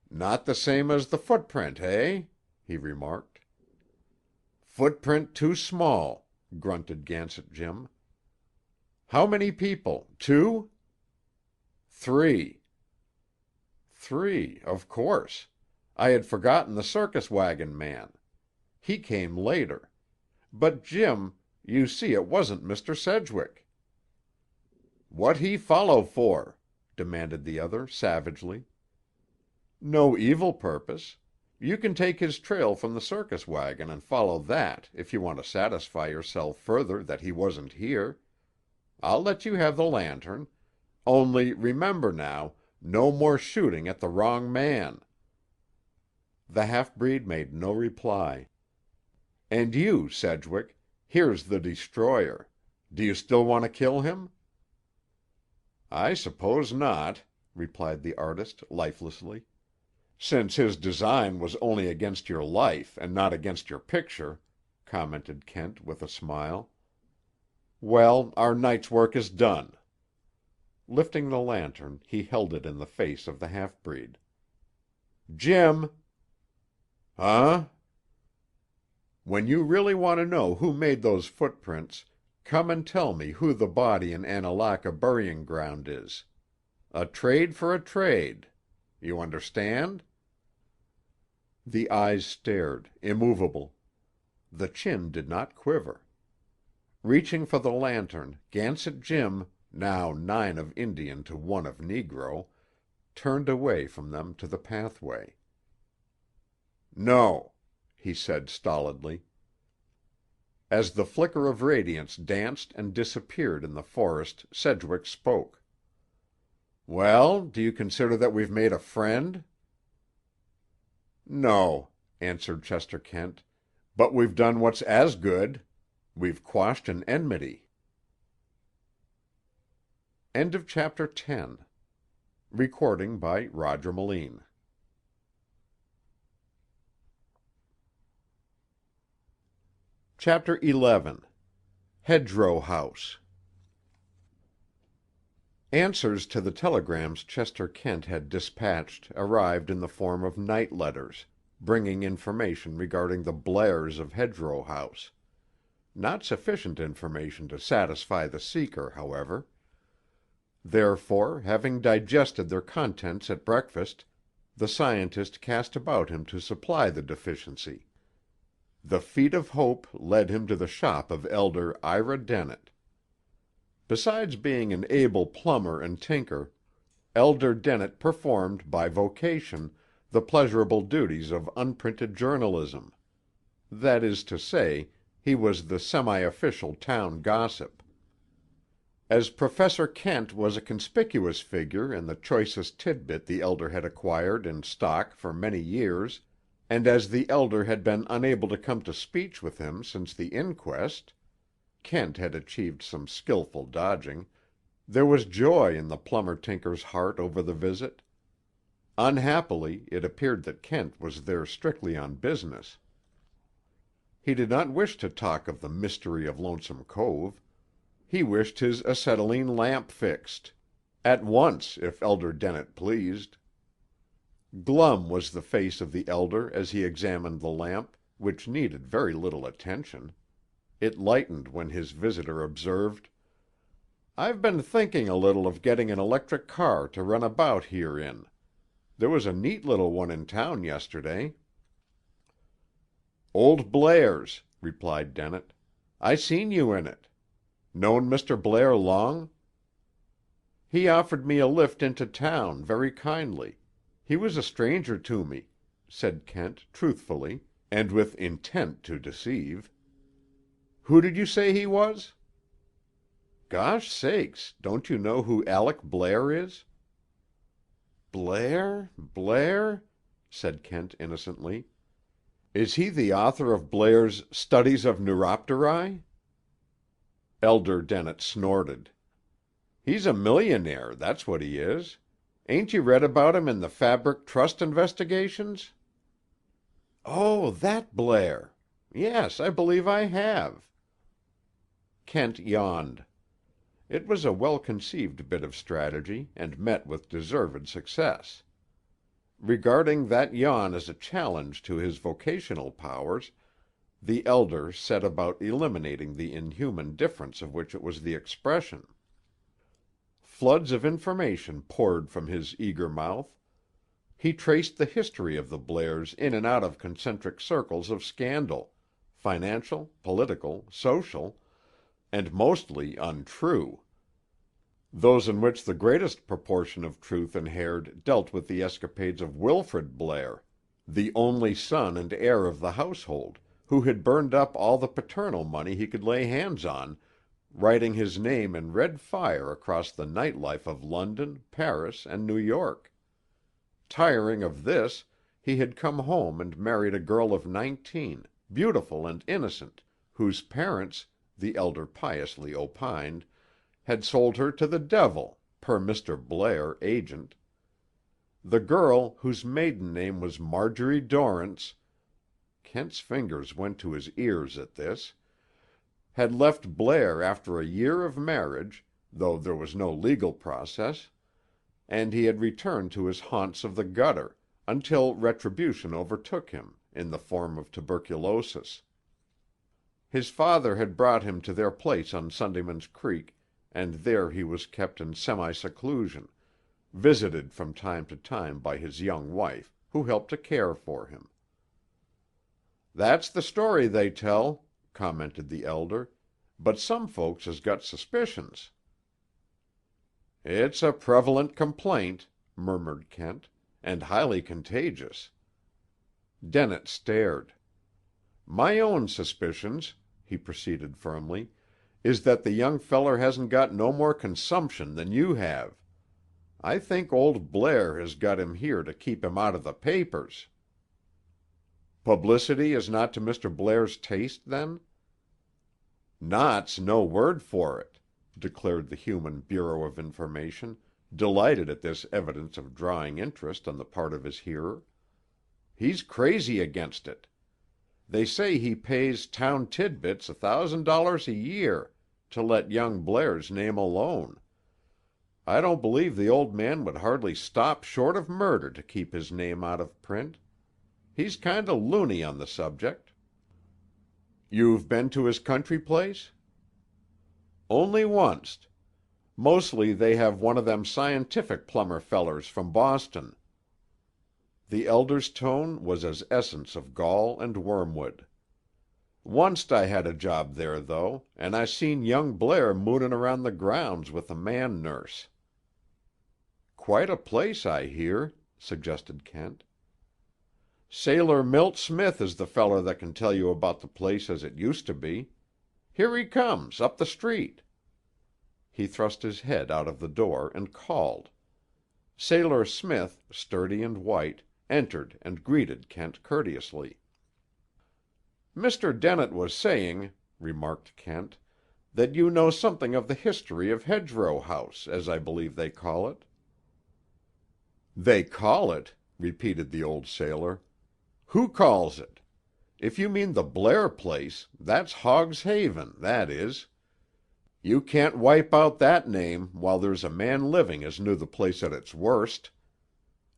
"Not the same as the footprint, eh?" he remarked. "Footprint too small," grunted Gansett Jim. "How many people? 2?" "3." "3, of course. I had forgotten the circus wagon man. He came later. But, Jim, you see it wasn't Mr. Sedgwick." "What he follow for?" demanded the other savagely. "No evil purpose. You can take his trail from the circus wagon and follow that if you want to satisfy yourself further that he wasn't here. I'll let you have the lantern. Only, remember now, no more shooting at the wrong man." The half-breed made no reply. "And you, Sedgwick, here's the destroyer. Do you still want to kill him?" "I suppose not," replied the artist lifelessly. "Since his design was only against your life and not against your picture," commented Kent with a smile. "Well, our night's work is done." Lifting the lantern, he held it in the face of the half-breed. "Jim!" "Huh?" "When you really want to know who made those footprints, come and tell me who the body in Annalaka burying ground is. A trade for a trade. You understand?" The eyes stared, immovable. The chin did not quiver. Reaching for the lantern, Gansett Jim, now 9 of Indian to 1 of Negro, turned away from them to the pathway. "No," he said stolidly. As the flicker of radiance danced and disappeared in the forest, Sedgwick spoke. "Well, do you consider that we've made a friend?" "No," answered Chester Kent, "but we've done what's as good. We've quashed an enmity." End of chapter 10. Recording by Roger Melin. Chapter 11. Hedgerow House. Answers to the telegrams Chester Kent had dispatched arrived in the form of night letters, bringing information regarding the Blairs of Hedgerow House. Not sufficient information to satisfy the seeker, however. Therefore, having digested their contents at breakfast, the scientist cast about him to supply the deficiency. The feet of hope led him to the shop of Elder Ira Dennett. Besides being an able plumber and tinker, Elder Dennett performed, by vocation, the pleasurable duties of unprinted journalism. That is to say, he was the semi-official town gossip. As Professor Kent was a conspicuous figure in the choicest tidbit the Elder had acquired in stock for many years, and as the Elder had been unable to come to speech with him since the inquest (Kent had achieved some skillful dodging), there was joy in the plumber-tinker's heart over the visit. Unhappily, it appeared that Kent was there strictly on business. He did not wish to talk of the mystery of Lonesome Cove. He wished his acetylene lamp fixed. At once, if Elder Dennett pleased. Glum was the face of the Elder as he examined the lamp, which needed very little attention. It lightened when his visitor observed, I've been thinking a little of getting an electric car to run about here in. There was a neat little one in town yesterday." "Old Blair's," replied Dennett. "I seen you in it. Known Mr. Blair long?" "He offered me a lift into town, very kindly. He was a stranger to me," said Kent truthfully, and with intent to deceive. "Who did you say he was?" "Gosh sakes, don't you know who Aleck Blair is?" "Blair?" said Kent innocently. "Is he the author of Blair's Studies of Neuropterae?" Elder Dennett snorted. "He's a millionaire, that's what he is. Ain't you read about him in the Fabric Trust investigations?" "Oh, that Blair! Yes, I believe I have." Kent yawned. It was a well-conceived bit of strategy, and met with deserved success. Regarding that yawn as a challenge to his vocational powers, the Elder set about eliminating the inhuman difference of which it was the expression. Floods of information poured from his eager mouth. He traced the history of the Blairs in and out of concentric circles of scandal, financial, political, social, and mostly untrue. Those in which the greatest proportion of truth inhered dealt with the escapades of Wilfrid Blair, the only son and heir of the household, who had burned up all the paternal money he could lay hands on, writing his name in red fire across the night life of London, Paris, and New York. Tiring of this, he had come home and married a girl of 19, beautiful and innocent, whose parents, the Elder piously opined, had sold her to the devil, per Mr. Blair, agent. The girl, whose maiden name was Marjorie Dorrance—Kent's fingers went to his ears at this—had left Blair after a year of marriage, though there was no legal process, and he had returned to his haunts of the gutter, until retribution overtook him, in the form of tuberculosis. His father had brought him to their place on Sundayman's Creek, and there he was kept in semi-seclusion, visited from time to time by his young wife, who helped to care for him. "That's the story they tell," commented the Elder, "but some folks has got suspicions." "It's a prevalent complaint," murmured Kent, "and highly contagious." Dennett stared. "My own suspicions," he proceeded firmly, "is that the young feller hasn't got no more consumption than you have. I think old Blair has got him here to keep him out of the papers." "Publicity is not to Mr. Blair's taste, then?" "Not's no word for it," declared the Human Bureau of Information, delighted at this evidence of drawing interest on the part of his hearer. "He's crazy against it. They say he pays Town Tidbits $1,000 a year to let young Blair's name alone. I don't believe the old man would hardly stop short of murder to keep his name out of print. He's kind of loony on the subject." "You've been to his country place?" "Only onct. Mostly they have one of them scientific plumber fellers from Boston." The Elder's tone was as essence of gall and wormwood. "Onct I had a job there, though, and I seen young Blair moonin' around the grounds with a man nurse." "Quite a place, I hear," suggested Kent. "Sailor Milt Smith is the feller that can tell you about the place as it used to be. Here he comes, up the street." He thrust his head out of the door and called. Sailor Smith, sturdy and white, entered and greeted Kent courteously. "Mr. Dennett was saying," remarked Kent, "that you know something of the history of Hedgerow House, as I believe they call it." "They call it?" repeated the old sailor. "Who calls it? If you mean the Blair place, that's Hogg's Haven, that is. You can't wipe out that name while there's a man living as knew the place at its worst.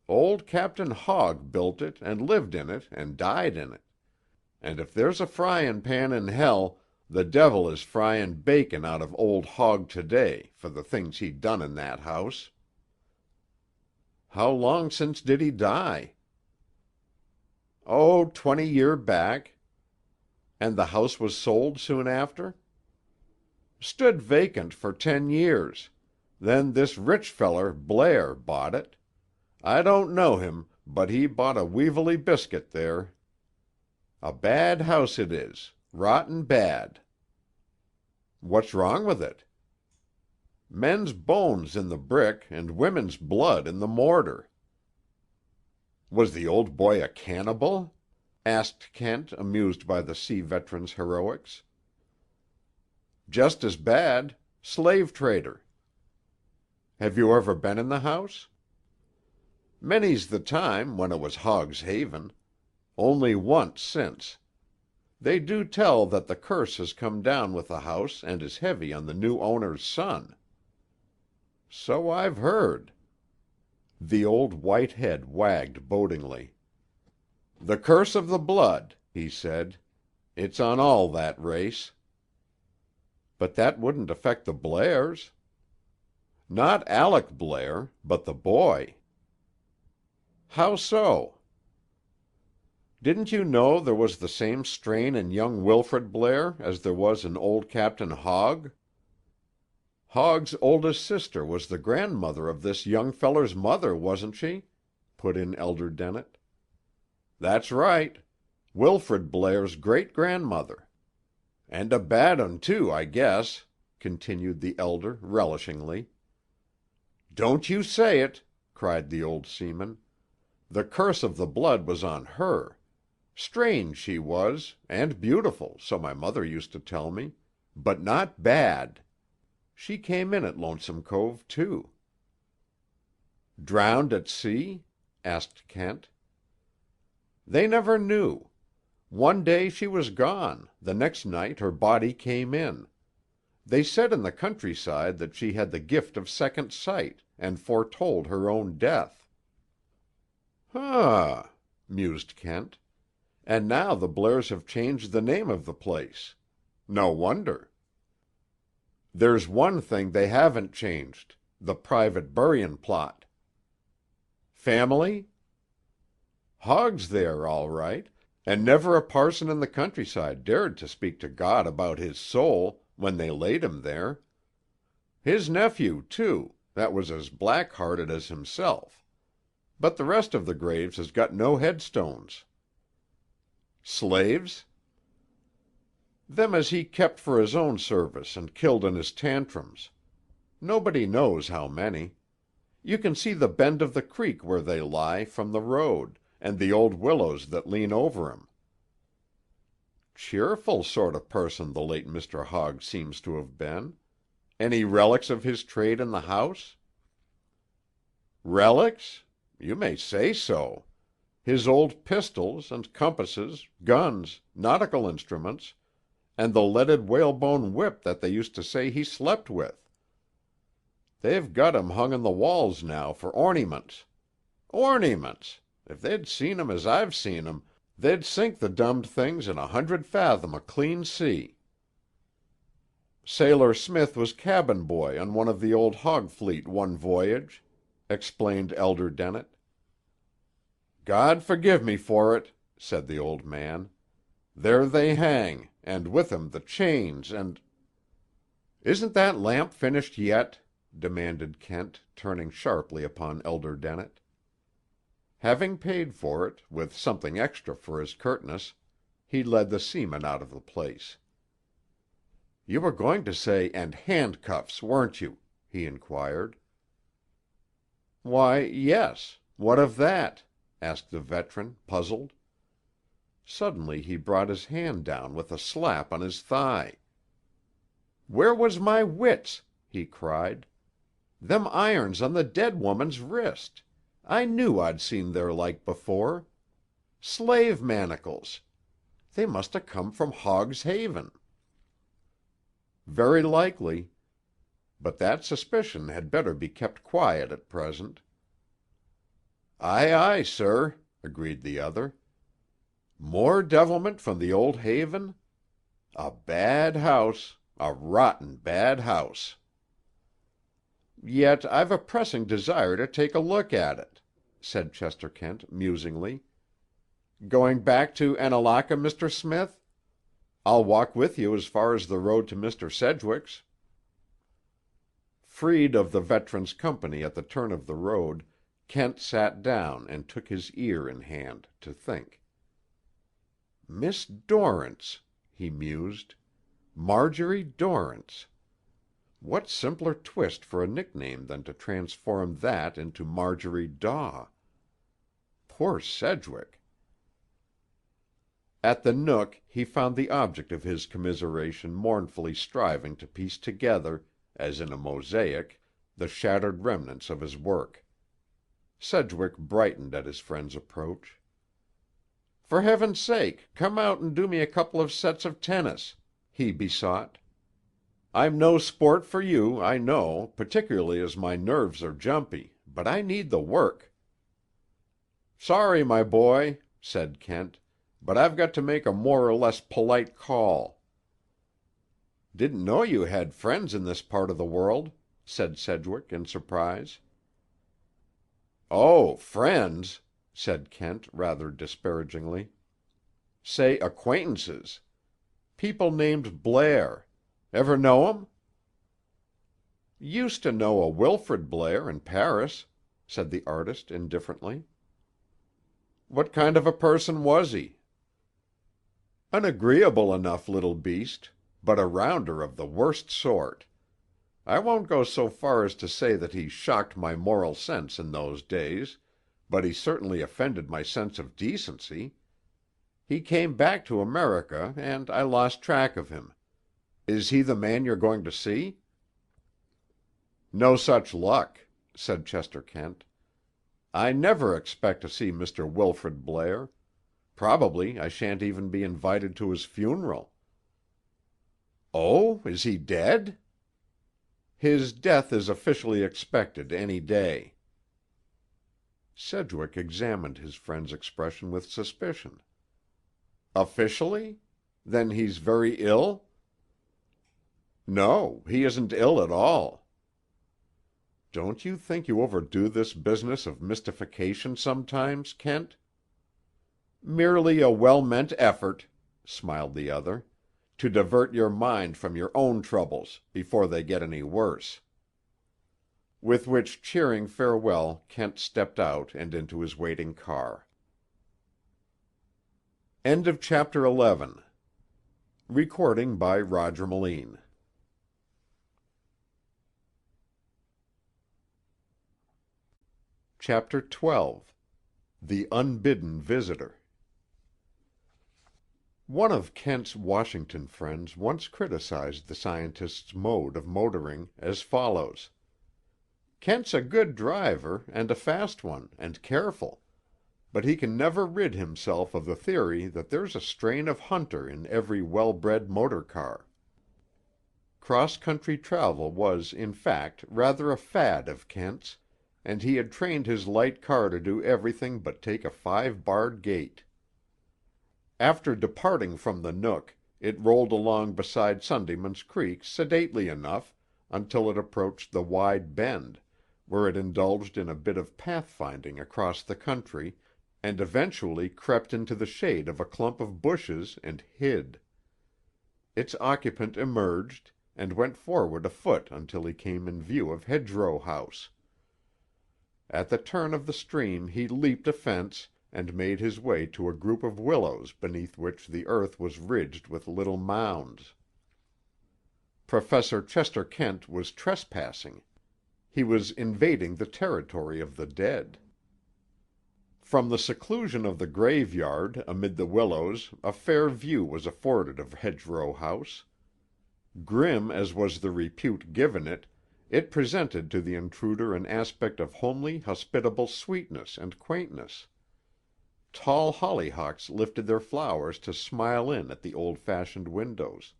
Old Captain Hogg built it and lived in it and died in it. And if there's a fryin' pan in hell, The devil is frying bacon out of old Hogg today, for the things he done in that house." "How long since did he die?" "Oh, 20 year back." "And the house was sold soon after?" "Stood vacant for 10 years. Then this rich feller, Blair, bought it. I don't know him, but he bought a weevilly biscuit there. A bad house it is, rotten bad." "What's wrong with it?" "Men's bones in the brick and women's blood in the mortar." "Was the old boy a cannibal?" asked Kent, amused by the sea veteran's heroics. "Just as bad. Slave trader." "Have you ever been in the house?" "Many's the time, when it was Hogg's Haven. Only once since. They do tell that the curse has come down with the house and is heavy on the new owner's son." "So I've heard." The old white head wagged bodingly. "The curse of the blood," he said. "It's on all that race." "But that wouldn't affect the Blairs." "Not Aleck Blair, but the boy." "How so?" "Didn't you know there was the same strain in young Wilfrid Blair as there was in old Captain Hogg?" "Hogg's oldest sister was the grandmother of this young feller's mother, wasn't she?" put in Elder Dennett. "That's right. Wilfrid Blair's great-grandmother. And a bad un, too, I guess," continued the Elder, relishingly. "Don't you say it!" cried the old seaman. "The curse of the blood was on her. Strange she was, and beautiful, so my mother used to tell me, but not bad. She came in at Lonesome Cove, too." "Drowned at sea?" asked Kent. "They never knew. One day she was gone, the next night her body came in. They said in the countryside that she had the gift of second sight, and foretold her own death." "Huh," mused Kent. "And now the Blairs have changed the name of the place. No wonder." "There's one thing they haven't changed, the private buryin' plot." "Family?" "Hogg's there, all right, and never a parson in the countryside dared to speak to God about his soul, when they laid him there. His nephew, too, that was as black-hearted as himself. But the rest of the graves has got no headstones." "Slaves?" "Them as he kept for his own service and killed in his tantrums. Nobody knows how many. You can see the bend of the creek where they lie, from the road, and the old willows that lean over 'em." "Cheerful sort of person the late Mr. Hogg seems to have been. Any relics of his trade in the house?" "Relics? You may say so. His old pistols, and compasses, guns, nautical instruments, and the leaded whalebone whip that they used to say he slept with. They've got 'em hung on the walls now for ornyments. Ornyments! If they'd seen 'em as I've seen 'em, they'd sink the dummed things in 100 fathom o' clean sea." "Sailor Smith was cabin boy on one of the old Hogg fleet one voyage," explained Elder Dennett. "God forgive me for it," said the old man. "There they hang, and with 'em the chains and—" "Isn't that lamp finished yet?" demanded Kent, turning sharply upon Elder Dennett. Having paid for it, with something extra for his curtness, he led the seaman out of the place. "You were going to say 'and handcuffs,' weren't you?" he inquired. "Why, yes. What of that?" asked the veteran, puzzled. Suddenly he brought his hand down with a slap on his thigh. "Where was my wits?" he cried. "Them irons on the dead woman's wrist! I knew I'd seen their like before. Slave manacles! They must 'a' come from Hogg's Haven." "Very likely. But that suspicion had better be kept quiet at present." "Aye, aye, sir," agreed the other. "More devilment from the old Haven? A bad house. A rotten bad house. "Yet I've a pressing desire to take a look at it," said Chester Kent musingly. "Going back to Annalaka, Mr. Smith? I'll walk with you as far as the road to Mr. Sedgwick's." Freed of the veteran's company at the turn of the road, Kent sat down and took his ear in hand to think. "Miss Dorrance," he mused. "Marjorie Dorrance. What simpler twist for a nickname than to transform that into Marjorie Daw? Poor Sedgwick! At the Nook he found the object of his commiseration mournfully striving to piece together, as in a mosaic, the shattered remnants of his work. Sedgwick brightened at his friend's approach. "For heaven's sake, come out and do me a couple of sets of tennis," he besought. "I'm no sport for you, I know, particularly as my nerves are jumpy, but I need the work." "Sorry, my boy," said Kent, "but I've got to make a more or less polite call." "Didn't know you had friends in this part of the world," said Sedgwick in surprise. "Oh, friends," said Kent rather disparagingly. "Say acquaintances. People named Blair. Ever know 'em?" "Used to know a Wilfrid Blair in Paris," said the artist indifferently. "What kind of a person was he?" "An agreeable enough little beast, but a rounder of the worst sort. I won't go so far as to say that he shocked my moral sense in those days, but he certainly offended my sense of decency. He came back to America, and I lost track of him. Is he the man you're going to see?" "No such luck," said Chester Kent. "I never expect to see Mr. Wilfrid Blair. Probably I shan't even be invited to his funeral." "Oh, is he dead?" "His death is officially expected any day." Sedgwick examined his friend's expression with suspicion. "Officially? Then he's very ill?" "No, he isn't ill at all." "Don't you think you overdo this business of mystification sometimes, Kent?" "Merely a well-meant effort," smiled the other, "to divert your mind from your own troubles, before they get any worse." With which cheering farewell Kent stepped out and into his waiting car. End of Chapter 11. Recording by Roger Melin. Chapter 12. The Unbidden Visitor. One of Kent's Washington friends once criticized the scientist's mode of motoring as follows: "Kent's a good driver, and a fast one, and careful, but he can never rid himself of the theory that there's a strain of hunter in every well-bred motor car." Cross-country travel was, in fact, rather a fad of Kent's, and he had trained his light car to do everything but take a 5-barred gait. After departing from the Nook, it rolled along beside Sundayman's Creek sedately enough until it approached the wide bend, where it indulged in a bit of pathfinding across the country, and eventually crept into the shade of a clump of bushes and hid. Its occupant emerged, and went forward afoot until he came in view of Hedgerow House. At the turn of the stream he leaped a fence and made his way to a group of willows beneath which the earth was ridged with little mounds. Professor Chester Kent was trespassing. He was invading the territory of the dead. From the seclusion of the graveyard amid the willows a fair view was afforded of Hedgerow House. Grim as was the repute given it, it presented to the intruder an aspect of homely, hospitable sweetness and quaintness. Tall hollyhocks lifted their flowers to smile in at the old-fashioned windows.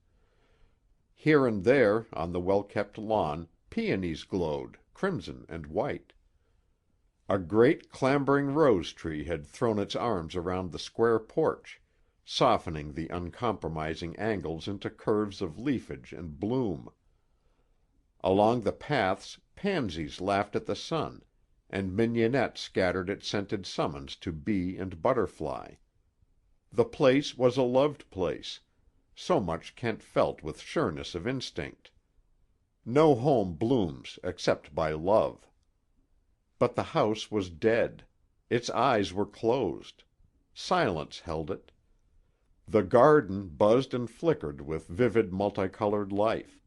Here and there, on the well-kept lawn, peonies glowed, crimson and white. A great clambering rose tree had thrown its arms around the square porch, softening the uncompromising angles into curves of leafage and bloom. Along the paths pansies laughed at the sun, and mignonette scattered its scented summons to bee and butterfly. The place was a loved place. So much Kent felt with sureness of instinct. No home blooms except by love. But the house was dead. Its eyes were closed. Silence held it. The garden buzzed and flickered with vivid multicolored life.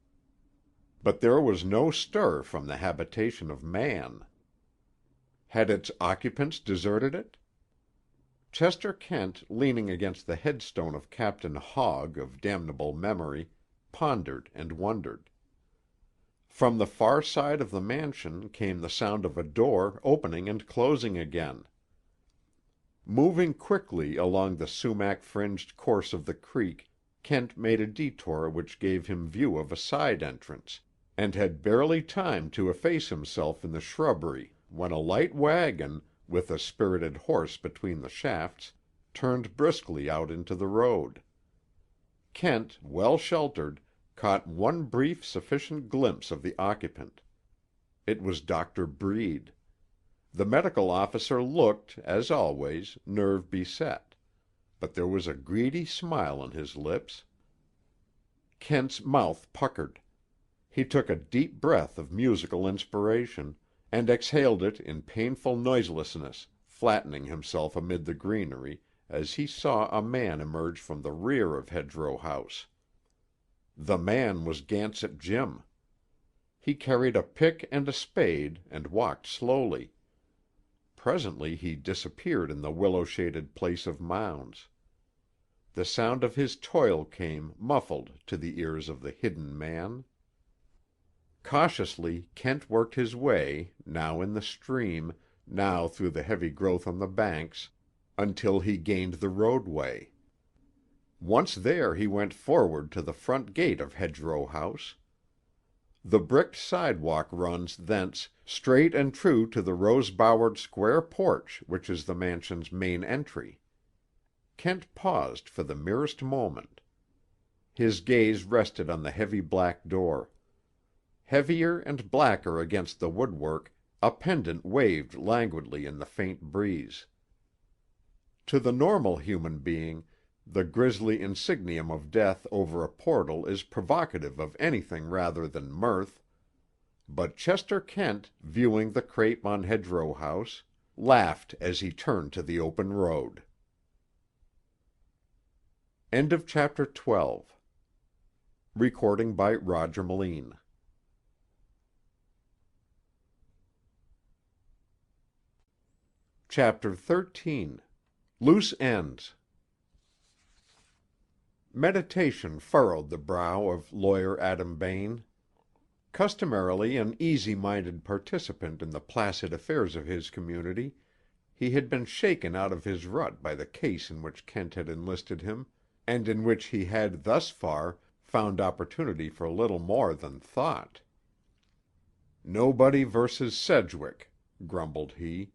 But there was no stir from the habitation of man. Had its occupants deserted it? Chester Kent, leaning against the headstone of Captain Hogg of damnable memory, pondered and wondered. From the far side of the mansion came the sound of a door opening and closing again. Moving quickly along the sumac-fringed course of the creek, Kent made a detour which gave him view of a side entrance, and had barely time to efface himself in the shrubbery when a light wagon, with a spirited horse between the shafts, turned briskly out into the road. Kent, well sheltered, caught one brief sufficient glimpse of the occupant. It was Dr. Breed. The medical officer looked, as always, nerve-beset, but there was a greedy smile on his lips. Kent's mouth puckered. He took a deep breath of musical inspiration, and exhaled it in painful noiselessness, flattening himself amid the greenery, as he saw a man emerge from the rear of Hedgerow House. The man was Gansett Jim. He carried a pick and a spade, and walked slowly. Presently he disappeared in the willow-shaded place of mounds. The sound of his toil came, muffled, to the ears of the hidden man. Cautiously Kent worked his way, now in the stream, now through the heavy growth on the banks, until he gained the roadway. Once there he went forward to the front gate of Hedgerow House. The bricked sidewalk runs thence straight and true to the rose-bowered square porch which is the mansion's main entry. Kent paused for the merest moment. His gaze rested on the heavy black door. Heavier and blacker against the woodwork, a pendant waved languidly in the faint breeze. To the normal human being, the grisly insignium of death over a portal is provocative of anything rather than mirth. But Chester Kent, viewing the crape on Hedgerow House, laughed as he turned to the open road. End of Chapter 12. Recording by Roger Melin. Chapter 13. Loose Ends. Meditation furrowed the brow of Lawyer Adam Bain. Customarily an easy-minded participant in the placid affairs of his community, he had been shaken out of his rut by the case in which Kent had enlisted him, and in which he had, thus far, found opportunity for little more than thought. "Nobody versus Sedgwick," grumbled he.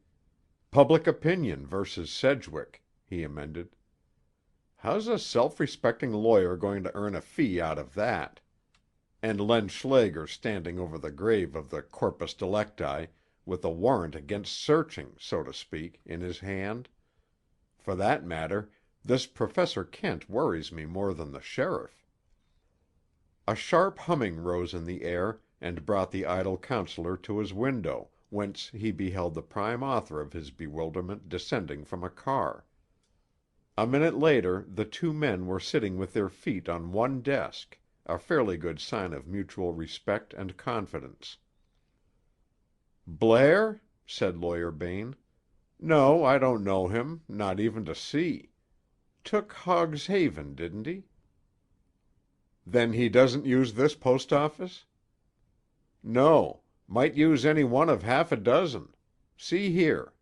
"Public opinion versus Sedgwick," he amended. "How's a self-respecting lawyer going to earn a fee out of that? And Len Schlager standing over the grave of the corpus delicti, with a warrant against searching, so to speak, in his hand. For that matter, this Professor Kent worries me more than the sheriff." A sharp humming rose in the air and brought the idle counselor to his window, whence he beheld the prime author of his bewilderment descending from a car. A minute later the two men were sitting with their feet on one desk, a fairly good sign of mutual respect and confidence. "Blair?" said Lawyer Bain. "No, I don't know him, not even to see. Took Hogg's Haven, didn't he?" "Then he doesn't use this post office?" "No. Might use any one of half a dozen. See here."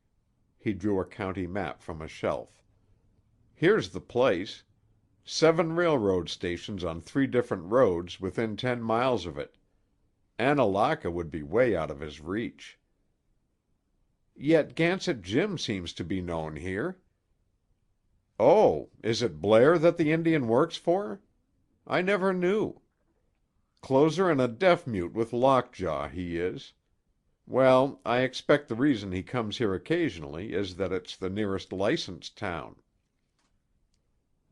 He drew a county map from a shelf. "Here's the place. 7 railroad stations on 3 different roads within 10 miles of it. Annalaka would be way out of his reach." "Yet Gansett Jim seems to be known here." Oh, is it Blair that the Indian works for? I never knew. Closer and a deaf-mute with lockjaw, he is. Well, I expect the reason he comes here occasionally is that it's the nearest licensed town.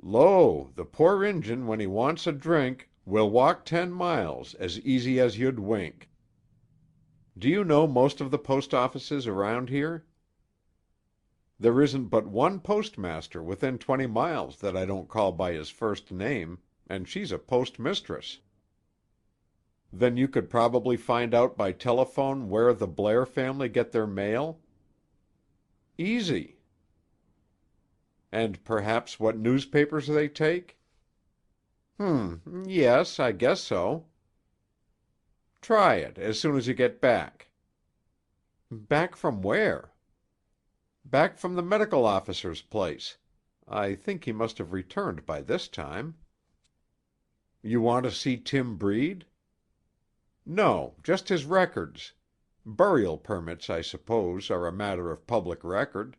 Lo, the poor Injun when he wants a drink will walk 10 miles as easy as you'd wink. Do you know most of the post offices around here? There isn't but one postmaster within 20 miles that I don't call by his first name, and she's a postmistress. Then you could probably find out by telephone where the Blair family get their mail? Easy. And perhaps what newspapers they take? Yes, I guess so. Try it as soon as you get back. Back from where? Back from the medical officer's place. I think he must have returned by this time. You want to see Tim Breed? No, just his records. Burial permits, I suppose, are a matter of public record.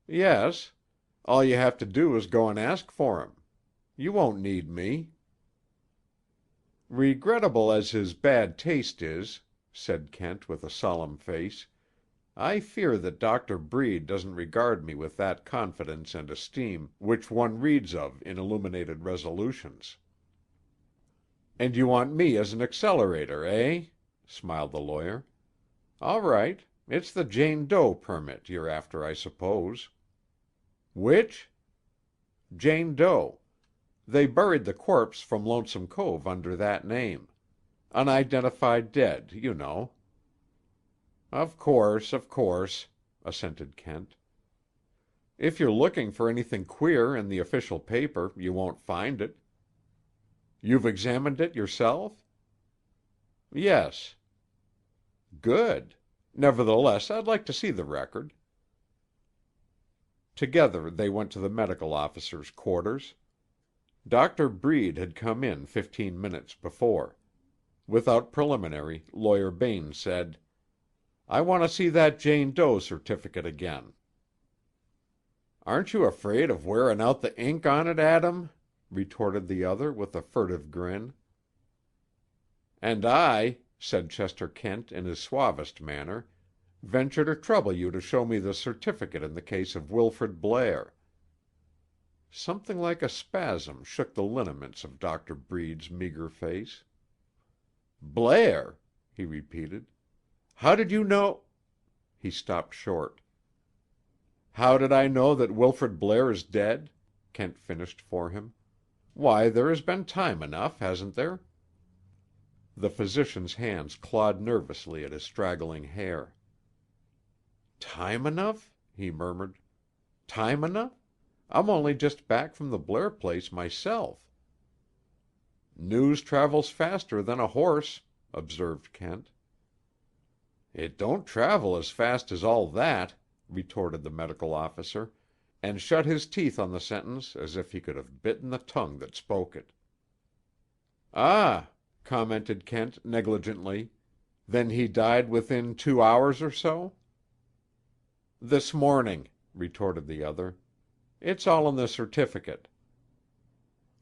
Yes. All you have to do is go and ask for him. You won't need me. Regrettable as his bad taste is, said Kent with a solemn face, I fear that Dr. Breed doesn't regard me with that confidence and esteem which one reads of in illuminated resolutions. And you want me as an accelerator, eh? Smiled the lawyer. All right. It's the Jane Doe permit you're after, I suppose. Which? Jane Doe. They buried the corpse from Lonesome Cove under that name. Unidentified dead, you know. Of course, assented Kent. If you're looking for anything queer in the official paper, you won't find it. You've examined it yourself? Yes. Good. Nevertheless, I'd like to see the record. Together they went to the medical officer's quarters. Dr. Breed had come in 15 minutes before. Without preliminary, Lawyer Bain said, I want to see that Jane Doe certificate again. Aren't you afraid of wearing out the ink on it, Adam? Retorted the other with a furtive grin. And I, said Chester Kent in his suavest manner, venture to trouble you to show me the certificate in the case of Wilfrid Blair. Something like a spasm shook the lineaments of Dr. Breed's meager face. Blair? He repeated. How did you know? He stopped short. How did I know that Wilfrid Blair is dead? Kent finished for him. Why, there has been time enough, hasn't there? The physician's hands clawed nervously at his straggling hair. Time enough? He murmured. Time enough? I'm only just back from the Blair place myself. News travels faster than a horse, observed Kent. It don't travel as fast as all that, retorted the medical officer, and shut his teeth on the sentence as if he could have bitten the tongue that spoke it. Ah, commented Kent negligently, then he died within 2 hours or so? This morning, retorted the other. It's all in the certificate.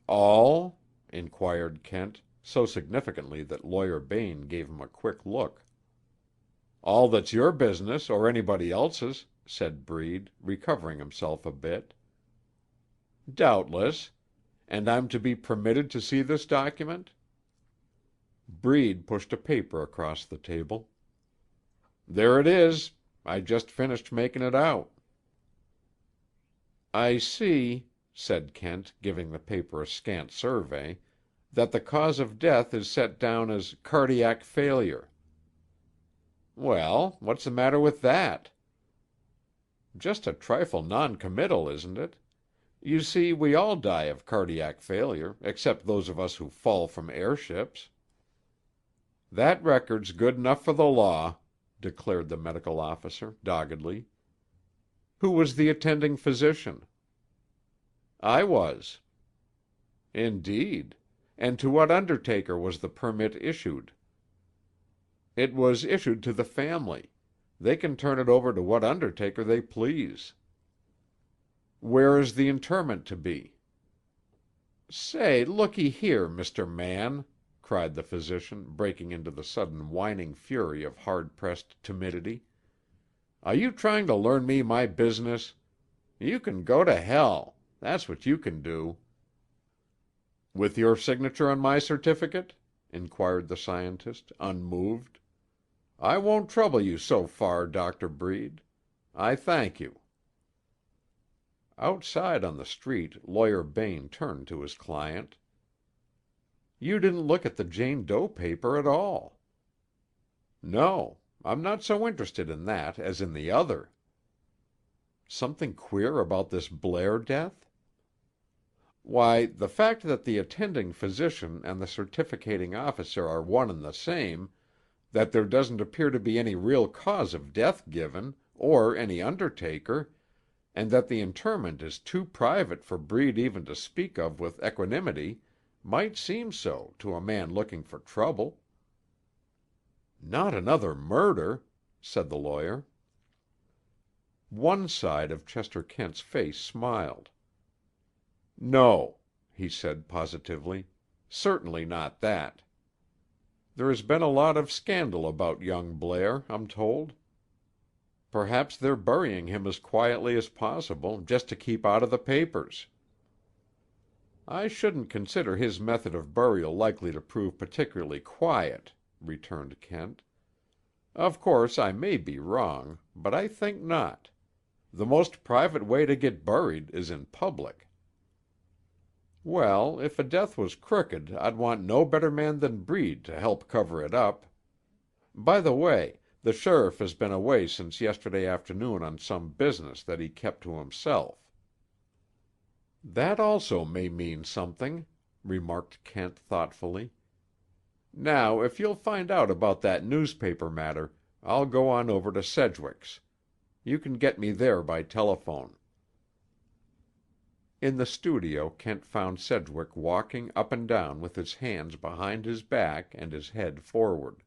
All? Inquired Kent, so significantly that Lawyer Bain gave him a quick look. All that's your business or anybody else's, said Breed, recovering himself a bit. Doubtless. And I'm to be permitted to see this document? Breed pushed a paper across the table. There it is. I just finished making it out. I see, said Kent, giving the paper a scant survey, that the cause of death is set down as cardiac failure. Well, what's the matter with that? Just a trifle non-committal, isn't it? You see, we all die of cardiac failure, except those of us who fall from airships. That record's good enough for the law, declared the medical officer, doggedly. Who was the attending physician? I was. Indeed. And to what undertaker was the permit issued? It was issued to the family. They can turn it over to what undertaker they please. "Where is the interment to be?" "Say, looky here, Mr. Man," cried the physician, breaking into the sudden whining fury of hard-pressed timidity. "Are you trying to learn me my business? You can go to hell. That's what you can do." "With your signature on my certificate?" inquired the scientist, unmoved. "I won't trouble you so far, Dr. Breed. I thank you." Outside on the street, Lawyer Bain turned to his client. "You didn't look at the Jane Doe paper at all." "No. I'm not so interested in that as in the other." "Something queer about this Blair death?" "Why, the fact that the attending physician and the certificating officer are one and the same, that there doesn't appear to be any real cause of death given, or any undertaker, and that the interment is too private for Breed even to speak of with equanimity, might seem so to a man looking for trouble." "Not another murder?" said the lawyer. One side of Chester Kent's face smiled. "No," he said positively. "Certainly not that. There has been a lot of scandal about young Blair, I'm told. Perhaps they're burying him as quietly as possible, just to keep out of the papers." "I shouldn't consider his method of burial likely to prove particularly quiet," returned Kent. "Of course, I may be wrong, but I think not. The most private way to get buried is in public." "Well, if a death was crooked, I'd want no better man than Breed to help cover it up. By the way, the sheriff has been away since yesterday afternoon on some business that he kept to himself." "That also may mean something," remarked Kent thoughtfully. "Now, if you'll find out about that newspaper matter, I'll go on over to Sedgwick's. You can get me there by telephone." In the studio Kent found Sedgwick walking up and down with his hands behind his back and his head forward.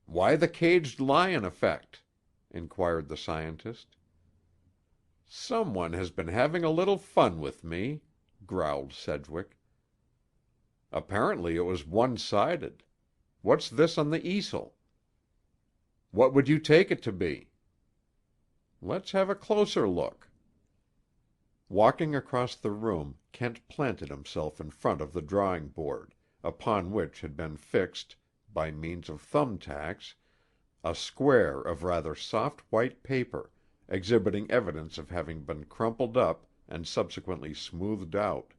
"Why the caged lion effect?" inquired the scientist. "Someone has been having a little fun with me," growled Sedgwick. "Apparently it was one-sided. What's this on the easel?" "What would you take it to be?" "Let's have a closer look." Walking across the room, Kent planted himself in front of the drawing board, upon which had been fixed, by means of thumbtacks, a square of rather soft white paper, exhibiting evidence of having been crumpled up and subsequently smoothed out.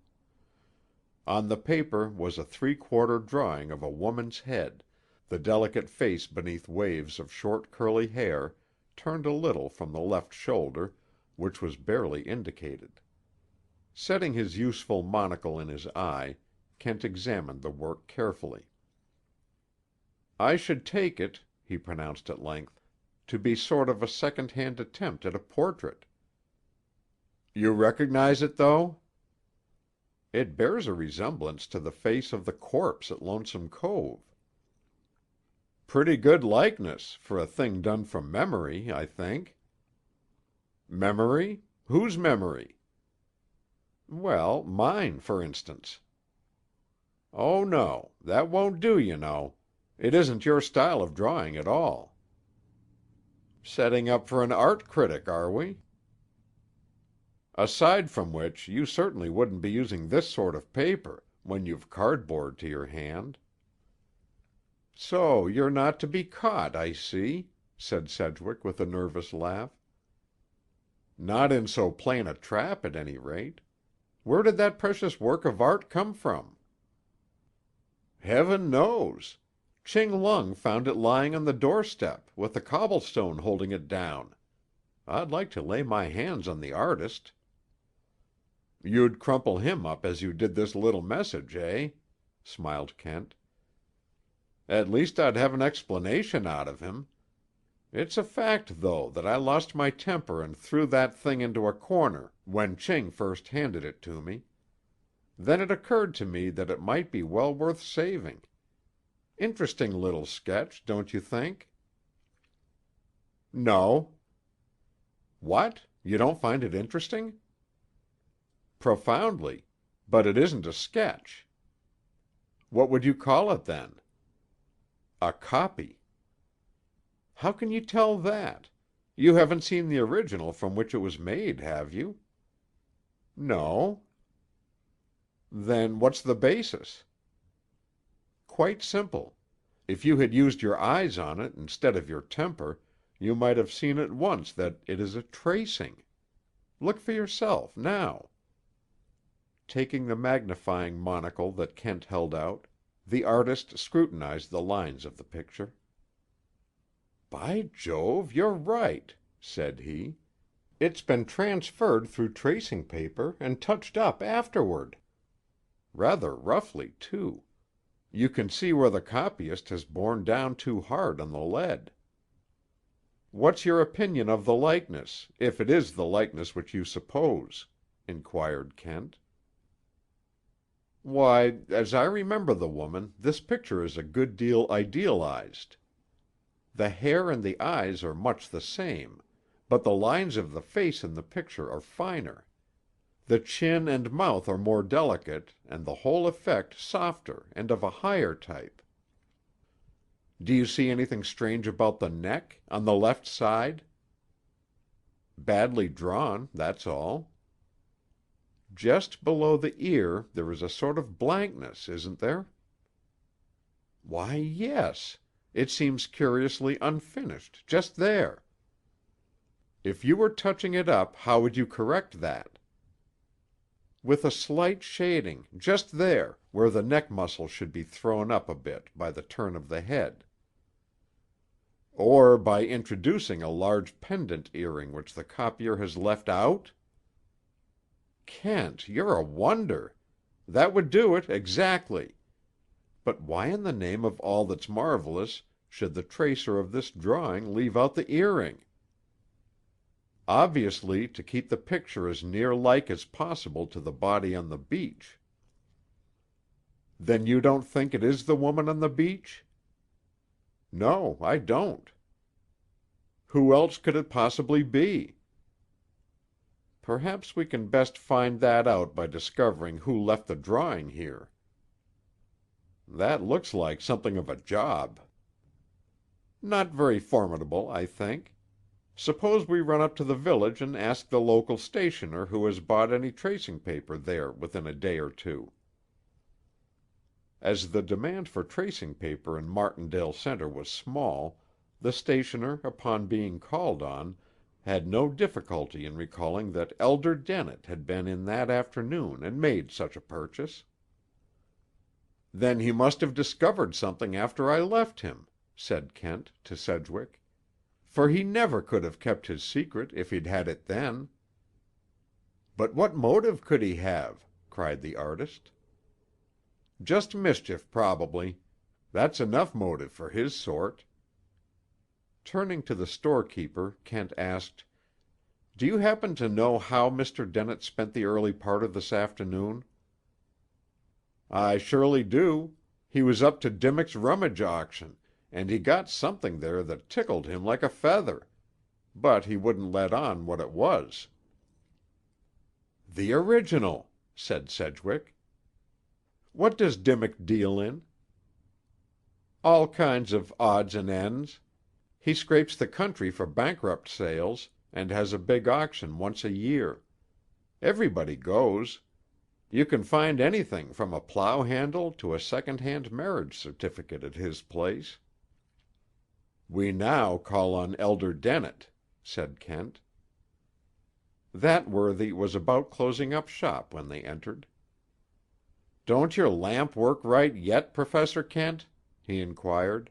On the paper was a three-quarter drawing of a woman's head, the delicate face beneath waves of short curly hair, turned a little from the left shoulder, which was barely indicated. Setting his useful monocle in his eye, Kent examined the work carefully. "I should take it," he pronounced at length, "to be sort of a second-hand attempt at a portrait." "You recognize it, though?" "It bears a resemblance to the face of the corpse at Lonesome Cove." "Pretty good likeness, for a thing done from memory, I think." "Memory? Whose memory?" "Well, mine, for instance." "Oh, no. That won't do, you know. It isn't your style of drawing at all." "Setting up for an art critic, are we?" "Aside from which, you certainly wouldn't be using this sort of paper, when you've cardboard to your hand." "So you're not to be caught, I see," said Sedgwick with a nervous laugh. "Not in so plain a trap, at any rate. Where did that precious work of art come from?" "Heaven knows. Ching Lung found it lying on the doorstep, with a cobblestone holding it down. I'd like to lay my hands on the artist." "You'd crumple him up as you did this little message, eh?" smiled Kent. "At least I'd have an explanation out of him. It's a fact, though, that I lost my temper and threw that thing into a corner when Ching first handed it to me. Then it occurred to me that it might be well worth saving. Interesting little sketch, don't you think?" "No." "What? You don't find it interesting?" "Profoundly. But it isn't a sketch." "What would you call it, then?" "A copy." "How can you tell that? You haven't seen the original from which it was made, have you?" "No." "Then what's the basis?" "Quite simple. If you had used your eyes on it instead of your temper, you might have seen at once that it is a tracing. Look for yourself, now." Taking the magnifying monocle that Kent held out, the artist scrutinized the lines of the picture. "By Jove, you're right," said he. "It's been transferred through tracing paper and touched up afterward. Rather roughly, too. You can see where the copyist has borne down too hard on the lead." "What's your opinion of the likeness, if it is the likeness which you suppose?" inquired Kent. "Why, as I remember the woman, this picture is a good deal idealized. The hair and the eyes are much the same, but the lines of the face in the picture are finer. The chin and mouth are more delicate, and the whole effect softer and of a higher type." "Do you see anything strange about the neck, on the left side?" "Badly drawn, that's all." "Just below the ear there is a sort of blankness, isn't there?" "Why, yes. It seems curiously unfinished, just there." "If you were touching it up, how would you correct that?" "With a slight shading, just there, where the neck muscle should be thrown up a bit by the turn of the head." "Or by introducing a large pendant earring which the copier has left out?" "Kent, you're a wonder! That would do it, exactly. But why in the name of all that's marvelous should the tracer of this drawing leave out the earring?" "Obviously to keep the picture as near like as possible to the body on the beach." "Then you don't think it is the woman on the beach?" "No, I don't." "Who else could it possibly be?" "Perhaps we can best find that out by discovering who left the drawing here." "That looks like something of a job." "Not very formidable, I think. Suppose we run up to the village and ask the local stationer who has bought any tracing paper there within a day or two." As the demand for tracing paper in Martindale Center was small, the stationer, upon being called on, had no difficulty in recalling that Elder Dennett had been in that afternoon and made such a purchase. "Then he must have discovered something after I left him," said Kent to Sedgwick. "For he never could have kept his secret if he'd had it then." "But what motive could he have?" cried the artist. "Just mischief, probably. That's enough motive for his sort." Turning to the storekeeper, Kent asked, "Do you happen to know how Mr. Dennett spent the early part of this afternoon?" "I surely do. He was up to Dimmock's rummage auction, and he got something there that tickled him like a feather. But he wouldn't let on what it was." "The original," said Sedgwick. "What does Dimmock deal in?" "All kinds of odds and ends. He scrapes the country for bankrupt sales, and has a big auction once a year. Everybody goes. You can find anything from a plow handle to a second-hand marriage certificate at his place." "We now call on Elder Dennett," said Kent. That worthy was about closing up shop when they entered. "Don't your lamp work right yet, Professor Kent?" he inquired.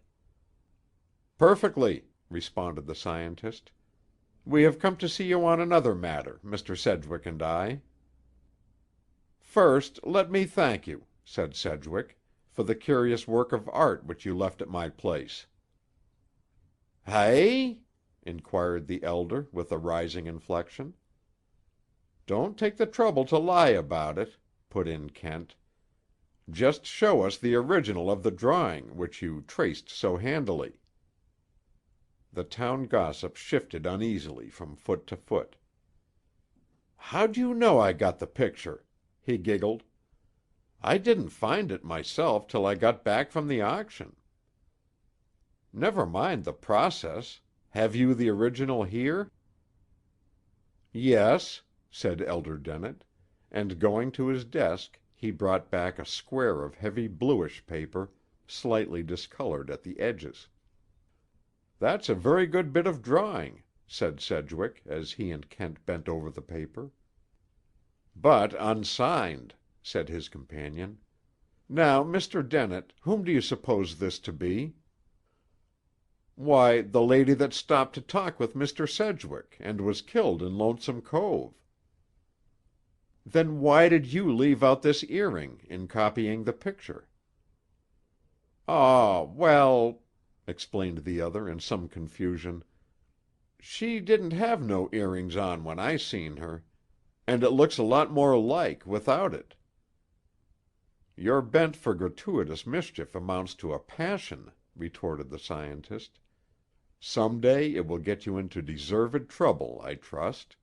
"Perfectly," responded the scientist. "We have come to see you on another matter, Mr. Sedgwick and I." "First, let me thank you," said Sedgwick, "for the curious work of art which you left at my place." "Hey?" inquired the elder, with a rising inflection. "Don't take the trouble to lie about it," put in Kent. "Just show us the original of the drawing which you traced so handily." The town gossip shifted uneasily from foot to foot. "How'd you know I got the picture?" he giggled. "I didn't find it myself till I got back from the auction." "Never mind the process. Have you the original here?" "Yes," said Elder Dennett, and going to his desk, he brought back a square of heavy bluish paper, slightly discolored at the edges. "That's a very good bit of drawing," said Sedgwick, as he and Kent bent over the paper. "But unsigned," said his companion. "Now, Mr. Dennett, whom do you suppose this to be?" "Why, the lady that stopped to talk with Mr. Sedgwick, and was killed in Lonesome Cove." "Then why did you leave out this earring in copying the picture?" "Oh, well," explained the other in some confusion, "she didn't have no earrings on when I seen her, and it looks a lot more like without it." "Your bent for gratuitous mischief amounts to a passion," retorted the scientist. "Some day it will get you into deserved trouble, I trust."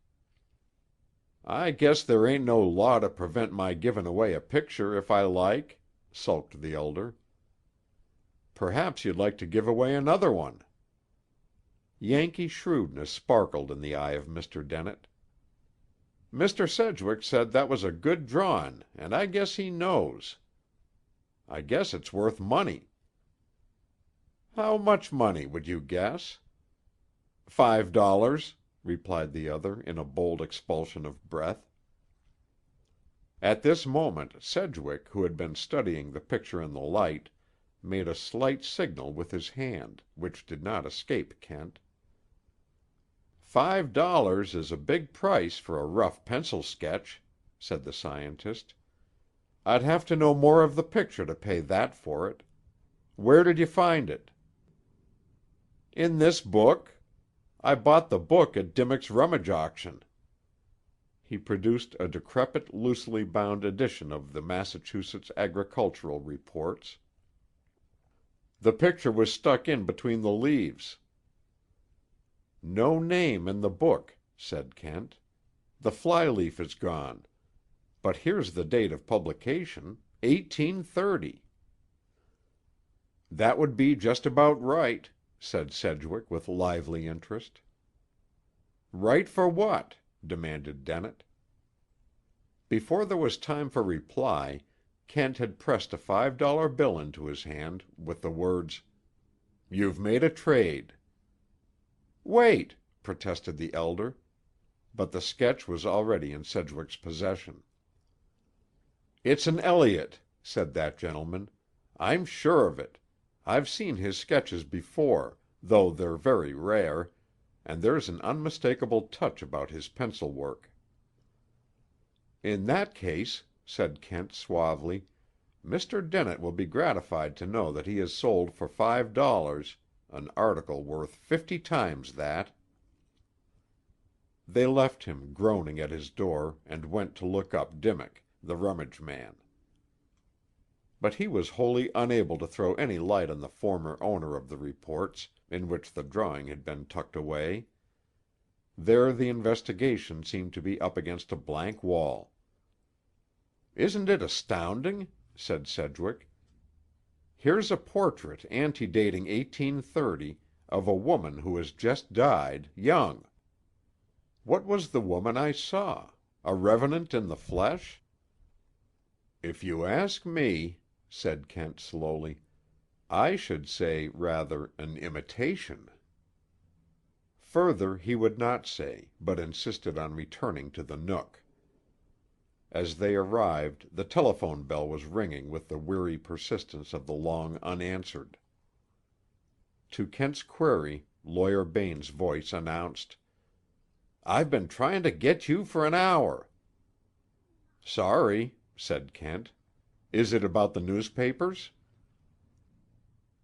"I guess there ain't no law to prevent my giving away a picture if I like," sulked the elder. "Perhaps you'd like to give away another one." Yankee shrewdness sparkled in the eye of Mr. Dennett. "Mr. Sedgwick said that was a good drawin', and I guess he knows. I guess it's worth money." "How much money, would you guess?" "$5," replied the other in a bold expulsion of breath. At this moment Sedgwick, who had been studying the picture in the light, made a slight signal with his hand, which did not escape Kent. $5 is a big price for a rough pencil sketch," said the scientist. "I'd have to know more of the picture to pay that for it. Where did you find it?" "In this book. I bought the book at Dimmock's rummage auction." He produced a decrepit, loosely bound edition of the Massachusetts Agricultural Reports. "The picture was stuck in between the leaves." "No name in the book," said Kent. "The flyleaf is gone. But here's the date of publication, 1830. "That would be just about right," said Sedgwick with lively interest. "Right for what?" demanded Dennett. Before there was time for reply, Kent had pressed a $5 bill into his hand, with the words, "You've made a trade." "Wait," protested the elder, but the sketch was already in Sedgwick's possession. "It's an Elliott," said that gentleman. "I'm sure of it. I've seen his sketches before, though they're very rare, and there's an unmistakable touch about his pencil work." "In that case," said Kent suavely, "Mr. Dennett will be gratified to know that he has sold for $5 an article worth 50 times that." They left him groaning at his door and went to look up Dimmock, the rummage man. But he was wholly unable to throw any light on the former owner of the reports, in which the drawing had been tucked away. There the investigation seemed to be up against a blank wall. "Isn't it astounding?" said Sedgwick. "Here's a portrait antedating 1830 of a woman who has just died, young. What was the woman I saw? A revenant in the flesh?" "If you ask me," said Kent slowly, "I should say, rather, an imitation." Further he would not say, but insisted on returning to the Nook. As they arrived, the telephone bell was ringing with the weary persistence of the long unanswered. To Kent's query, Lawyer Bain's voice announced, "I've been trying to get you for an hour." "Sorry," said Kent. "Is it about the newspapers?"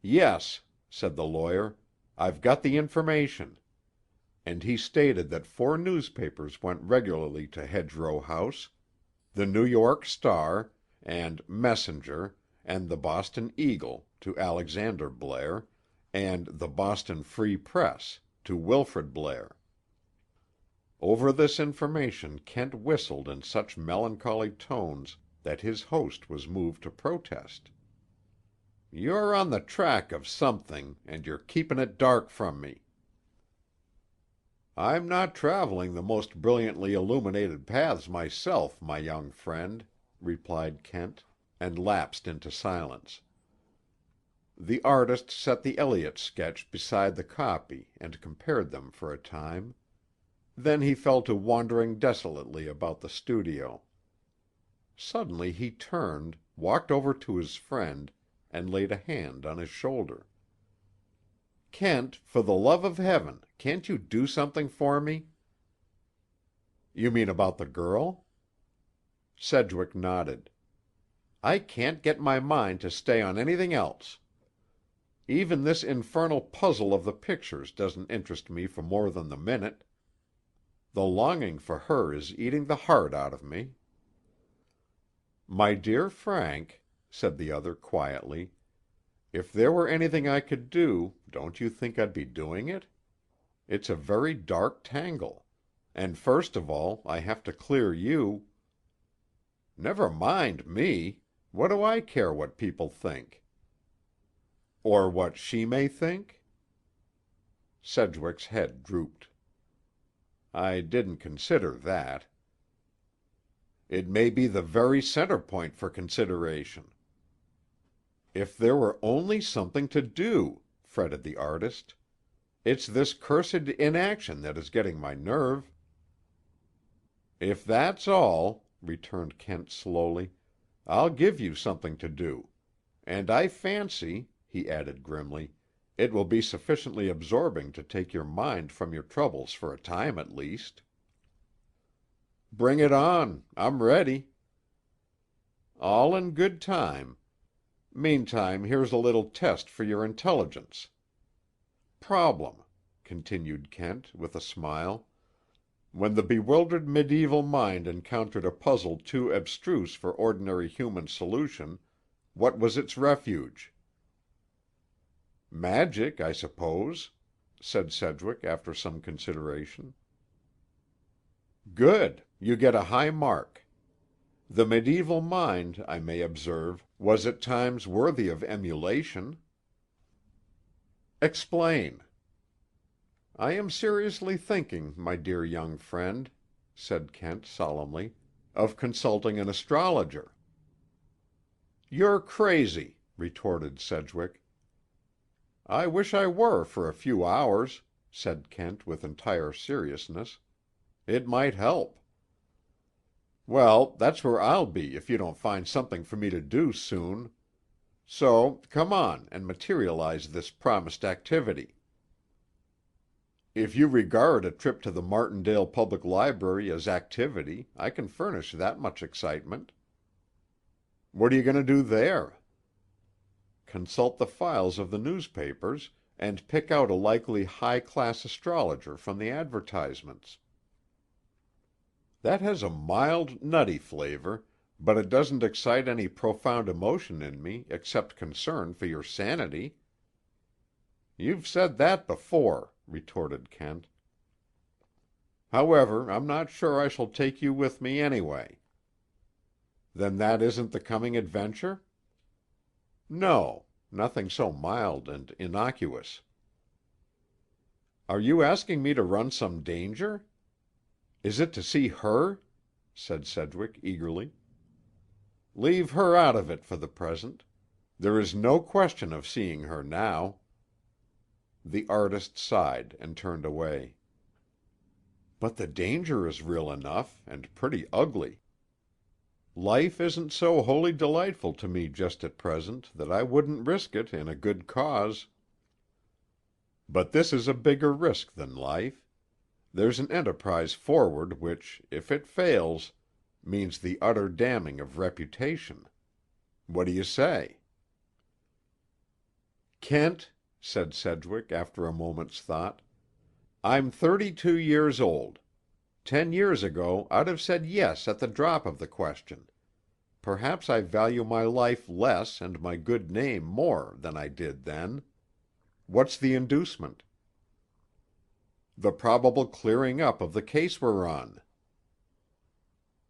"Yes," said the lawyer. "I've got the information." And he stated that 4 newspapers went regularly to Hedgerow House: the New York Star, and Messenger, and the Boston Eagle, to Alexander Blair, and the Boston Free Press, to Wilfrid Blair. Over this information Kent whistled in such melancholy tones that his host was moved to protest. "You're on the track of something, and you're keeping it dark from me." "I'm not traveling the most brilliantly illuminated paths myself, my young friend," replied Kent, and lapsed into silence. The artist set the Elliott sketch beside the copy and compared them for a time. Then he fell to wandering desolately about the studio. Suddenly he turned, walked over to his friend, and laid a hand on his shoulder. "Kent, for the love of heaven, can't you do something for me?" "You mean about the girl?" Sedgwick nodded. "I can't get my mind to stay on anything else. Even this infernal puzzle of the pictures doesn't interest me for more than the minute. The longing for her is eating the heart out of me." "My dear Frank," said the other quietly, "if there were anything I could do, don't you think I'd be doing it? It's a very dark tangle. And first of all, I have to clear you—" "Never mind me. What do I care what people think?" "Or what she may think?" Sedgwick's head drooped. "I didn't consider that." "It may be the very center point for consideration." "If there were only something to do!" fretted the artist. "It's this cursed inaction that is getting my nerve." "If that's all," returned Kent slowly, "I'll give you something to do. And I fancy," he added grimly, "it will be sufficiently absorbing to take your mind from your troubles for a time at least." "Bring it on. I'm ready." "All in good time. Meantime, here's a little test for your intelligence. Problem," continued Kent, with a smile. "When the bewildered medieval mind encountered a puzzle too abstruse for ordinary human solution, what was its refuge?" "Magic, I suppose," said Sedgwick after some consideration. "Good. You get a high mark. The medieval mind, I may observe, was at times worthy of emulation." "Explain." "I am seriously thinking, my dear young friend," said Kent solemnly, "of consulting an astrologer." "You're crazy," retorted Sedgwick. "I wish I were for a few hours," said Kent with entire seriousness. "It might help." "Well, that's where I'll be if you don't find something for me to do soon. So come on and materialize this promised activity." "If you regard a trip to the Martindale Public Library as activity, I can furnish that much excitement." "What are you going to do there?" "Consult the files of the newspapers, and pick out a likely high-class astrologer from the advertisements." "That has a mild, nutty flavor, but it doesn't excite any profound emotion in me except concern for your sanity." "You've said that before," retorted Kent. "However, I'm not sure I shall take you with me anyway." "Then that isn't the coming adventure?" "No. Nothing so mild and innocuous." "Are you asking me to run some danger? Is it to see her?" said Sedgwick eagerly. "Leave her out of it for the present. There is no question of seeing her now." The artist sighed and turned away. "But the danger is real enough, and pretty ugly. Life isn't so wholly delightful to me just at present that I wouldn't risk it in a good cause." "But this is a bigger risk than life. There's an enterprise forward which, if it fails, means the utter damning of reputation. What do you say?" "Kent," said Sedgwick after a moment's thought, "I'm 32 years old. 10 years ago I'd have said yes at the drop of the question. Perhaps I value my life less and my good name more than I did then. What's the inducement?" The probable clearing up of the case we're on."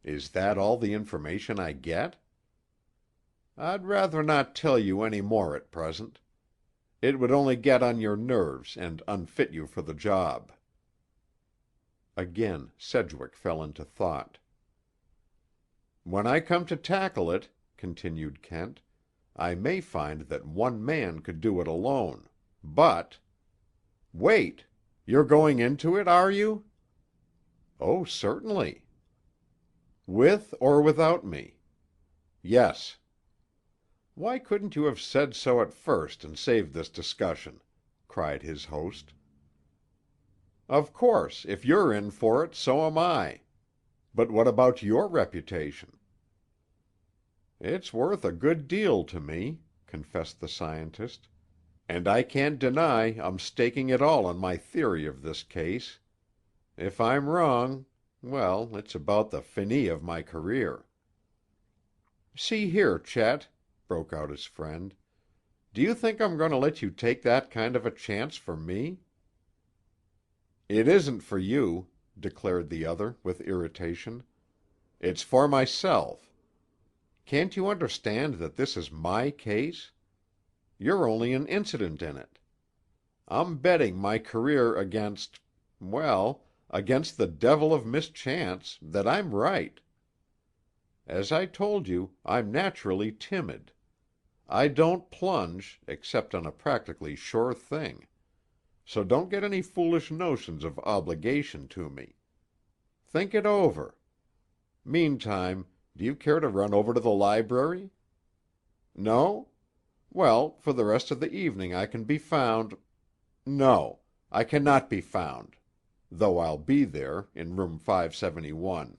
"Is that all the information I get?" "I'd rather not tell you any more at present. It would only get on your nerves and unfit you for the job." Again Sedgwick fell into thought. "When I come to tackle it," continued Kent, "I may find that one man could do it alone. But—" "Wait! You're going into it, are you?" "Oh, certainly." "With or without me?" "Yes." "Why couldn't you have said so at first and saved this discussion?" cried his host. "Of course, if you're in for it, so am I. But what about your reputation?" "It's worth a good deal to me," confessed the scientist. "And I can't deny I'm staking it all on my theory of this case. If I'm wrong—well, it's about the finis of my career." "See here, Chet," broke out his friend, "do you think I'm going to let you take that kind of a chance for me?" "It isn't for you," declared the other with irritation. "It's for myself. Can't you understand that this is my case? You're only an incident in it. I'm betting my career against—well, against the devil of mischance that I'm right. As I told you, I'm naturally timid. I don't plunge, except on a practically sure thing. So don't get any foolish notions of obligation to me. Think it over. Meantime, do you care to run over to the library? No? Well, for the rest of the evening I can be found—no, I cannot be found, though I'll be there, in room 571.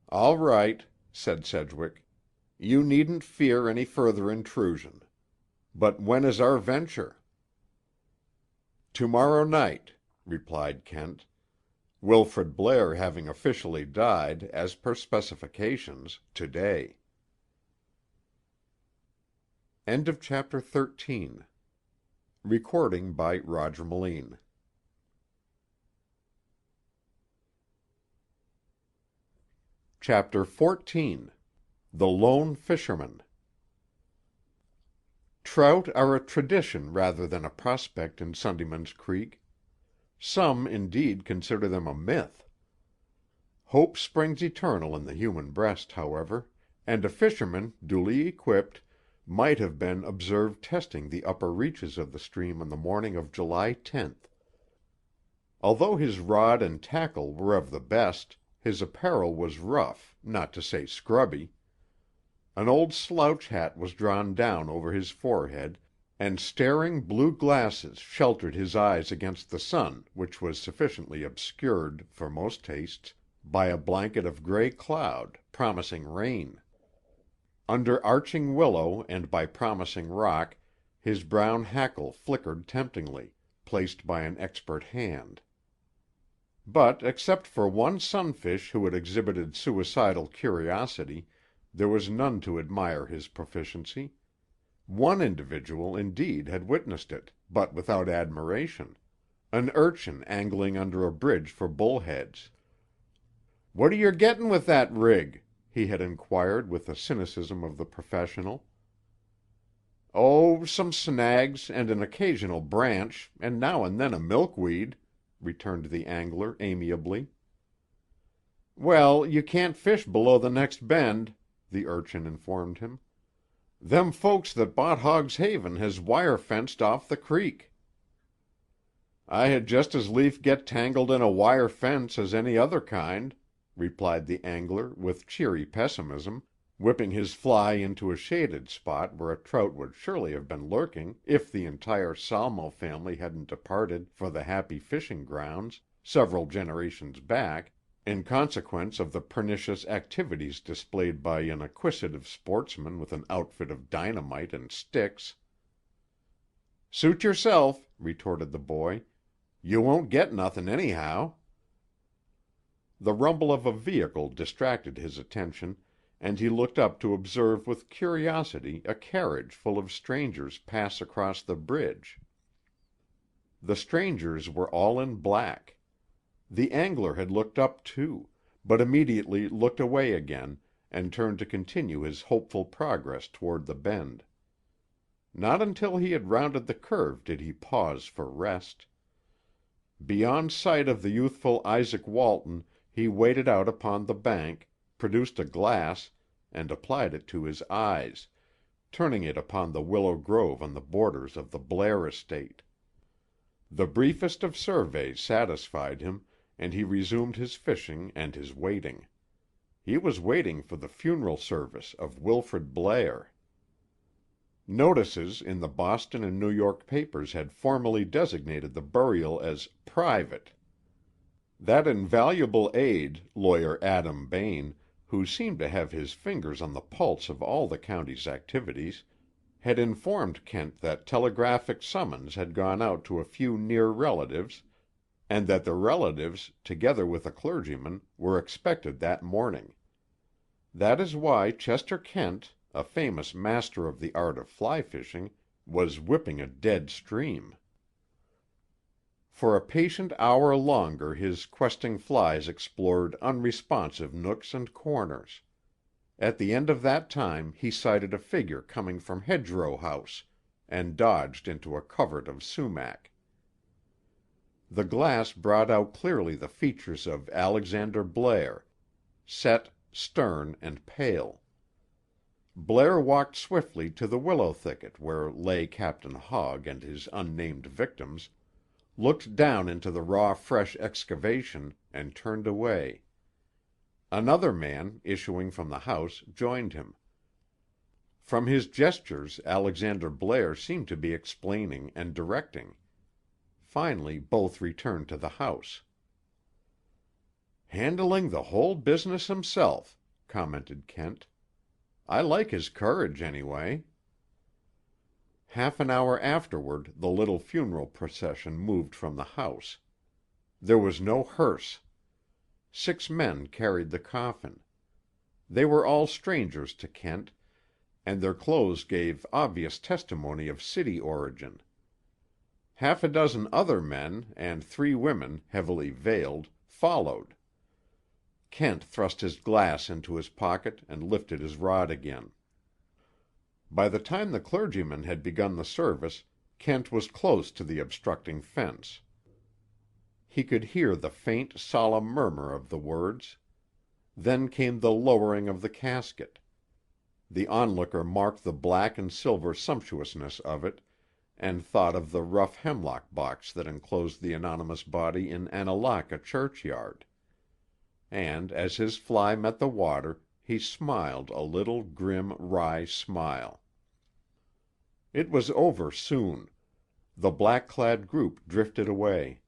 "All right," said Sedgwick. "You needn't fear any further intrusion. But when is our venture?" "Tomorrow night," replied Kent. "Wilfrid Blair having officially died, as per specifications, today." End of chapter 13. Recording by Roger Melin. Chapter 14. The Lone Fisherman. Trout are a tradition rather than a prospect in Sundayman's Creek. Some, indeed, consider them a myth. Hope springs eternal in the human breast, however, and a fisherman, duly equipped, might have been observed testing the upper reaches of the stream on the morning of July 10th. Although his rod and tackle were of the best, his apparel was rough, not to say scrubby. An old slouch hat was drawn down over his forehead, and staring blue glasses sheltered his eyes against the sun, which was sufficiently obscured, for most tastes, by a blanket of gray cloud, promising rain. Under arching willow and by promising rock, his brown hackle flickered temptingly, placed by an expert hand. But, except for one sunfish who had exhibited suicidal curiosity, there was none to admire his proficiency. One individual, indeed, had witnessed it, but without admiration: an urchin angling under a bridge for bullheads. "What are you getting with that rig?" he had inquired with the cynicism of the professional. "Oh, some snags and an occasional branch, and now and then a milkweed," returned the angler amiably. "Well, you can't fish below the next bend," the urchin informed him. "Them folks that bought Hogg's Haven has wire fenced off the creek." "I had just as lief get tangled in a wire fence as any other kind," replied the angler with cheery pessimism, whipping his fly into a shaded spot where a trout would surely have been lurking if the entire Salmo family hadn't departed for the happy fishing grounds, several generations back, in consequence of the pernicious activities displayed by an acquisitive sportsman with an outfit of dynamite and sticks. "Suit yourself," retorted the boy. "You won't get nothin' anyhow." The rumble of a vehicle distracted his attention, and he looked up to observe with curiosity a carriage full of strangers pass across the bridge. The strangers were all in black. The angler had looked up too, but immediately looked away again, and turned to continue his hopeful progress toward the bend. Not until he had rounded the curve did he pause for rest. Beyond sight of the youthful Isaac Walton he waded out upon the bank, produced a glass, and applied it to his eyes, turning it upon the willow grove on the borders of the Blair estate. The briefest of surveys satisfied him, and he resumed his fishing and his waiting. He was waiting for the funeral service of Wilfrid Blair. Notices in the Boston and New York papers had formally designated the burial as "private." That invaluable aide, Lawyer Adam Bain, who seemed to have his fingers on the pulse of all the county's activities, had informed Kent that telegraphic summons had gone out to a few near relatives, and that the relatives, together with a clergyman, were expected that morning. That is why Chester Kent, a famous master of the art of fly fishing, was whipping a dead stream. For a patient hour longer his questing flies explored unresponsive nooks and corners. At the end of that time he sighted a figure coming from Hedgerow House, and dodged into a covert of sumac. The glass brought out clearly the features of Alexander Blair, set, stern, and pale. Blair walked swiftly to the willow thicket where lay Captain Hogg and his unnamed victims, looked down into the raw fresh excavation, and turned away. Another man, issuing from the house, joined him. From his gestures Alexander Blair seemed to be explaining and directing. Finally both returned to the house. "Handling the whole business himself," commented Kent. "I like his courage, anyway." Half an hour afterward the little funeral procession moved from the house. There was no hearse. 6 men carried the coffin. They were all strangers to Kent, and their clothes gave obvious testimony of city origin. Half a dozen other men, and 3 women, heavily veiled, followed. Kent thrust his glass into his pocket and lifted his rod again. By the time the clergyman had begun the service, Kent was close to the obstructing fence. He could hear the faint, solemn murmur of the words. Then came the lowering of the casket. The onlooker marked the black and silver sumptuousness of it, and thought of the rough hemlock box that enclosed the anonymous body in Annalaka churchyard. And as his fly met the water, he smiled a little, grim, wry smile. It was over soon. The black-clad group drifted away.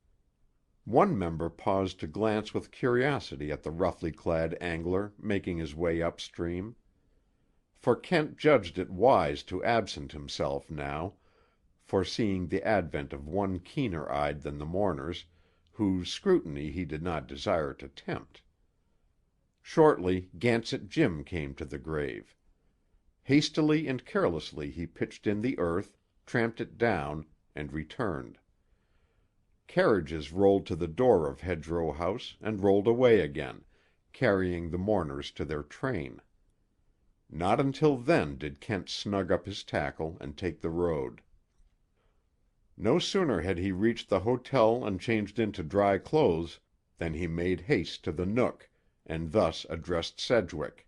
One member paused to glance with curiosity at the roughly clad angler making his way upstream. For Kent judged it wise to absent himself now, foreseeing the advent of one keener-eyed than the mourners, whose scrutiny he did not desire to tempt. Shortly Gansett Jim came to the grave. Hastily and carelessly he pitched in the earth, tramped it down, and returned. Carriages rolled to the door of Hedgerow House and rolled away again, carrying the mourners to their train. Not until then did Kent snug up his tackle and take the road. No sooner had he reached the hotel and changed into dry clothes than he made haste to the Nook, and thus addressed Sedgwick.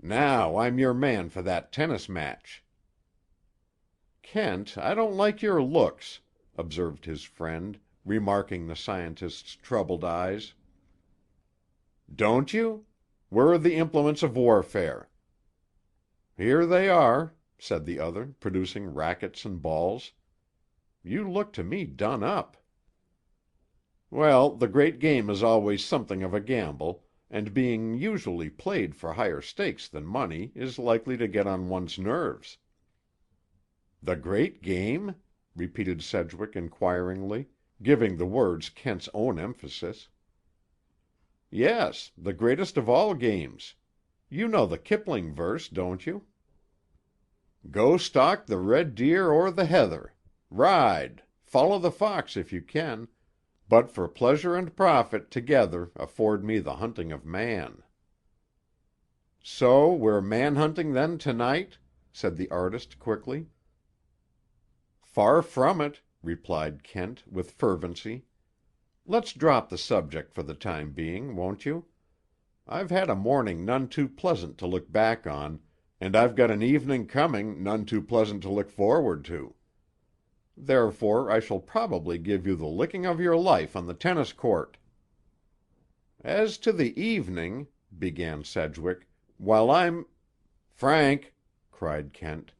"Now I'm your man for that tennis match." "Kent, I don't like your looks," observed his friend, remarking the scientist's troubled eyes. "Don't you? Where are the implements of warfare?" "Here they are," said the other, producing rackets and balls. "You look to me done up." "Well, the great game is always something of a gamble, and being usually played for higher stakes than money is likely to get on one's nerves." "The great game?" repeated Sedgwick inquiringly, giving the words Kent's own emphasis. "Yes, the greatest of all games. You know the Kipling verse, don't you? Go stalk the red deer o'er the heather. Ride! Follow the fox if you can, but for pleasure and profit together afford me the hunting of man." "So we're man-hunting then tonight?" said the artist quickly. "Far from it," replied Kent with fervency. "Let's drop the subject for the time being, won't you? I've had a morning none too pleasant to look back on, and I've got an evening coming none too pleasant to look forward to. Therefore I shall probably give you the licking of your life on the tennis court." "As to the evening," began Sedgwick, "while I'm—" "Frank," cried Kent,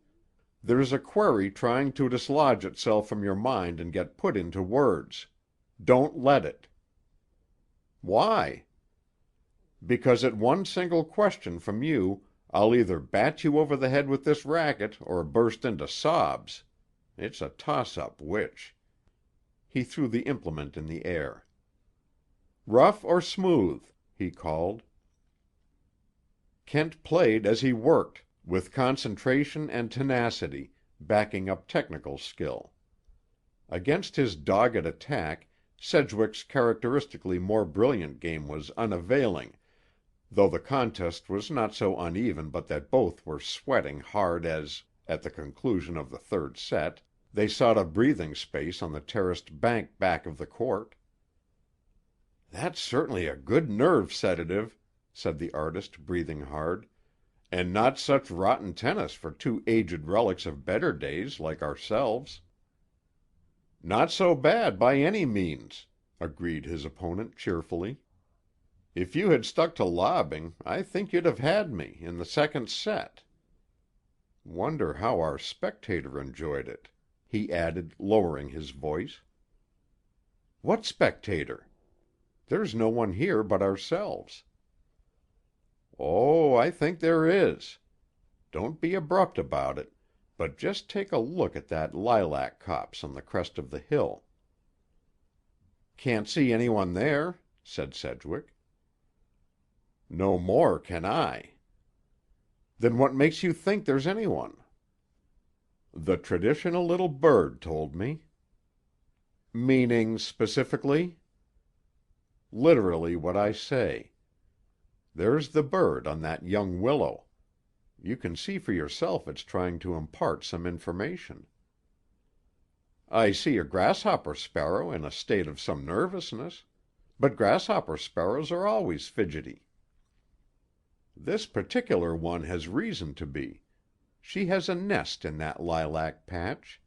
"there's a query trying to dislodge itself from your mind and get put into words. Don't let it." "Why?" "Because at one single question from you I'll either bat you over the head with this racket or burst into sobs. It's a toss-up which." He threw the implement in the air. "Rough or smooth?" he called. Kent played as he worked, with concentration and tenacity, backing up technical skill. Against his dogged attack, Sedgwick's characteristically more brilliant game was unavailing, though the contest was not so uneven but that both were sweating hard as, at the conclusion of the third set, they sought a breathing space on the terraced bank back of the court. "That's certainly a good nerve sedative," said the artist, breathing hard, "and not such rotten tennis for two aged relics of better days like ourselves." "Not so bad by any means," agreed his opponent cheerfully. "If you had stuck to lobbing, I think you'd have had me in the second set. Wonder how our spectator enjoyed it," he added, lowering his voice. "What spectator? There's no one here but ourselves." "Oh, I think there is. Don't be abrupt about it, but just take a look at that lilac copse on the crest of the hill." "Can't see anyone there," said Sedgwick. "No more can I." "Then what makes you think there's anyone?" "The traditional little bird told me." "Meaning specifically?" "Literally what I say. There's the bird on that young willow. You can see for yourself it's trying to impart some information." "I see a grasshopper sparrow in a state of some nervousness. But grasshopper sparrows are always fidgety." "This particular one has reason to be. She has a nest in that lilac patch.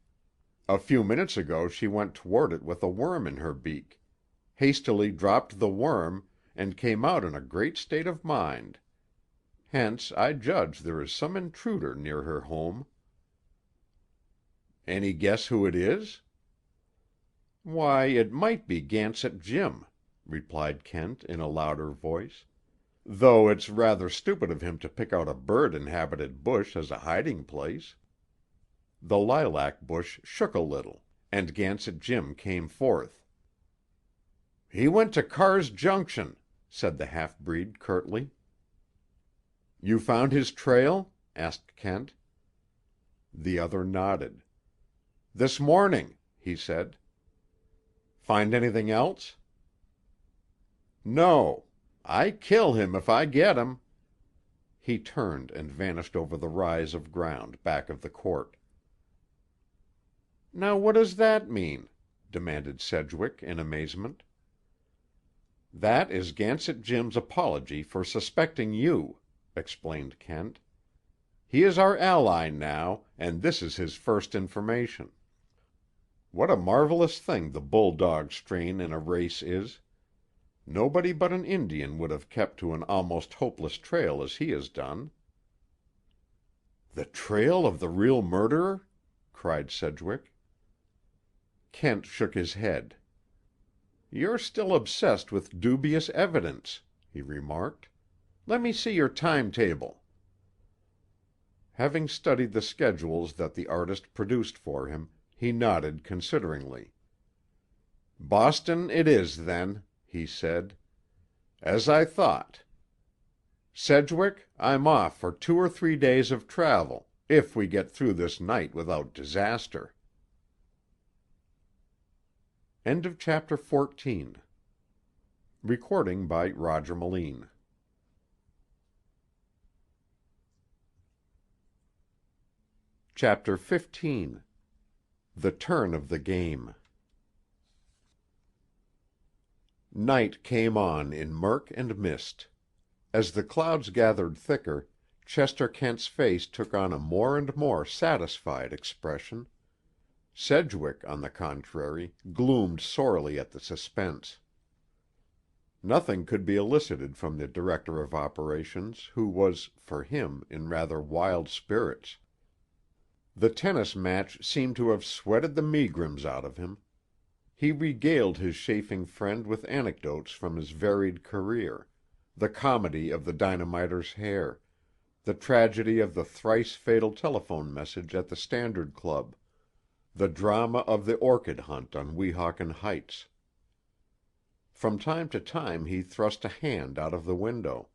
A few minutes ago she went toward it with a worm in her beak, hastily dropped the worm, and came out in a great state of mind. Hence I judge there is some intruder near her home." "Any guess who it is?" "Why, it might be Gansett Jim," replied Kent in a louder voice. "Though it's rather stupid of him to pick out a bird-inhabited bush as a hiding-place." The lilac bush shook a little, and Gansett Jim came forth. "He went to Carr's Junction," said the half-breed curtly. "You found his trail?" asked Kent. The other nodded. "This morning," he said. "Find anything else?" "No. I kill him if I get him." He turned and vanished over the rise of ground back of the court. "Now what does that mean?" demanded Sedgwick in amazement. "That is Gansett Jim's apology for suspecting you," explained Kent. "He is our ally now, and this is his first information. What a marvelous thing the bulldog strain in a race is! Nobody but an Indian would have kept to an almost hopeless trail as he has done." "The trail of the real murderer?" cried Sedgwick. Kent shook his head. "You're still obsessed with dubious evidence," he remarked. "Let me see your timetable." Having studied the schedules that the artist produced for him, he nodded consideringly. "Boston it is, then," he said. "As I thought. Sedgwick, I'm off for 2 or 3 days of travel, if we get through this night without disaster." End of chapter 14. Recording by Roger Melin. Chapter 15. The Turn of the Game. Night came on in murk and mist. As the clouds gathered thicker, Chester Kent's face took on a more and more satisfied expression. Sedgwick, on the contrary, gloomed sorely at the suspense. Nothing could be elicited from the director of operations, who was, for him, in rather wild spirits. The tennis match seemed to have sweated the megrims out of him. He regaled his chafing friend with anecdotes from his varied career, the comedy of the dynamiter's hair, the tragedy of the thrice fatal telephone message at the Standard Club, the drama of the orchid hunt on Weehawken Heights. From time to time he thrust a hand out of the window.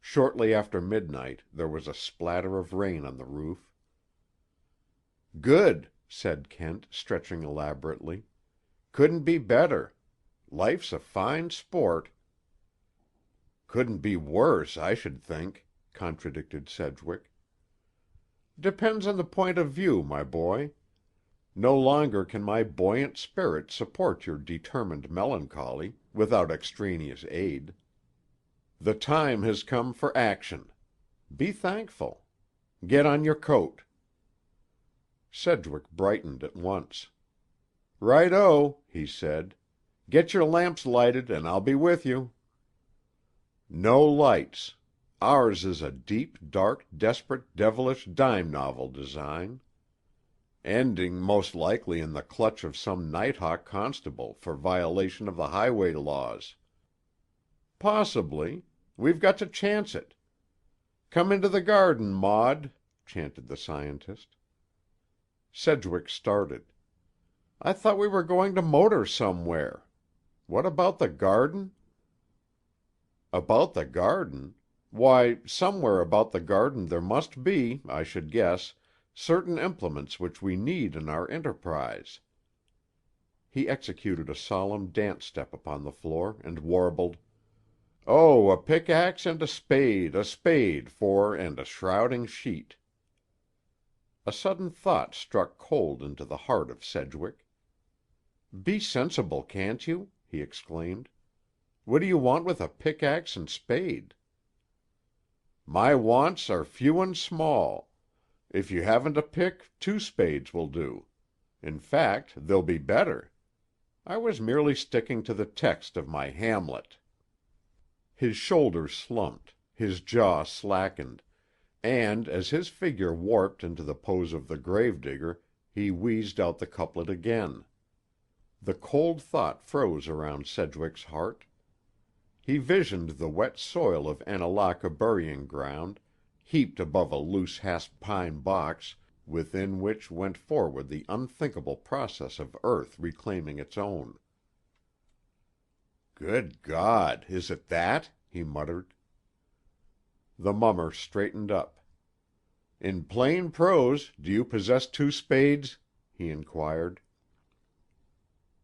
Shortly after midnight there was a splatter of rain on the roof. "Good," said Kent, stretching elaborately. "Couldn't be better. Life's a fine sport." "Couldn't be worse, I should think," contradicted Sedgwick. "Depends on the point of view, my boy. No longer can my buoyant spirit support your determined melancholy, without extraneous aid. The time has come for action. Be thankful. Get on your coat." Sedgwick brightened at once. "Right-o," he said. "Get your lamps lighted and I'll be with you." "No lights. Ours is a deep, dark, desperate, devilish dime novel design. Ending, most likely, in the clutch of some nighthawk constable for violation of the highway laws." "Possibly. We've got to chance it. Come into the garden, Maud," chanted the scientist. Sedgwick started. "I thought we were going to motor somewhere. What about the garden?" "About the garden? Why, somewhere about the garden there must be, I should guess, certain implements which we need in our enterprise." He executed a solemn dance step upon the floor and warbled, "Oh, a pickaxe and a spade for and a shrouding sheet." A sudden thought struck cold into the heart of Sedgwick. "Be sensible, can't you?" he exclaimed. "What do you want with a pickaxe and spade?" "My wants are few and small. If you haven't a pick, 2 spades will do. In fact, they'll be better. I was merely sticking to the text of my Hamlet." His shoulders slumped, his jaw slackened, and, as his figure warped into the pose of the gravedigger, he wheezed out the couplet again. The cold thought froze around Sedgwick's heart. He visioned the wet soil of Annalaka burying ground, heaped above a loose hasp pine box, within which went forward the unthinkable process of earth reclaiming its own. "Good God, is it that?" he muttered. The mummer straightened up. "In plain prose, do you possess 2 spades?" he inquired.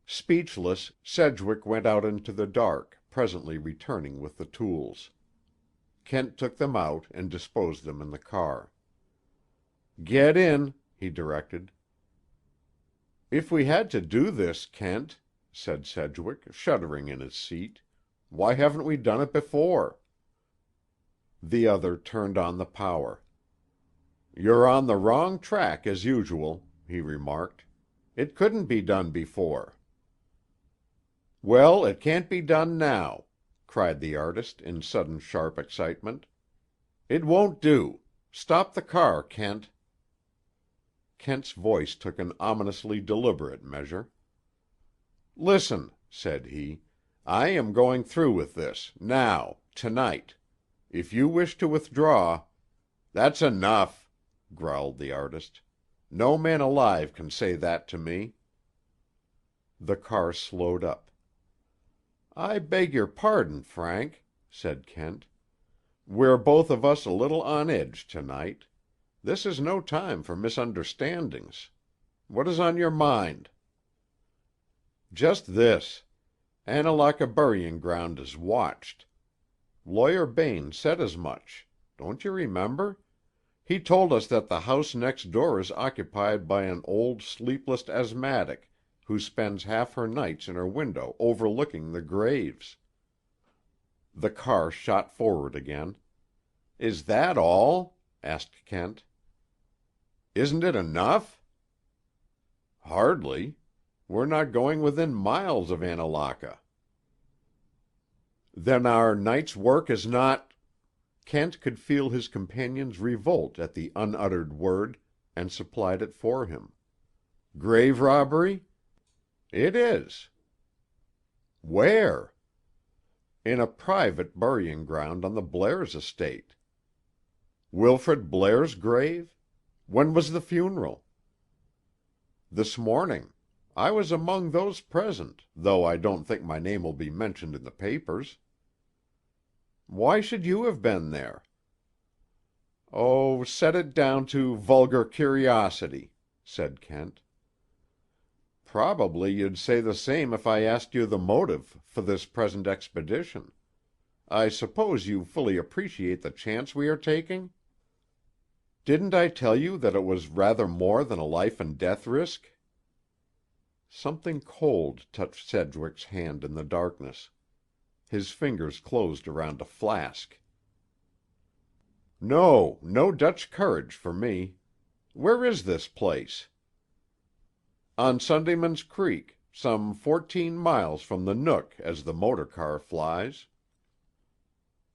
Speechless, Sedgwick went out into the dark, presently returning with the tools. Kent took them out and disposed them in the car. "Get in," he directed. "If we had to do this, Kent," said Sedgwick, shuddering in his seat, "why haven't we done it before?" The other turned on the power. "You're on the wrong track, as usual," he remarked. "It couldn't be done before." "Well, it can't be done now," cried the artist in sudden sharp excitement. "It won't do. Stop the car, Kent." Kent's voice took an ominously deliberate measure. "Listen," said he. "I am going through with this, now, tonight. If you wish to withdraw—" "That's enough," growled the artist. "No man alive can say that to me." The car slowed up. "I beg your pardon, Frank," said Kent. "We're both of us a little on edge tonight. This is no time for misunderstandings. What is on your mind?" "Just this. Annalaka burying ground is watched. Lawyer Bain said as much. Don't you remember? He told us that the house next door is occupied by an old sleepless asthmatic who spends half her nights in her window overlooking the graves." The car shot forward again. "Is that all?" asked Kent. "Isn't it enough?" "Hardly. We're not going within miles of Annalaka." "Then our night's work is not—" Kent could feel his companion's revolt at the unuttered word, and supplied it for him. "Grave robbery?" "It is." "Where?" "In a private burying ground on the Blairs' estate." "Wilfrid Blair's grave? When was the funeral?" "This morning. I was among those present, though I don't think my name will be mentioned in the papers." "Why should you have been there?" "Oh, set it down to vulgar curiosity," said Kent. "Probably you'd say the same if I asked you the motive for this present expedition. I suppose you fully appreciate the chance we are taking?" "Didn't I tell you that it was rather more than a life and death risk?" Something cold touched Sedgwick's hand in the darkness. His fingers closed around a flask. "No Dutch courage for me. Where is this place?" "On Sundayman's Creek, some 14 miles from the Nook as the motor car flies."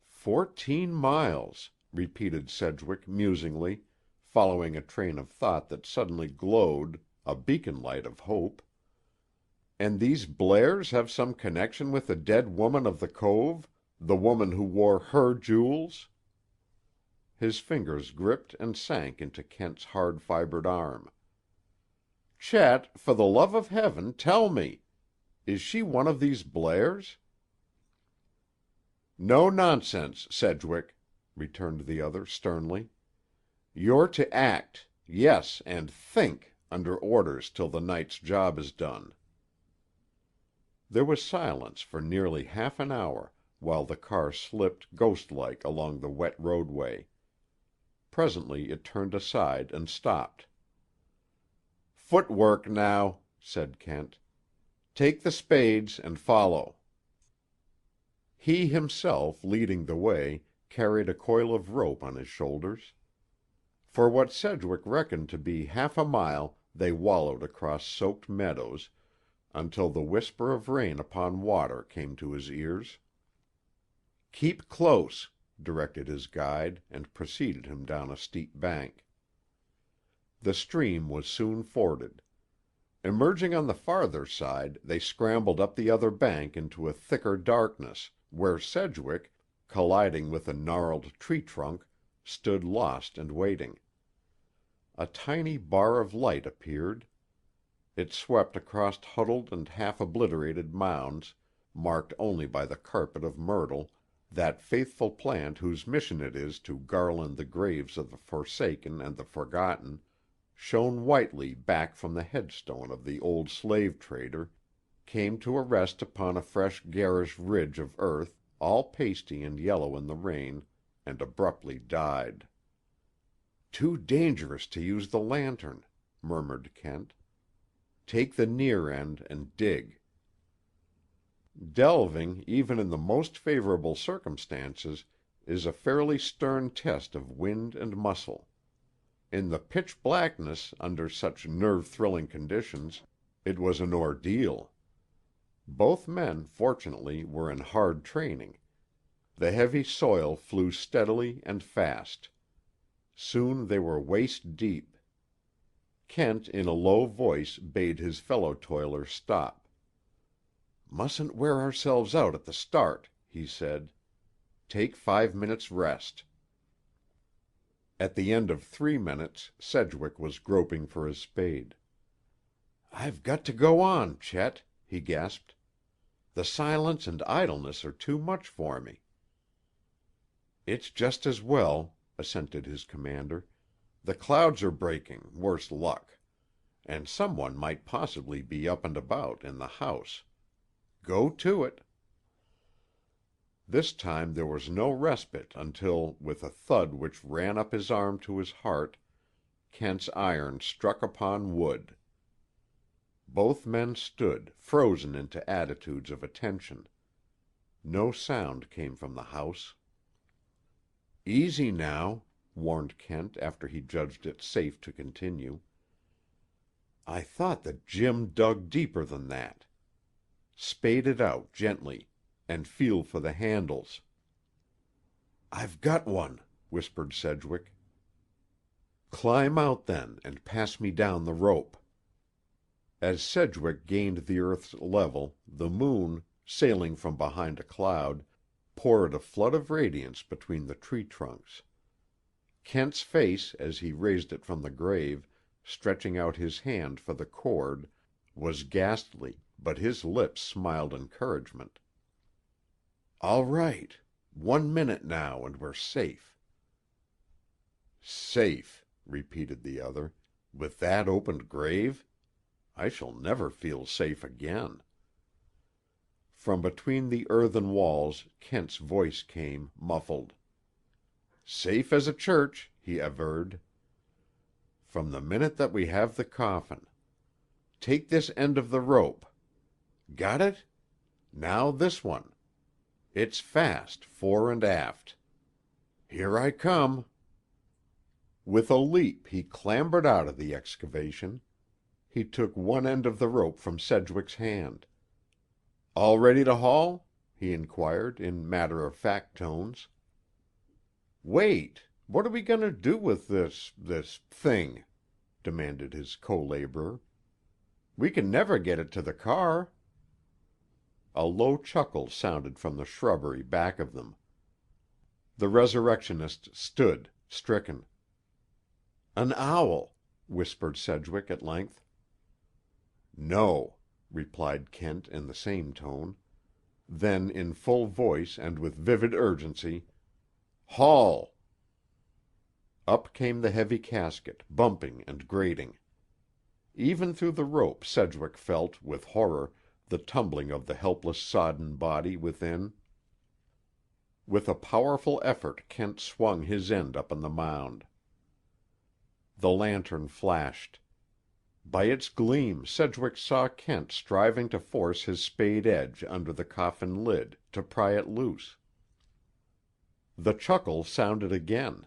14 miles, repeated Sedgwick musingly, following a train of thought that suddenly glowed, a beacon light of hope. "And these Blairs have some connection with the dead woman of the cove, the woman who wore her jewels?" His fingers gripped and sank into Kent's hard-fibered arm. "Chet, for the love of heaven, tell me! Is she one of these Blairs?" "No nonsense, Sedgwick," returned the other sternly. "You're to act, yes, and think, under orders till the night's job is done." There was silence for nearly half an hour, while the car slipped ghost-like along the wet roadway. Presently it turned aside and stopped. "Footwork now," said Kent. "Take the spades and follow." He himself, leading the way, carried a coil of rope on his shoulders. For what Sedgwick reckoned to be half a mile they wallowed across soaked meadows, until the whisper of rain upon water came to his ears. "Keep close," directed his guide, and preceded him down a steep bank. The stream was soon forded. Emerging on the farther side, they scrambled up the other bank into a thicker darkness, where Sedgwick, colliding with a gnarled tree trunk, stood lost and waiting. A tiny bar of light appeared. It swept across huddled and half-obliterated mounds, marked only by the carpet of myrtle, that faithful plant whose mission it is to garland the graves of the forsaken and the forgotten, shone whitely back from the headstone of the old slave trader, came to a rest upon a fresh garish ridge of earth, all pasty and yellow in the rain, and abruptly died. "Too dangerous to use the lantern," murmured Kent. "Take the near end and dig." Delving, even in the most favorable circumstances, is a fairly stern test of wind and muscle. In the pitch blackness, under such nerve-thrilling conditions, it was an ordeal. Both men, fortunately, were in hard training. The heavy soil flew steadily and fast. Soon they were waist deep. Kent, in a low voice, bade his fellow toiler stop. "Mustn't wear ourselves out at the start," he said. "Take 5 minutes' rest." At the end of 3 minutes, Sedgwick was groping for his spade. "I've got to go on, Chet," he gasped. "The silence and idleness are too much for me." "It's just as well," assented his commander. "The clouds are breaking, worse luck. and someone might possibly be up and about in the house. Go to it. This time there was no respite until, with a thud which ran up his arm to his heart, Kent's iron struck upon wood. Both men stood, frozen into attitudes of attention. No sound came from the house. "Easy now," warned Kent after he judged it safe to continue. "I thought that Jim dug deeper than that. Spade it out gently, and feel for the handles." "I've got one," whispered Sedgwick. "Climb out, then, and pass me down the rope." As Sedgwick gained the earth's level, the moon, sailing from behind a cloud, poured a flood of radiance between the tree trunks. Kent's face, as he raised it from the grave, stretching out his hand for the cord, was ghastly, but his lips smiled encouragement. "All right. 1 minute now, and we're safe." "Safe," repeated the other, "with that opened grave? I shall never feel safe again." From between the earthen walls Kent's voice came, muffled. "Safe as a church," he averred. "From the minute that we have the coffin. Take this end of the rope. Got it? Now this one. It's fast, fore and aft. Here I come." With a leap he clambered out of the excavation. He took one end of the rope from Sedgwick's hand. "All ready to haul?" he inquired in matter-of-fact tones. "Wait! What are we going to do with this thing?" demanded his co-laborer. "We can never get it to the car." A low chuckle sounded from the shrubbery back of them. The resurrectionist stood, stricken. "An owl," whispered Sedgwick at length. "No," replied Kent in the same tone. Then, in full voice and with vivid urgency, "Haul!" Up came the heavy casket, bumping and grating. Even through the rope Sedgwick felt, with horror, the tumbling of the helpless sodden body within. With a powerful effort Kent swung his end up on the mound. The lantern flashed. By its gleam Sedgwick saw Kent striving to force his spade edge under the coffin lid, to pry it loose. The chuckle sounded again.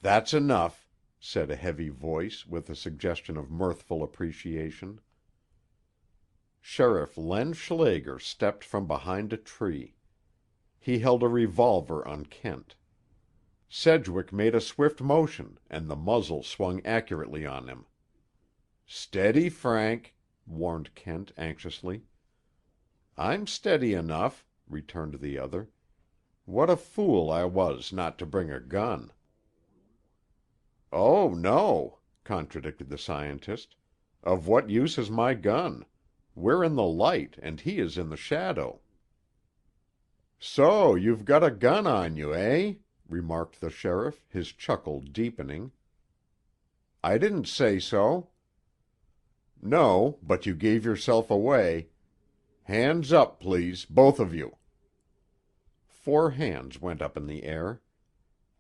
"That's enough," said a heavy voice with a suggestion of mirthful appreciation. Sheriff Len Schlager stepped from behind a tree. He held a revolver on Kent. Sedgwick made a swift motion, and the muzzle swung accurately on him. "Steady, Frank," warned Kent anxiously. "I'm steady enough," returned the other. "What a fool I was not to bring a gun." "Oh, no," contradicted the scientist. "Of what use is my gun? We're in the light, and he is in the shadow." "So you've got a gun on you, eh?" remarked the sheriff, his chuckle deepening. "I didn't say so." "No, but you gave yourself away. Hands up, please, both of you." 4 hands went up in the air.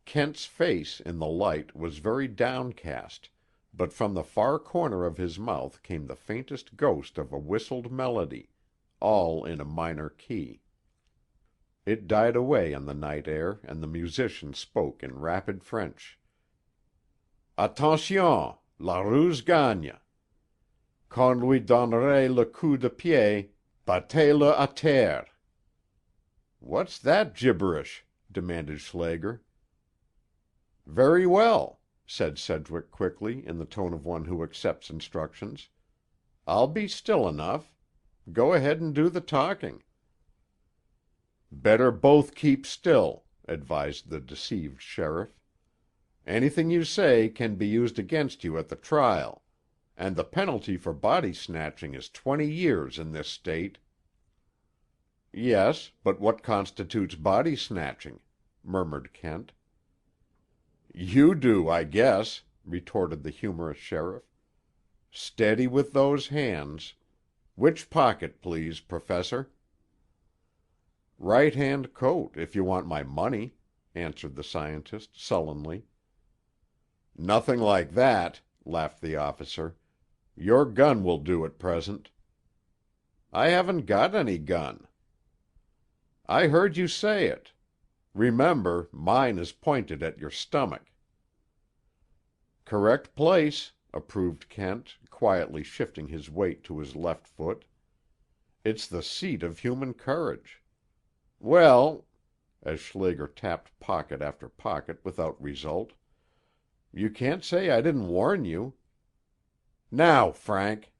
Kent's face, in the light, was very downcast, but from the far corner of his mouth came the faintest ghost of a whistled melody, all in a minor key. It died away on the night air, and the musician spoke in rapid French. "Attention! La ruse gagne. Quand lui donnerai le coup de pied, battez-le à terre." "What's that gibberish?" demanded Schlager. "Very well," said Sedgwick quickly, in the tone of one who accepts instructions. "I'll be still enough. Go ahead and do the talking." "Better both keep still," advised the deceived sheriff. "Anything you say can be used against you at the trial, and the penalty for body snatching is 20 years in this state." "Yes, but what constitutes body snatching?" murmured Kent. "You do, I guess," retorted the humorous sheriff. Steady with those hands. Which pocket, please, Professor?" "Right-hand coat, if you want my money," answered the scientist sullenly. "Nothing like that," laughed the officer. "Your gun will do at present." "I haven't got any gun." "I heard you say it. Remember, mine is pointed at your stomach." "Correct place," approved Kent, quietly shifting his weight to his left foot. "It's the seat of human courage. Well," as Schlager tapped pocket after pocket without result, "you can't say I didn't warn you. Now, Frank."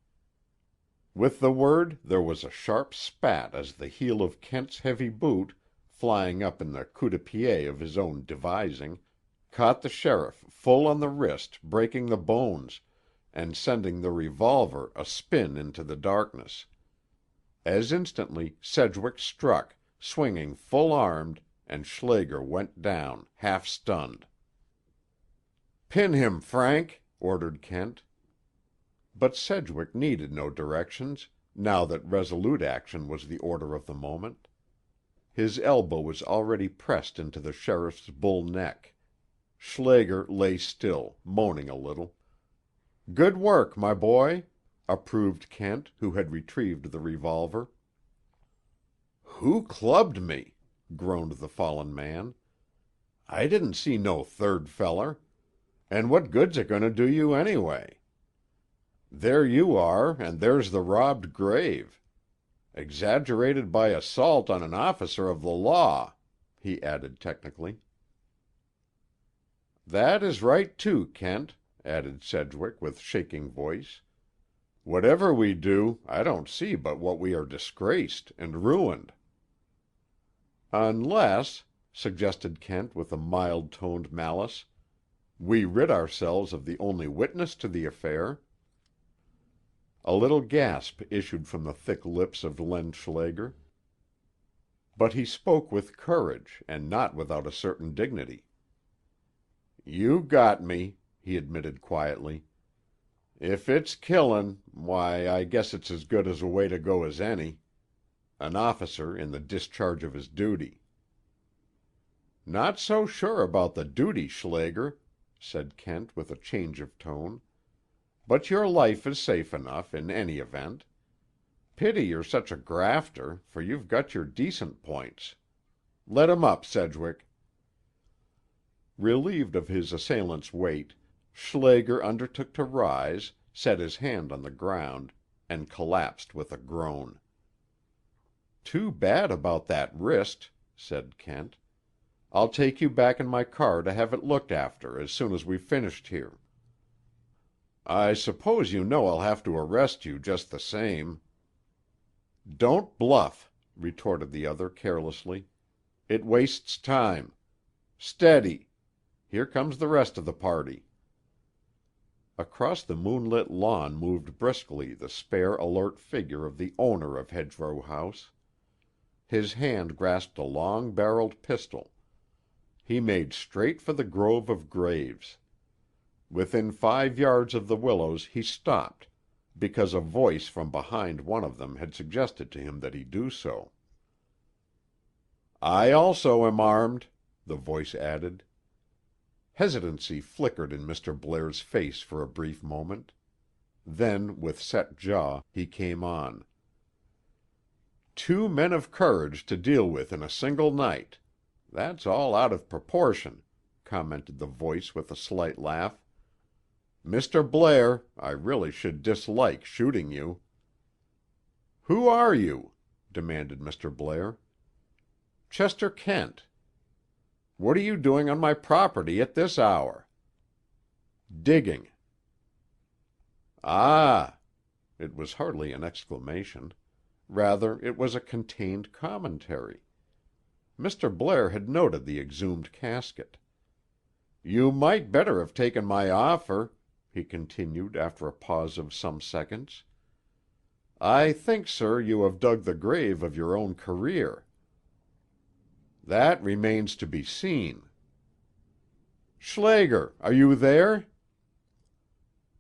With the word there was a sharp spat as the heel of Kent's heavy boot, flying up in the coup de pied of his own devising, caught the sheriff full on the wrist, breaking the bones, and sending the revolver a spin into the darkness. As instantly Sedgwick struck, swinging full-armed, and Schlager went down, half-stunned. "Pin him, Frank," ordered Kent. But Sedgwick needed no directions, now that resolute action was the order of the moment. His elbow was already pressed into the sheriff's bull neck. Schlager lay still, moaning a little. "Good work, my boy," approved Kent, who had retrieved the revolver. "Who clubbed me?" groaned the fallen man. "I didn't see no third feller. And what good's it going to do you anyway? There you are, and there's the robbed grave. Exaggerated by assault on an officer of the law," he added technically. "That is right, too, Kent," added Sedgwick with shaking voice. "Whatever we do, I don't see but what we are disgraced and ruined." "Unless," suggested Kent with a mild-toned malice, "we rid ourselves of the only witness to the affair." A little gasp issued from the thick lips of Len Schlager. But he spoke with courage, and not without a certain dignity. "You got me," he admitted quietly. "If it's killin', why, I guess it's as good a way to go as any. An officer in the discharge of his duty." "Not so sure about the duty, Schlager," said Kent with a change of tone. "But your life is safe enough, in any event. Pity you're such a grafter, for you've got your decent points. Let him up, Sedgwick." Relieved of his assailant's weight, Schlager undertook to rise, set his hand on the ground, and collapsed with a groan. "Too bad about that wrist," said Kent. "I'll take you back in my car to have it looked after as soon as we've finished here." "I suppose you know I'll have to arrest you just the same." "Don't bluff," retorted the other carelessly. "It wastes time. Steady! Here comes the rest of the party." Across the moonlit lawn moved briskly the spare, alert figure of the owner of Hedgerow House. His hand grasped a long-barreled pistol. He made straight for the grove of graves. Within 5 yards of the willows he stopped, because a voice from behind one of them had suggested to him that he do so. "I also am armed," the voice added. Hesitancy flickered in Mr. Blair's face for a brief moment. Then, with set jaw, he came on. "2 men of courage to deal with in a single night. That's all out of proportion," commented the voice with a slight laugh. "Mr. Blair, I really should dislike shooting you." "Who are you?" demanded Mr. Blair. "Chester Kent." "What are you doing on my property at this hour?" "Digging." "Ah!" It was hardly an exclamation. Rather, it was a contained commentary. Mr. Blair had noted the exhumed casket. "You might better have taken my offer," he continued after a pause of some seconds. "I think, sir, you have dug the grave of your own career." "That remains to be seen." "Schlager, are you there?"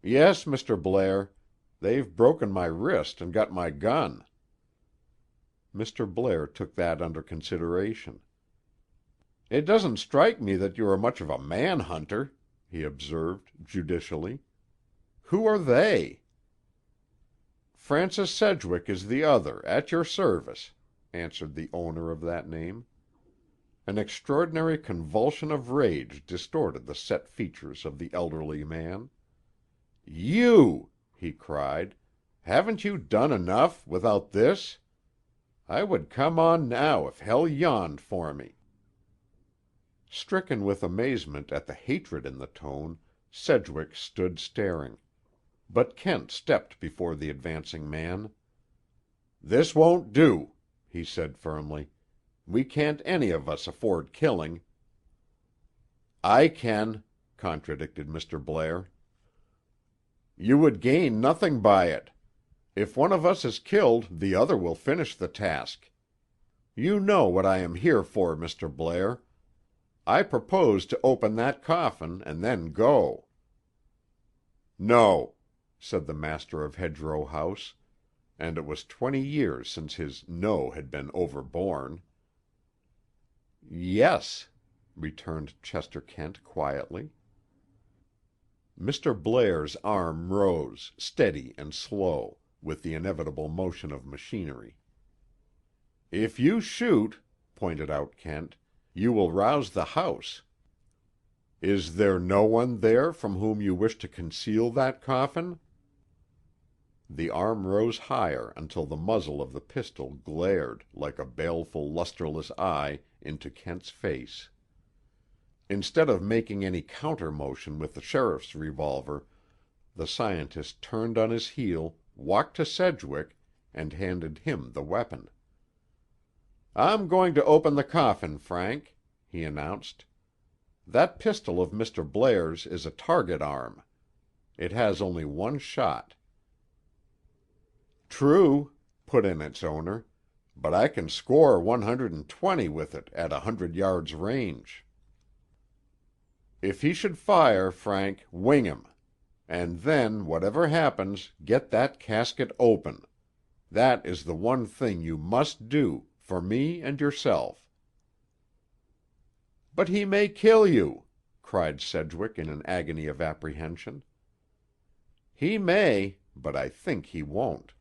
"Yes, Mr. Blair. They've broken my wrist and got my gun." Mr. Blair took that under consideration. "It doesn't strike me that you are much of a man-hunter," he observed, judicially. "Who are they?" "Francis Sedgwick is the other, at your service," answered the owner of that name. An extraordinary convulsion of rage distorted the set features of the elderly man. "You!" he cried. "Haven't you done enough, without this? I would come on now if hell yawned for me." Stricken with amazement at the hatred in the tone, Sedgwick stood staring. But Kent stepped before the advancing man. "This won't do," he said firmly. "We can't any of us afford killing." "I can," contradicted Mr. Blair. "You would gain nothing by it. If one of us is killed, the other will finish the task. You know what I am here for, Mr. Blair. I propose to open that coffin and then go." "No," said the master of Hedgerow House, and it was 20 years since his "no" had been overborne. "Yes," returned Chester Kent quietly. Mr. Blair's arm rose, steady and slow, with the inevitable motion of machinery. "If you shoot," pointed out Kent, "you will rouse the house. Is there no one there from whom you wish to conceal that coffin?" The arm rose higher until the muzzle of the pistol glared, like a baleful, lusterless eye, into Kent's face. Instead of making any counter-motion with the sheriff's revolver, the scientist turned on his heel, walked to Sedgwick, and handed him the weapon. "I'm going to open the coffin, Frank," he announced. "That pistol of Mr. Blair's is a target arm. It has only one shot." "True," put in its owner, "but I can score 120 with it at 100 yards range." "If he should fire, Frank, wing him. And then, whatever happens, get that casket open. That is the one thing you must do, for me and yourself." "But he may kill you!" cried Sedgwick in an agony of apprehension. "He may, but I think he won't."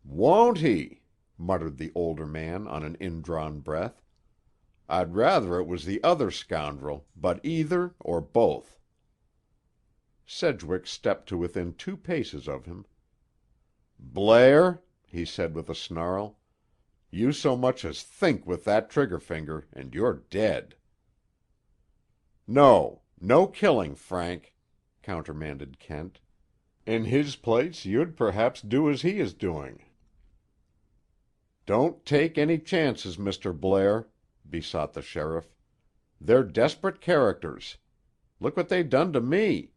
"Won't he?" muttered the older man on an indrawn breath. "I'd rather it was the other scoundrel, but either or both." Sedgwick stepped to within 2 paces of him. "Blair," he said with a snarl, "you so much as think with that trigger finger, and you're dead." "No killing, Frank," countermanded Kent. "In his place you'd perhaps do as he is doing." "Don't take any chances, Mr. Blair," besought the sheriff. "They're desperate characters. Look what they done to me."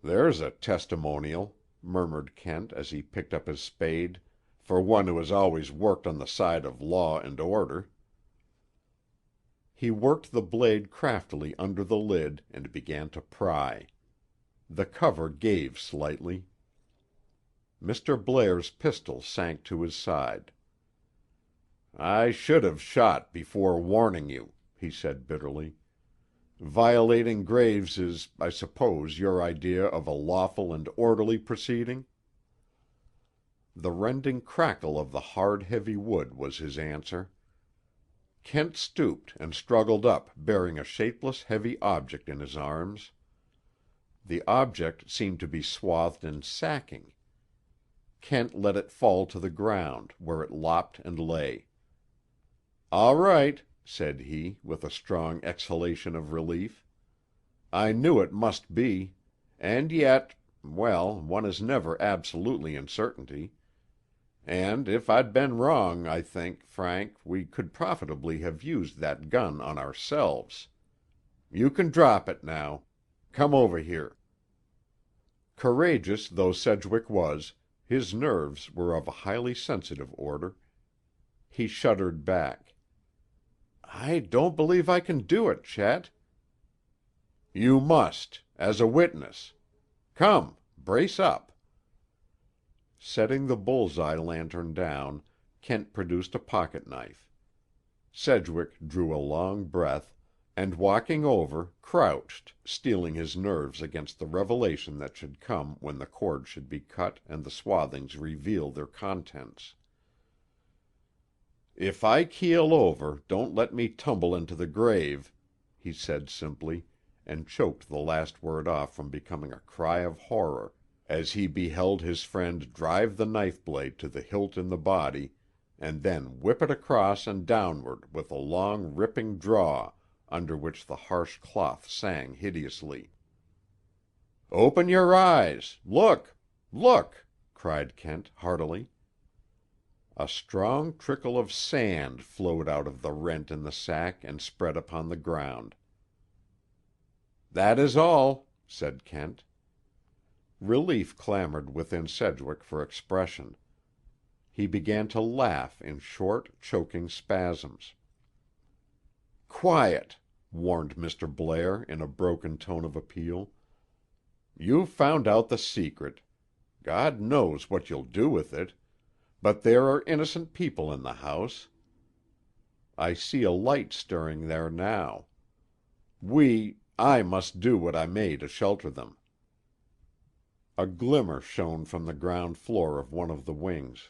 "There's a testimonial," murmured Kent as he picked up his spade, "for one who has always worked on the side of law and order." He worked the blade craftily under the lid and began to pry. The cover gave slightly. Mr. Blair's pistol sank to his side. "I should have shot before warning you," he said bitterly. "Violating graves is, I suppose, your idea of a lawful and orderly proceeding?" The rending crackle of the hard, heavy wood was his answer. Kent stooped and struggled up, bearing a shapeless, heavy object in his arms. The object seemed to be swathed in sacking. Kent let it fall to the ground, where it lopped and lay. "All right," said he, with a strong exhalation of relief. "I knew it must be. And yet—well, one is never absolutely in certainty. And if I'd been wrong, I think, Frank, we could profitably have used that gun on ourselves. You can drop it now. Come over here." Courageous though Sedgwick was, his nerves were of a highly sensitive order. He shuddered back. "I don't believe I can do it, Chet." "You must, as a witness. Come, Brace up." Setting the bull's-eye lantern down, Kent produced a pocket-knife. Sedgwick drew a long breath, and walking over, crouched, steeling his nerves against the revelation that should come when the cord should be cut and the swathings reveal their contents. "If I keel over, don't let me tumble into the grave," he said simply, and choked the last word off from becoming a cry of horror, as he beheld his friend drive the knife-blade to the hilt in the body, and then whip it across and downward with a long ripping draw under which the harsh cloth sang hideously. "Open your eyes! Look! Look!" cried Kent heartily. A strong trickle of sand flowed out of the rent in the sack and spread upon the ground. "That is all," said Kent. Relief clamored within Sedgwick for expression. He began to laugh in short, choking spasms. "Quiet!" warned Mr. Blair in a broken tone of appeal. "You've found out the secret. God knows what you'll do with it. But there are innocent people in the house. I see a light stirring there now. I must do what I may to shelter them." A glimmer shone from the ground floor of one of the wings.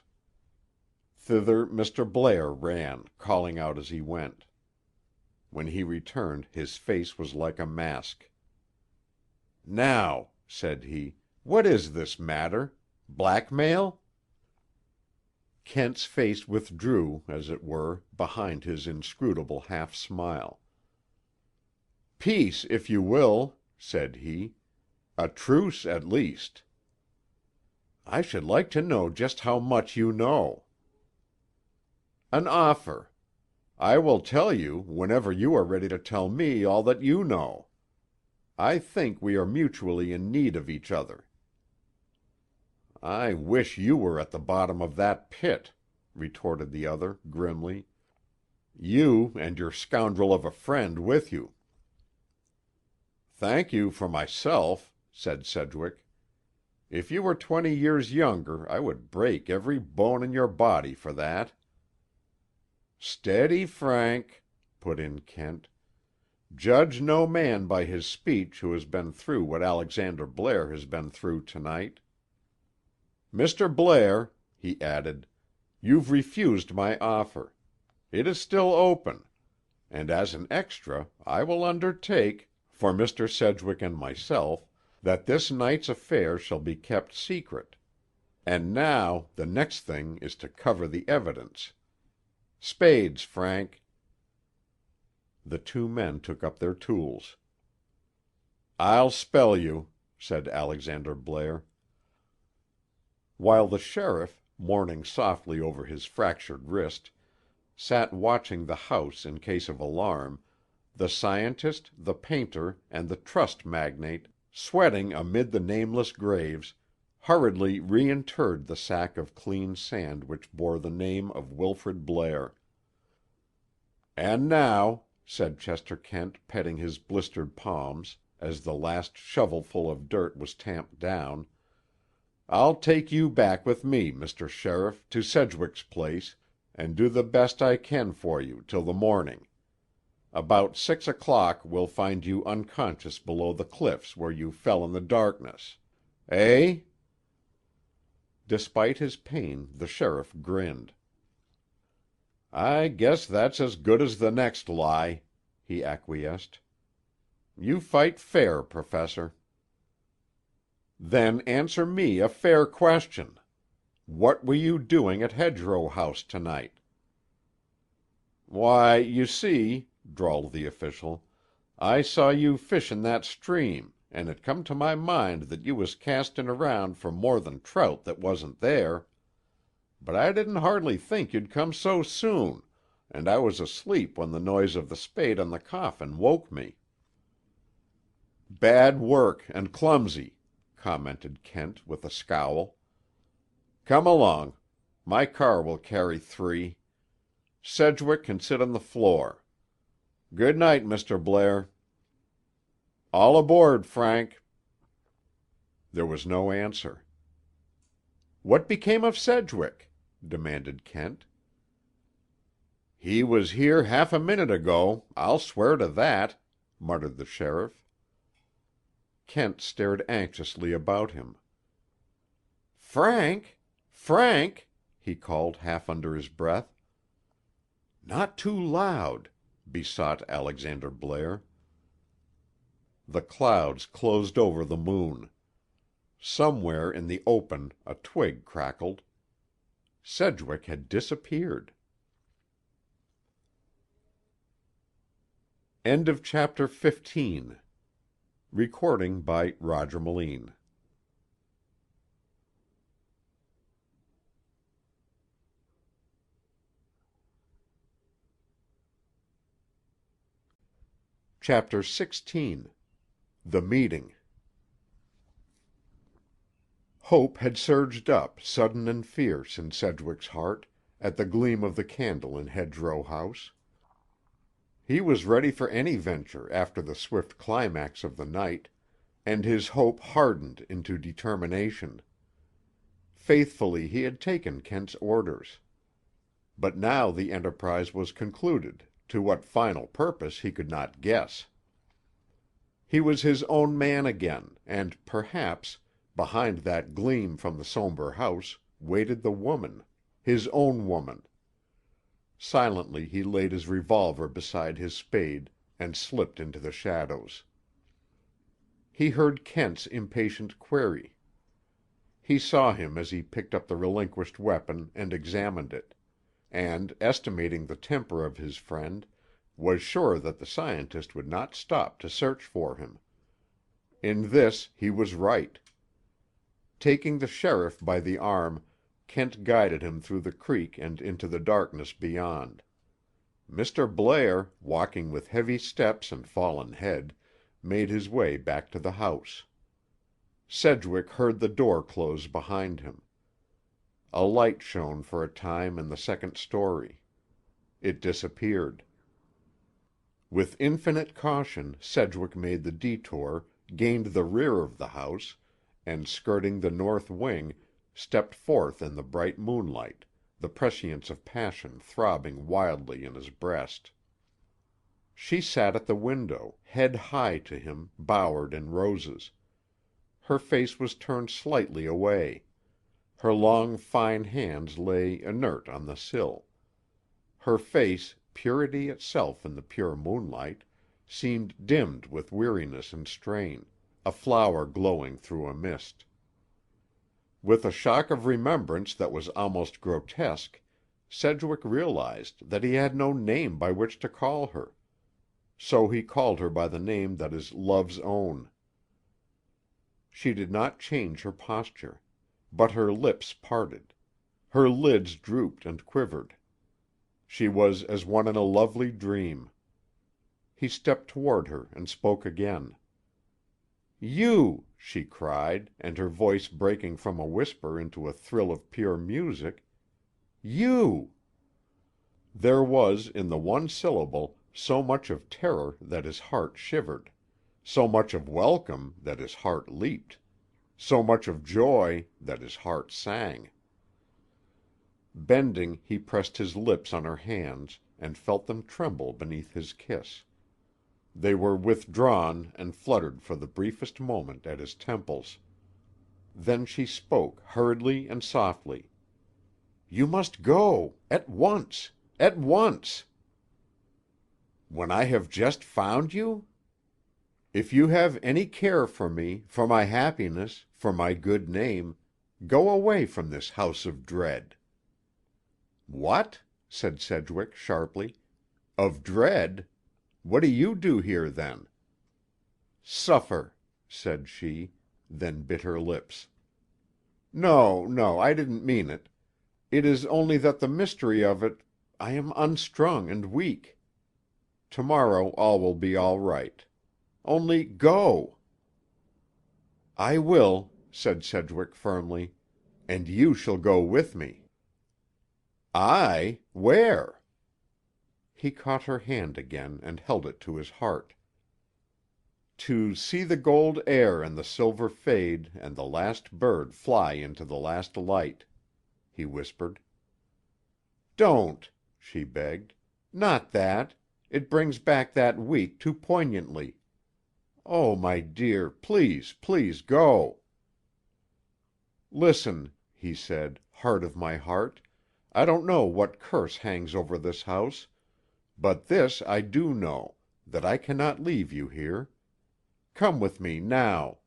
Thither Mr. Blair ran, calling out as he went. When he returned, his face was like a mask. "Now," said he, "what is this matter? Blackmail?" Kent's face withdrew, as it were, behind his inscrutable half-smile. "Peace, if you will," said he. "A truce, at least." "I should like to know just how much you know." "An offer. I will tell you, whenever you are ready to tell me all that you know. I think we are mutually in need of each other." "I wish you were at the bottom of that pit," retorted the other, grimly. "You and your scoundrel of a friend with you." "Thank you for myself," said Sedgwick. "If you were 20 years younger I would break every bone in your body for that." "Steady, Frank," put in Kent. "Judge no man by his speech who has been through what Alexander Blair has been through tonight. Mr. Blair," he added, "you've refused my offer. It is still open. And as an extra I will undertake, for Mr. Sedgwick and myself, that this night's affair shall be kept secret. And now the next thing is to cover the evidence. Spades, Frank." The two men took up their tools. "I'll spell you," said Alexander Blair. While the sheriff, mourning softly over his fractured wrist, sat watching the house in case of alarm, the scientist, the painter, and the trust magnate, sweating amid the nameless graves, hurriedly reinterred the sack of clean sand which bore the name of Wilfrid Blair. "And now," said Chester Kent, petting his blistered palms, as the last shovelful of dirt was tamped down, "I'll take you back with me, Mr. Sheriff, to Sedgwick's place, and do the best I can for you till the morning. About 6 o'clock we'll find you unconscious below the cliffs where you fell in the darkness. Eh?" Despite his pain, the sheriff grinned. "I guess that's as good as the next lie," he acquiesced. "You fight fair, Professor." "Then answer me a fair question. What were you doing at Hedgerow House tonight?" "Why, you see," drawled the official, "I saw you fishin' that stream, and it come to my mind that you was castin' around for more than trout that wasn't there. But I didn't hardly think you'd come so soon, and I was asleep when the noise of the spade on the coffin woke me." "Bad work and clumsy," commented Kent with a scowl. "Come along. My car will carry 3. Sedgwick can sit on the floor. Good night, Mr. Blair." "All aboard, Frank." There was no answer. "What became of Sedgwick?" demanded Kent. "He was here half a minute ago, I'll swear to that," muttered the sheriff. Kent stared anxiously about him. "Frank! Frank!" he called half under his breath. "Not too loud," besought Alexander Blair. The clouds closed over the moon. Somewhere in the open a twig crackled. Sedgwick had disappeared. End of chapter 15. Recording by Roger Melin. Chapter 16. The Meeting. Hope had surged up, sudden and fierce, in Sedgwick's heart, at the gleam of the candle in Hedgerow House. He was ready for any venture after the swift climax of the night, and his hope hardened into determination. Faithfully he had taken Kent's orders. But now the enterprise was concluded, to what final purpose he could not guess. He was his own man again, and perhaps, behind that gleam from the somber house, waited the woman, his own woman. Silently he laid his revolver beside his spade and slipped into the shadows. He heard Kent's impatient query. He saw him as he picked up the relinquished weapon and examined it, and, estimating the temper of his friend, was sure that the scientist would not stop to search for him. In this he was right. Taking the sheriff by the arm, Kent guided him through the creek and into the darkness beyond. Mr. Blair, walking with heavy steps and fallen head, made his way back to the house. Sedgwick heard the door close behind him. A light shone for a time in the second story. It disappeared. With infinite caution Sedgwick made the detour, gained the rear of the house, and, skirting the north wing, stepped forth in the bright moonlight, the prescience of passion throbbing wildly in his breast. She sat at the window, head high to him, bowered in roses. Her face was turned slightly away. Her long, fine hands lay inert on the sill. Her face, purity itself in the pure moonlight, seemed dimmed with weariness and strain, a flower glowing through a mist. With a shock of remembrance that was almost grotesque, Sedgwick realized that he had no name by which to call her. So he called her by the name that is love's own. She did not change her posture, but her lips parted. Her lids drooped and quivered. She was as one in a lovely dream. He stepped toward her and spoke again. "You!" she cried, and her voice breaking from a whisper into a thrill of pure music. "You!" There was, in the one syllable, so much of terror that his heart shivered, so much of welcome that his heart leaped, so much of joy that his heart sang. Bending, he pressed his lips on her hands and felt them tremble beneath his kiss. They were withdrawn and fluttered for the briefest moment at his temples. Then she spoke, hurriedly and softly. "You must go! At once! At once!" "When I have just found you?" "If you have any care for me, for my happiness, for my good name, go away from this house of dread." "What?" said Sedgwick sharply. "Of dread? What do you do here, then?" "Suffer," said she, then bit her lips. "No, no, I didn't mean it. It is only that the mystery of it—I am unstrung and weak. To-morrow all will be all right. Only go." "I will," said Sedgwick firmly, "and you shall go with me." "I? Where?" He caught her hand again and held it to his heart. To see the gold air and the silver fade and the last bird fly into the last light," he whispered. "Don't," she begged. "Not that. It brings back that week too poignantly. Oh, my dear, please, please go." "Listen," he said, "heart of my heart, I don't know what curse hangs over this house, but this I do know, that I cannot leave you here. Come with me now.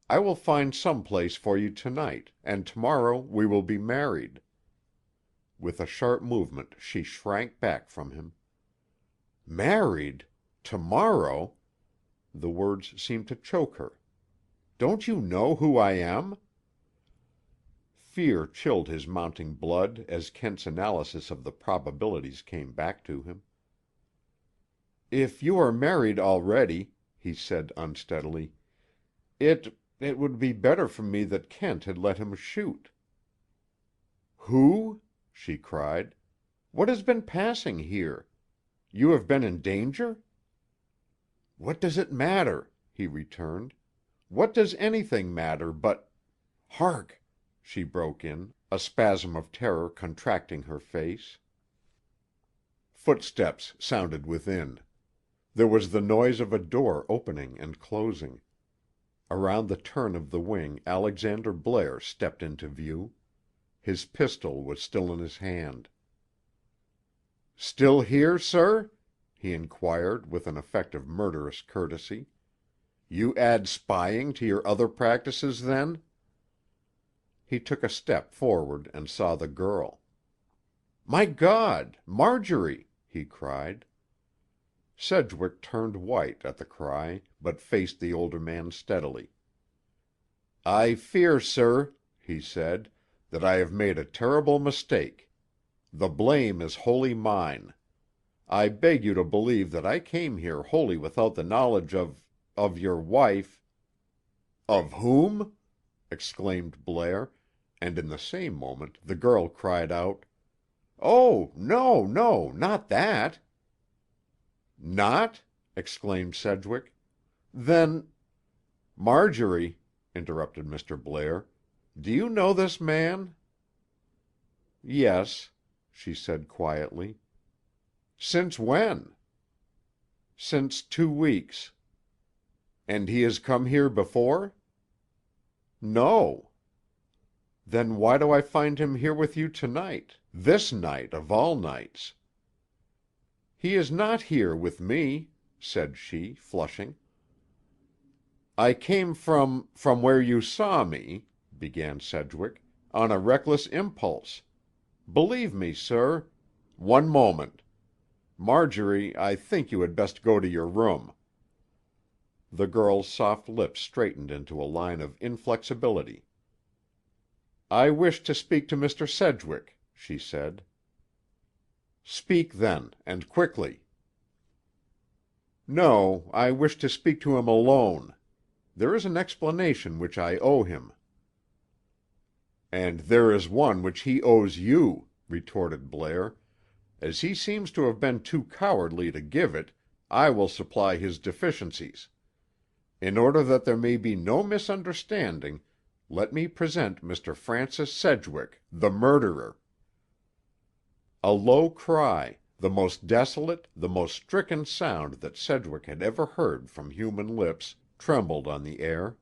I will find some place for you tonight, and tomorrow we will be married." With a sharp movement she shrank back from him. "Married? Tomorrow?" The words seemed to choke her. "Don't you know who I am?" Fear chilled his mounting blood as Kent's analysis of the probabilities came back to him. "If you are married already," he said unsteadily, "it would be better for me that Kent had let him shoot." "Who?" she cried. "What has been passing here? You have been in danger?" "What does it matter?" he returned. "What does anything matter but—" "Hark!" she broke in, a spasm of terror contracting her face. Footsteps sounded within. There was the noise of a door opening and closing. Around the turn of the wing Alexander Blair stepped into view. His pistol was still in his hand. "Still here, sir?" he inquired with an effect of murderous courtesy. "You add spying to your other practices, then?" He took a step forward and saw the girl. "My God! Marjorie!" he cried. Sedgwick turned white at the cry, but faced the older man steadily. "I fear, sir," he said, "that I have made a terrible mistake. The blame is wholly mine. I beg you to believe that I came here wholly without the knowledge of your wife—" "Of whom?" exclaimed Blair, and in the same moment the girl cried out, "Oh, no, no, not that!" "Not?" exclaimed Sedgwick. "Then—" "Marjorie," interrupted Mr. Blair, "do you know this man?" "Yes," she said quietly. "Since when?" "Since 2 weeks." "And he has come here before?" "No." "Then why do I find him here with you tonight, this night of all nights?" "He is not here with me," said she, flushing. "I came from where you saw me," began Sedgwick, "on a reckless impulse. Believe me, sir—" "One moment. Marjorie, I think you had best go to your room." The girl's soft lips straightened into a line of inflexibility. "I wish to speak to Mr. Sedgwick," she said. "Speak, then, and quickly." "No, I wish to speak to him alone. There is an explanation which I owe him." "And there is one which he owes you," retorted Blair. "As he seems to have been too cowardly to give it, I will supply his deficiencies. In order that there may be no misunderstanding, let me present Mr. Francis Sedgwick, the murderer." A low cry, the most desolate, the most stricken sound that Sedgwick had ever heard from human lips, trembled on the air.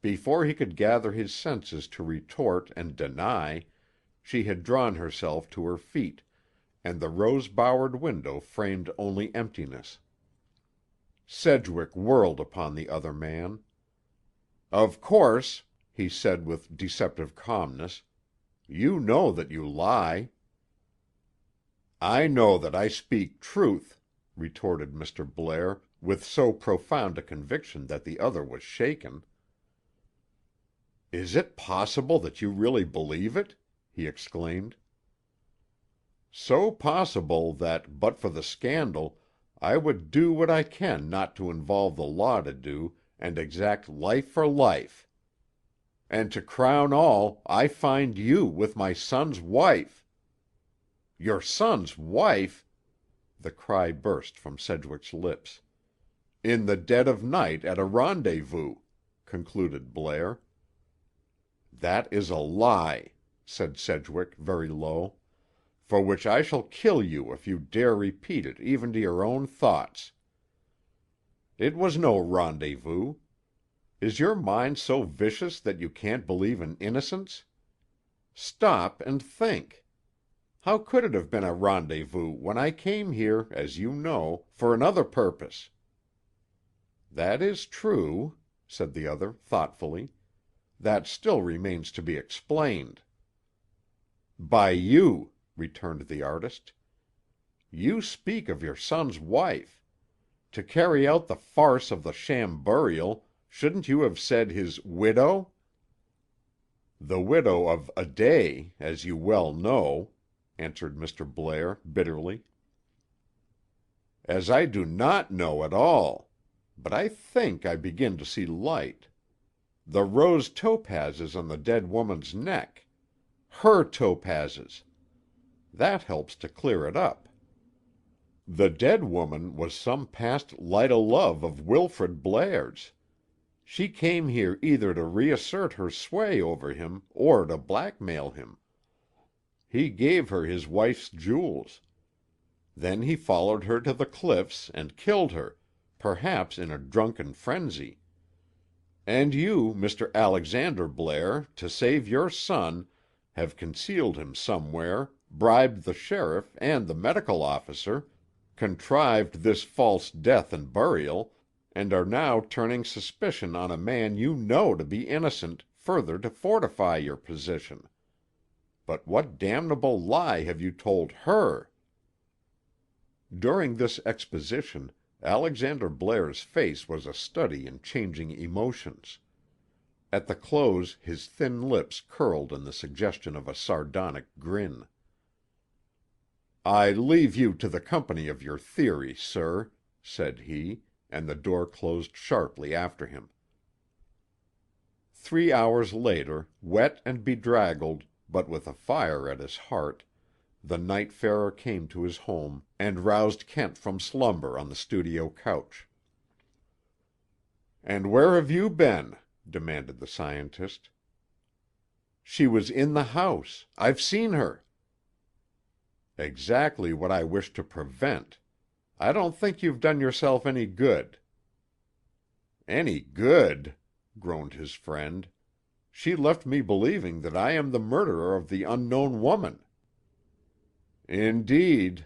Before he could gather his senses to retort and deny, she had drawn herself to her feet, and the rose-bowered window framed only emptiness. Sedgwick whirled upon the other man. "Of course," he said with deceptive calmness, "you know that you lie." "I know that I speak truth," retorted Mr. Blair, with so profound a conviction that the other was shaken. "Is it possible that you really believe it?" he exclaimed. "So possible that, but for the scandal, I would do what I can not to involve the law to do, and exact life for life. And to crown all, I find you with my son's wife—" "Your son's wife!" The cry burst from Sedgwick's lips. "In the dead of night at a rendezvous," concluded Blair. "That is a lie," said Sedgwick very low, "for which I shall kill you if you dare repeat it even to your own thoughts. It was no rendezvous. Is your mind so vicious that you can't believe in innocence? Stop and think. How could it have been a rendezvous when I came here, as you know, for another purpose?" "That is true," said the other thoughtfully. "That still remains to be explained." "By you," returned the artist. "You speak of your son's wife. To carry out the farce of the sham burial, shouldn't you have said his widow?" "The widow of a day, as you well know," answered Mr. Blair bitterly. "As I do not know at all. But I think I begin to see light. The rose topazes on the dead woman's neck. Her topazes. That helps to clear it up. The dead woman was some past light o' love of Wilfrid Blair's. She came here either to reassert her sway over him or to blackmail him. He gave her his wife's jewels. Then he followed her to the cliffs and killed her, perhaps in a drunken frenzy. And you, Mr. Alexander Blair, to save your son, have concealed him somewhere, bribed the sheriff and the medical officer, contrived this false death and burial, and are now turning suspicion on a man you know to be innocent, further to fortify your position. But what damnable lie have you told her?" During this exposition, Alexander Blair's face was a study in changing emotions. At the close his thin lips curled in the suggestion of a sardonic grin. "I leave you to the company of your theory, sir," said he, and the door closed sharply after him. 3 hours later, wet and bedraggled, but with a fire at his heart, the night-farer came to his home and roused Kent from slumber on the studio couch. "And where have you been?" demanded the scientist. "She was in the house. I've seen her." "Exactly what I wish to prevent. I don't think you've done yourself any good." "Any good?" groaned his friend. "She left me believing that I am the murderer of the unknown woman." "Indeed.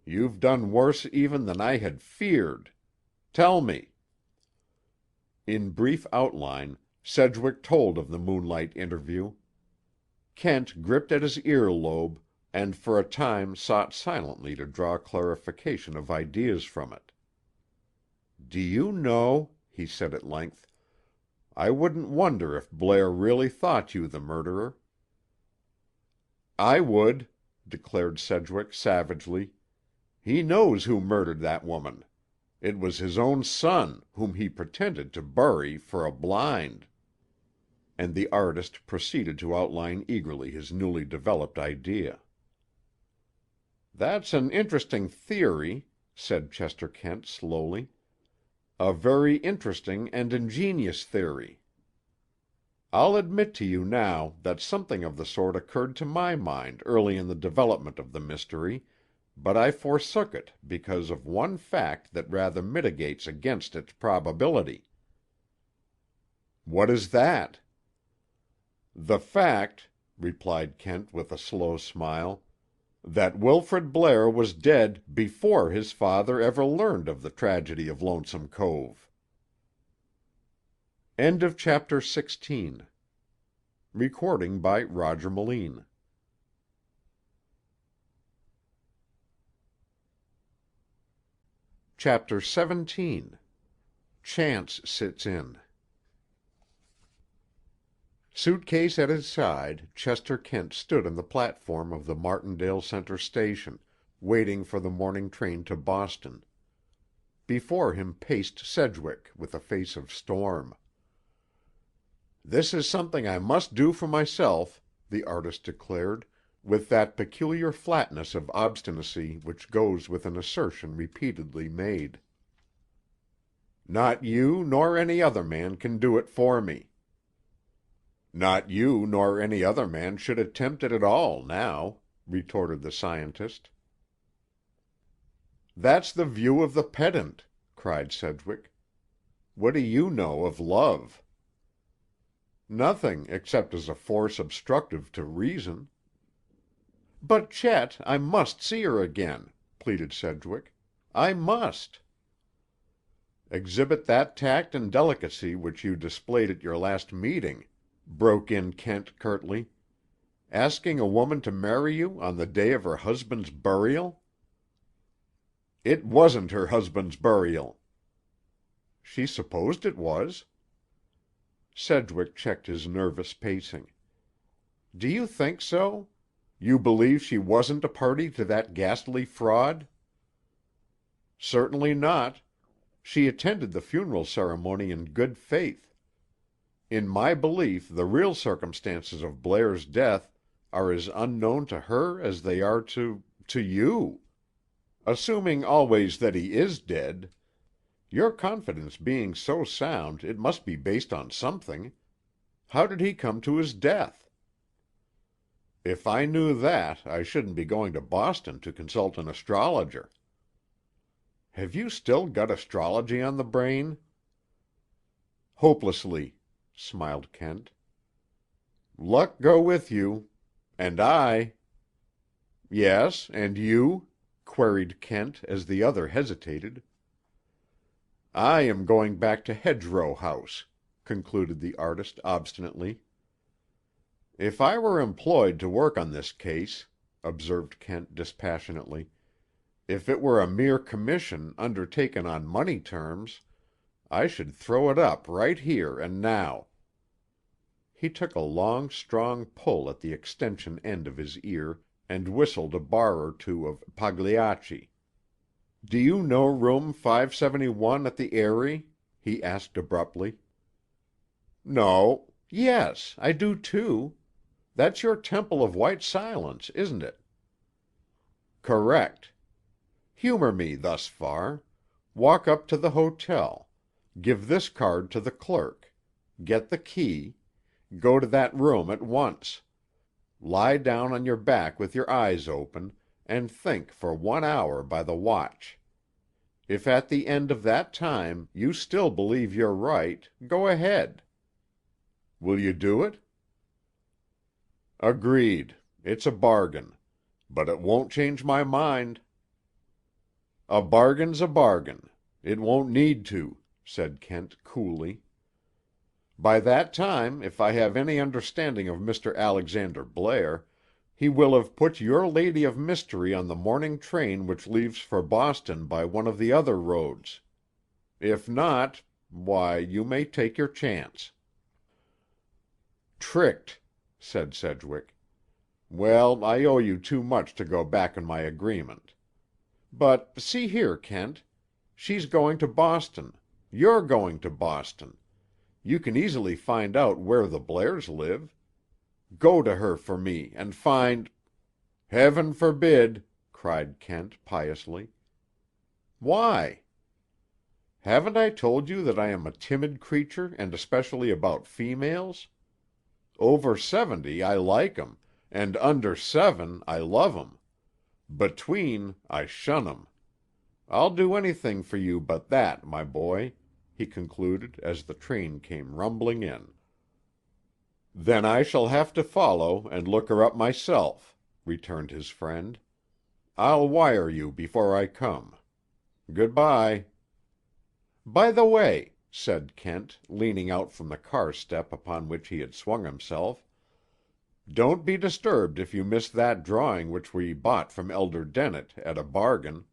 You've done worse even than I had feared. Tell me." In brief outline, Sedgwick told of the moonlight interview. Kent gripped at his ear-lobe, and for a time sought silently to draw clarification of ideas from it. "Do you know," he said at length, "I wouldn't wonder if Blair really thought you the murderer." "I would," declared Sedgwick savagely. "He knows who murdered that woman. It was his own son, whom he pretended to bury for a blind." And the artist proceeded to outline eagerly his newly developed idea. "That's an interesting theory," said Chester Kent slowly. "A very interesting and ingenious theory. I'll admit to you now that something of the sort occurred to my mind early in the development of the mystery, but I forsook it because of one fact that rather mitigates against its probability." "What is that?" "The fact," replied Kent with a slow smile, "that Wilfrid Blair was dead before his father ever learned of the tragedy of Lonesome Cove." End of Chapter 16. Recording by Roger Melin. Chapter 17. Chance Sits In. Suitcase at his side, Chester Kent stood on the platform of the Martindale Center Station, waiting for the morning train to Boston. Before him paced Sedgwick, with a face of storm. "This is something I must do for myself," the artist declared, with that peculiar flatness of obstinacy which goes with an assertion repeatedly made. Not you nor any other man can do it for me." "Not you nor any other man should attempt it at all, now," retorted the scientist. "That's the view of the pedant," cried Sedgwick. "What do you know of love?" "Nothing, except as a force obstructive to reason." "But, Chet, I must see her again," pleaded Sedgwick. "I must." "Exhibit that tact and delicacy which you displayed at your last meeting," broke in Kent curtly. "Asking a woman to marry you on the day of her husband's burial." "It wasn't her husband's burial." "She supposed it was." Sedgwick checked his nervous pacing. "Do you think so? You believe she wasn't a party to that ghastly fraud?" "Certainly not. She attended the funeral ceremony in good faith. In my belief the real circumstances of Blair's death are as unknown to her as they are to you. Assuming always that he is dead. Your confidence being so sound, it must be based on something. How did he come to his death?" "If I knew that, I shouldn't be going to Boston to consult an astrologer." "Have you still got astrology on the brain?" "Hopelessly," smiled Kent. "Luck go with you. And I—" "Yes, and you?" queried Kent as the other hesitated. "I am going back to Hedgerow House," concluded the artist obstinately. "If I were employed to work on this case," observed Kent dispassionately, "if it were a mere commission undertaken on money terms, I should throw it up right here and now." He took a long, strong pull at the extension end of his ear and whistled a bar or two of Pagliacci. "Do you know room 571 at the Eyrie?" he asked abruptly. "No. Yes, I do too. That's your Temple of White Silence, isn't it?" "Correct. Humor me thus far. Walk up to the hotel. Give this card to the clerk. Get the key. Go to that room at once. Lie down on your back with your eyes open, and think for 1 hour by the watch. If at the end of that time you still believe you're right, go ahead. Will you do it?" "Agreed. It's a bargain. But it won't change my mind." "A bargain's a bargain. It won't need to," said Kent coolly. "By that time, if I have any understanding of Mr. Alexander Blair, he will have put your lady of mystery on the morning train which leaves for Boston by one of the other roads. If not—why, you may take your chance." "Tricked," said Sedgwick. "Well, I owe you too much to go back on my agreement. But, see here, Kent. She's going to Boston. You're going to Boston. You can easily find out where the Blairs live. Go to her for me, and find—" "Heaven forbid!" cried Kent piously. "Why?" "Haven't I told you that I am a timid creature, and especially about females? Over 70 I like 'em, and under 7 I love 'em. Between, I shun 'em. I'll do anything for you but that, my boy," he concluded as the train came rumbling in. "Then I shall have to follow and look her up myself," returned his friend. "I'll wire you before I come. Good bye." "By the way," said Kent, leaning out from the car step upon which he had swung himself, "don't be disturbed if you miss that drawing which we bought from Elder Dennett at a bargain."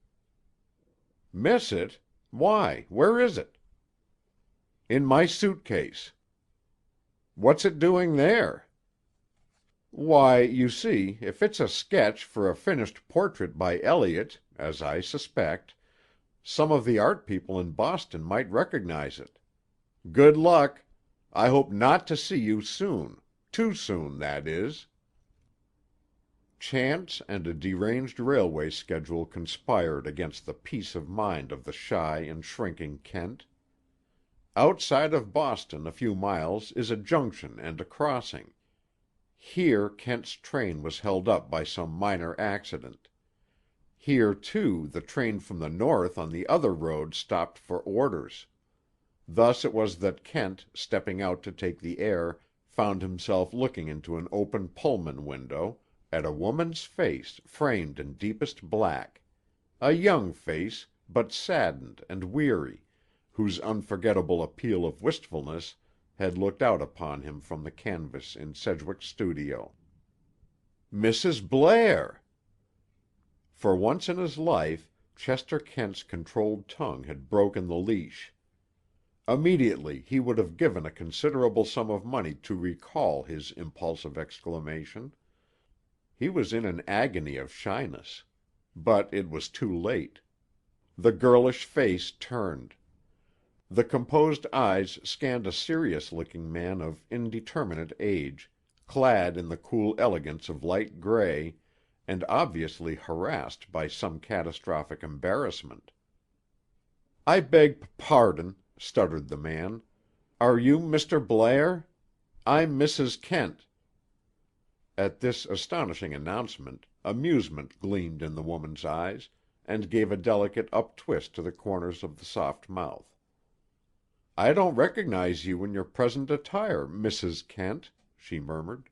"Miss it? Why, where is it?" "In my suitcase." "What's it doing there?" "Why, you see, if it's a sketch for a finished portrait by Elliott, as I suspect, some of the art people in Boston might recognize it. Good luck! I hope not to see you soon—too soon, that is." Chance and a deranged railway schedule conspired against the peace of mind of the shy and shrinking Kent. Outside of Boston a few miles is a junction and a crossing. Here Kent's train was held up by some minor accident. Here, too, the train from the north on the other road stopped for orders. Thus it was that Kent, stepping out to take the air, found himself looking into an open Pullman window, at a woman's face framed in deepest black. A young face, but saddened and weary, whose unforgettable appeal of wistfulness had looked out upon him from the canvas in Sedgwick's studio. Mrs. Blair! For once in his life, Chester Kent's controlled tongue had broken the leash. Immediately he would have given a considerable sum of money to recall his impulsive exclamation. He was in an agony of shyness. But it was too late. The girlish face turned. The composed eyes scanned a serious-looking man of indeterminate age, clad in the cool elegance of light gray, and obviously harassed by some catastrophic embarrassment. "I beg pardon," stuttered the man. "Are you Mr. Blair? I'm Mrs. Kent." At this astonishing announcement, amusement gleamed in the woman's eyes, and gave a delicate up-twist to the corners of the soft mouth. "I don't recognize you in your present attire, Mrs. Kent," she murmured.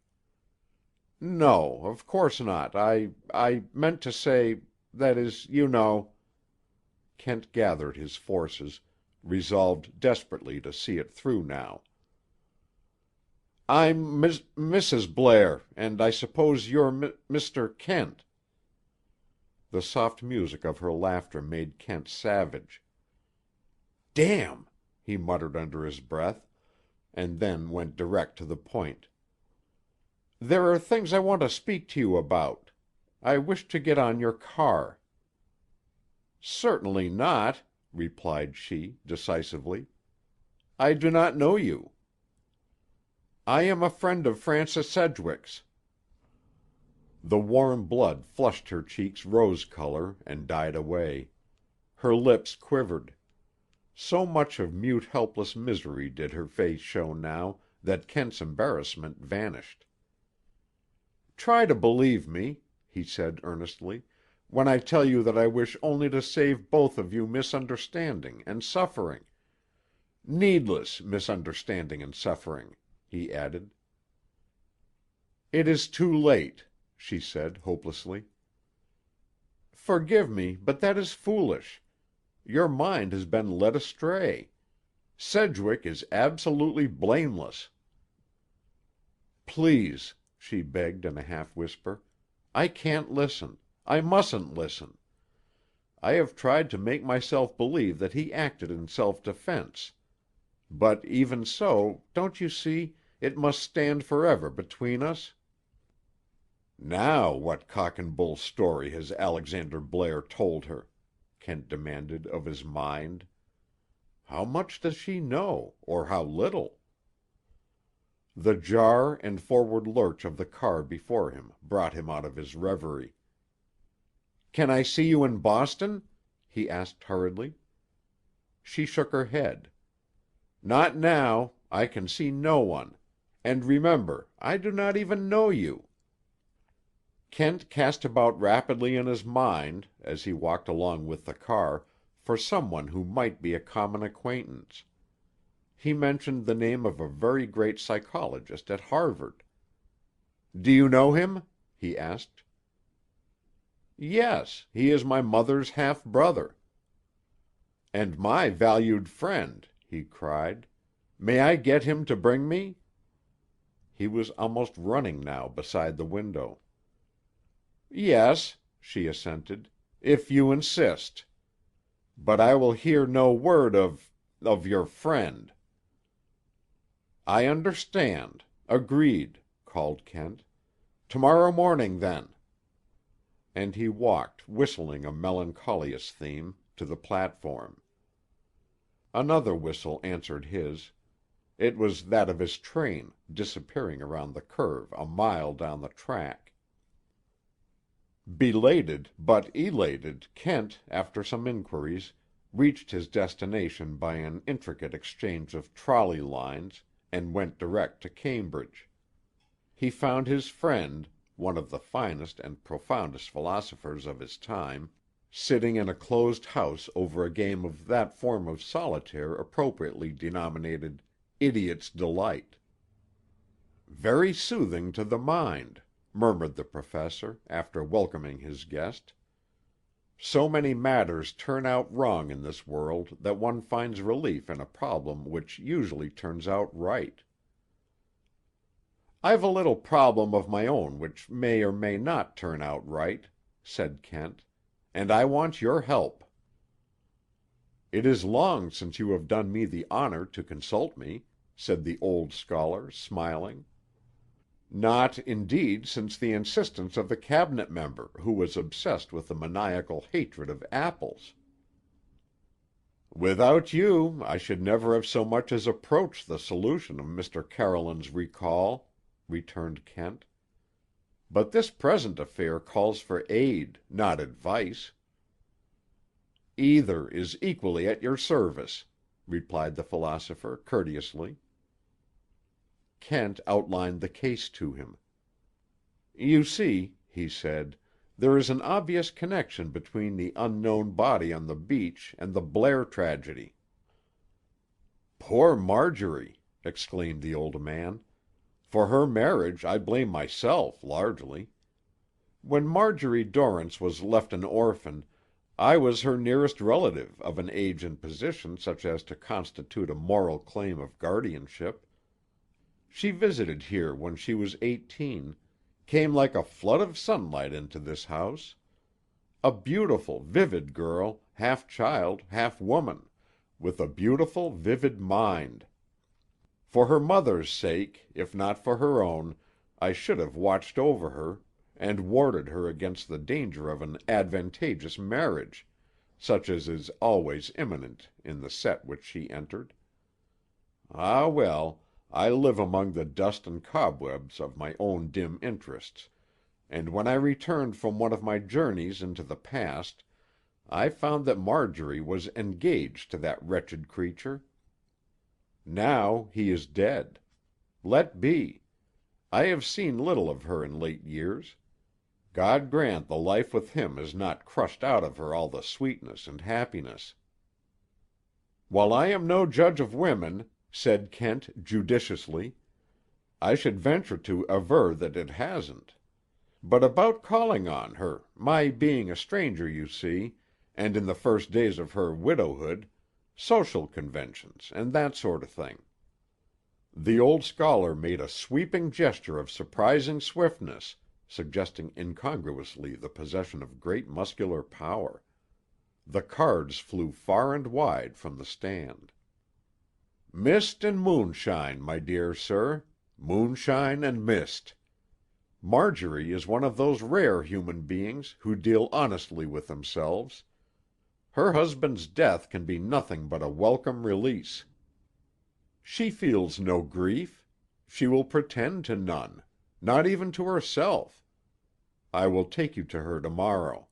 "No, of course not. I meant to say—that is, you know—" Kent gathered his forces, resolved desperately to see it through now. "I'm Mrs. Blair, and I suppose you're Mr. Kent." The soft music of her laughter made Kent savage. "Damn!" he muttered under his breath, and then went direct to the point. "There are things I want to speak to you about. I wish to get on your car." "Certainly not," replied she, decisively. "I do not know you." "I am a friend of Francis Sedgwick's." The warm blood flushed her cheeks rose color and died away. Her lips quivered. So much of mute helpless misery did her face show now that Kent's embarrassment vanished. "Try to believe me," he said earnestly, "when I tell you that I wish only to save both of you misunderstanding and suffering. Needless misunderstanding and suffering," he added. "It is too late," she said hopelessly. "Forgive me, but that is foolish. Your mind has been led astray. Sedgwick is absolutely blameless." "Please," she begged in a half-whisper, "I can't listen. I mustn't listen. I have tried to make myself believe that he acted in self-defense. But even so, don't you see, it must stand forever between us?" "Now what cock-and-bull story has Alexander Blair told her?" Kent demanded of his mind. "How much does she know, or how little?" The jar and forward lurch of the car before him brought him out of his reverie. "Can I see you in Boston?" he asked hurriedly. She shook her head. "Not now. I can see no one. And remember, I do not even know you." Kent cast about rapidly in his mind, as he walked along with the car, for someone who might be a common acquaintance. He mentioned the name of a very great psychologist at Harvard. "Do you know him?" he asked. "Yes. He is my mother's half-brother." "And my valued friend," he cried. "May I get him to bring me?" He was almost running now beside the window. "Yes," she assented, "if you insist. But I will hear no word of your friend." "I understand. Agreed," called Kent. "Tomorrow morning, then." And he walked, whistling a melancholious theme, to the platform. Another whistle answered his. It was that of his train, disappearing around the curve a mile down the track. Belated, but elated, Kent, after some inquiries, reached his destination by an intricate exchange of trolley lines, and went direct to Cambridge. He found his friend, one of the finest and profoundest philosophers of his time, sitting in a closed house over a game of that form of solitaire appropriately denominated "Idiot's Delight." "Very soothing to the mind," murmured the Professor, after welcoming his guest. "So many matters turn out wrong in this world that one finds relief in a problem which usually turns out right." "I've a little problem of my own which may or may not turn out right," said Kent, "and I want your help." "It is long since you have done me the honor to consult me," said the old scholar, smiling. "Not, indeed, since the insistence of the cabinet member, who was obsessed with a maniacal hatred of apples." "Without you, I should never have so much as approached the solution of Mr. Carolan's recall," returned Kent. "But this present affair calls for aid, not advice." "Either is equally at your service," replied the philosopher courteously. Kent outlined the case to him. "You see," he said, "there is an obvious connection between the unknown body on the beach and the Blair tragedy." "Poor Marjorie!" exclaimed the old man. "For her marriage I blame myself, largely. When Marjorie Dorrance was left an orphan, I was her nearest relative of an age and position such as to constitute a moral claim of guardianship. She visited here when she was 18, came like a flood of sunlight into this house. A beautiful, vivid girl, half child, half woman, with a beautiful, vivid mind. For her mother's sake, if not for her own, I should have watched over her and warded her against the danger of an advantageous marriage, such as is always imminent in the set which she entered. Ah, well, I live among the dust and cobwebs of my own dim interests, and when I returned from one of my journeys into the past, I found that Marjorie was engaged to that wretched creature. Now he is dead. Let be. I have seen little of her in late years. God grant the life with him has not crushed out of her all the sweetness and happiness." "While I am no judge of women," said Kent judiciously, "I should venture to aver that it hasn't. But about calling on her, my being a stranger, you see, and in the first days of her widowhood, social conventions, and that sort of thing." The old scholar made a sweeping gesture of surprising swiftness, suggesting incongruously the possession of great muscular power. The cards flew far and wide from the stand. "Mist and moonshine, my dear sir. Moonshine and mist. Marjorie is one of those rare human beings who deal honestly with themselves. Her husband's death can be nothing but a welcome release. She feels no grief. She will pretend to none. Not even to herself. I will take you to her tomorrow."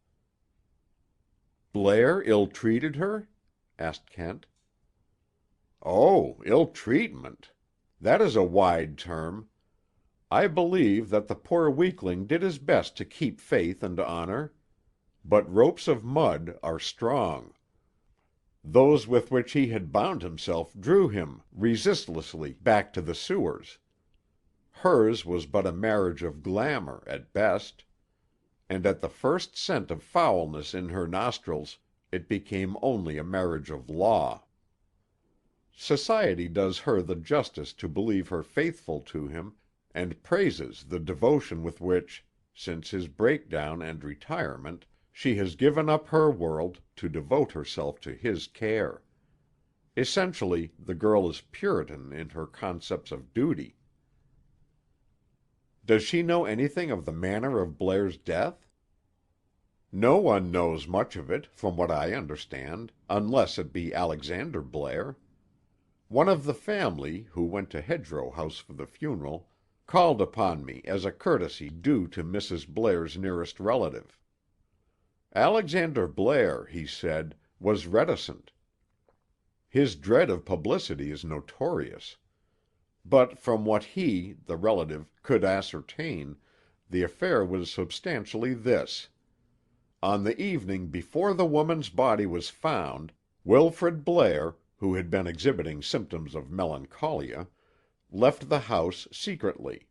"Blair ill-treated her?" asked Kent. "Oh, ill-treatment! That is a wide term. I believe that the poor weakling did his best to keep faith and honor. But ropes of mud are strong. Those with which he had bound himself drew him resistlessly back to the sewers. Hers was but a marriage of glamour, at best. And at the first scent of foulness in her nostrils, it became only a marriage of law. Society does her the justice to believe her faithful to him, and praises the devotion with which, since his breakdown and retirement, she has given up her world to devote herself to his care. Essentially, the girl is Puritan in her concepts of duty." "Does she know anything of the manner of Blair's death?" "No one knows much of it, from what I understand, unless it be Alexander Blair. One of the family, who went to Hedgerow House for the funeral, called upon me as a courtesy due to Mrs. Blair's nearest relative. Alexander Blair, he said, was reticent. His dread of publicity is notorious. But from what he, the relative, could ascertain, the affair was substantially this. On the evening before the woman's body was found, Wilfrid Blair, who had been exhibiting symptoms of melancholia, left the house secretly.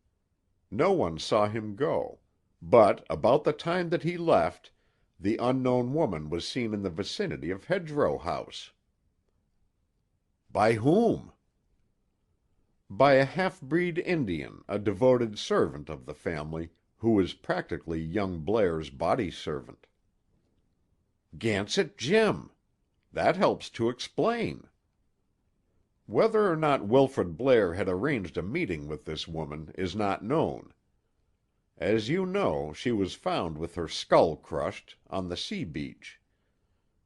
No one saw him go, but about the time that he left, the unknown woman was seen in the vicinity of Hedgerow House. By whom? By a half-breed Indian, a devoted servant of the family, who was practically young Blair's body servant. Gansett Jim! That helps to explain. Whether or not Wilfrid Blair had arranged a meeting with this woman is not known. As you know, she was found with her skull crushed, on the sea beach.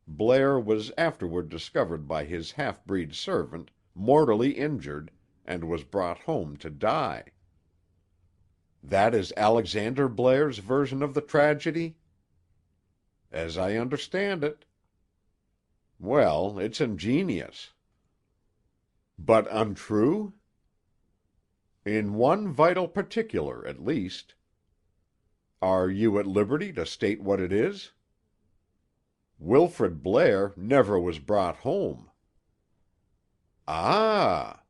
Blair was afterward discovered by his half-breed servant, mortally injured, and was brought home to die. That is Alexander Blair's version of the tragedy? As I understand it. Well, it's ingenious. But untrue? In one vital particular, at least. Are you at liberty to state what it is? Wilfrid Blair never was brought home. Ah!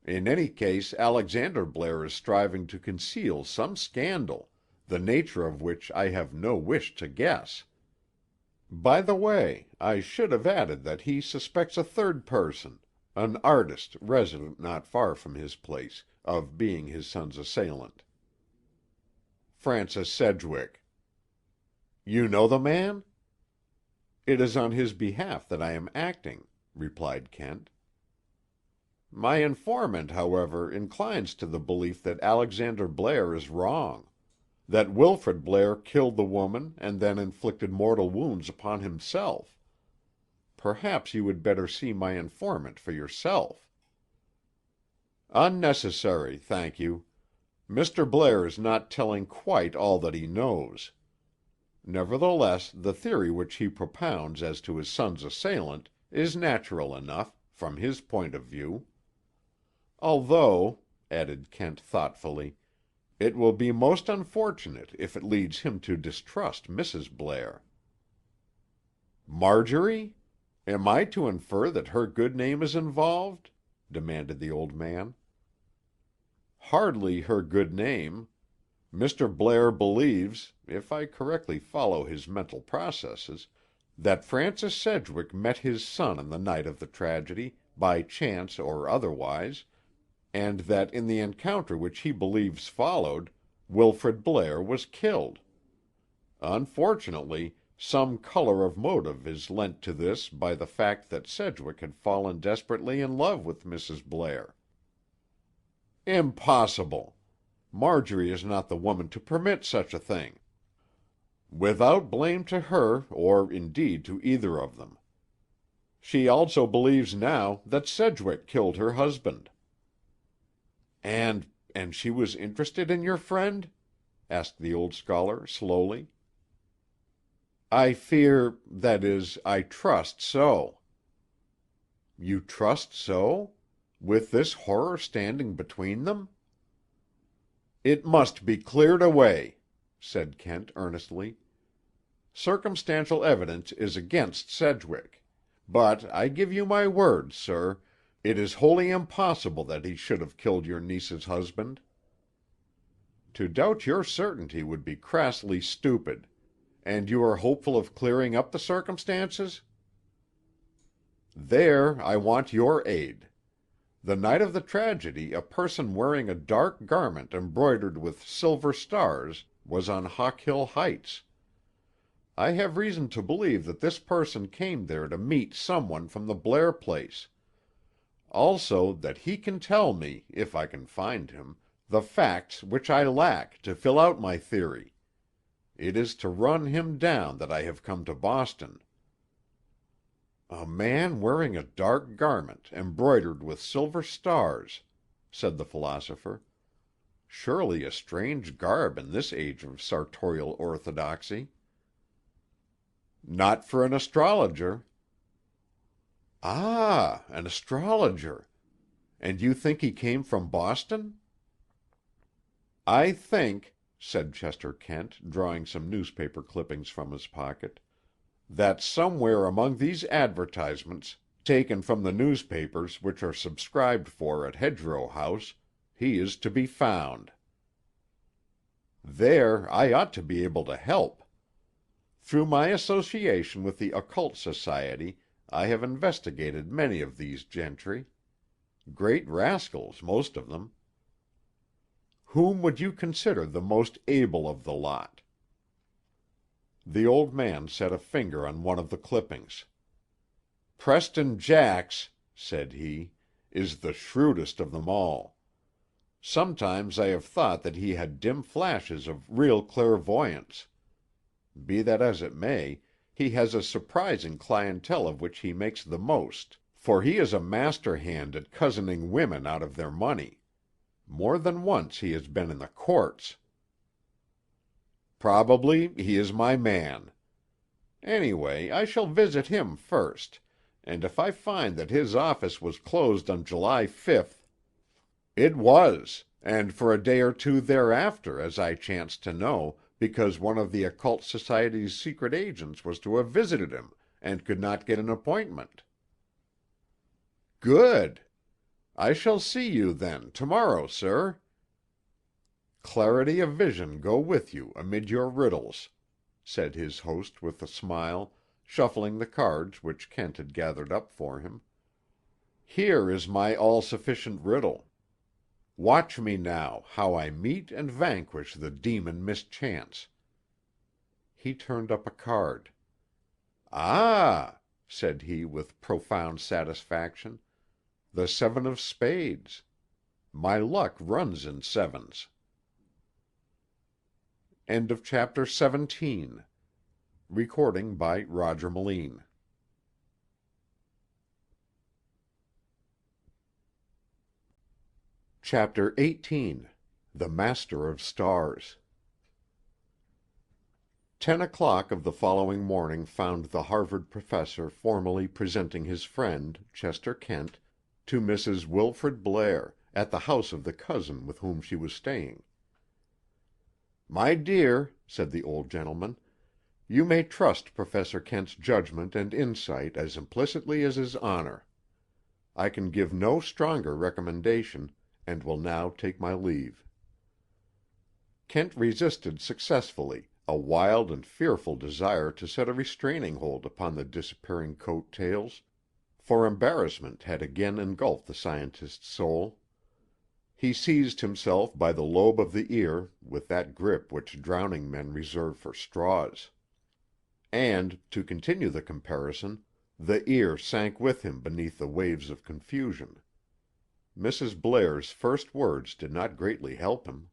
In any case, Alexander Blair is striving to conceal some scandal, the nature of which I have no wish to guess. By the way, I should have added that he suspects a third person, an artist resident not far from his place, of being his son's assailant. Francis Sedgwick. You know the man? It is on his behalf that I am acting, replied Kent. My informant, however, inclines to the belief that Alexander Blair is wrong, that Wilfrid Blair killed the woman and then inflicted mortal wounds upon himself. Perhaps you would better see my informant for yourself. Unnecessary, thank you. Mr. Blair is not telling quite all that he knows. Nevertheless, the theory which he propounds as to his son's assailant is natural enough, from his point of view. Although, added Kent thoughtfully, it will be most unfortunate if it leads him to distrust Mrs. Blair. Marjorie? Am I to infer that her good name is involved? Demanded the old man. Hardly her good name. Mr. Blair believes, if I correctly follow his mental processes, that Francis Sedgwick met his son on the night of the tragedy, by chance or otherwise, and that in the encounter which he believes followed, Wilfrid Blair was killed. Unfortunately, some color of motive is lent to this by the fact that Sedgwick had fallen desperately in love with Mrs. Blair. Impossible! Marjorie is not the woman to permit such a thing. Without blame to her, or indeed to either of them. She also believes now that Sedgwick killed her husband. And she was interested in your friend? Asked the old scholar slowly. I fear, that is, I trust so. You trust so? With this horror standing between them? It must be cleared away, said Kent earnestly. Circumstantial evidence is against Sedgwick, but I give you my word, sir, it is wholly impossible that he should have killed your niece's husband. To doubt your certainty would be crassly stupid, and you are hopeful of clearing up the circumstances? There I want your aid. The night of the tragedy a person wearing a dark garment embroidered with silver stars was on Hawkill Heights. I have reason to believe that this person came there to meet someone from the Blair place. Also that he can tell me, if I can find him, the facts which I lack to fill out my theory. It is to run him down that I have come to Boston. A man wearing a dark garment embroidered with silver stars, said the philosopher. Surely a strange garb in this age of sartorial orthodoxy. Not for an astrologer, Ah, an astrologer. And you think he came from Boston?" "I think," said Chester Kent, drawing some newspaper clippings from his pocket, "that somewhere among these advertisements, taken from the newspapers which are subscribed for at Hedgerow House, he is to be found. There I ought to be able to help. Through my association with the Occult Society I have investigated many of these gentry. Great rascals, most of them. Whom would you consider the most able of the lot?" The old man set a finger on one of the clippings. "Preston Jax," said he, "is the shrewdest of them all. Sometimes I have thought that he had dim flashes of real clairvoyance. Be that as it may, he has a surprising clientele of which he makes the most, for he is a master hand at cozening women out of their money. More than once he has been in the courts." "Probably he is my man. Anyway, I shall visit him first, and if I find that his office was closed on July 5th—" "It was, and for a day or two thereafter, as I chanced to know, because one of the Occult Society's secret agents was to have visited him, and could not get an appointment." "Good! I shall see you, then, to-morrow, sir." "Clarity of vision go with you amid your riddles," said his host with a smile, shuffling the cards which Kent had gathered up for him. "Here is my all-sufficient riddle. Watch me now, how I meet and vanquish the demon Mischance." He turned up a card. "Ah," said he with profound satisfaction, "the 7 of spades. My luck runs in sevens." End of chapter 17. Recording by Roger Melin. Chapter 18. The Master of Stars. 10:00 of the following morning found the Harvard professor formally presenting his friend, Chester Kent, to Mrs. Wilfrid Blair, at the house of the cousin with whom she was staying. "My dear," said the old gentleman, "you may trust Professor Kent's judgment and insight as implicitly as his honor. I can give no stronger recommendation, and will now take my leave." Kent resisted successfully a wild and fearful desire to set a restraining hold upon the disappearing coat tails, for embarrassment had again engulfed the scientist's soul. He seized himself by the lobe of the ear with that grip which drowning men reserve for straws. And, to continue the comparison, the ear sank with him beneath the waves of confusion. Mrs. Blair's first words did not greatly help him.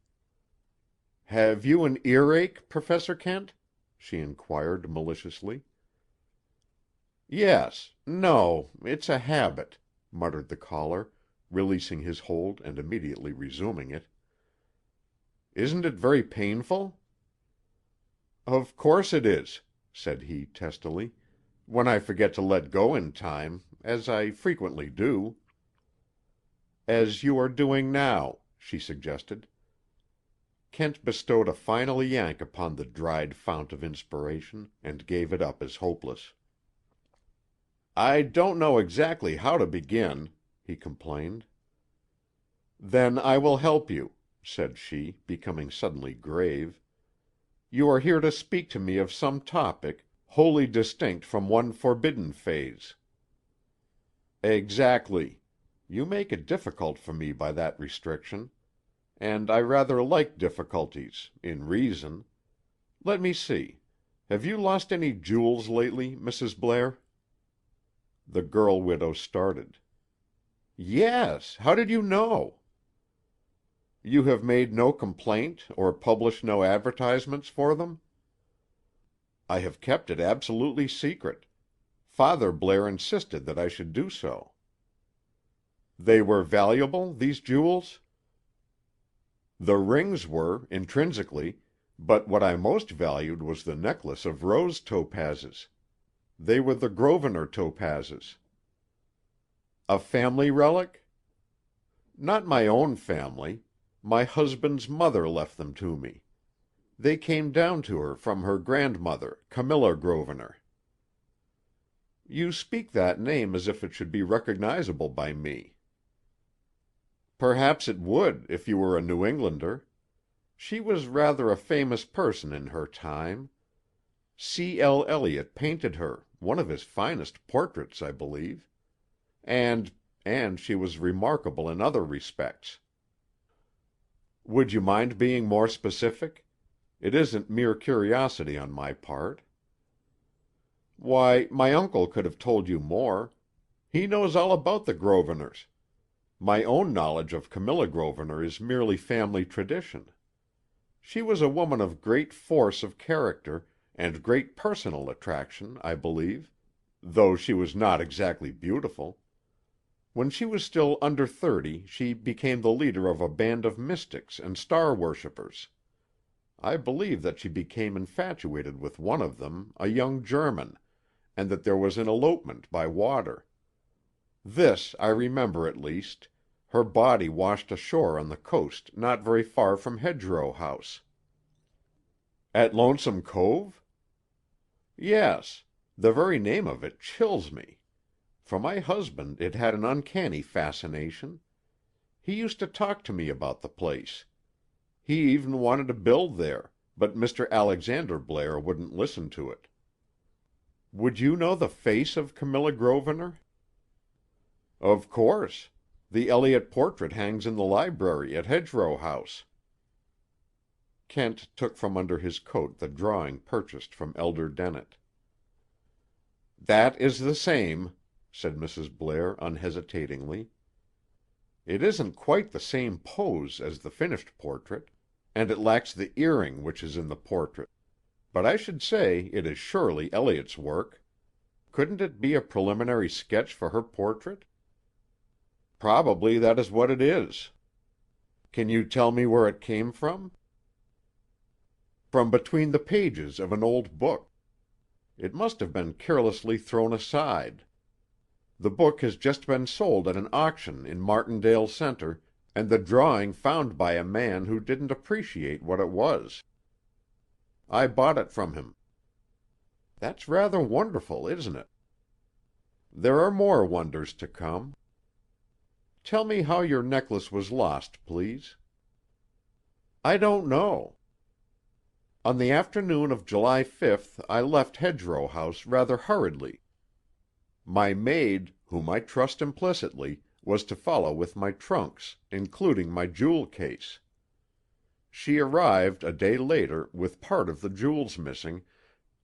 "Have you an earache, Professor Kent?" she inquired maliciously. "Yes. No, it's a habit," muttered the caller, releasing his hold and immediately resuming it. "Isn't it very painful?" "Of course it is," said he testily, "when I forget to let go in time, as I frequently do." "As you are doing now," she suggested. Kent bestowed a final yank upon the dried fount of inspiration, and gave it up as hopeless. "I don't know exactly how to begin," he complained. "Then I will help you," said she, becoming suddenly grave. "You are here to speak to me of some topic, wholly distinct from one forbidden phase." "Exactly. You make it difficult for me by that restriction. And I rather like difficulties, in reason. Let me see. Have you lost any jewels lately, Mrs. Blair?" The girl widow started. "Yes. How did you know?" "You have made no complaint, or published no advertisements for them?" "I have kept it absolutely secret. Father Blair insisted that I should do so." "They were valuable, these jewels?" "The rings were, intrinsically, but what I most valued was the necklace of rose topazes. They were the Grosvenor topazes." A family relic? Not my own family. My husband's mother left them to me. They came down to her from her grandmother, Camilla Grosvenor." "You speak that name as if it should be recognizable by me." "Perhaps it would, if you were a New Englander. She was rather a famous person in her time. C. L. Eliot painted her, one of his finest portraits, I believe. And she was remarkable in other respects." "Would you mind being more specific? It isn't mere curiosity on my part." "Why, my uncle could have told you more. He knows all about the Grosvenors. My own knowledge of Camilla Grosvenor is merely family tradition. She was a woman of great force of character, and great personal attraction, I believe, though she was not exactly beautiful. When she was still under 30, she became the leader of a band of mystics and star worshippers. I believe that she became infatuated with one of them, a young German, and that there was an elopement by water. This I remember at least: her body washed ashore on the coast not very far from Hedgerow House." "At Lonesome Cove?" "Yes. The very name of it chills me. For my husband it had an uncanny fascination. He used to talk to me about the place. He even wanted to build there, but Mr. Alexander Blair wouldn't listen to it." "Would you know the face of Camilla Grosvenor?" "Of course. The Eliot portrait hangs in the library at Hedgerow House." Kent took from under his coat the drawing purchased from Elder Dennett. "That is the same," said Mrs. Blair unhesitatingly. "It isn't quite the same pose as the finished portrait, and it lacks the earring which is in the portrait. But I should say it is surely Eliot's work. Couldn't it be a preliminary sketch for her portrait?" "Probably that is what it is." "Can you tell me where it came from?" "From between the pages of an old book. It must have been carelessly thrown aside. The book has just been sold at an auction in Martindale Center, and the drawing found by a man who didn't appreciate what it was. I bought it from him." "That's rather wonderful, isn't it?" "There are more wonders to come. Tell me how your necklace was lost, please." "I don't know. On the afternoon of July 5th I left Hedgerow House rather hurriedly. My maid, whom I trust implicitly, was to follow with my trunks, including my jewel case. She arrived a day later with part of the jewels missing,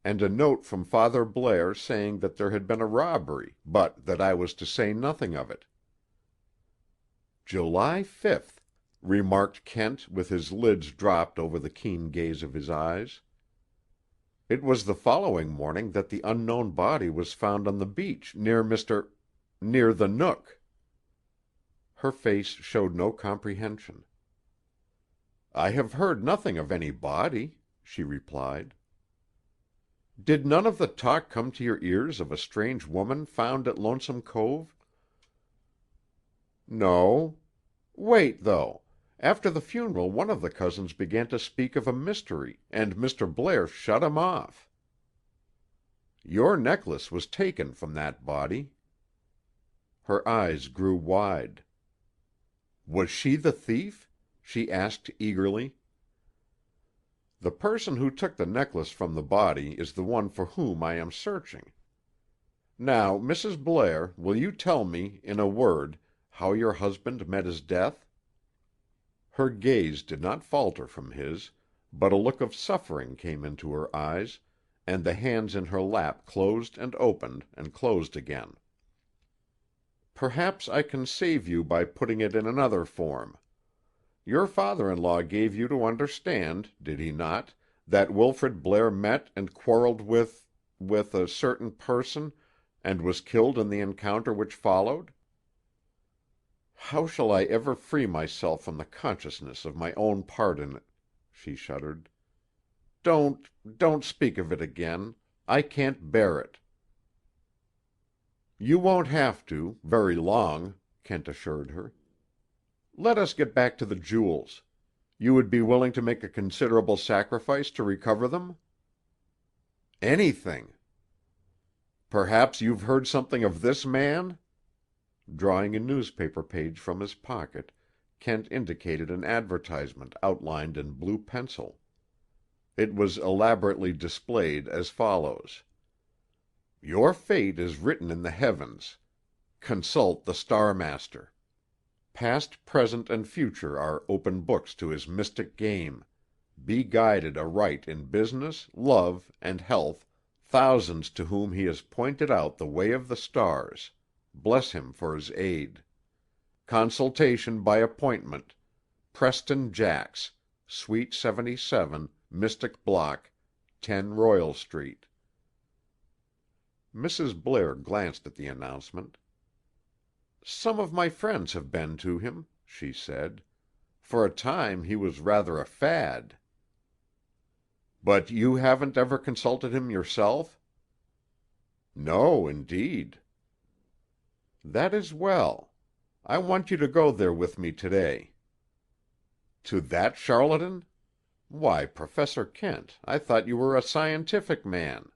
and a note from Father Blair saying that there had been a robbery, but that I was to say nothing of it." "July 5th," remarked Kent with his lids dropped over the keen gaze of his eyes. "It was the following morning that the unknown body was found on the beach near the Nook." Her face showed no comprehension. "I have heard nothing of any body," she replied. "Did none of the talk come to your ears of a strange woman found at Lonesome Cove?" "No. Wait, though. After the funeral one of the cousins began to speak of a mystery, and Mr. Blair shut him off." "Your necklace was taken from that body." Her eyes grew wide. "Was she the thief?" she asked eagerly. "The person who took the necklace from the body is the one for whom I am searching. Now, Mrs. Blair, will you tell me, in a word, how your husband met his death?" Her gaze did not falter from his, but a look of suffering came into her eyes, and the hands in her lap closed and opened, and closed again. "Perhaps I can save you by putting it in another form. Your father-in-law gave you to understand, did he not, that Wilfrid Blair met and quarreled with a certain person, and was killed in the encounter which followed?" "How shall I ever free myself from the consciousness of my own part in it?" she shuddered. Don't speak of it again. I can't bear it." "You won't have to, very long," Kent assured her. "Let us get back to the jewels. You would be willing to make a considerable sacrifice to recover them?" "Anything." "Perhaps you've heard something of this man?" Drawing a newspaper page from his pocket, Kent indicated an advertisement outlined in blue pencil. It was elaborately displayed as follows: "Your fate is written in the heavens. Consult the Star Master. Past, present, and future are open books to his mystic game. Be guided aright in business, love, and health, thousands to whom he has pointed out the way of the stars. Bless him for his aid. Consultation by appointment. Preston Jax, Suite 77, Mystic Block, 10 Royal Street." Mrs. Blair glanced at the announcement. "Some of my friends have been to him," she said. "For a time he was rather a fad." "But you haven't ever consulted him yourself?" "No, indeed." "That is well. I want you to go there with me today." "To that charlatan? Why, Professor Kent, I thought you were a scientific man."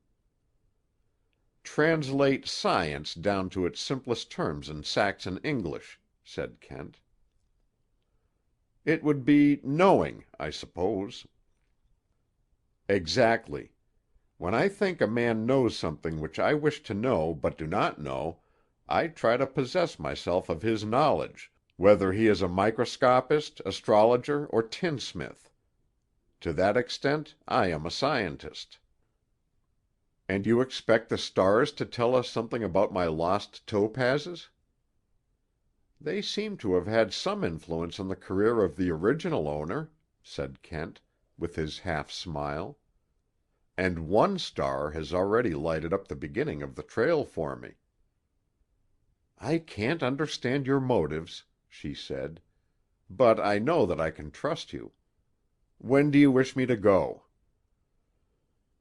"Translate science down to its simplest terms in Saxon English," said Kent. "It would be knowing, I suppose." "Exactly. When I think a man knows something which I wish to know but do not know, I try to possess myself of his knowledge, whether he is a microscopist, astrologer, or tinsmith. To that extent I am a scientist." "And you expect the stars to tell us something about my lost topazes?" "They seem to have had some influence on the career of the original owner," said Kent, with his half-smile. "And one star has already lighted up the beginning of the trail for me." "I can't understand your motives," she said, "but I know that I can trust you. When do you wish me to go?"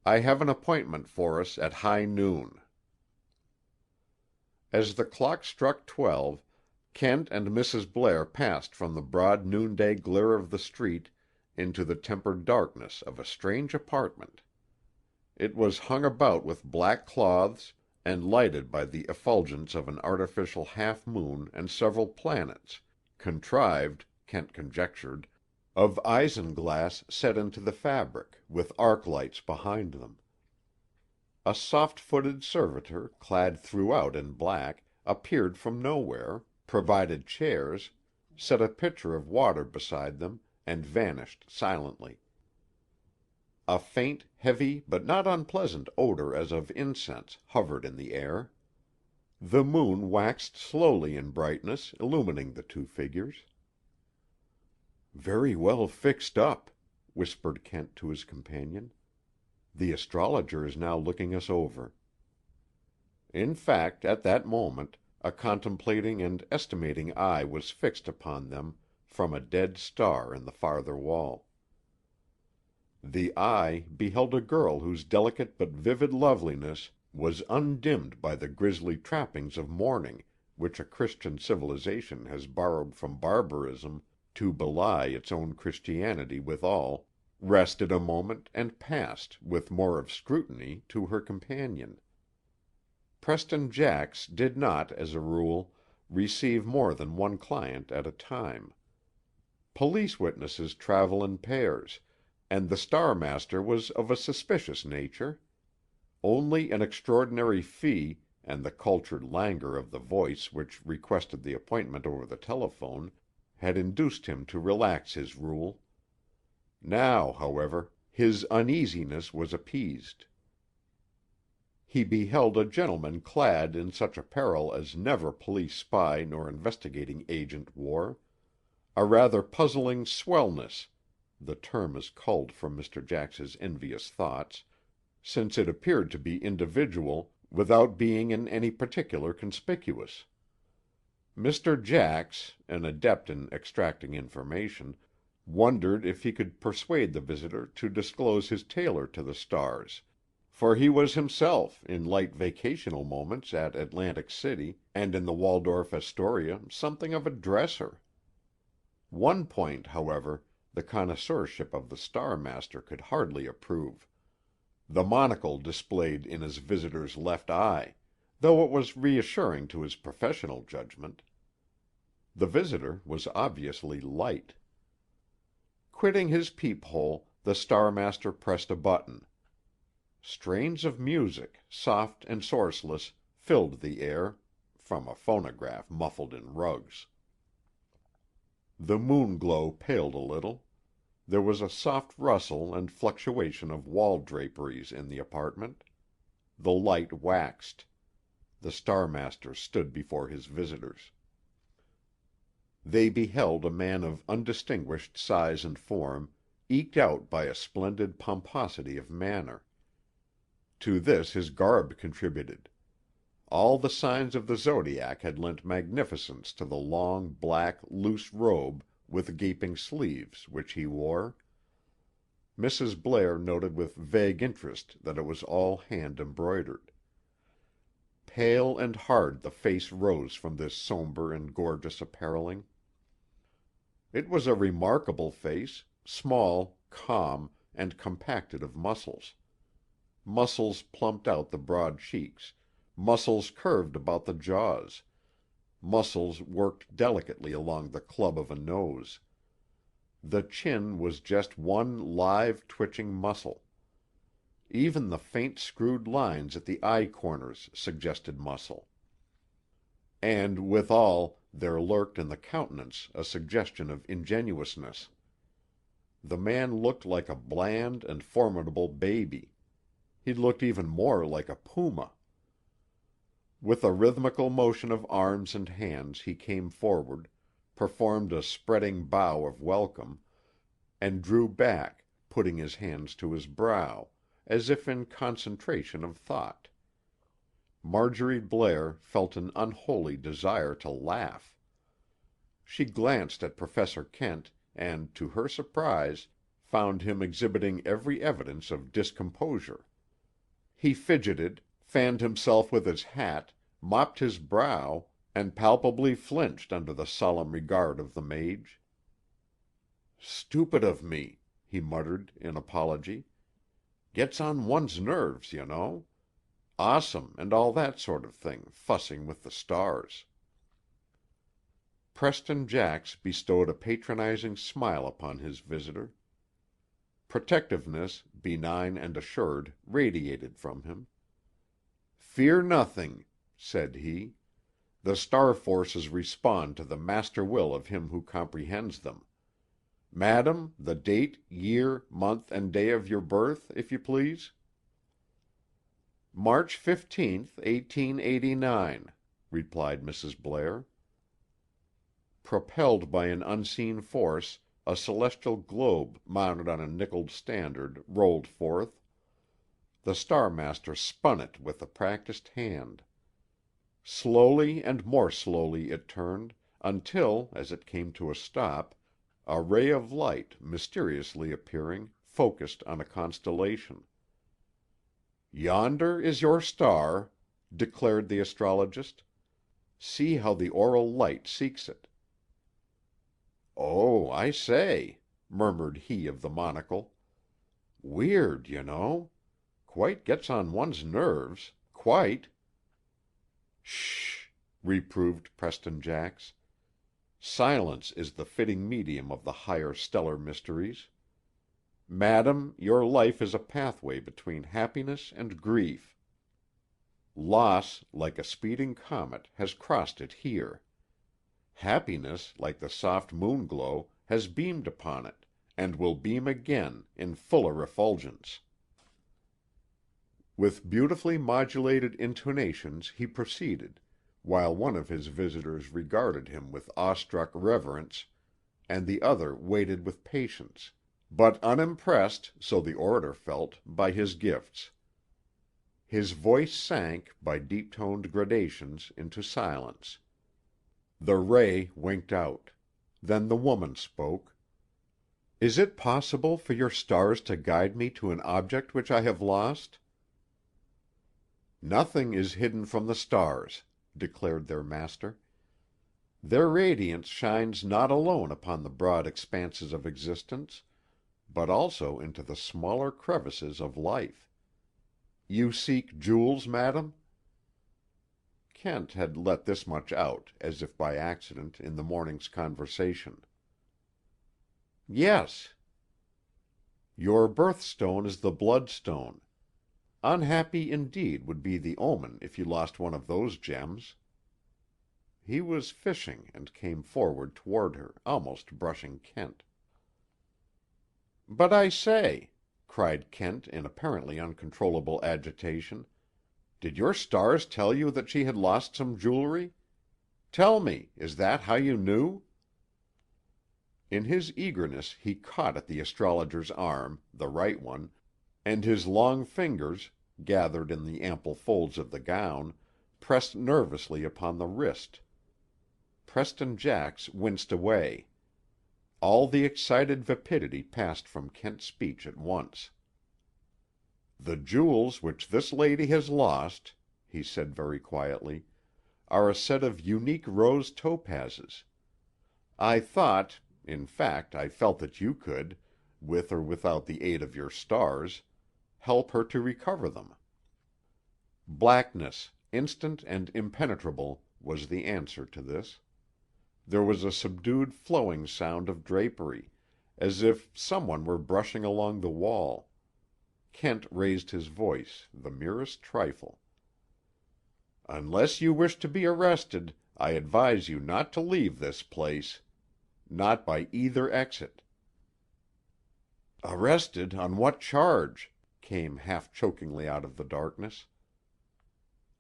"I have an appointment for us at high noon." As the clock struck 12, Kent and Mrs. Blair passed from the broad noonday glare of the street into the tempered darkness of a strange apartment. It was hung about with black cloths and lighted by the effulgence of an artificial half-moon and several planets, contrived, Kent conjectured, of isinglass set into the fabric, with arc-lights behind them. A soft-footed servitor, clad throughout in black, appeared from nowhere, provided chairs, set a pitcher of water beside them, and vanished silently. A faint, heavy, but not unpleasant odor as of incense hovered in the air. The moon waxed slowly in brightness, illumining the two figures. "Very well fixed up," whispered Kent to his companion. "The astrologer is now looking us over." In fact, at that moment, a contemplating and estimating eye was fixed upon them from a dead star in the farther wall. The eye beheld a girl whose delicate but vivid loveliness was undimmed by the grisly trappings of mourning which a Christian civilization has borrowed from barbarism to belie its own Christianity withal, rested a moment and passed, with more of scrutiny, to her companion. Preston Jax did not, as a rule, receive more than one client at a time. Police witnesses travel in pairs, and the Star Master was of a suspicious nature. Only an extraordinary fee, and the cultured languor of the voice which requested the appointment over the telephone, had induced him to relax his rule. Now, however, his uneasiness was appeased. He beheld a gentleman clad in such apparel as never police spy nor investigating agent wore, a rather puzzling swellness (the term is culled from Mr. Jax's envious thoughts), since it appeared to be individual without being in any particular conspicuous. Mr. Jax, an adept in extracting information, wondered if he could persuade the visitor to disclose his tailor to the stars, for he was himself, in light vacational moments at Atlantic City and in the Waldorf Astoria, something of a dresser. One point, however, the connoisseurship of the Star Master could hardly approve: the monocle displayed in his visitor's left eye, though it was reassuring to his professional judgment. The visitor was obviously light. Quitting his peephole, the Star Master pressed a button. Strains of music, soft and sourceless, filled the air, from a phonograph muffled in rugs. The moon glow paled a little. There was a soft rustle and fluctuation of wall draperies in the apartment. The light waxed. The Star Master stood before his visitors. They beheld a man of undistinguished size and form, eked out by a splendid pomposity of manner. To this his garb contributed. All the signs of the zodiac had lent magnificence to the long, black, loose robe with gaping sleeves which he wore. Mrs. Blair noted with vague interest that it was all hand-embroidered. Pale and hard the face rose from this somber and gorgeous appareling. It was a remarkable face, small, calm, and compacted of muscles. Muscles plumped out the broad cheeks, muscles curved about the jaws, muscles worked delicately along the club of a nose. The chin was just one live, twitching muscle. Even the faint screwed lines at the eye corners suggested muscle. And, withal, there lurked in the countenance a suggestion of ingenuousness. The man looked like a bland and formidable baby. He looked even more like a puma. With a rhythmical motion of arms and hands he came forward, performed a spreading bow of welcome, and drew back, putting his hands to his brow, as if in concentration of thought. Marjorie Blair felt an unholy desire to laugh. She glanced at Professor Kent and, to her surprise, found him exhibiting every evidence of discomposure. He fidgeted, fanned himself with his hat, mopped his brow, and palpably flinched under the solemn regard of the mage. "Stupid of me," he muttered, in apology. "Gets on one's nerves, you know. Awesome and all that sort of thing, fussing with the stars." Preston Jax bestowed a patronizing smile upon his visitor. Protectiveness, benign and assured, radiated from him. "Fear nothing," said he. "The star forces respond to the master will of him who comprehends them. Madam, the date, year, month, and day of your birth, if you please?" "March 15th, 1889," replied Mrs. Blair. Propelled by an unseen force, a celestial globe, mounted on a nickeled standard, rolled forth. The Star Master spun it with a practiced hand. Slowly and more slowly it turned, until, as it came to a stop, a ray of light, mysteriously appearing, focused on a constellation. "Yonder is your star," declared the astrologist. "See how the aural light seeks it." "Oh, I say," murmured he of the monocle. "Weird, you know. Quite gets on one's nerves. Quite." "Sh!" reproved Preston Jax. "Silence is the fitting medium of the higher stellar mysteries. Madam, your life is a pathway between happiness and grief. Loss, like a speeding comet, has crossed it here. Happiness, like the soft moon-glow, has beamed upon it, and will beam again, in fuller effulgence." With beautifully modulated intonations he proceeded, while one of his visitors regarded him with awestruck reverence, and the other waited with patience, but unimpressed, so the orator felt, by his gifts. His voice sank, by deep-toned gradations, into silence. The ray winked out. Then the woman spoke. "Is it possible for your stars to guide me to an object which I have lost?" "Nothing is hidden from the stars," declared their master. "Their radiance shines not alone upon the broad expanses of existence, but also into the smaller crevices of life. You seek jewels, madam?" Kent had let this much out, as if by accident, in the morning's conversation. "Yes." "Your birthstone is the bloodstone. Unhappy indeed would be the omen if you lost one of those gems." He was fishing, and came forward toward her, almost brushing Kent. "But I say," cried Kent in apparently uncontrollable agitation, "did your stars tell you that she had lost some jewelry? Tell me, is that how you knew?" In his eagerness he caught at the astrologer's arm, the right one, and his long fingers, gathered in the ample folds of the gown, pressed nervously upon the wrist. Preston Jax winced away. All the excited vapidity passed from Kent's speech at once. "The jewels which this lady has lost," he said very quietly, "are a set of unique rose topazes. I thought, in fact, I felt that you could, with or without the aid of your stars, help her to recover them." Blackness, instant and impenetrable, was the answer to this. There was a subdued flowing sound of drapery, as if someone were brushing along the wall. Kent raised his voice, the merest trifle. "Unless you wish to be arrested, I advise you not to leave this place. Not by either exit." "Arrested on what charge?" came half chokingly out of the darkness.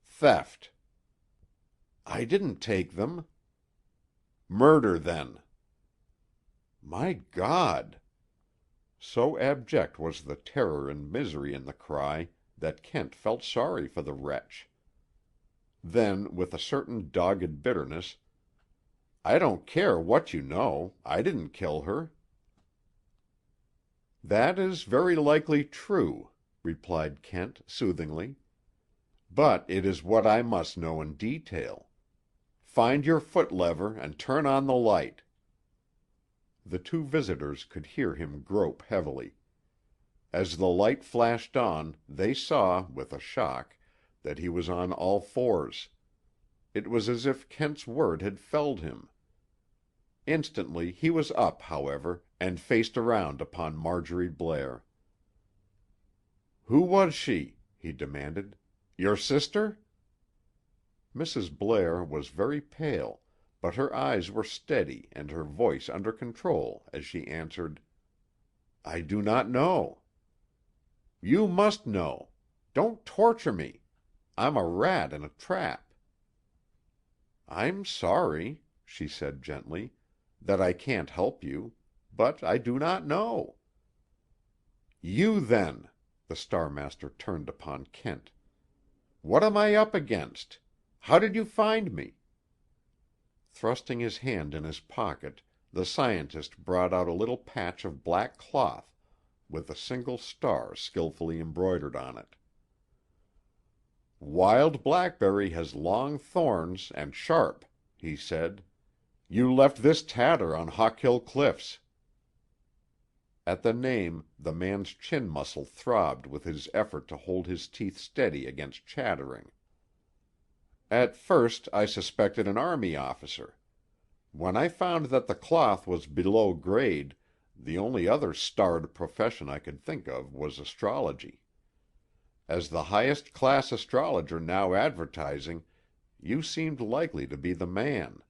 "Theft." "I didn't take them." "Murder, then." My God! So abject was the terror and misery in the cry that Kent felt sorry for the wretch. Then, with a certain dogged bitterness, "I don't care what you know. I didn't kill her." "That is very likely true," replied Kent soothingly. "But it is what I must know in detail. Find your foot lever and turn on the light." The two visitors could hear him grope heavily. As the light flashed on, they saw, with a shock, that he was on all fours. It was as if Kent's word had felled him. Instantly he was up, however, and faced around upon Marjorie Blair. "Who was she?" he demanded. "Your sister?" Mrs. Blair was very pale, but her eyes were steady and her voice under control as she answered, "I do not know." "You must know. Don't torture me. I'm a rat in a trap." "I'm sorry," she said gently, "that I can't help you. But I do not know." "You, then!" The Star master turned upon Kent. "What am I up against? How did you find me?" Thrusting his hand in his pocket, the scientist brought out a little patch of black cloth with a single star skillfully embroidered on it. "Wild blackberry has long thorns and sharp," he said. "You left this tatter on Hawkill Cliffs." At the name, the man's chin muscle throbbed with his effort to hold his teeth steady against chattering. "At first I suspected an army officer. When I found that the cloth was below grade, the only other starred profession I could think of was astrology. As the highest class astrologer now advertising, you seemed likely to be the man.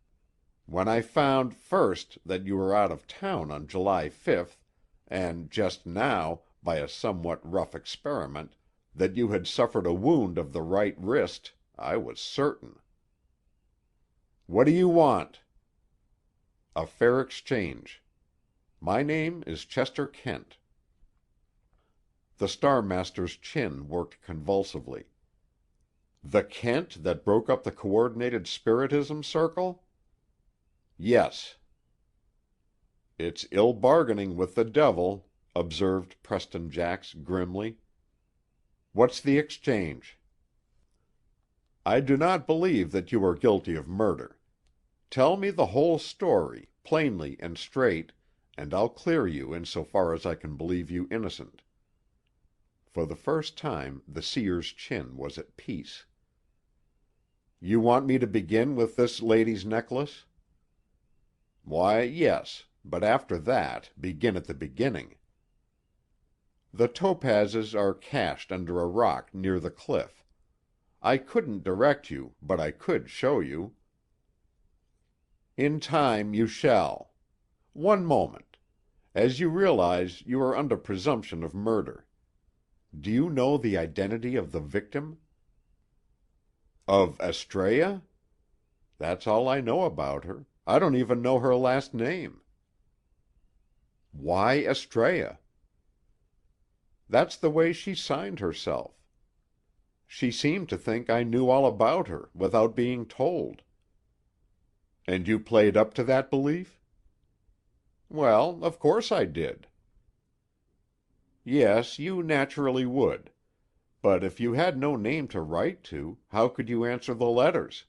When I found, first, that you were out of town on July 5th, and just now, by a somewhat rough experiment, that you had suffered a wound of the right wrist, I was certain." "What do you want?" "A fair exchange. My name is Chester Kent." The Star master's chin worked convulsively. "The Kent that broke up the Coordinated Spiritism Circle?" "Yes." "It's ill bargaining with the devil," observed Preston Jax grimly. "What's the exchange?" I do not believe that you are guilty of murder. Tell me the whole story, plainly and straight, and I'll clear you in so far as I can believe you innocent." For the first time the seer's chin was at peace. "You want me to begin with this lady's necklace?" "Why, yes, but after that, begin at the beginning." "The topazes are cached under a rock near the cliff. I couldn't direct you, but I could show you." "In time you shall. One moment. As you realize, you are under presumption of murder. Do you know the identity of the victim?" "Of Astræa? That's all I know about her. I don't even know her last name." "Why Astræa?" "That's the way she signed herself. She seemed to think I knew all about her, without being told." "And you played up to that belief?" "Well, of course I did." "Yes, you naturally would. But if you had no name to write to, how could you answer the letters?"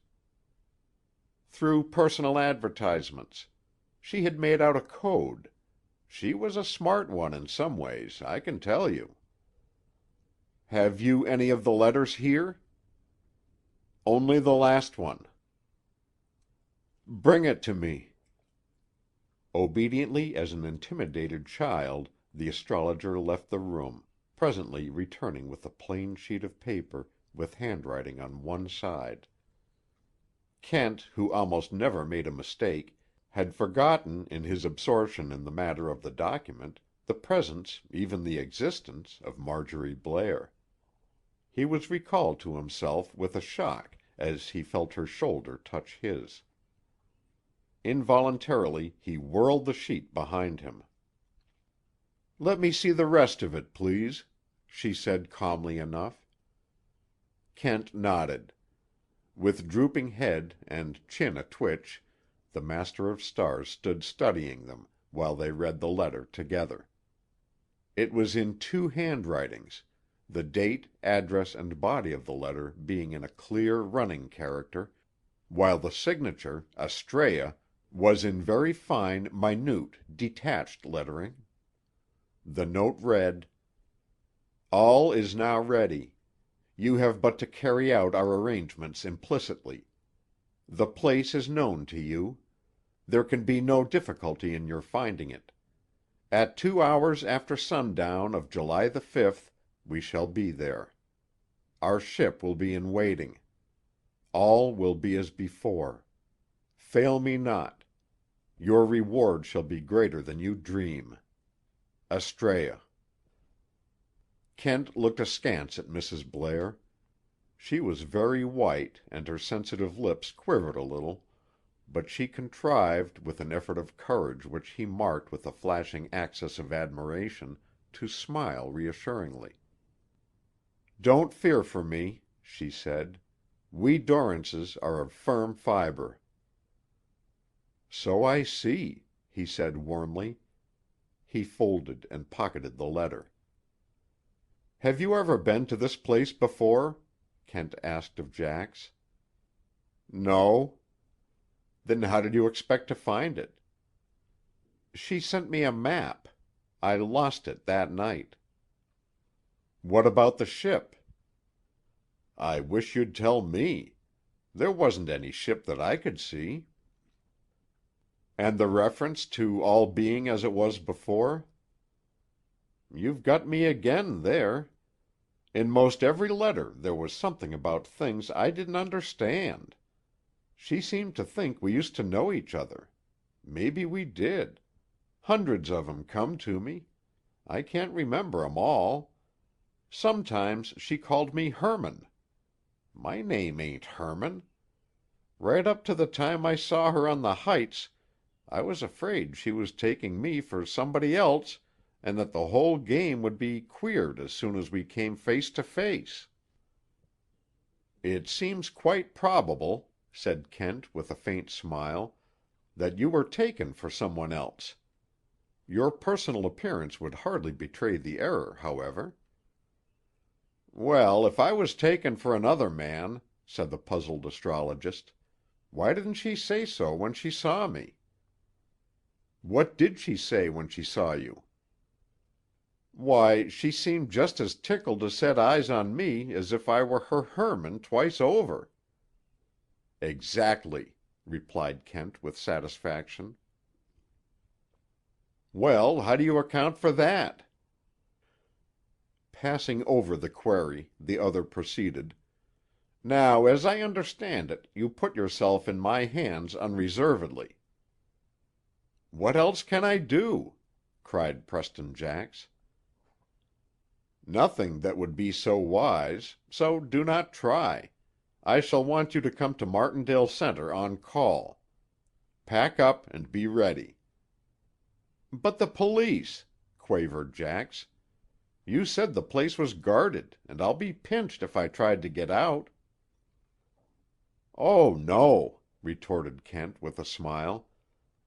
"Through personal advertisements. She had made out a code. She was a smart one in some ways, I can tell you." "Have you any of the letters here?" "Only the last one." "Bring it to me." Obediently as an intimidated child, the astrologer left the room, presently returning with a plain sheet of paper with handwriting on one side. Kent, who almost never made a mistake, had forgotten, in his absorption in the matter of the document, the presence, even the existence, of Marjorie Blair. He was recalled to himself with a shock as he felt her shoulder touch his. Involuntarily he whirled the sheet behind him. "Let me see the rest of it, please," she said calmly enough. Kent nodded. With drooping head and chin a twitch, the Master of Stars stood studying them, while they read the letter together. It was in two handwritings, the date, address, and body of the letter being in a clear running character, while the signature, Astræa, was in very fine, minute, detached lettering. The note read: "All is now ready. You have but to carry out our arrangements implicitly. The place is known to you. There can be no difficulty in your finding it. At 2 hours after sundown of July the 5th, we shall be there. Our ship will be in waiting. All will be as before. Fail me not. Your reward shall be greater than you dream. Astræa." Kent looked askance at Mrs. Blair. She was very white, and her sensitive lips quivered a little, but she contrived, with an effort of courage which he marked with a flashing access of admiration, to smile reassuringly. "Don't fear for me," she said. "We Dorrances are of firm fibre." "So I see," he said warmly. He folded and pocketed the letter. "Have you ever been to this place before?" Kent asked of Jax. "No." "Then how did you expect to find it?" "She sent me a map. I lost it that night." "What about the ship?" "I wish you'd tell me. There wasn't any ship that I could see." "And the reference to all being as it was before?" "You've got me again there. In most every letter there was something about things I didn't understand. She seemed to think we used to know each other. Maybe we did. Hundreds of 'em come to me. I can't remember 'em all. Sometimes she called me Herman. My name ain't Herman. Right up to the time I saw her on the Heights, I was afraid she was taking me for somebody else, and that the whole game would be queered as soon as we came face to face." "It seems quite probable," said Kent with a faint smile, "that you were taken for someone else. Your personal appearance would hardly betray the error, however." "Well, if I was taken for another man, said the puzzled astrologist. "Why didn't she say so when she saw me?" "What did she say when she saw you?" "Why, she seemed just as tickled to set eyes on me as if I were her Hermann twice over." "Exactly," replied Kent with satisfaction. "Well, how do you account for that?" Passing over the query, the other proceeded. "Now, as I understand it, you put yourself in my hands unreservedly." "What else can I do?" cried Preston Jax. "Nothing that would be so wise, so do not try. I shall want you to come to Martindale Center on call. Pack up and be ready." "But the police," quavered Jax. "You said the place was guarded, and I'll be pinched if I tried to get out." "Oh, no," retorted Kent with a smile.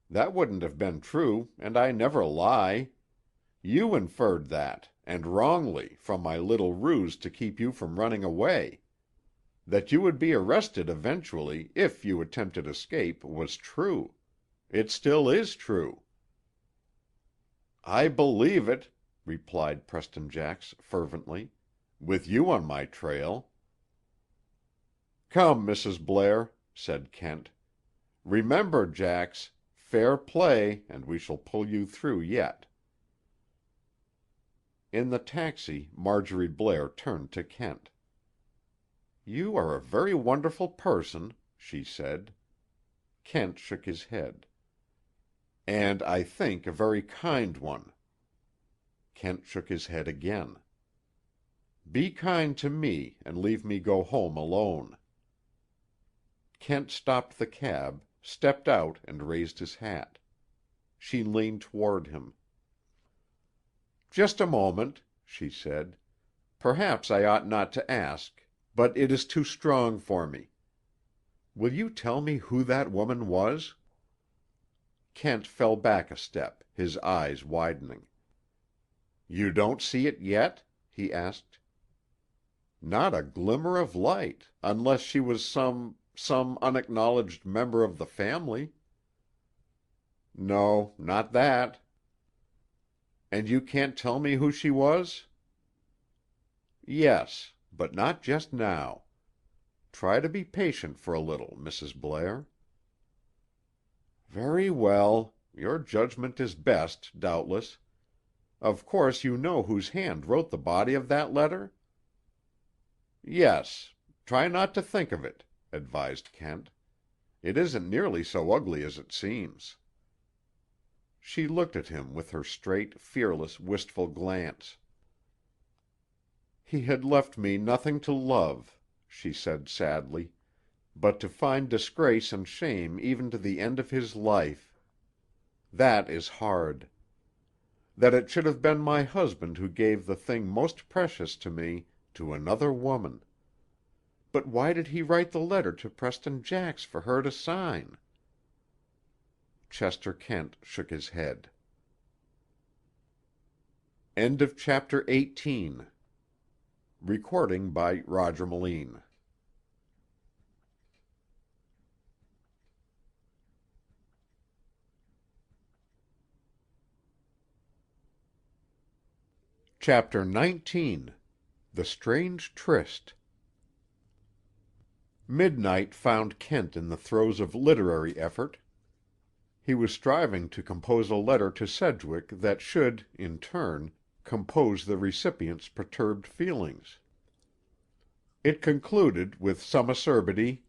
"That wouldn't have been true, and I never lie. You inferred that, and wrongly, from my little ruse to keep you from running away. That you would be arrested eventually, if you attempted escape, was true. It still is true." "I believe it," replied Preston Jax fervently, "with you on my trail." "Come, Mrs. Blair," said Kent. "Remember, Jax, fair play, and we shall pull you through yet." In the taxi, Marjorie Blair turned to Kent. "You are a very wonderful person," she said. Kent shook his head. "And I think a very kind one." Kent shook his head again. "Be kind to me, and leave me go home alone." Kent stopped the cab, stepped out and raised his hat. She leaned toward him. "Just a moment," she said. "Perhaps I ought not to ask, but it is too strong for me. Will you tell me who that woman was?" Kent fell back a step, his eyes widening. "You don't see it yet?" he asked. "Not a glimmer of light, unless she was some unacknowledged member of the family." "No, not that." "And you can't tell me who she was?" "Yes, but not just now. Try to be patient for a little, Mrs. Blair." "Very well. Your judgment is best, doubtless. Of course you know whose hand wrote the body of that letter?" "Yes. Try not to think of it," advised Kent. "It isn't nearly so ugly as it seems." She looked at him with her straight, fearless, wistful glance. "He had left me nothing to love," she said sadly, "but to find disgrace and shame even to the end of his life. That is hard. That it should have been my husband who gave the thing most precious to me to another woman. But why did he write the letter to Preston Jax for her to sign?" Chester Kent shook his head. End of chapter 18. Recording by Roger Melin. Chapter 19. The Strange Tryst. Midnight found Kent in the throes of literary effort. He was striving to compose a letter to Sedgwick that should, in turn, compose the recipient's perturbed feelings. It concluded, with some acerbity,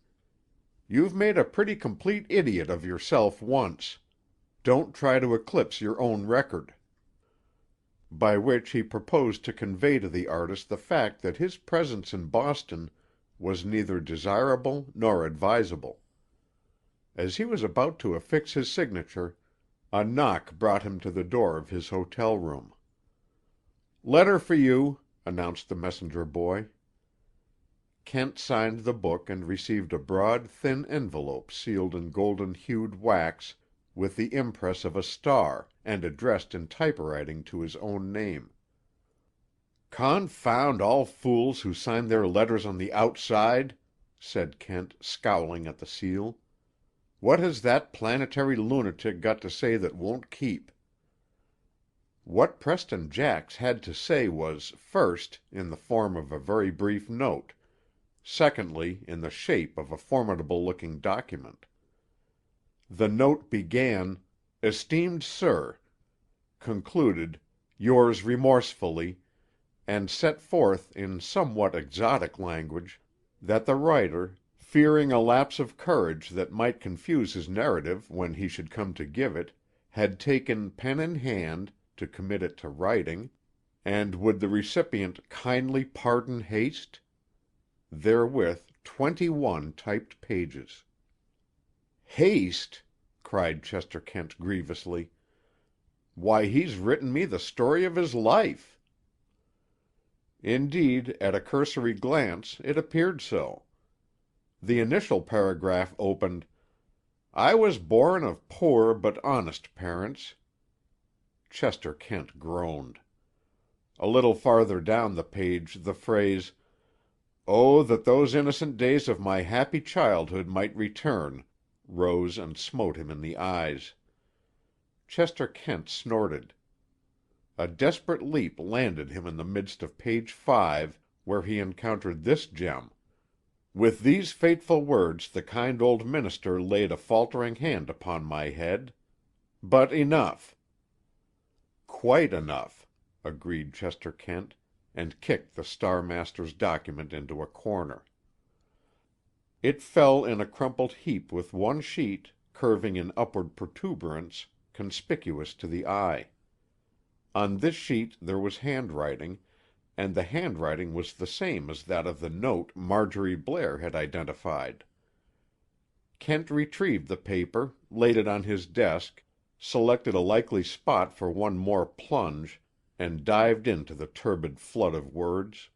"You've made a pretty complete idiot of yourself once. Don't try to eclipse your own record." By which he proposed to convey to the artist the fact that his presence in Boston was neither desirable nor advisable. As he was about to affix his signature, a knock brought him to the door of his hotel room. "Letter for you," announced the messenger boy. Kent signed the book and received a broad, thin envelope sealed in golden-hued wax with the impress of a star and addressed in typewriting to his own name. "Confound all fools who sign their letters on the outside!" said Kent, scowling at the seal. "What has that planetary lunatic got to say that won't keep?" What Preston Jax had to say was, first, in the form of a very brief note; secondly, in the shape of a formidable-looking document. The note began, "Esteemed Sir," concluded, "Yours remorsefully," and set forth, in somewhat exotic language, that the writer, fearing a lapse of courage that might confuse his narrative when he should come to give it, had taken pen in hand, to commit it to writing, and would the recipient "kindly pardon haste?" Therewith 21 typed pages. "Haste!" cried Chester Kent grievously. "Why, he's written me the story of his life." Indeed, at a cursory glance, it appeared so. The initial paragraph opened, "I was born of poor but honest parents." Chester Kent groaned. A little farther down the page the phrase, "Oh, that those innocent days of my happy childhood might return," rose and smote him in the eyes. Chester Kent snorted. A desperate leap landed him in the midst of page 5, where he encountered this gem: "With these fateful words the kind old minister laid a faltering hand upon my head. But enough." "Quite enough," agreed Chester Kent, and kicked the Star master's document into a corner. It fell in a crumpled heap with one sheet, curving in upward protuberance, conspicuous to the eye. On this sheet there was handwriting, and the handwriting was the same as that of the note Marjorie Blair had identified. Kent retrieved the paper, laid it on his desk, selected a likely spot for one more plunge, and dived into the turbid flood of words.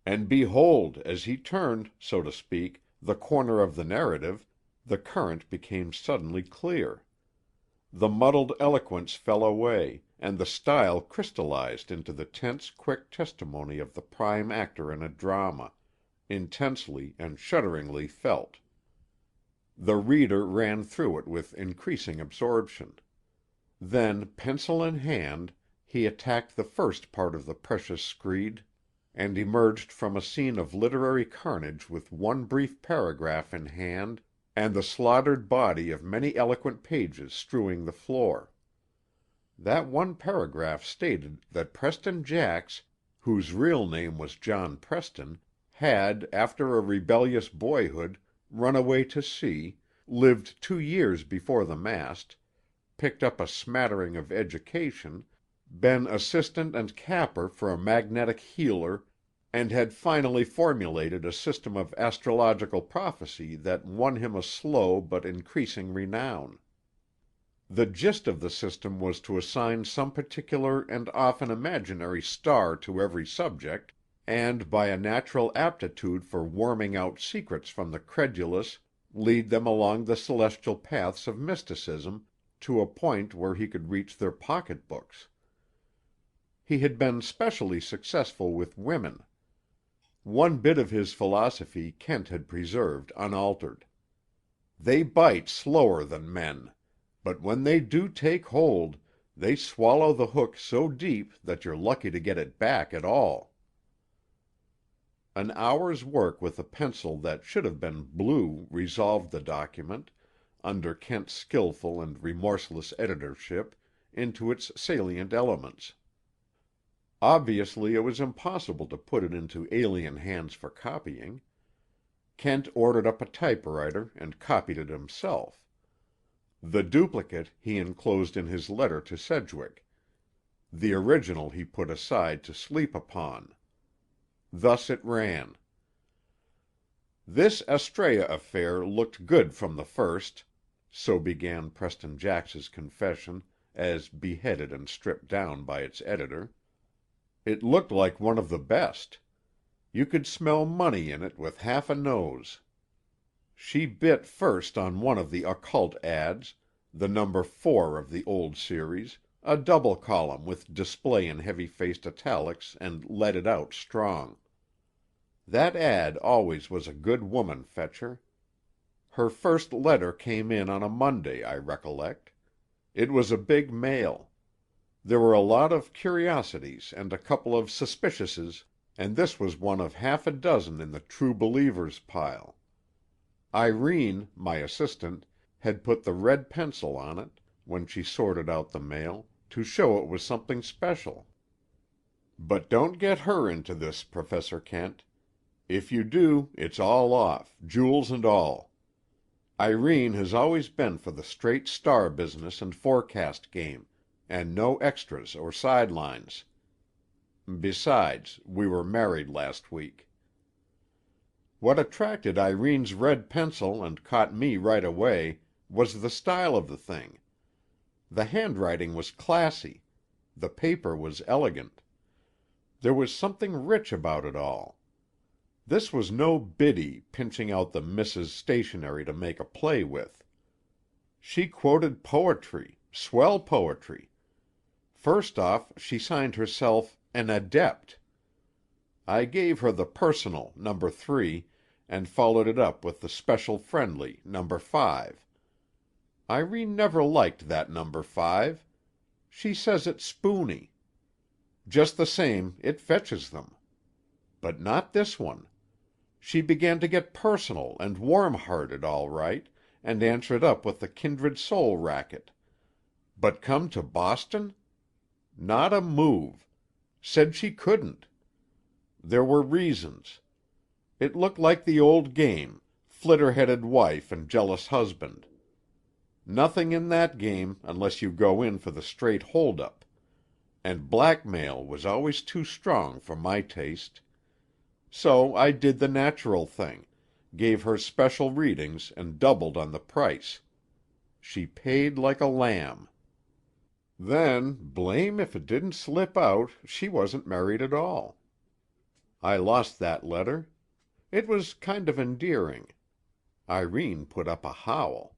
And behold, as he turned, so to speak, the corner of the narrative, the current became suddenly clear. The muddled eloquence fell away, and the style crystallized into the tense, quick testimony of the prime actor in a drama, intensely and shudderingly felt. The reader ran through it with increasing absorption. Then, pencil in hand, he attacked the first part of the precious screed, and emerged from a scene of literary carnage with one brief paragraph in hand, and the slaughtered body of many eloquent pages strewing the floor. That one paragraph stated that Preston Jax, whose real name was John Preston, had, after a rebellious boyhood, run away to sea, lived 2 years before the mast, picked up a smattering of education, been assistant and capper for a magnetic healer, and had finally formulated a system of astrological prophecy that won him a slow but increasing renown. The gist of the system was to assign some particular and often imaginary star to every subject, and by a natural aptitude for worming out secrets from the credulous, lead them along the celestial paths of mysticism to a point where he could reach their pocketbooks. He had been specially successful with women. One bit of his philosophy Kent had preserved unaltered. "They bite slower than men, but when they do take hold, they swallow the hook so deep that you're lucky to get it back at all." An hour's work with a pencil that should have been blue resolved the document, under Kent's skillful and remorseless editorship, into its salient elements. Obviously it was impossible to put it into alien hands for copying. Kent ordered up a typewriter and copied it himself. The duplicate he enclosed in his letter to Sedgwick. The original he put aside to sleep upon. Thus it ran: "This Astræa affair looked good from the first," so began Preston Jax's confession, as beheaded and stripped down by its editor. "It looked like one of the best. You could smell money in it with half a nose. She bit first on one of the occult ads, the number 4 of the old series, a double column with display in heavy-faced italics, and let it out strong. That ad always was a good woman, Fetcher. Her first letter came in on a Monday, I recollect. It was a big mail. There were a lot of curiosities and a couple of suspiciouses, and this was one of half a dozen in the true believers pile. Irene, my assistant, had put the red pencil on it, when she sorted out the mail, to show it was something special. But don't get her into this, Professor Kent. If you do, it's all off, jewels and all. Irene has always been for the straight star business and forecast game, and no extras or sidelines. Besides, we were married last week. What attracted Irene's red pencil and caught me right away was the style of the thing. The handwriting was classy. The paper was elegant. There was something rich about it all. This was no Biddy pinching out the Mrs. Stationery to make a play with. She quoted poetry, swell poetry. First off, she signed herself an adept. I gave her the personal, No. 3, and followed it up with the special friendly, No. 5. Irene never liked that No. 5. She says it's spoony. Just the same, it fetches them. But not this one. She began to get personal and warm-hearted, all right, and answered up with the kindred soul racket. But come to Boston? Not a move. Said she couldn't. There were reasons. It looked like the old game, flitter-headed wife and jealous husband. Nothing in that game unless you go in for the straight hold-up. And blackmail was always too strong for my taste. So I did the natural thing, gave her special readings and doubled on the price. She paid like a lamb. Then, blame if it didn't slip out, she wasn't married at all. I lost that letter. It was kind of endearing. Irene put up a howl.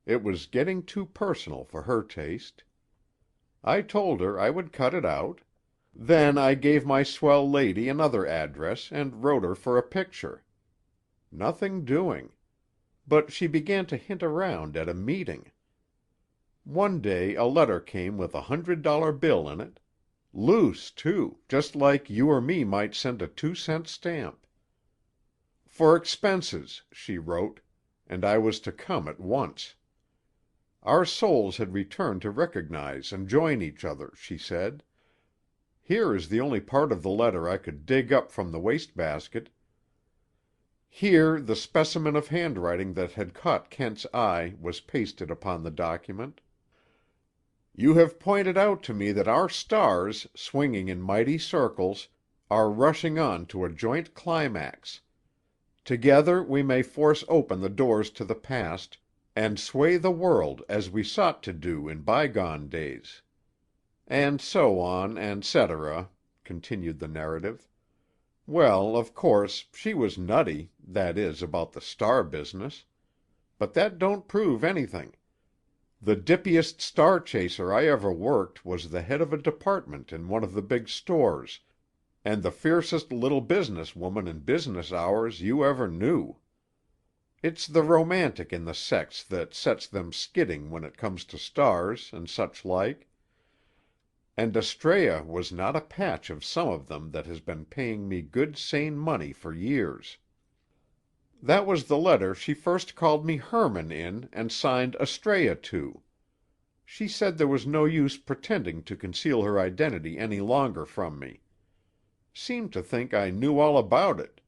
It was getting too personal for her taste. I told her I would cut it out. Then I gave my swell lady another address and wrote her for a picture. Nothing doing. But she began to hint around at a meeting. One day a letter came with a $100 bill in it. Loose, too, just like you or me might send a 2-cent stamp. For expenses, she wrote, and I was to come at once. Our souls had returned to recognize and join each other, she said. Here is the only part of the letter I could dig up from the wastebasket. Here the specimen of handwriting that had caught Kent's eye was pasted upon the document. You have pointed out to me that our stars, swinging in mighty circles, are rushing on to a joint climax. Together we may force open the doors to the past, and sway the world as we sought to do in bygone days. And so on, and cetera, continued the narrative. Well, of course, she was nutty, that is, about the star business. But that don't prove anything. The dippiest star chaser I ever worked was the head of a department in one of the big stores, and the fiercest little business woman in business hours you ever knew. It's the romantic in the sex that sets them skidding when it comes to stars and such like. And Astræa was not a patch of some of them that has been paying me good sane money for years. That was the letter she first called me Hermann in and signed Astræa to. She said there was no use pretending to conceal her identity any longer from me. Seemed to think I knew all about it.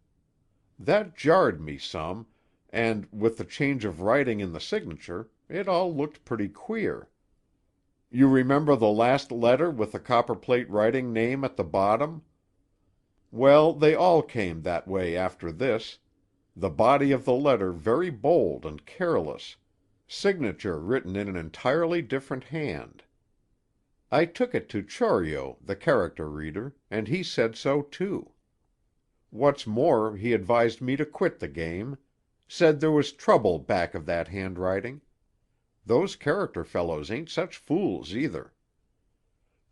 That jarred me some, and with the change of writing in the signature, it all looked pretty queer. You remember the last letter with the copperplate writing name at the bottom? Well, they all came that way after this. The body of the letter very bold and careless, signature written in an entirely different hand. I took it to Chorio, the character reader, and he said so too. What's more, he advised me to quit the game. Said there was trouble back of that handwriting. Those character fellows ain't such fools, either.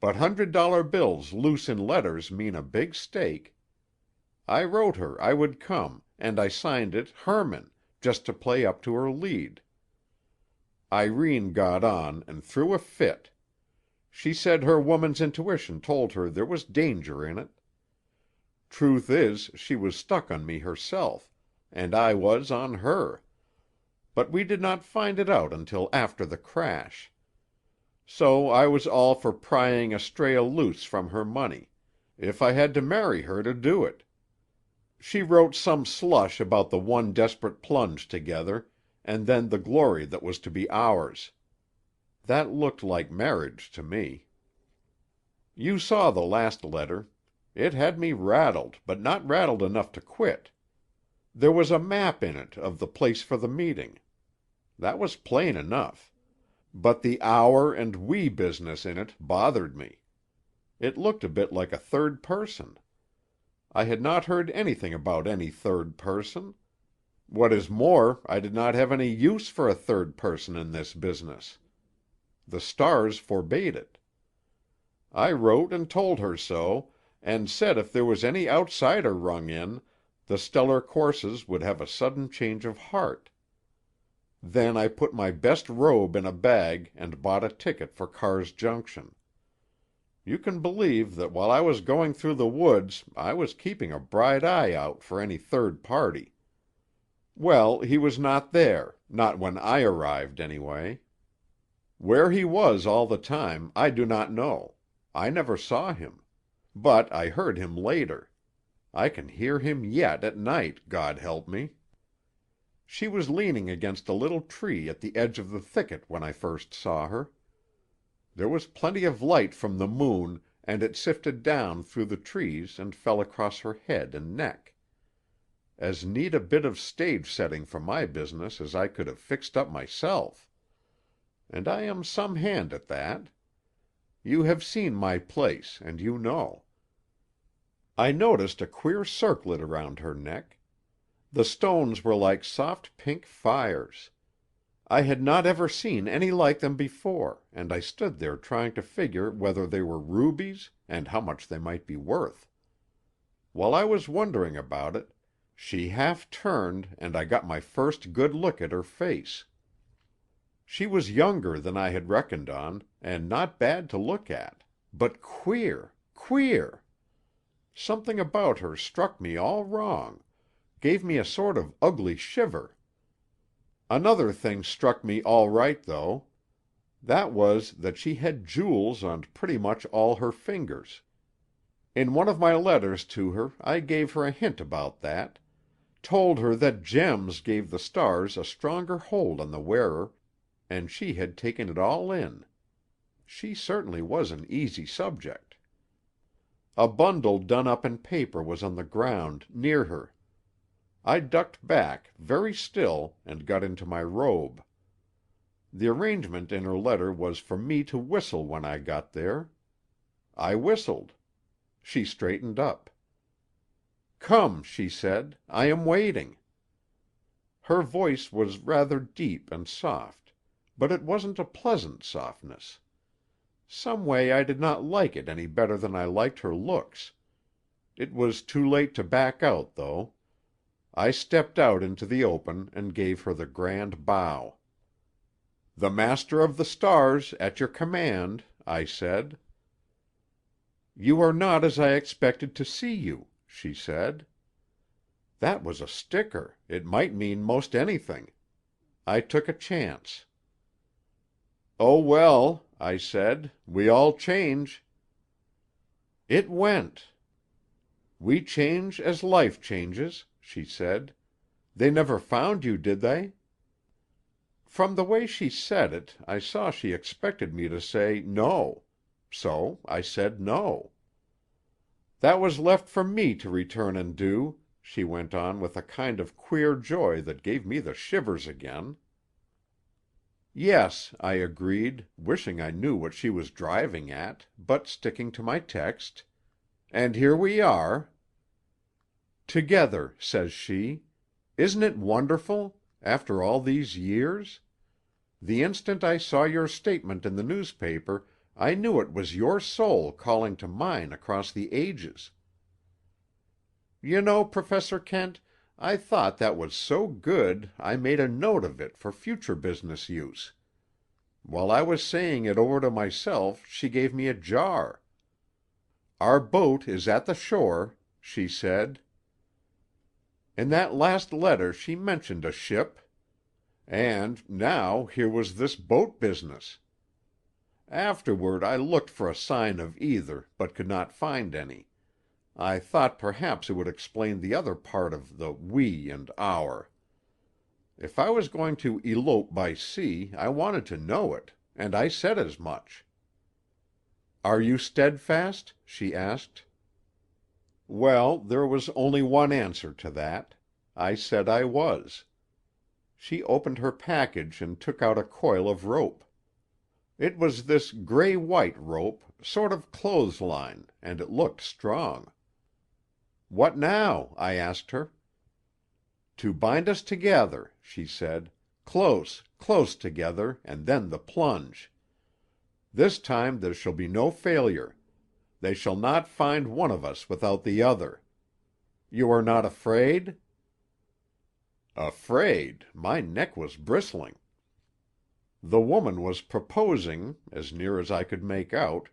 But $100 bills loose in letters mean a big stake. I wrote her I would come, and I signed it Herman, just to play up to her lead. Irene got on and threw a fit. She said her woman's intuition told her there was danger in it. Truth is, she was stuck on me herself, and I was on her. But we did not find it out until after the crash. So I was all for prying Astræa loose from her money, if I had to marry her to do it. She wrote some slush about the one desperate plunge together, and then the glory that was to be ours. That looked like marriage to me. You saw the last letter. It had me rattled, but not rattled enough to quit. There was a map in it of the place for the meeting. That was plain enough. But the our and we business in it bothered me. It looked a bit like a third person. I had not heard anything about any third person. What is more, I did not have any use for a third person in this business. The stars forbade it. I wrote and told her so, and said if there was any outsider rung in, the stellar courses would have a sudden change of heart. Then I put my best robe in a bag and bought a ticket for Carr's Junction. You can believe that while I was going through the woods I was keeping a bright eye out for any third party. Well, he was not there, not when I arrived anyway. Where he was all the time I do not know. I never saw him. But I heard him later. I can hear him yet at night, God help me. She was leaning against a little tree at the edge of the thicket when I first saw her. There was plenty of light from the moon, and it sifted down through the trees and fell across her head and neck. As neat a bit of stage setting for my business as I could have fixed up myself. And I am some hand at that. You have seen my place, and you know. I noticed a queer circlet around her neck. The stones were like soft pink fires. I had not ever seen any like them before, and I stood there trying to figure whether they were rubies and how much they might be worth. While I was wondering about it, she half turned and I got my first good look at her face. She was younger than I had reckoned on, and not bad to look at, but queer, queer. Something about her struck me all wrong, gave me a sort of ugly shiver. Another thing struck me all right, though. That was that she had jewels on pretty much all her fingers. In one of my letters to her I gave her a hint about that, told her that gems gave the stars a stronger hold on the wearer, and she had taken it all in. She certainly was an easy subject. A bundle done up in paper was on the ground near her. I ducked back, very still, and got into my robe. The arrangement in her letter was for me to whistle when I got there. I whistled. She straightened up. "Come," she said, "I am waiting." Her voice was rather deep and soft, but it wasn't a pleasant softness. Some way I did not like it any better than I liked her looks. It was too late to back out, though. I stepped out into the open and gave her the grand bow. "The Master of the Stars, at your command," I said. "You are not as I expected to see you," she said. That was a sticker. It might mean most anything. I took a chance. "Oh, well," I said, "we all change." It went. "We change as life changes," she said. "They never found you, did they?" From the way she said it, I saw she expected me to say no. So I said no. "That was left for me to return and do," she went on with a kind of queer joy that gave me the shivers again. "Yes," I agreed, wishing I knew what she was driving at, but sticking to my text. "And here we are." "Together," says she. "Isn't it wonderful? After all these years? The instant I saw your statement in the newspaper I knew it was your soul calling to mine across the ages." You know, Professor Kent, I thought that was so good I made a note of it for future business use. While I was saying it over to myself, she gave me a jar. 'Our boat is at the shore,' she said. In that last letter she mentioned a ship. And, now, here was this boat business. Afterward I looked for a sign of either, but could not find any. I thought perhaps it would explain the other part of the 'we' and 'our.' If I was going to elope by sea, I wanted to know it, and I said as much. 'Are you steadfast?' she asked. Well, there was only one answer to that. I said I was. She opened her package and took out a coil of rope. It was this gray-white rope, sort of clothesline, and it looked strong. 'What now?' I asked her. 'To bind us together,' she said. 'Close, close together, and then the plunge. This time there shall be no failure. They shall not find one of us without the other. You are not afraid?' Afraid! My neck was bristling. The woman was proposing, as near as I could make out,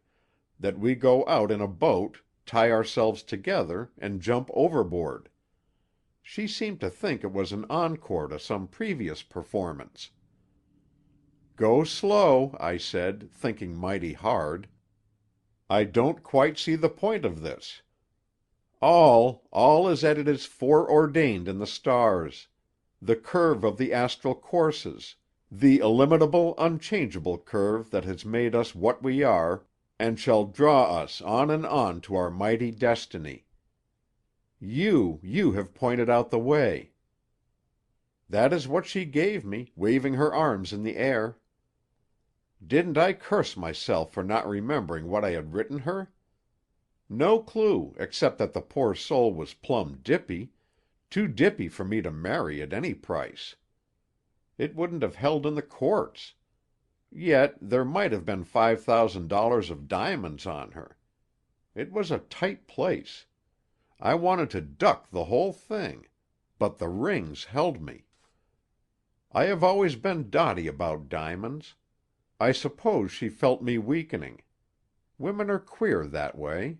that we go out in a boat, tie ourselves together, and jump overboard. She seemed to think it was an encore to some previous performance. 'Go slow,' I said, thinking mighty hard. 'I don't quite see the point of this. All is as it is foreordained in the stars, the curve of the astral courses, the illimitable, unchangeable curve that has made us what we are, and shall draw us on and on to our mighty destiny. You have pointed out the way.' That is what she gave me, waving her arms in the air. Didn't I curse myself for not remembering what I had written her? No clue, except that the poor soul was plumb dippy, too dippy for me to marry at any price. It wouldn't have held in the courts. Yet there might have been $5,000 of diamonds on her. It was a tight place. I wanted to duck the whole thing, but the rings held me. I have always been dotty about diamonds. I suppose she felt me weakening. Women are queer that way.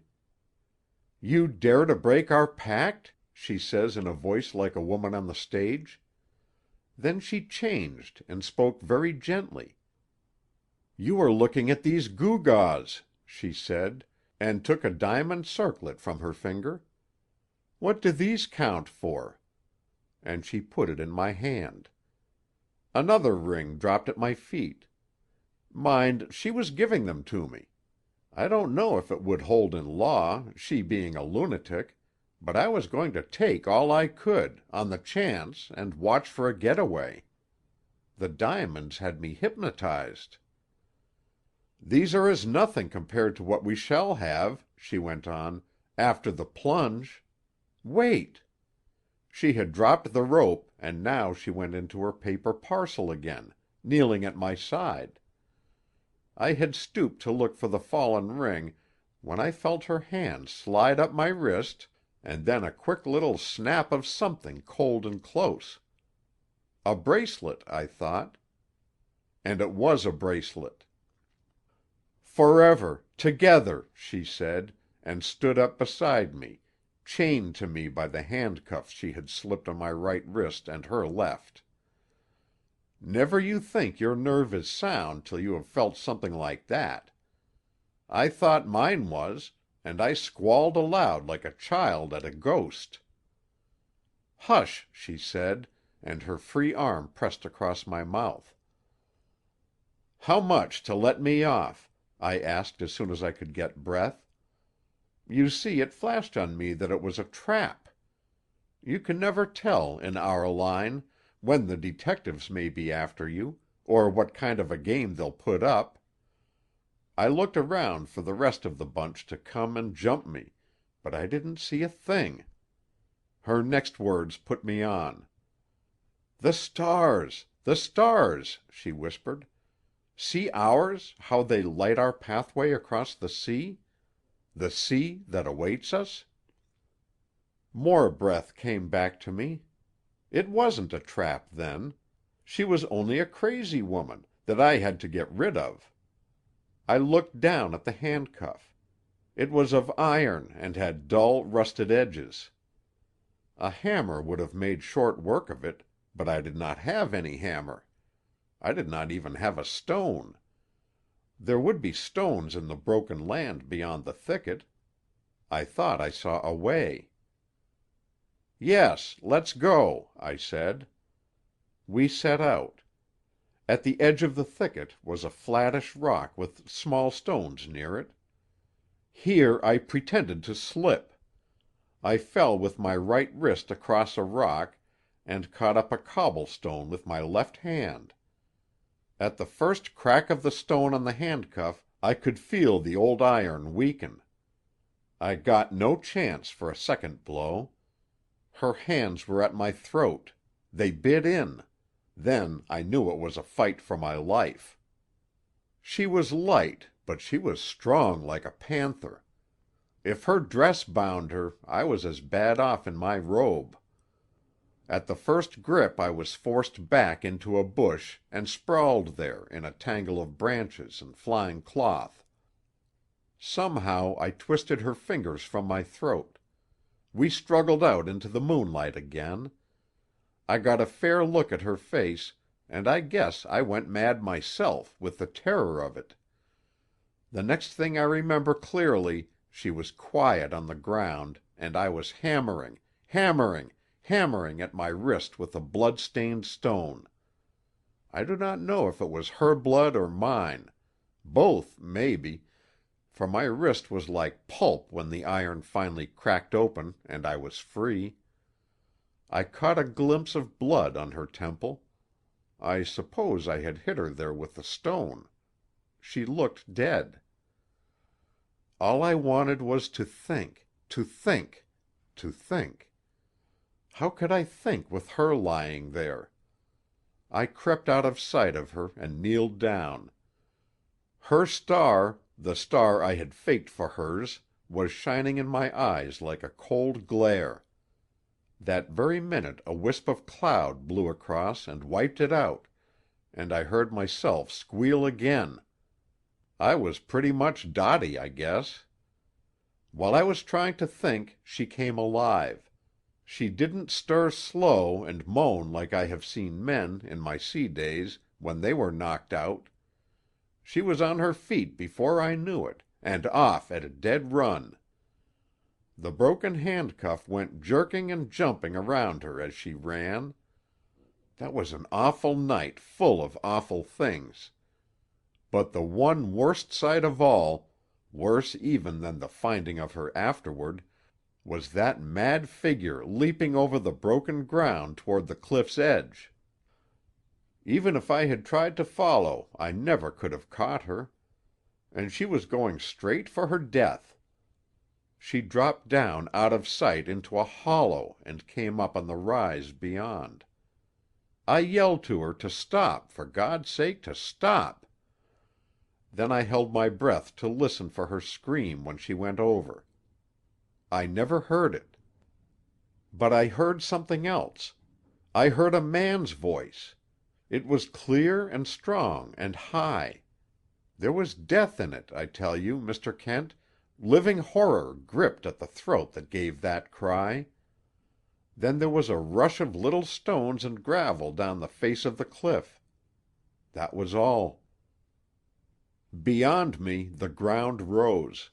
'You dare to break our pact?' she says in a voice like a woman on the stage. Then she changed and spoke very gently. 'You are looking at these gewgaws,' she said, and took a diamond circlet from her finger. 'What do these count for?' And she put it in my hand. Another ring dropped at my feet. Mind, she was giving them to me. I don't know if it would hold in law, she being a lunatic, but I was going to take all I could, on the chance, and watch for a getaway. The diamonds had me hypnotized. 'These are as nothing compared to what we shall have,' she went on, 'after the plunge. Wait!' She had dropped the rope, and now she went into her paper parcel again, kneeling at my side. I had stooped to look for the fallen ring when I felt her hand slide up my wrist, and then a quick little snap of something cold and close. A bracelet, I thought. And it was a bracelet. 'Forever, together,' she said, and stood up beside me, chained to me by the handcuffs she had slipped on my right wrist and her left. Never you think your nerve is sound till you have felt something like that. I thought mine was, and I squalled aloud like a child at a ghost. 'Hush,' she said, and her free arm pressed across my mouth. 'How much to let me off?' I asked as soon as I could get breath. You see, it flashed on me that it was a trap. You can never tell, in our line, when the detectives may be after you, or what kind of a game they'll put up. I looked around for the rest of the bunch to come and jump me, but I didn't see a thing. Her next words put me on. 'The stars, the stars,' she whispered. 'See ours, how they light our pathway across the sea that awaits us?' More breath came back to me. It wasn't a trap, then. She was only a crazy woman, that I had to get rid of. I looked down at the handcuff. It was of iron and had dull, rusted edges. A hammer would have made short work of it, but I did not have any hammer. I did not even have a stone. There would be stones in the broken land beyond the thicket. I thought I saw a way. "Yes, let's go," I said. We set out. At the edge of the thicket was a flattish rock with small stones near it. Here I pretended to slip. I fell with my right wrist across a rock and caught up a cobblestone with my left hand. At the first crack of the stone on the handcuff I could feel the old iron weaken. I got no chance for a second blow. Her hands were at my throat. They bit in. Then I knew it was a fight for my life. She was light, but she was strong like a panther. If her dress bound her, I was as bad off in my robe. At the first grip I was forced back into a bush and sprawled there in a tangle of branches and flying cloth. Somehow I twisted her fingers from my throat. We struggled out into the moonlight again. I got a fair look at her face, and I guess I went mad myself with the terror of it. The next thing I remember clearly, she was quiet on the ground, and I was hammering at my wrist with a blood-stained stone. I do not know if it was her blood or mine. Both, maybe, for my wrist was like pulp when the iron finally cracked open and I was free. I caught a glimpse of blood on her temple. I suppose I had hit her there with the stone. She looked dead. All I wanted was to think. How could I think with her lying there? I crept out of sight of her and kneeled down. Her star, the star I had faked for hers, was shining in my eyes like a cold glare. That very minute a wisp of cloud blew across and wiped it out, and I heard myself squeal again. I was pretty much Dotty, I guess. While I was trying to think, she came alive. She didn't stir slow and moan like I have seen men, in my sea days, when they were knocked out. She was on her feet before I knew it, and off at a dead run. The broken handcuff went jerking and jumping around her as she ran. That was an awful night full of awful things. But the one worst sight of all, worse even than the finding of her afterward, was that mad figure leaping over the broken ground toward the cliff's edge. Even if I had tried to follow, I never could have caught her. And she was going straight for her death. She dropped down out of sight into a hollow and came up on the rise beyond. I yelled to her to stop, for God's sake, to stop. Then I held my breath to listen for her scream when she went over. I never heard it. But I heard something else. I heard a man's voice. It was clear and strong and high. There was death in it, I tell you, Mr. Kent, living horror gripped at the throat that gave that cry. Then there was a rush of little stones and gravel down the face of the cliff. That was all. Beyond me the ground rose.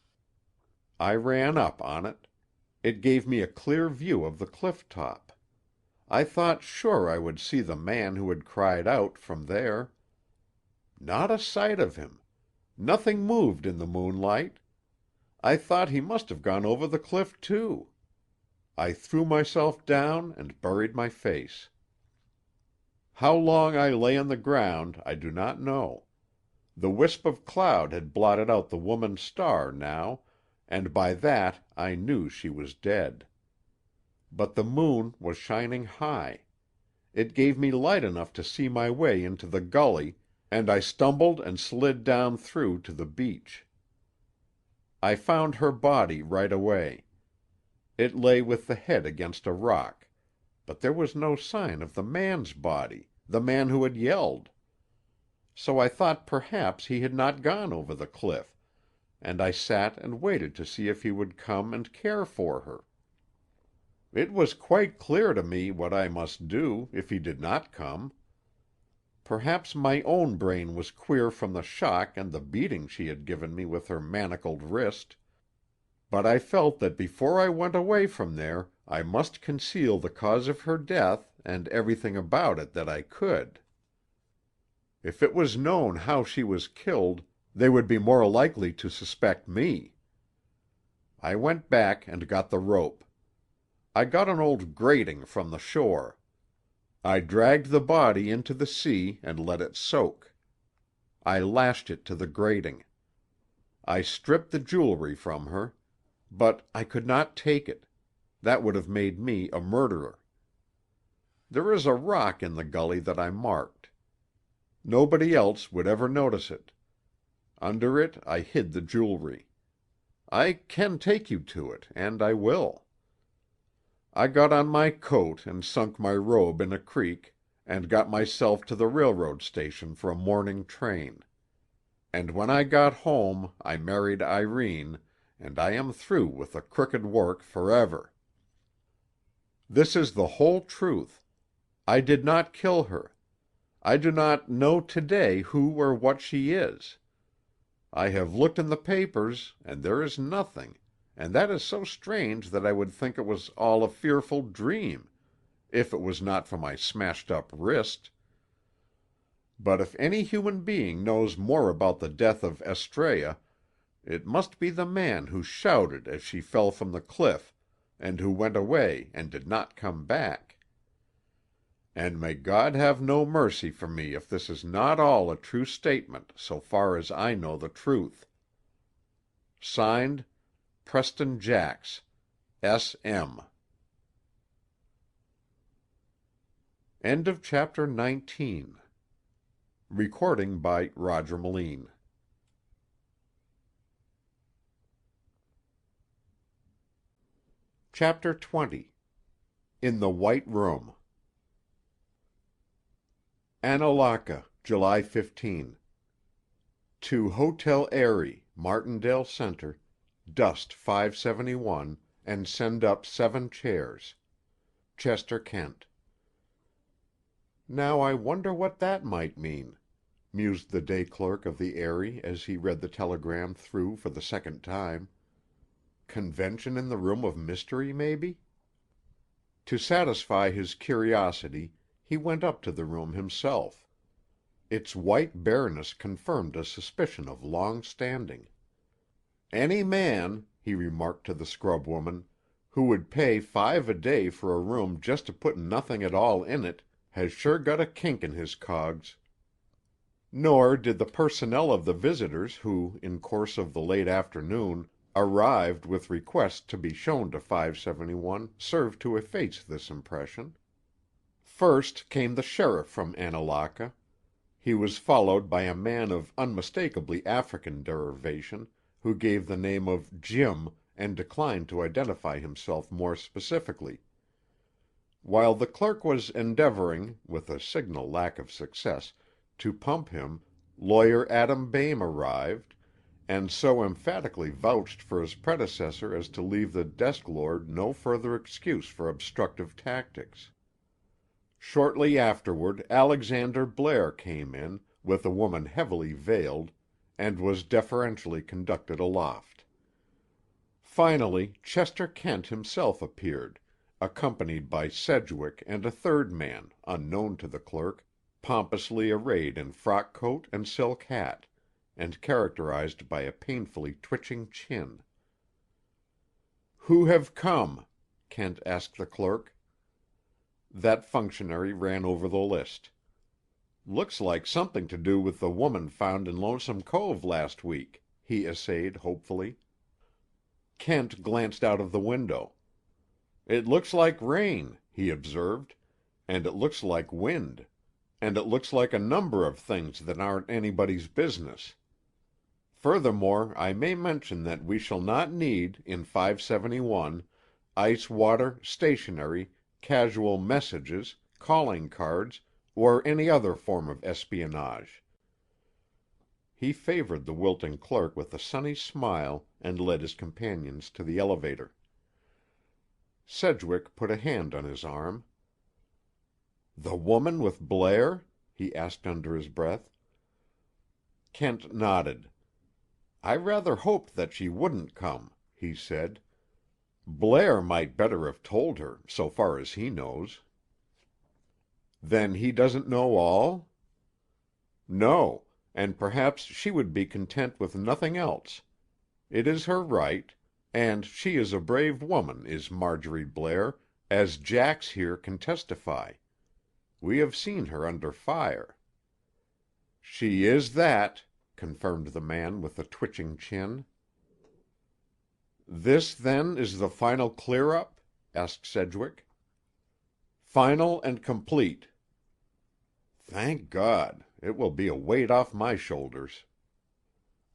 I ran up on it. It gave me a clear view of the cliff top. I thought sure I would see the man who had cried out from there. Not a sight of him. Nothing moved in the moonlight. I thought he must have gone over the cliff, too. I threw myself down and buried my face. How long I lay on the ground I do not know. The wisp of cloud had blotted out the woman's star now, and by that I knew she was dead. But the moon was shining high. It gave me light enough to see my way into the gully, and I stumbled and slid down through to the beach. I found her body right away. It lay with the head against a rock, but there was no sign of the man's body, the man who had yelled. So I thought perhaps he had not gone over the cliff, and I sat and waited to see if he would come and care for her. It was quite clear to me what I must do if he did not come. Perhaps my own brain was queer from the shock and the beating she had given me with her manacled wrist, but I felt that before I went away from there I must conceal the cause of her death and everything about it that I could. If it was known how she was killed, they would be more likely to suspect me. I went back and got the rope. I got an old grating from the shore. I dragged the body into the sea and let it soak. I lashed it to the grating. I stripped the jewelry from her. But I could not take it. That would have made me a murderer. There is a rock in the gully that I marked. Nobody else would ever notice it. Under it I hid the jewelry. I can take you to it, and I will. I got on my coat and sunk my robe in a creek, and got myself to the railroad station for a morning train. And when I got home I married Irene, and I am through with the crooked work forever. This is the whole truth. I did not kill her. I do not know today who or what she is. I have looked in the papers, and there is nothing, and that is so strange that I would think it was all a fearful dream, if it was not for my smashed-up wrist. But if any human being knows more about the death of Estrella, it must be the man who shouted as she fell from the cliff, and who went away and did not come back. And may God have no mercy for me if this is not all a true statement so far as I know the truth. Signed, Preston Jacks, S.M. End of chapter 19. Recording by Roger Melin. Chapter 20. In the White Room. Annalaka, July 15. To Hotel Erie, Martindale Center, dust 571, and send up 7 chairs. Chester, Kent. Now I wonder what that might mean, mused the day clerk of the Erie as he read the telegram through for the second time. Convention in the Room of Mystery, maybe? To satisfy his curiosity, he went up to the room himself. Its white bareness confirmed a suspicion of long standing. Any man, he remarked to the scrub woman, who would pay $5 a day for a room just to put nothing at all in it, has sure got a kink in his cogs. Nor did the personnel of the visitors who, in course of the late afternoon, arrived with requests to be shown to 571 serve to efface this impression. First came the sheriff from Annalaka. He was followed by a man of unmistakably African derivation, who gave the name of Jim and declined to identify himself more specifically. While the clerk was endeavoring, with a signal lack of success, to pump him, Lawyer Adam Boehm arrived, and so emphatically vouched for his predecessor as to leave the desk lord no further excuse for obstructive tactics. Shortly afterward Alexander Blair came in, with a woman heavily veiled, and was deferentially conducted aloft. Finally Chester Kent himself appeared, accompanied by Sedgwick and a third man, unknown to the clerk, pompously arrayed in frock coat and silk hat, and characterized by a painfully twitching chin. "Who have come?" Kent asked the clerk. That functionary ran over the list. "Looks like something to do with the woman found in Lonesome Cove last week," he essayed hopefully. Kent glanced out of the window. "It looks like rain," he observed, "and it looks like wind, and it looks like a number of things that aren't anybody's business. Furthermore, I may mention that we shall not need, in 571, ice water, stationery, casual messages, calling cards, or any other form of espionage. He favored the wilting clerk with a sunny smile and led his companions to the elevator. Sedgwick put a hand on his arm. "The woman with Blair?" he asked under his breath. Kent nodded. "I rather hoped that she wouldn't come," he said. "Blair might better have told her, so far as he knows." "Then he doesn't know all?" "No, and perhaps she would be content with nothing else. It is her right. And she is a brave woman, is Marjorie Blair, as Jax here can testify. We have seen her under fire." "She is that," confirmed the man with the twitching chin. "This, then, is the final clear-up?" asked Sedgwick. "Final and complete." "Thank God! It will be a weight off my shoulders."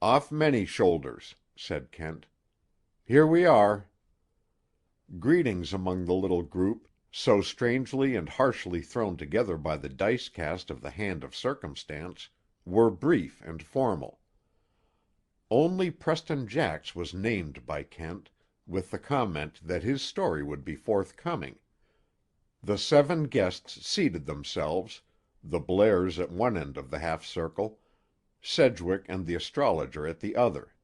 "Off many shoulders," said Kent. "Here we are." Greetings among the little group, so strangely and harshly thrown together by the dice cast of the hand of circumstance, were brief and formal. Only Preston Jax was named by Kent, with the comment that his story would be forthcoming. The 7 guests seated themselves, the Blairs at one end of the half-circle, Sedgwick and the astrologer at the other.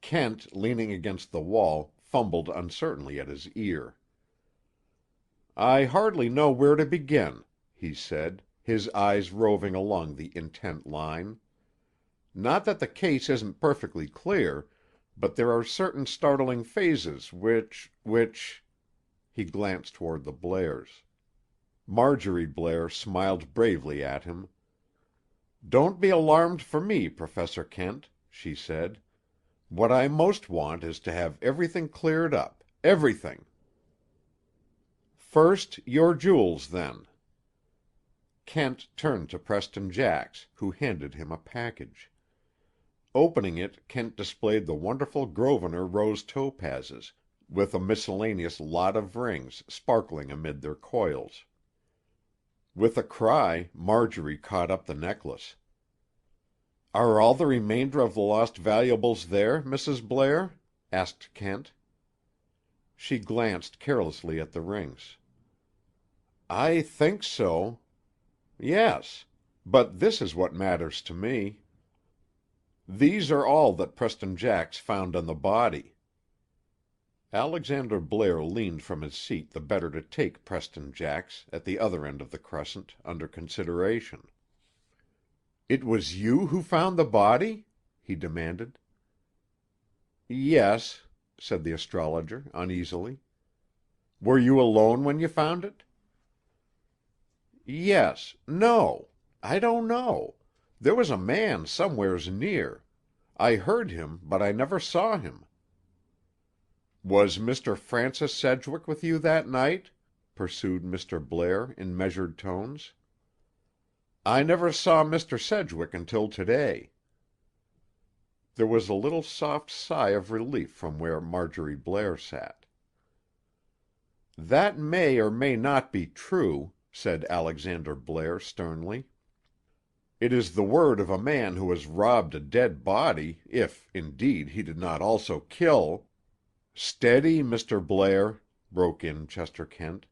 Kent, leaning against the wall, fumbled uncertainly at his ear. "I hardly know where to begin," he said, his eyes roving along the intent line. "Not that the case isn't perfectly clear, but there are certain startling phases which—" He glanced toward the Blairs. Marjorie Blair smiled bravely at him. "Don't be alarmed for me, Professor Kent," she said. "What I most want is to have everything cleared up, everything." "First, your jewels, then." Kent turned to Preston Jax, who handed him a package. Opening it, Kent displayed the wonderful Grosvenor rose topazes, with a miscellaneous lot of rings sparkling amid their coils. With a cry, Marjorie caught up the necklace. "Are all the remainder of the lost valuables there, Mrs. Blair?" asked Kent. She glanced carelessly at the rings. "I think so. Yes. But this is what matters to me. These are all that Preston Jax found on the body." Alexander Blair leaned from his seat the better to take Preston Jax, at the other end of the crescent, under consideration. "It was you who found the body?" he demanded. "Yes," said the astrologer uneasily. "Were you alone when you found it?" "No. I don't know. There was a man somewheres near. I heard him, but I never saw him." "Was Mr. Francis Sedgwick with you that night?" pursued Mr. Blair in measured tones. "I never saw Mr. Sedgwick until to-day." There was a little soft sigh of relief from where Marjorie Blair sat. "That may or may not be true," said Alexander Blair sternly. "It is the word of a man who has robbed a dead body, if, indeed, he did not also kill—" "Steady, Mr. Blair," broke in Chester Kent.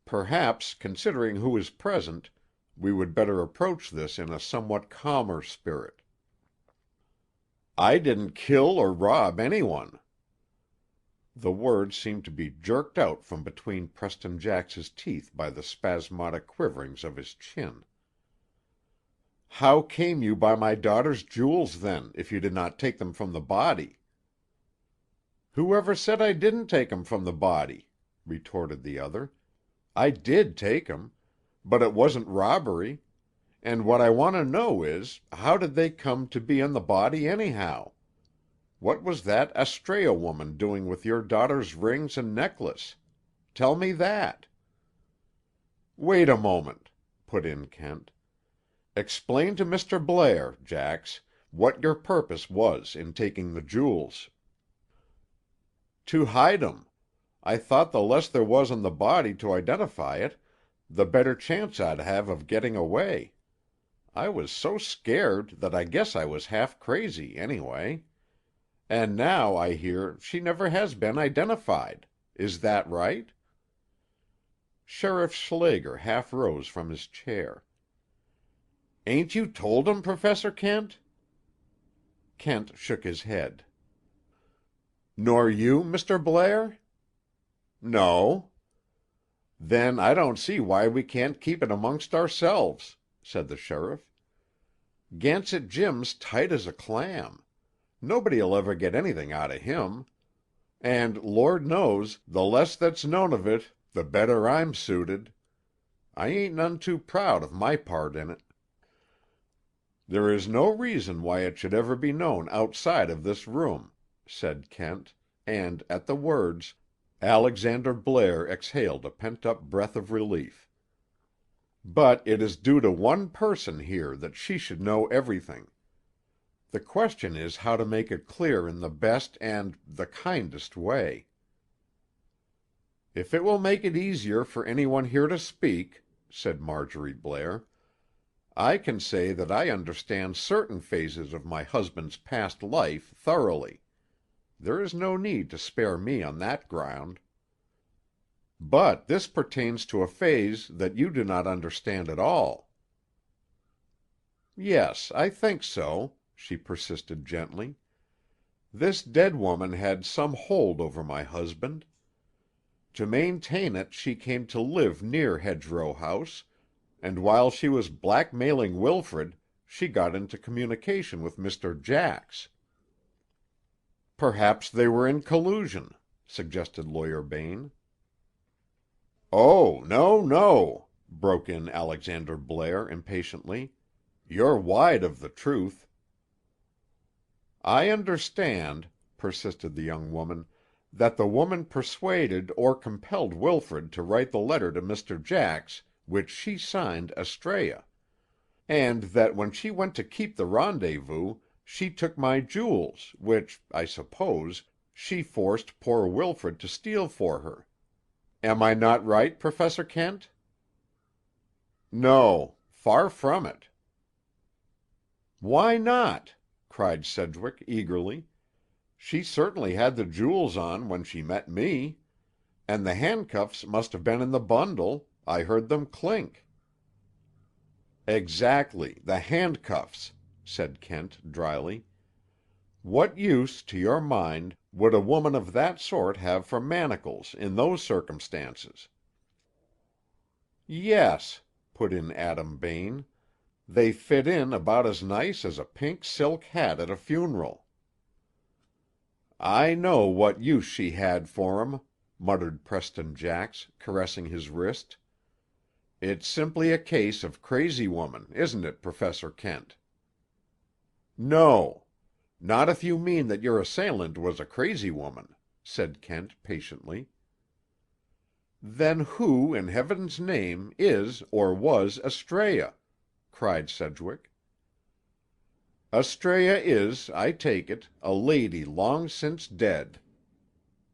"Perhaps, considering who is present, we would better approach this in a somewhat calmer spirit." "I didn't kill or rob anyone." The words seemed to be jerked out from between Preston Jax's teeth by the spasmodic quiverings of his chin. "How came you by my daughter's jewels, then, if you did not take them from the body?" "Whoever said I didn't take 'em from the body?" retorted the other. "I did take 'em. But it wasn't robbery. And what I want to know is, how did they come to be on the body anyhow? What was that Astræa woman doing with your daughter's rings and necklace? Tell me that." "Wait a moment," put in Kent. "Explain to Mr. Blair, Jax, what your purpose was in taking the jewels." "To hide 'em. I thought the less there was on the body to identify it, the better chance I'd have of getting away. I was so scared that I guess I was half crazy, anyway. And now I hear she never has been identified. Is that right?" Sheriff Schlager half rose from his chair. "Ain't you told 'em, Professor Kent?" Kent shook his head. "Nor you, Mr. Blair?" "No." "Then I don't see why we can't keep it amongst ourselves," said the sheriff. "Gansett Jim's tight as a clam. Nobody'll ever get anything out of him. And, Lord knows, the less that's known of it, the better I'm suited. I ain't none too proud of my part in it." "There is no reason why it should ever be known outside of this room," said Kent, and, at the words, Alexander Blair exhaled a pent-up breath of relief. "But it is due to one person here that she should know everything. The question is how to make it clear in the best and the kindest way." "If it will make it easier for anyone here to speak," said Marjorie Blair, "I can say that I understand certain phases of my husband's past life thoroughly. There is no need to spare me on that ground." "But this pertains to a phase that you do not understand at all." "Yes, I think so," she persisted gently. "This dead woman had some hold over my husband. To maintain it she came to live near Hedgerow House, and while she was blackmailing Wilfrid, she got into communication with Mr. Jax." "Perhaps they were in collusion," suggested Lawyer Bain. "Oh, no, no," broke in Alexander Blair impatiently. "You're wide of the truth." "I understand," persisted the young woman, "that the woman persuaded or compelled Wilfrid to write the letter to Mr. Jax which she signed Astræa, and that when she went to keep the rendezvous she took my jewels, which, I suppose, she forced poor Wilfrid to steal for her. Am I not right, Professor Kent?" "No, far from it." "Why not?" cried Sedgwick eagerly. "She certainly had the jewels on when she met me. And the handcuffs must have been in the bundle. I heard them clink." "Exactly, the handcuffs," said Kent dryly. "What use, to your mind, would a woman of that sort have for manacles in those circumstances?" "Yes," put in Adam Bain. "They fit in about as nice as a pink silk hat at a funeral." "I know what use she had for 'em," muttered Preston Jax, caressing his wrist. "It's simply a case of crazy woman, isn't it, Professor Kent?" "No. Not if you mean that your assailant was a crazy woman," said Kent patiently. "Then who, in Heaven's name, is or was Astræa?" cried Sedgwick. "Astræa is, I take it, a lady long since dead.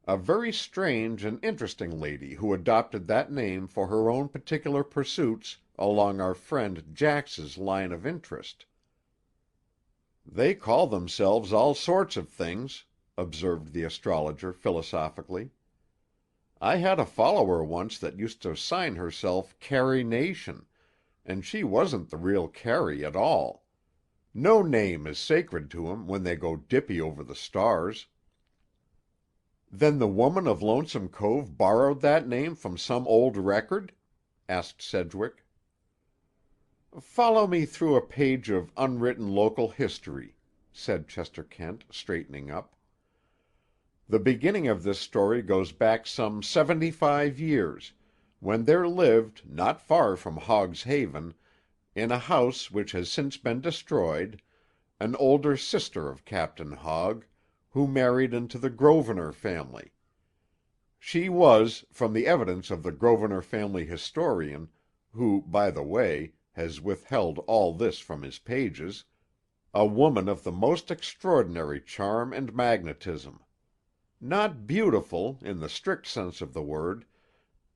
A very strange and interesting lady who adopted that name for her own particular pursuits along our friend Jax's line of interest." "They call themselves all sorts of things," observed the astrologer philosophically. "I had a follower once that used to sign herself Carrie Nation, and she wasn't the real Carrie at all. No name is sacred to 'em when they go dippy over the stars." "Then the woman of Lonesome Cove borrowed that name from some old record?" asked Sedgwick. "Follow me through a page of unwritten local history," said Chester Kent, straightening up. "The beginning of this story goes back some 75 years, when there lived, not far from Hogg's Haven, in a house which has since been destroyed, an older sister of Captain Hogg, who married into the Grosvenor family. She was, from the evidence of the Grosvenor family historian, who, by the way, has withheld all this from his pages, a woman of the most extraordinary charm and magnetism. Not beautiful, in the strict sense of the word.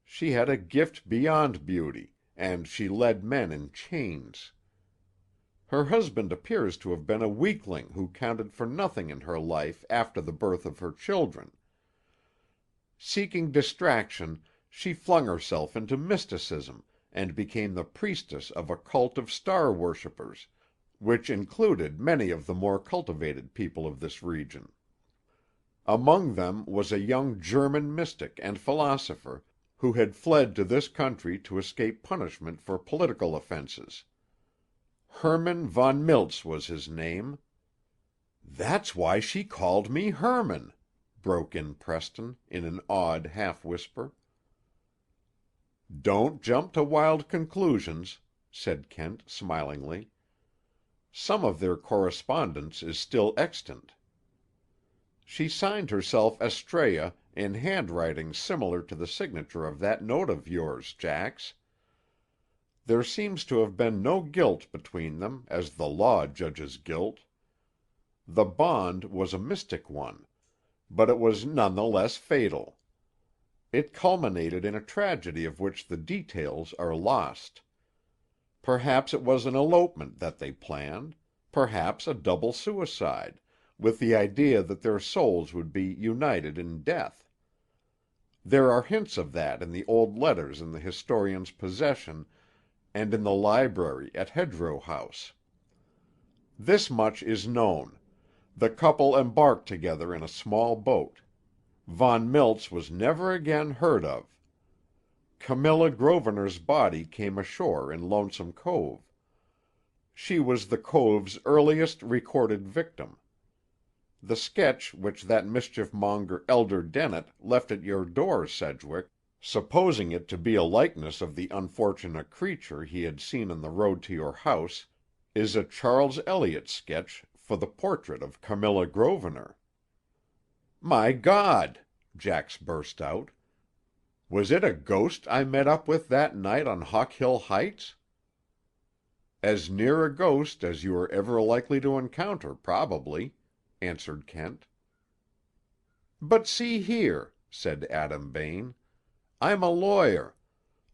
She had a gift beyond beauty, and she led men in chains. Her husband appears to have been a weakling who counted for nothing in her life after the birth of her children. Seeking distraction, she flung herself into mysticism and became the priestess of a cult of star worshippers, which included many of the more cultivated people of this region. Among them was a young German mystic and philosopher who had fled to this country to escape punishment for political offenses. Hermann von Miltz was his name. "That's why she called me Hermann," broke in Preston, in an awed half-whisper. "Don't jump to wild conclusions," said Kent smilingly. "Some of their correspondence is still extant. She signed herself Astræa in handwriting similar to the signature of that note of yours, Jax. There seems to have been no guilt between them, as the law judges guilt. The bond was a mystic one, but it was none the less fatal. It culminated in a tragedy of which the details are lost. Perhaps it was an elopement that they planned, perhaps a double suicide, with the idea that their souls would be united in death. There are hints of that in the old letters in the historian's possession and in the library at Hedgerow House. This much is known. The couple embarked together in a small boat. Von Miltz was never again heard of. Camilla Grosvenor's body came ashore in Lonesome Cove. She was the cove's earliest recorded victim. The sketch which that mischief-monger Elder Dennett left at your door, Sedgwick, supposing it to be a likeness of the unfortunate creature he had seen on the road to your house, is a Charles Eliot sketch for the portrait of Camilla Grosvenor." "My God!" Jax burst out. "Was it a ghost I met up with that night on Hawk Hill Heights?" "As near a ghost as you are ever likely to encounter, probably," answered Kent. "But see here," said Adam Bain. "I'm a lawyer.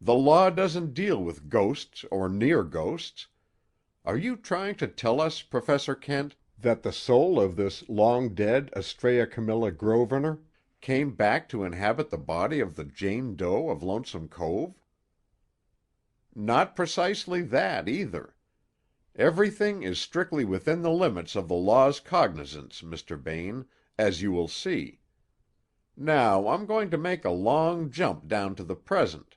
The law doesn't deal with ghosts or near ghosts. Are you trying to tell us, Professor Kent, that the soul of this long-dead Astræa Camilla Grosvenor came back to inhabit the body of the Jane Doe of Lonesome Cove?" "Not precisely that, either. Everything is strictly within the limits of the law's cognizance, Mr. Bain, as you will see. Now I'm going to make a long jump down to the present.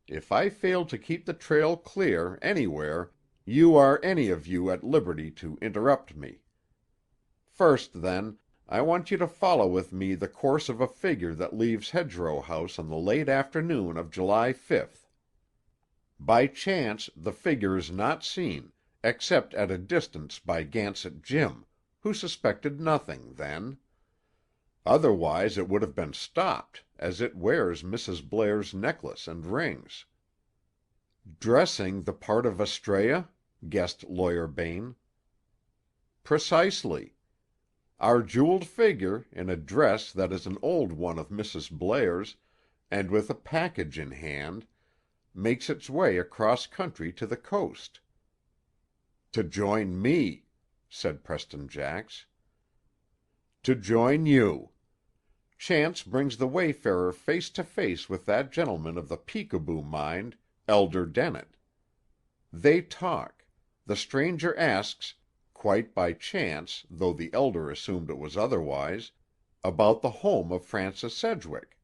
If I fail to keep the trail clear, anywhere, you are any of you at liberty to interrupt me. First, then, I want you to follow with me the course of a figure that leaves Hedgerow House on the late afternoon of July 5th. By chance, the figure is not seen, except at a distance by Gansett Jim, who suspected nothing then. Otherwise it would have been stopped, as it wears Mrs. Blair's necklace and rings." "Dressing the part of Astræa?" guessed Lawyer Bain. "Precisely. Our jeweled figure, in a dress that is an old one of Mrs. Blair's, and with a package in hand, makes its way across country to the coast." "To join me," said Preston Jax. "To join you. Chance brings the wayfarer face to face with that gentleman of the peekaboo mind, Elder Dennett. They talk. The stranger asks, quite by chance, though the elder assumed it was otherwise, about the home of Francis Sedgwick.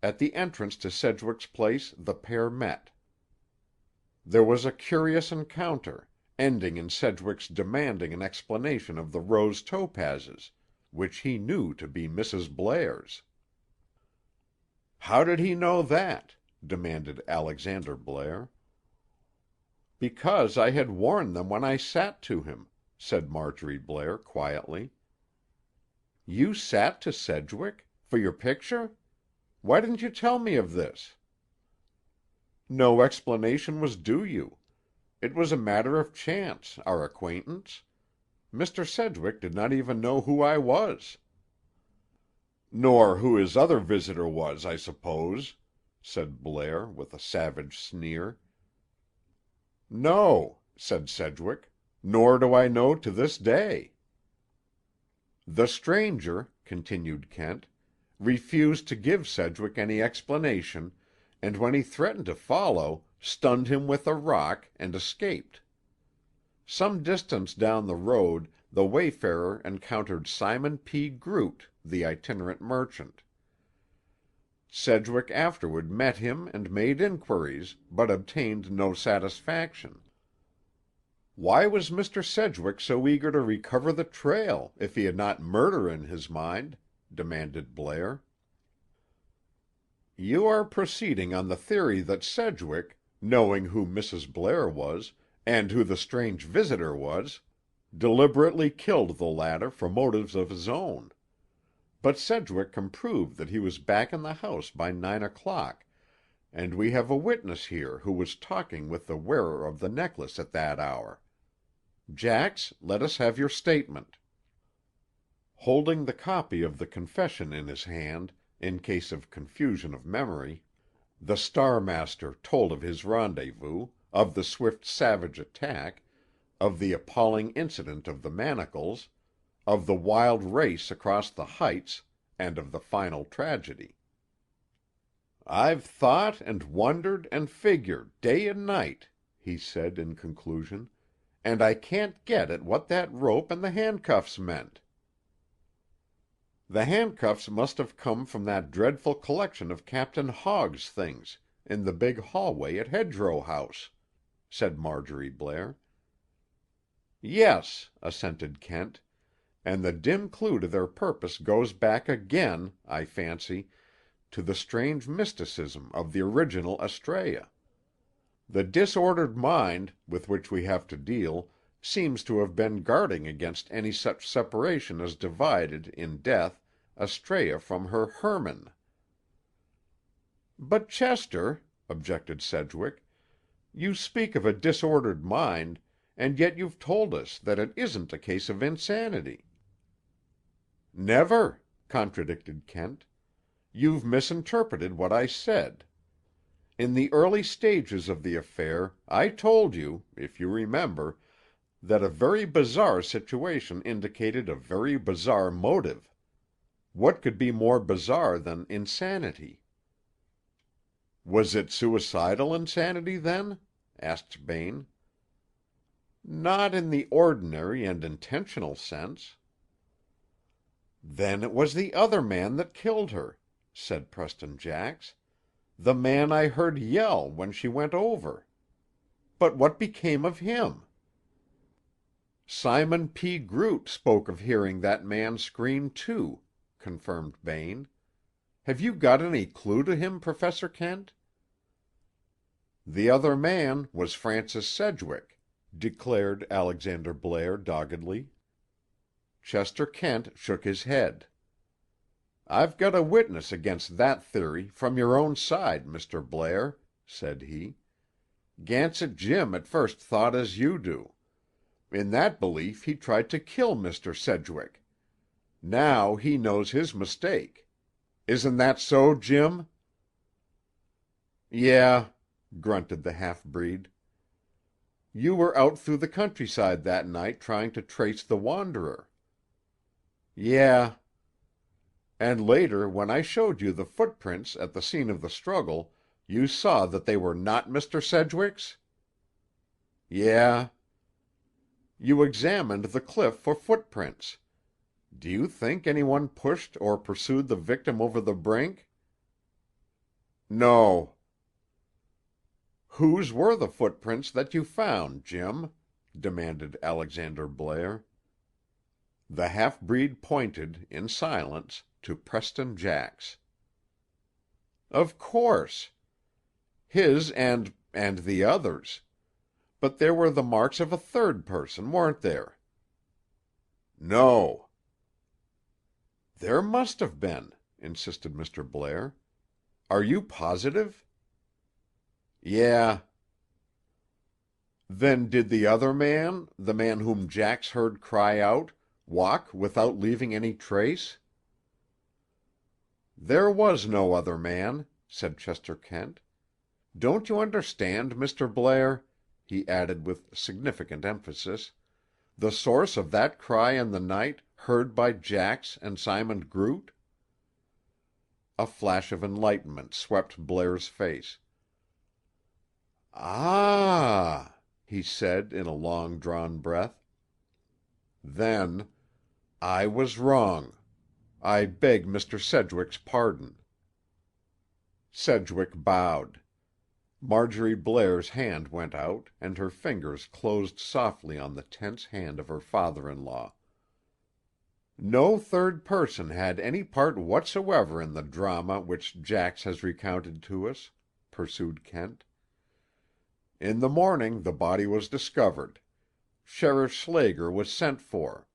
At the entrance to Sedgwick's place the pair met. There was a curious encounter, ending in Sedgwick's demanding an explanation of the rose topazes, which he knew to be Mrs. Blair's. "How did he know that?" demanded Alexander Blair. "Because I had worn them when I sat to him," said Marjorie Blair quietly. "You sat to Sedgwick? For your picture? Why didn't you tell me of this?" "No explanation was due you. It was a matter of chance, our acquaintance. Mr. Sedgwick did not even know who I was." "Nor who his other visitor was, I suppose," said Blair, with a savage sneer. "No," said Sedgwick, "nor do I know to this day." "The stranger," continued Kent, "refused to give Sedgwick any explanation, and when he threatened to follow, stunned him with a rock, and escaped. Some distance down the road the wayfarer encountered Simon P. Groot, the itinerant merchant. Sedgwick afterward met him and made inquiries, but obtained no satisfaction." "Why was Mr. Sedgwick so eager to recover the trail, if he had not murder in his mind?" demanded Blair. "You are proceeding on the theory that Sedgwick, knowing who Mrs. Blair was, and who the strange visitor was, deliberately killed the latter for motives of his own. But Sedgwick can prove that he was back in the house by 9 o'clock, and we have a witness here who was talking with the wearer of the necklace at that hour. Jax, let us have your statement." Holding the copy of the confession in his hand, in case of confusion of memory, the Star Master told of his rendezvous, of the swift savage attack, of the appalling incident of the manacles, of the wild race across the heights, and of the final tragedy. "I've thought and wondered and figured, day and night," he said in conclusion, "and I can't get at what that rope and the handcuffs meant." "The handcuffs must have come from that dreadful collection of Captain Hogg's things in the big hallway at Hedgerow House," said Marjorie Blair. "Yes," assented Kent, "and the dim clue to their purpose goes back again, I fancy, to the strange mysticism of the original Astræa. The disordered mind, with which we have to deal, seems to have been guarding against any such separation as divided, in death, Astræa from her Hermann." "But, Chester," objected Sedgwick, "you speak of a disordered mind, and yet you've told us that it isn't a case of insanity." "Never," contradicted Kent. "You've misinterpreted what I said. In the early stages of the affair I told you, if you remember, that a very bizarre situation indicated a very bizarre motive. What could be more bizarre than insanity?" "Was it suicidal insanity, then?" asked Bain. "Not in the ordinary and intentional sense." "Then it was the other man that killed her," said Preston Jax. "The man I heard yell when she went over. But what became of him?" "Simon P. Groot spoke of hearing that man scream, too," confirmed Bain. "Have you got any clue to him, Professor Kent?" "The other man was Francis Sedgwick," declared Alexander Blair doggedly. Chester Kent shook his head. "I've got a witness against that theory from your own side, Mr. Blair," said he. "Gansett Jim at first thought as you do. In that belief he tried to kill Mr. Sedgwick. Now he knows his mistake. Isn't that so, Jim?" "Yeah," grunted the half-breed. "You were out through the countryside that night trying to trace the wanderer." "Yeah." "And later, when I showed you the footprints at the scene of the struggle, you saw that they were not Mr. Sedgwick's?" "Yeah." "You examined the cliff for footprints. Do you think anyone pushed or pursued the victim over the brink?" "No." "Whose were the footprints that you found, Jim?" demanded Alexander Blair. The half-breed pointed, in silence, to Preston Jax. "Of course. His and the other's. But there were the marks of a third person, weren't there?" "No." "There must have been," insisted Mr. Blair. "Are you positive?" "Yeah." "Then did the other man, the man whom Jax heard cry out, walk without leaving any trace?" "There was no other man," said Chester Kent. "Don't you understand, Mr. Blair?" he added with significant emphasis, "the source of that cry in the night, heard by Jax and Simon Groot?" A flash of enlightenment swept Blair's face. "Ah!" he said in a long-drawn breath. Then, "I was wrong. I beg Mr. Sedgwick's pardon." Sedgwick bowed. Marjorie Blair's hand went out, and her fingers closed softly on the tense hand of her father-in-law. "No third person had any part whatsoever in the drama which Jax has recounted to us," pursued Kent. "In the morning the body was discovered. Sheriff Schlager was sent for.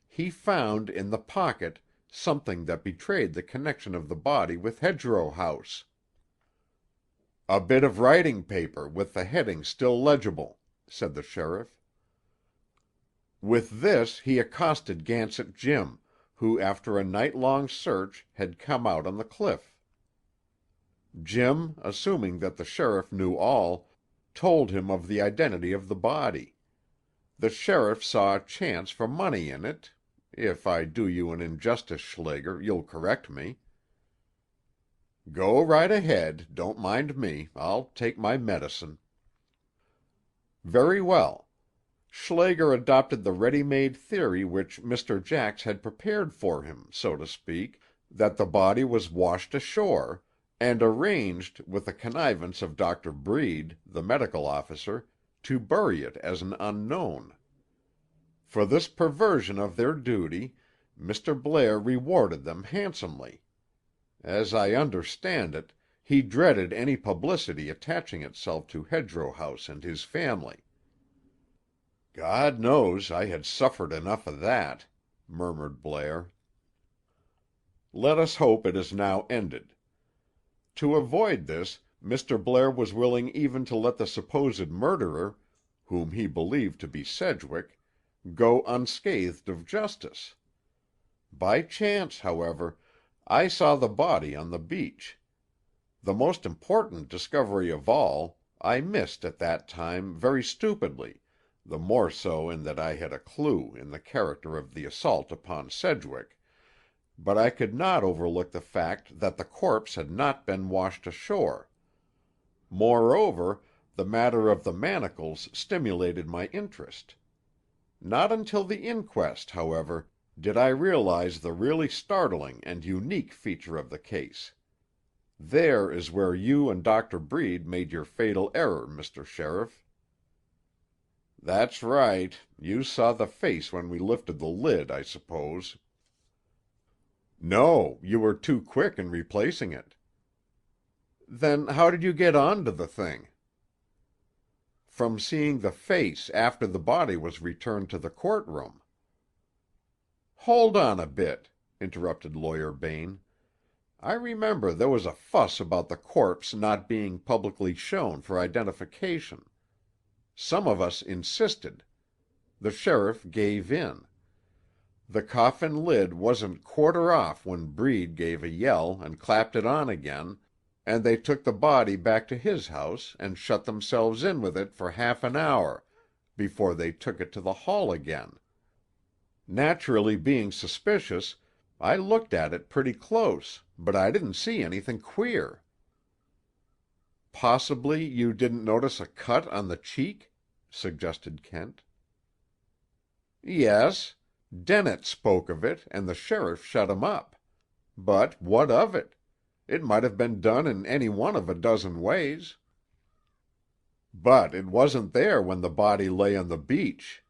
He found in the pocket something that betrayed the connection of the body with Hedgerow House. "A bit of writing paper with the heading still legible," said the sheriff. With this he accosted Gansett Jim, who after a night-long search had come out on the cliff. Jim, assuming that the sheriff knew all, told him of the identity of the body. The sheriff saw a chance for money in it. If I do you an injustice, Schlager, you'll correct me." "Go right ahead. Don't mind me. I'll take my medicine." "Very well. Schlager adopted the ready-made theory which Mr. Jax had prepared for him, so to speak, that the body was washed ashore, and arranged, with the connivance of Dr. Breed, the medical officer, to bury it as an unknown. For this perversion of their duty, Mr. Blair rewarded them handsomely. As I understand it, he dreaded any publicity attaching itself to Hedgerow House and his family." "God knows I had suffered enough of that," murmured Blair. "Let us hope it is now ended. To avoid this, Mr. Blair was willing even to let the supposed murderer, whom he believed to be Sedgwick, go unscathed of justice. By chance, however, I saw the body on the beach. The most important discovery of all, I missed at that time very stupidly, the more so in that I had a clue in the character of the assault upon Sedgwick, but I could not overlook the fact that the corpse had not been washed ashore. Moreover, the matter of the manacles stimulated my interest. Not until the inquest, however, did I realize the really startling and unique feature of the case. There is where you and Dr. Breed made your fatal error, Mr. Sheriff." "That's right. You saw the face when we lifted the lid, I suppose." "No, you were too quick in replacing it." "Then how did you get on to the thing?" "From seeing the face after the body was returned to the courtroom." "Hold on a bit," interrupted Lawyer Bain. "I remember there was a fuss about the corpse not being publicly shown for identification. Some of us insisted. The sheriff gave in. The coffin lid wasn't quarter off when Breed gave a yell and clapped it on again, and they took the body back to his house and shut themselves in with it for half an hour before they took it to the hall again. Naturally being suspicious, I looked at it pretty close, but I didn't see anything queer." "Possibly you didn't notice a cut on the cheek?" suggested Kent. "Yes. Dennett spoke of it, and the sheriff shut him up. But what of it? It might have been done in any one of a dozen ways." "But it wasn't there when the body lay on the beach."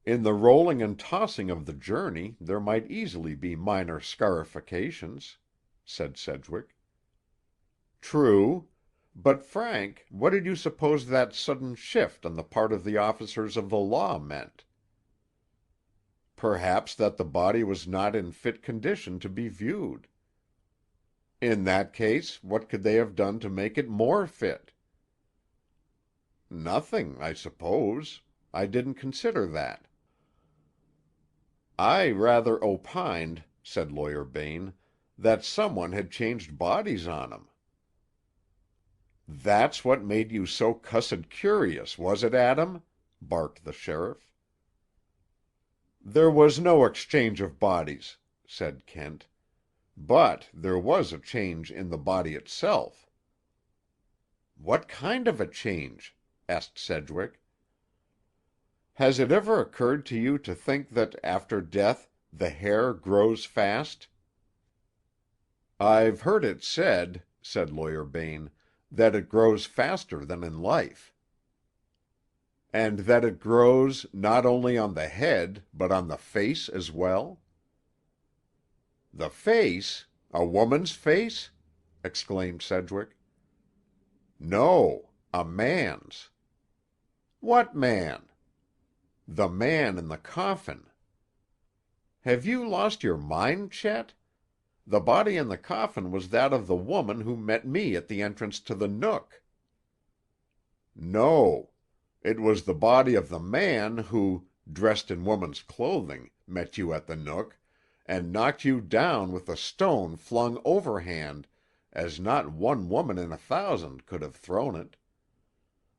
"In the rolling and tossing of the journey there might easily be minor scarifications," said Sedgwick. "True. But, Frank, what did you suppose that sudden shift on the part of the officers of the law meant?" "Perhaps that the body was not in fit condition to be viewed." "In that case, what could they have done to make it more fit?" "Nothing, I suppose. I didn't consider that." "I rather opined," said Lawyer Bain, that someone had changed bodies on him." "That's what made you so cussed curious, was it, Adam?" barked the sheriff. "There was no exchange of bodies," said Kent. "But there was a change in the body itself." "What kind of a change?" asked Sedgwick. "Has it ever occurred to you to think that, after death, the hair grows fast?" "I've heard it said," said Lawyer Bain, "that it grows faster than in life." "And that it grows, not only on the head, but on the face as well?" "The face? A woman's face?" exclaimed Sedgwick. "No, a man's." "What man?" "The man in the coffin." "Have you lost your mind, Chet? The body in the coffin was that of the woman who met me at the entrance to the Nook." "No. It was the body of the man who, dressed in woman's clothing, met you at the Nook, and knocked you down with a stone flung overhand as not one woman in 1,000 could have thrown it.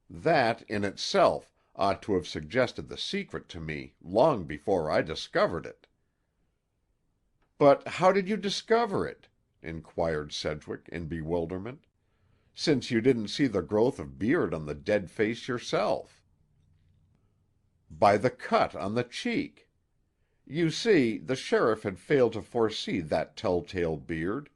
That, in itself, ought to have suggested the secret to me long before I discovered it." "But how did you discover it?" inquired Sedgwick in bewilderment, "since you didn't see the growth of beard on the dead face yourself?" "By the cut on the cheek. You see, the sheriff had failed to foresee that telltale beard.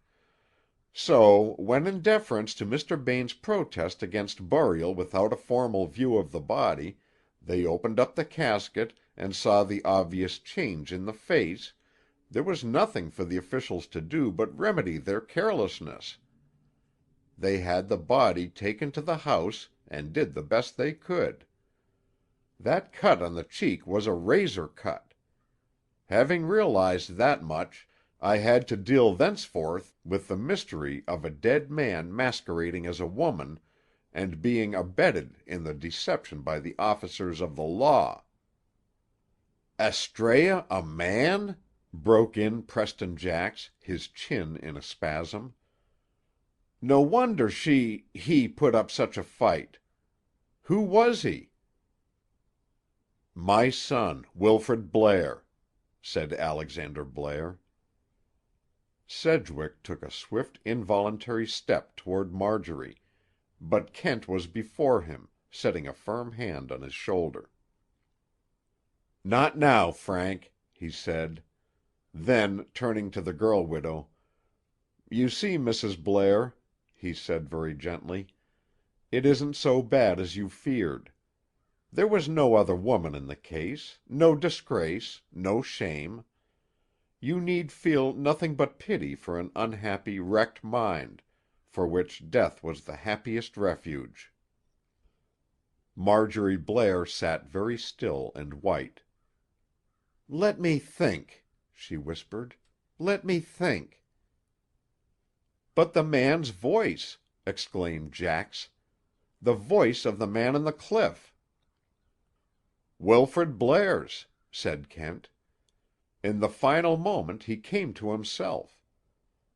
So, when in deference to Mr. Bain's protest against burial without a formal view of the body, they opened up the casket and saw the obvious change in the face, there was nothing for the officials to do but remedy their carelessness. They had the body taken to the house and did the best they could. That cut on the cheek was a razor cut. Having realized that much, I had to deal thenceforth with the mystery of a dead man masquerading as a woman, and being abetted in the deception by the officers of the law." "Astræa a man?" broke in Preston Jax, his chin in a spasm. "No wonder he put up such a fight. Who was he?" "My son, Wilfrid Blair," said Alexander Blair. Sedgwick took a swift involuntary step toward Marjorie, but Kent was before him, setting a firm hand on his shoulder. "Not now, Frank," he said. Then, turning to the girl widow, "You see, Mrs. Blair," he said very gently, "it isn't so bad as you feared. There was no other woman in the case, no disgrace, no shame. You need feel nothing but pity for an unhappy, wrecked mind, for which death was the happiest refuge." Marjorie Blair sat very still and white. "Let me think," she whispered. "Let me think." "But the man's voice!" exclaimed Jax. "The voice of the man on the cliff." "Wilfrid Blair's," said Kent. "In the final moment he came to himself.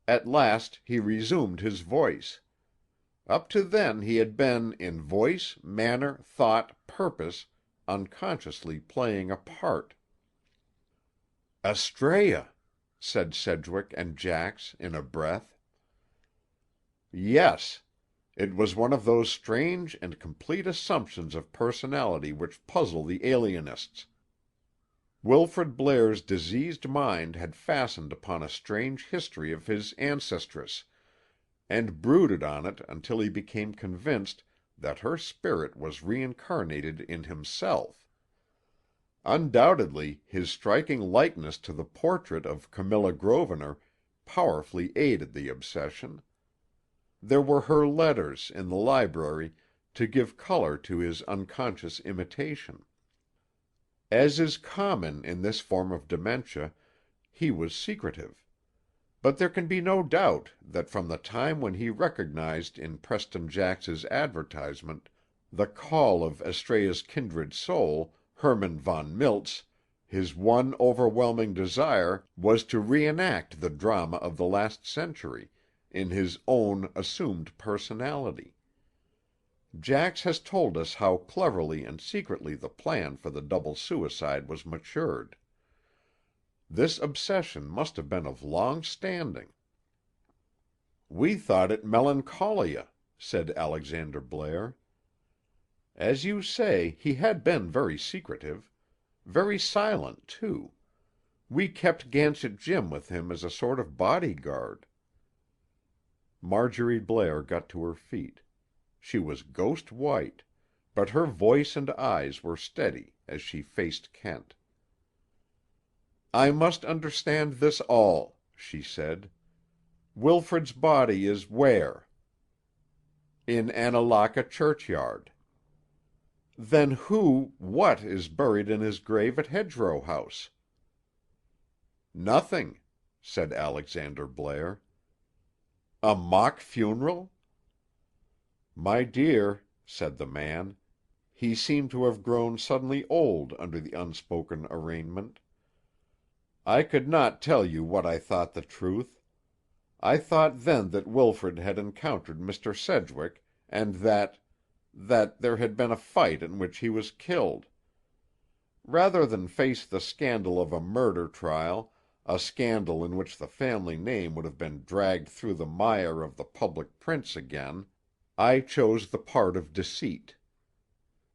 At last he resumed his voice. Up to then he had been, in voice, manner, thought, purpose, unconsciously playing a part." "Astræa," said Sedgwick and Jax in a breath. "Yes. It was one of those strange and complete assumptions of personality which puzzle the alienists. Wilfrid Blair's diseased mind had fastened upon a strange history of his ancestress, and brooded on it until he became convinced that her spirit was reincarnated in himself. Undoubtedly, his striking likeness to the portrait of Camilla Grosvenor powerfully aided the obsession. There were her letters, in the library, to give color to his unconscious imitation. As is common in this form of dementia, he was secretive. But there can be no doubt that from the time when he recognized in Preston Jax's advertisement the call of Astræa's kindred soul, Hermann von Miltz, His one overwhelming desire was to reenact the drama of the last century, in his own assumed personality. Jax has told us how cleverly and secretly the plan for the double suicide was matured. This obsession must have been of long standing. "We thought it melancholia," said Alexander Blair. "As you say, he had been very secretive. Very silent, too. We kept Gansett Jim with him as a sort of bodyguard." Marjorie Blair got to her feet. She was ghost white, but her voice and eyes were steady as she faced Kent. "I must understand this all," she said. "Wilfrid's body is where?" "In Annalaka churchyard." "Then what is buried in his grave at Hedgerow House?" "Nothing," said Alexander Blair. "A mock funeral?" "My dear," said the man. He seemed to have grown suddenly old under the unspoken arraignment. "I could not tell you what I thought the truth. I thought then that Wilfrid had encountered Mr. Sedgwick, and that there had been a fight in which he was killed. Rather than face the scandal of a murder trial, a scandal in which the family name would have been dragged through the mire of the public prints again, I chose the part of deceit.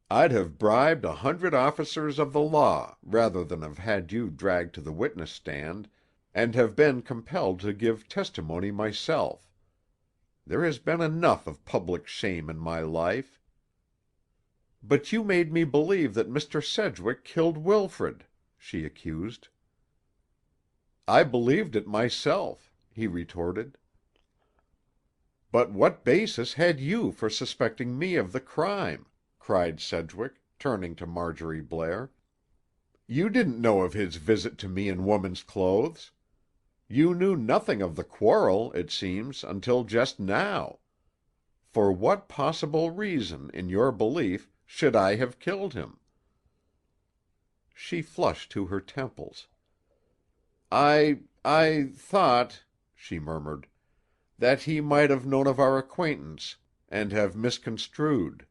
I'd have bribed 100 officers of the law rather than have had you dragged to the witness stand, and have been compelled to give testimony myself. There has been enough of public shame in my life." "But you made me believe that Mr. Sedgwick killed Wilfrid," she accused. "I believed it myself," he retorted. "But what basis had you for suspecting me of the crime?" cried Sedgwick, turning to Marjorie Blair. "You didn't know of his visit to me in woman's clothes. You knew nothing of the quarrel, it seems, until just now. For what possible reason, in your belief, should I have killed him?" She flushed to her temples. I thought," she murmured, "that he might have known of our acquaintance and have misconstrued.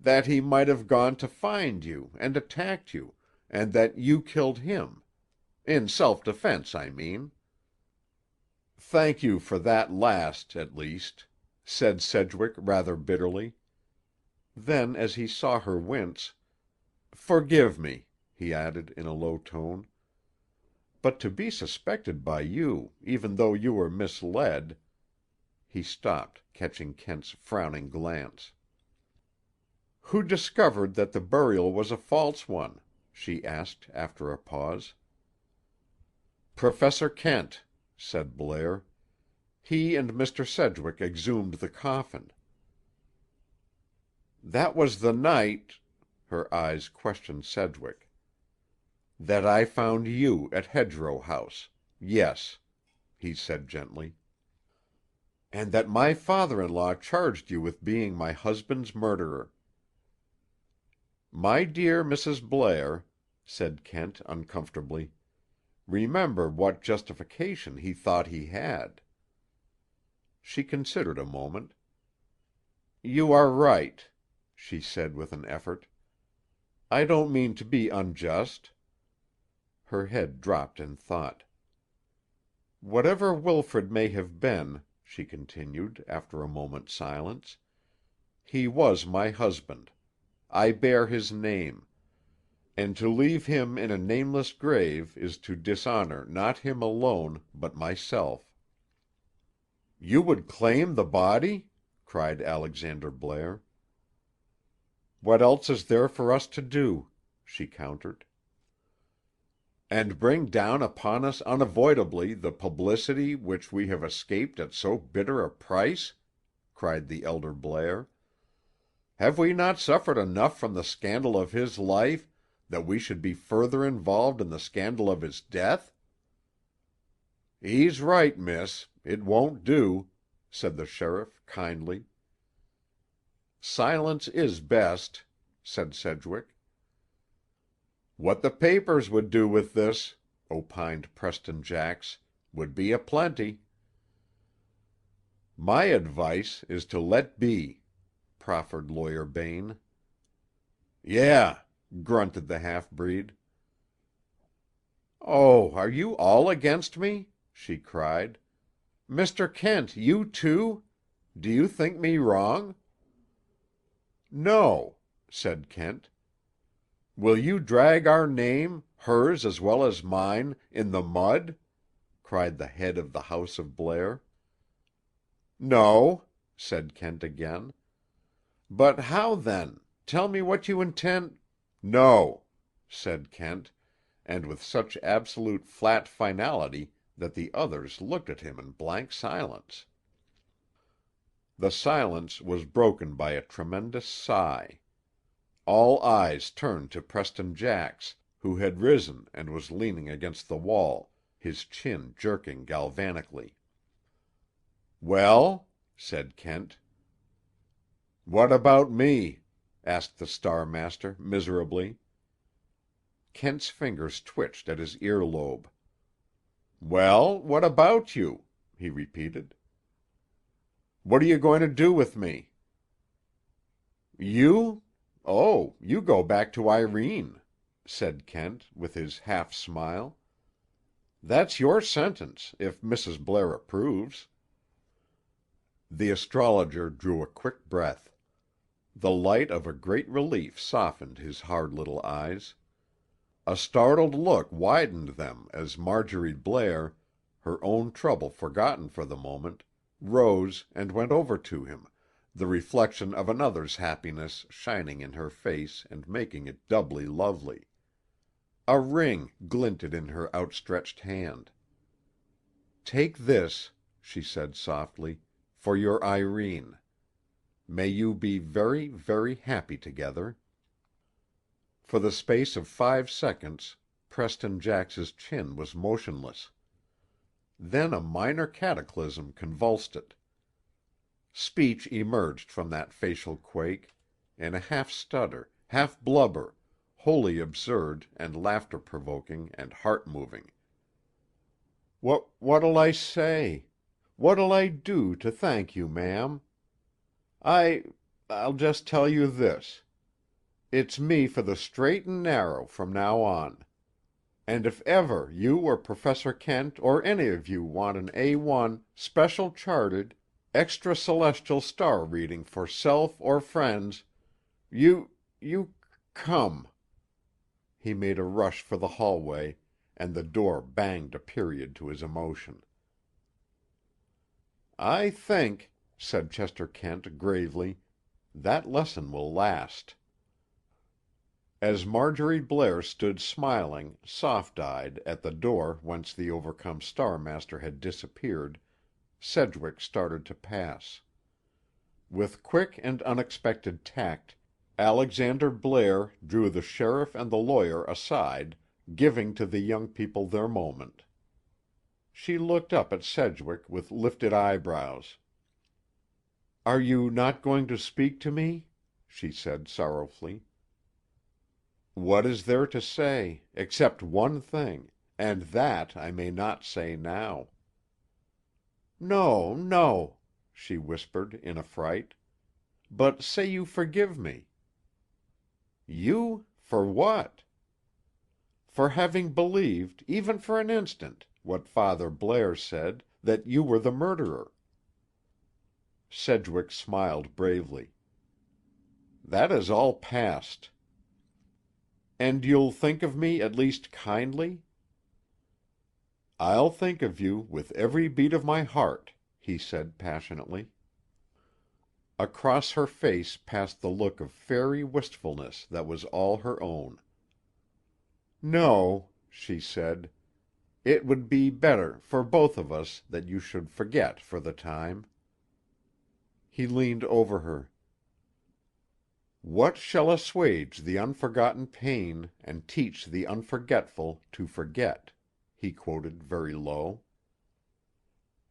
That he might have gone to find you and attacked you, and that you killed him. In self-defense, I mean." "Thank you for that last, at least," said Sedgwick rather bitterly. Then, as he saw her wince, "Forgive me," he added in a low tone. "But to be suspected by you, even though you were misled—" He stopped, catching Kent's frowning glance. "Who discovered that the burial was a false one?" she asked after a pause. "Professor Kent," said Blair. "He and Mr. Sedgwick exhumed the coffin." "That was the night—" her eyes questioned Sedgwick. "That I found you at Hedgerow House. Yes," he said gently. "And that my father-in-law charged you with being my husband's murderer." "My dear Mrs. Blair," said Kent uncomfortably, "remember what justification he thought he had." She considered a moment. "You are right," she said with an effort. "I don't mean to be unjust." Her head dropped in thought. "Whatever Wilfrid may have been," she continued, after a moment's silence, "he was my husband. I bear his name. And to leave him in a nameless grave is to dishonor not him alone, but myself." "You would claim the body?" cried Alexander Blair. "What else is there for us to do?" she countered. "And bring down upon us unavoidably the publicity which we have escaped at so bitter a price?" cried the elder Blair. "Have we not suffered enough from the scandal of his life, that we should be further involved in the scandal of his death?" "He's right, miss. It won't do," said the sheriff kindly. "Silence is best," said Sedgwick. "What the papers would do with this," opined Preston Jax, "would be a plenty." "My advice is to let be," proffered Lawyer Bain. "Yeah," grunted the half-breed. "Oh, are you all against me?" she cried. "Mr. Kent, you too? Do you think me wrong?" "No," said Kent. "Will you drag our name, hers as well as mine, in the mud?" cried the head of the House of Blair. "No," said Kent again. "But how, then? Tell me what you intend—" "No," said Kent, and with such absolute flat finality that the others looked at him in blank silence. The silence was broken by a tremendous sigh. All eyes turned to Preston Jax, who had risen and was leaning against the wall, his chin jerking galvanically. "Well?" said Kent. "What about me?" asked the Star Master miserably. Kent's fingers twitched at his earlobe. "Well, what about you?" he repeated. "What are you going to do with me?" "You? Oh, you go back to Irene," said Kent, with his half-smile. "That's your sentence, if Mrs. Blair approves." The astrologer drew a quick breath. The light of a great relief softened his hard little eyes. A startled look widened them as Marjorie Blair, her own trouble forgotten for the moment, rose and went over to him, the reflection of another's happiness shining in her face and making it doubly lovely. A ring glinted in her outstretched hand. "Take this," she said softly, "for your Irene. May you be very, very happy together." For the space of 5 seconds Preston Jax's chin was motionless. Then a minor cataclysm convulsed it. Speech emerged from that facial quake, in a half-stutter, half-blubber, wholly absurd and laughter-provoking and heart-moving. "What'll I say? What'll I do to thank you, ma'am? I'll just tell you this. It's me for the straight and narrow from now on. And if ever you or Professor Kent or any of you want an A1, special charted, extra celestial star reading for self or friends, come." He made a rush for the hallway, and the door banged a period to his emotion. "I think," said Chester Kent gravely, "that lesson will last." As Marjorie Blair stood smiling, soft-eyed, at the door whence the overcome Star Master had disappeared, Sedgwick started to pass. With quick and unexpected tact, Alexander Blair drew the sheriff and the lawyer aside, giving to the young people their moment. She looked up at Sedgwick with lifted eyebrows. "Are you not going to speak to me?" she said sorrowfully. "What is there to say, except one thing, and that I may not say now." "No, no," she whispered in affright. "But say you forgive me." "You? For what?" "For having believed, even for an instant, what Father Blair said, that you were the murderer." Sedgwick smiled bravely. "That is all past." "And you'll think of me at least kindly?" "I'll think of you with every beat of my heart," he said passionately. Across her face passed the look of fairy wistfulness that was all her own. "No," she said. "It would be better, for both of us, that you should forget for the time." He leaned over her. "What shall assuage the unforgotten pain, and teach the unforgetful to forget," he quoted very low.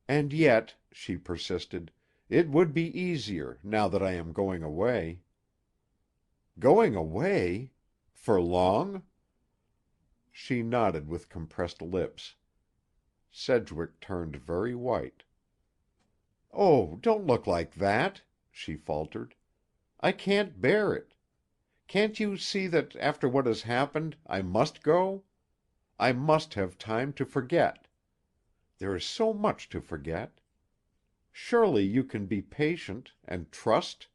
"And yet," she persisted, "it would be easier, now that I am going away." "Going away? For long?" She nodded with compressed lips. Sedgwick turned very white. "Oh, don't look like that," she faltered. "I can't bear it. Can't you see that after what has happened I must go? I must have time to forget. There is so much to forget. Surely you can be patient and trust?"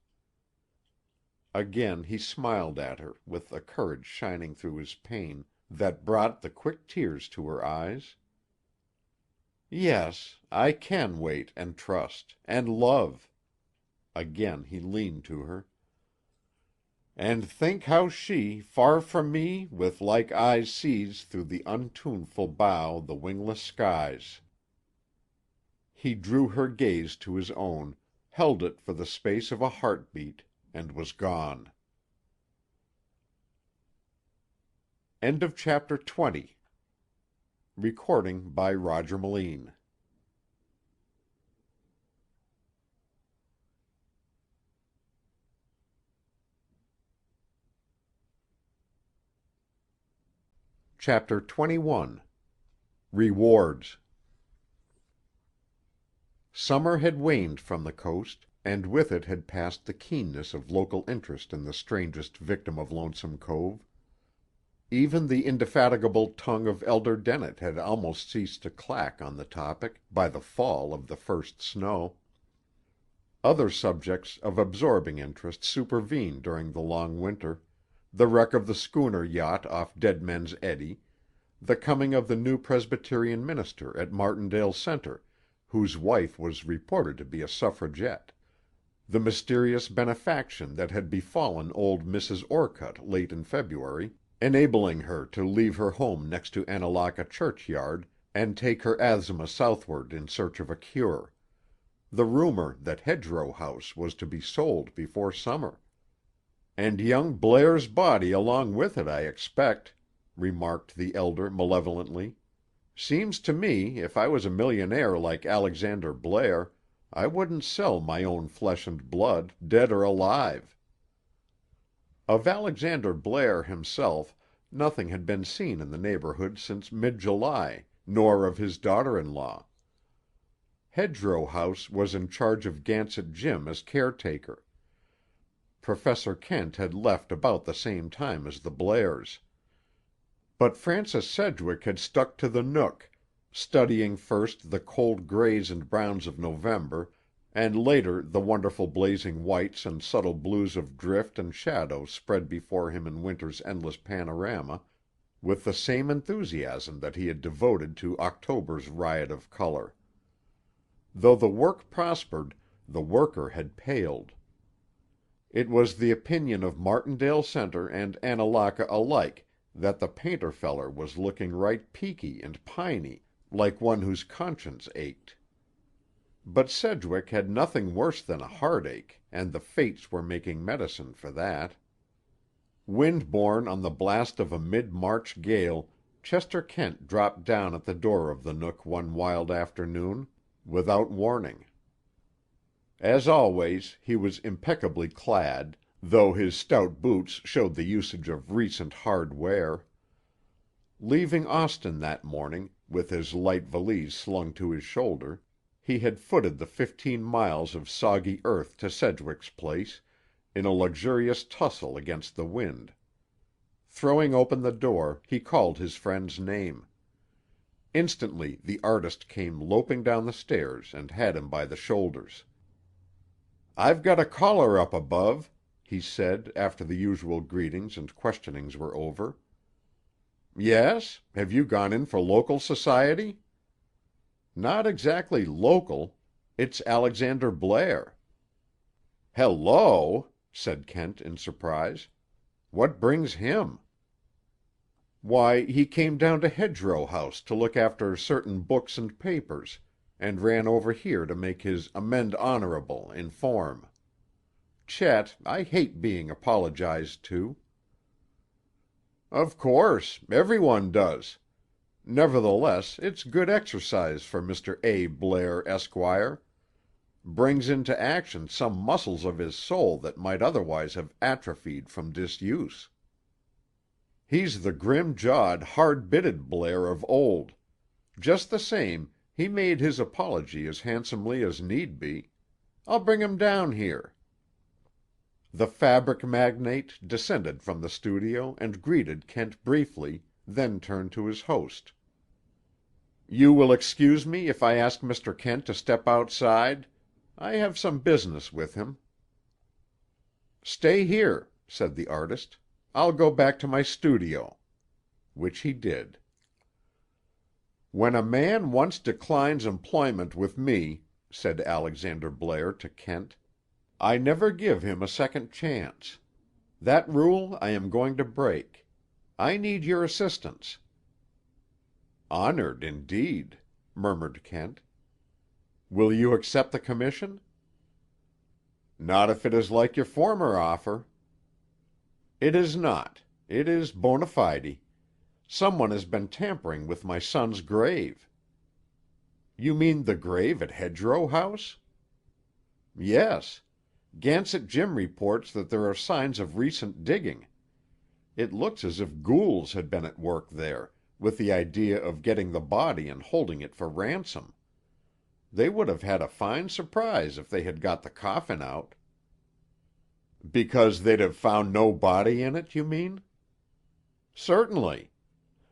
Again he smiled at her, with a courage shining through his pain that brought the quick tears to her eyes. "Yes, I can wait and trust and love." Again he leaned to her. "And think how she, far from me, with like eyes sees through the untuneful bough the wingless skies." He drew her gaze to his own, held it for the space of a heartbeat, and was gone. End of chapter 20. Recording by Roger Melin. Chapter 21. Rewards. Summer had waned from the coast, and with it had passed the keenness of local interest in the strangest victim of Lonesome Cove. Even the indefatigable tongue of Elder Dennett had almost ceased to clack on the topic by the fall of the first snow. Other subjects of absorbing interest supervened during the long winter: the wreck of the schooner yacht off Dead Men's Eddy, the coming of the new Presbyterian minister at Martindale Center, whose wife was reported to be a suffragette, the mysterious benefaction that had befallen old Mrs. Orcutt late in February, enabling her to leave her home next to Annalaka churchyard and take her asthma southward in search of a cure, the rumor that Hedgerow House was to be sold before summer. "And young Blair's body along with it, I expect," remarked the elder malevolently. "Seems to me, if I was a millionaire like Alexander Blair, I wouldn't sell my own flesh and blood, dead or alive." Of Alexander Blair himself, nothing had been seen in the neighborhood since mid-July, nor of his daughter-in-law. Hedgerow House was in charge of Gansett Jim as caretaker. Professor Kent had left about the same time as the Blairs. But Francis Sedgwick had stuck to the Nook, studying first the cold grays and browns of November, and later the wonderful blazing whites and subtle blues of drift and shadow spread before him in winter's endless panorama, with the same enthusiasm that he had devoted to October's riot of color. Though the work prospered, the worker had paled. It was the opinion of Martindale Center and Annalaka alike that the painter feller was looking right peaky and piney, like one whose conscience ached. But Sedgwick had nothing worse than a heartache, and the fates were making medicine for that. Wind-borne on the blast of a mid-March gale, Chester Kent dropped down at the door of the Nook one wild afternoon, without warning. As always, he was impeccably clad, though his stout boots showed the usage of recent hard wear. Leaving Austin that morning, with his light valise slung to his shoulder, he had footed the 15 miles of soggy earth to Sedgwick's place, in a luxurious tussle against the wind. Throwing open the door, he called his friend's name. Instantly the artist came loping down the stairs and had him by the shoulders. "I've got a caller up above," he said, after the usual greetings and questionings were over. "Yes? Have you gone in for local society?" "Not exactly local. It's Alexander Blair." "Hello!" said Kent in surprise. "What brings him?" "Why, he came down to Hedgerow House to look after certain books and papers, and ran over here to make his amende honorable in form. Chet, I hate being apologized to." "Of course. Every one does. Nevertheless, it's good exercise for Mr. A. Blair, Esquire. Brings into action some muscles of his soul that might otherwise have atrophied from disuse." He's the grim-jawed, hard-bitted Blair of old. Just the same, he made his apology as handsomely as need be. I'll bring him down here." The fabric magnate descended from the studio and greeted Kent briefly, then turned to his host. "You will excuse me if I ask Mr. Kent to step outside? I have some business with him." "Stay here," said the artist. "I'll go back to my studio." Which he did. "When a man once declines employment with me," said Alexander Blair to Kent, "I never give him a second chance. That rule I am going to break. I need your assistance." "Honored, indeed," murmured Kent. "Will you accept the commission?" "Not if it is like your former offer." "It is not. It is bona fide. Someone has been tampering with my son's grave." "You mean the grave at Hedgerow House?" "Yes. Gansett Jim reports that there are signs of recent digging. It looks as if ghouls had been at work there, with the idea of getting the body and holding it for ransom. They would have had a fine surprise if they had got the coffin out." "Because they'd have found no body in it, you mean?" "Certainly.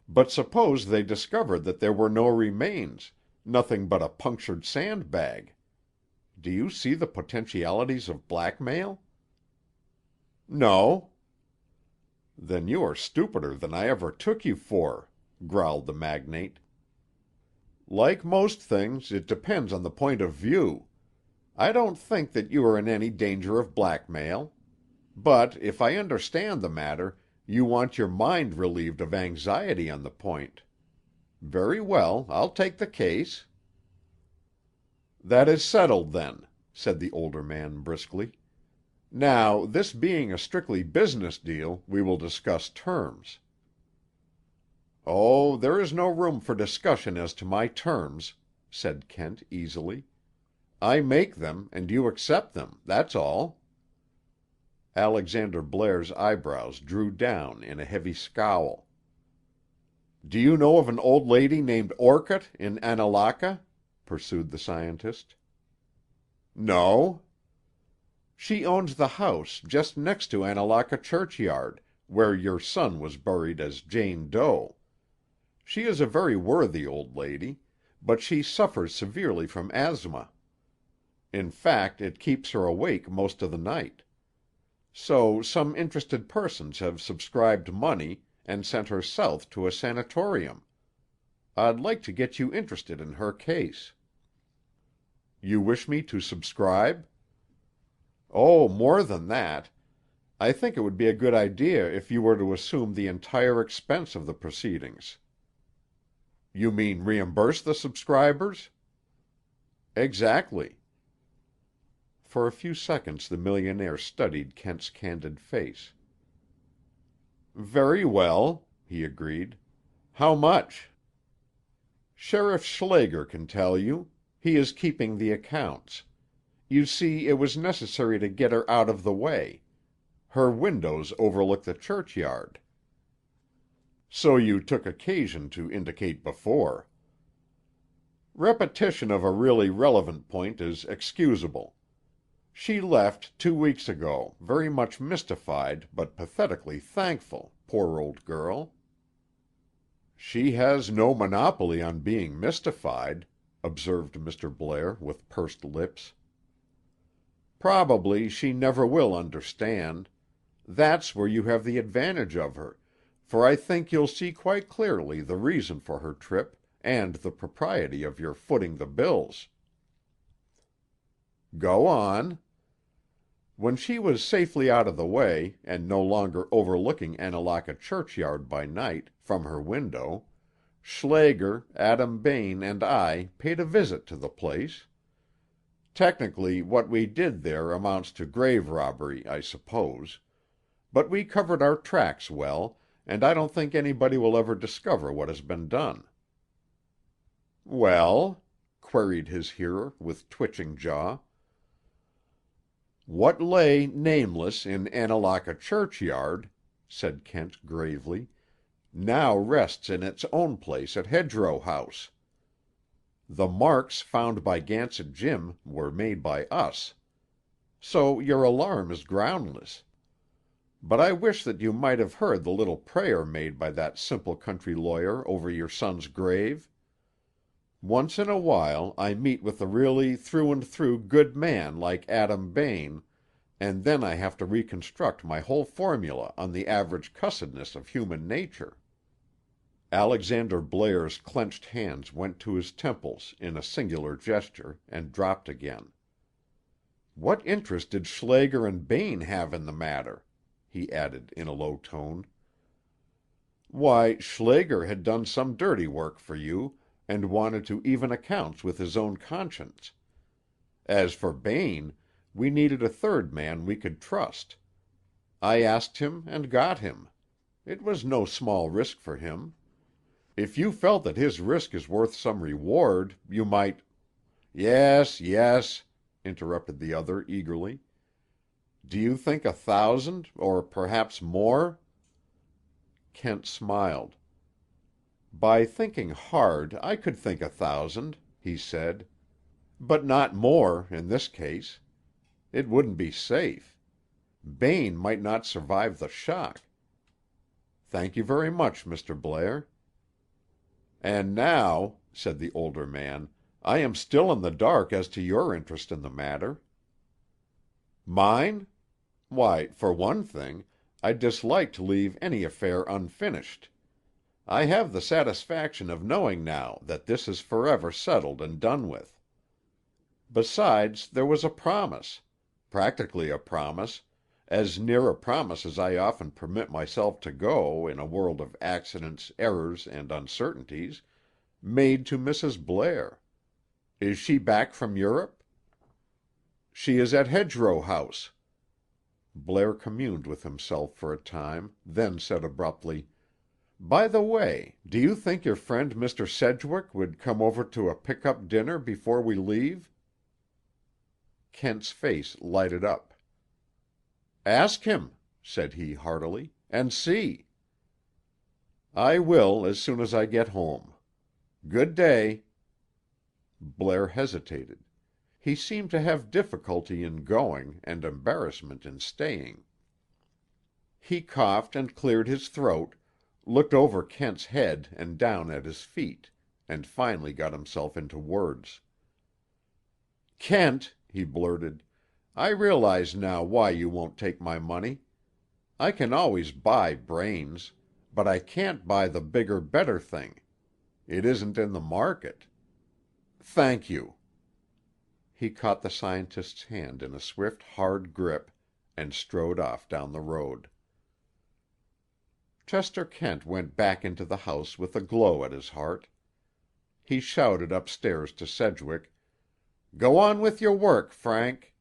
But suppose they discovered that there were no remains, nothing but a punctured sandbag. Do you see the potentialities of blackmail?" "No." "Then you are stupider than I ever took you for," growled the magnate. "Like most things, it depends on the point of view. I don't think that you are in any danger of blackmail. But, if I understand the matter, you want your mind relieved of anxiety on the point. Very well, I'll take the case." "That is settled, then," said the older man briskly. "Now, this being a strictly business deal, we will discuss terms." "Oh, there is no room for discussion as to my terms," said Kent easily. "I make them, and you accept them, that's all." Alexander Blair's eyebrows drew down in a heavy scowl. "Do you know of an old lady named Orcutt in Annalaka?" pursued the scientist. "No." "She owns the house just next to Annalaka churchyard, where your son was buried as Jane Doe. She is a very worthy old lady, but she suffers severely from asthma. In fact, it keeps her awake most of the night. So some interested persons have subscribed money and sent her south to a sanatorium. I'd like to get you interested in her case." "You wish me to subscribe?" "Oh, more than that. I think it would be a good idea if you were to assume the entire expense of the proceedings." "You mean reimburse the subscribers?" "Exactly." For a few seconds the millionaire studied Kent's candid face. "Very well," he agreed. "How much?" "Sheriff Schlager can tell you. He is keeping the accounts. You see, it was necessary to get her out of the way. Her windows overlook the churchyard." "So you took occasion to indicate before." "Repetition of a really relevant point is excusable. She left 2 weeks ago, very much mystified but pathetically thankful, poor old girl." "She has no monopoly on being mystified," observed Mr. Blair with pursed lips. "Probably she never will understand. That's where you have the advantage of her, for I think you'll see quite clearly the reason for her trip, and the propriety of your footing the bills." "Go on." "When she was safely out of the way, and no longer overlooking Annalaka churchyard by night, from her window, Schlager, Adam Bain, and I paid a visit to the place. Technically, what we did there amounts to grave robbery, I suppose. But we covered our tracks well, and I don't think anybody will ever discover what has been done." "Well?" queried his hearer, with twitching jaw. "What lay, nameless, in Annalaka churchyard," said Kent gravely, now rests in its own place at Hedgerow House. The marks found by Gansett Jim were made by us. So your alarm is groundless. But I wish that you might have heard the little prayer made by that simple country lawyer over your son's grave. Once in a while I meet with a really through and through good man like Adam Bain, and then I have to reconstruct my whole formula on the average cussedness of human nature." Alexander Blair's clenched hands went to his temples in a singular gesture, and dropped again. What interest did Schlager and Bain have in the matter? He added in a low tone. Why, Schlager had done some dirty work for you, and wanted to even accounts with his own conscience. As for Bain, we needed a third man we could trust. I asked him and got him. It was no small risk for him. If you felt that his risk is worth some reward, you might—" "Yes, yes," interrupted the other eagerly. "Do you think 1,000, or perhaps more?" Kent smiled. "By thinking hard, I could think 1,000," he said. "But not more, in this case. It wouldn't be safe. Bain might not survive the shock. Thank you very much, Mr. Blair." "And now," said the older man, "I am still in the dark as to your interest in the matter." "Mine? Why, for one thing, I dislike to leave any affair unfinished. I have the satisfaction of knowing now that this is forever settled and done with. Besides, there was a promise—practically a promise, as near a promise as I often permit myself to go in a world of accidents, errors, and uncertainties—made to Mrs. Blair. Is she back from Europe?" "She is at Hedgerow House." Blair communed with himself for a time, then said abruptly, "By the way, do you think your friend Mr. Sedgwick would come over to a pick-up dinner before we leave?" Kent's face lighted up. "Ask him," said he heartily, "and see." "I will as soon as I get home. Good day." Blair hesitated. He seemed to have difficulty in going and embarrassment in staying. He coughed and cleared his throat, looked over Kent's head and down at his feet, and finally got himself into words. "Kent," he blurted, "I realize now why you won't take my money. I can always buy brains, but I can't buy the bigger, better thing. It isn't in the market. Thank you." He caught the scientist's hand in a swift, hard grip, and strode off down the road. Chester Kent went back into the house with a glow at his heart. He shouted upstairs to Sedgwick, "Go on with your work, Frank.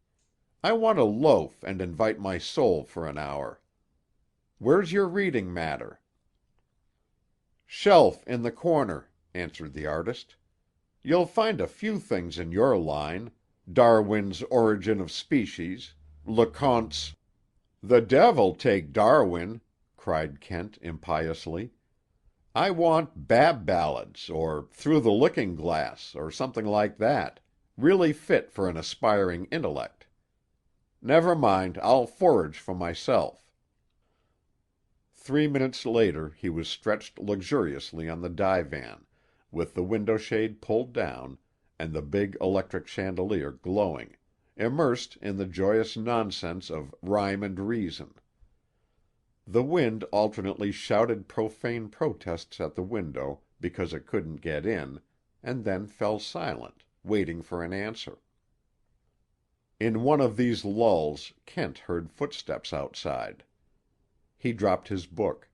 I want to loaf and invite my soul for an hour. Where's your reading matter?" "Shelf in the corner," answered the artist. "You'll find a few things in your line, Darwin's Origin of Species, LeConte's—" "The devil take Darwin!" cried Kent impiously. "I want Bab Ballads, or Through the Looking Glass, or something like that, really fit for an aspiring intellect. Never mind, I'll forage for myself." 3 minutes later he was stretched luxuriously on the divan, with the window shade pulled down and the big electric chandelier glowing, immersed in the joyous nonsense of Rhyme and Reason. The wind alternately shouted profane protests at the window because it couldn't get in, and then fell silent, waiting for an answer. In one of these lulls Kent heard footsteps outside. He dropped his book.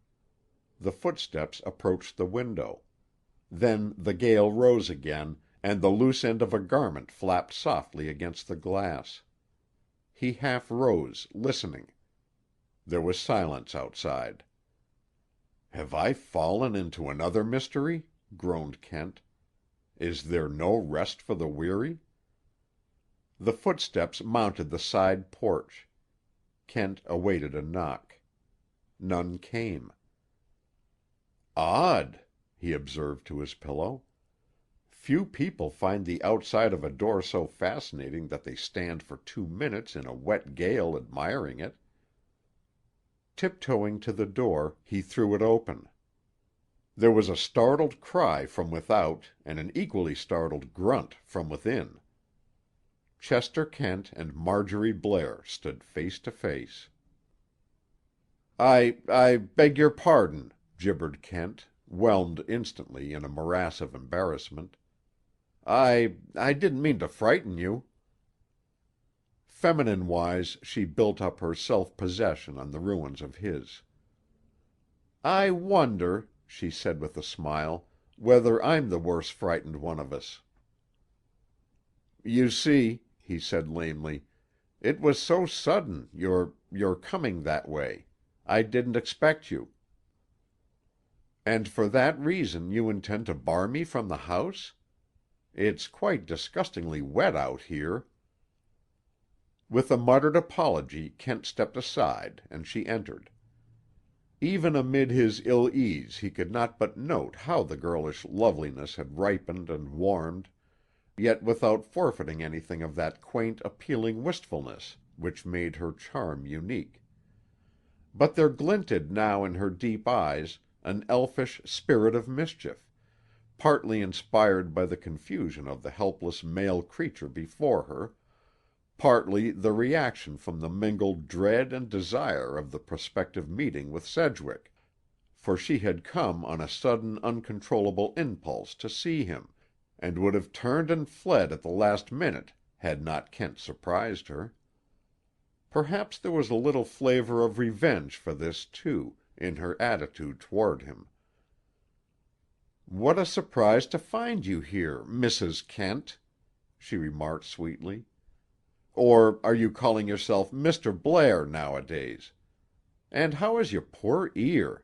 The footsteps approached the window. Then the gale rose again, and the loose end of a garment flapped softly against the glass. He half rose, listening. There was silence outside. "Have I fallen into another mystery?" groaned Kent. "Is there no rest for the weary?" The footsteps mounted the side porch. Kent awaited a knock. None came. "Odd," he observed to his pillow. "Few people find the outside of a door so fascinating that they stand for 2 minutes in a wet gale admiring it." Tiptoeing to the door, he threw it open. There was a startled cry from without and an equally startled grunt from within. Chester Kent and Marjorie Blair stood face to face. I beg your pardon," gibbered Kent, whelmed instantly in a morass of embarrassment. I didn't mean to frighten you." Feminine-wise, she built up her self-possession on the ruins of his. "I wonder," she said with a smile, "whether I'm the worse frightened one of us." "You see," he said lamely, "it was so sudden, your coming that way. I didn't expect you." "And for that reason you intend to bar me from the house? It's quite disgustingly wet out here." With a muttered apology Kent stepped aside, and she entered. Even amid his ill ease he could not but note how the girlish loveliness had ripened and warmed, yet without forfeiting anything of that quaint appealing wistfulness which made her charm unique. But there glinted now in her deep eyes an elfish spirit of mischief, partly inspired by the confusion of the helpless male creature before her, partly the reaction from the mingled dread and desire of the prospective meeting with Sedgwick, for she had come on a sudden uncontrollable impulse to see him, and would have turned and fled at the last minute had not Kent surprised her. Perhaps there was a little flavor of revenge for this, too, in her attitude toward him. "What a surprise to find you here, Mrs. Kent," she remarked sweetly. "Or are you calling yourself Mr. Blair nowadays? And how is your poor ear?"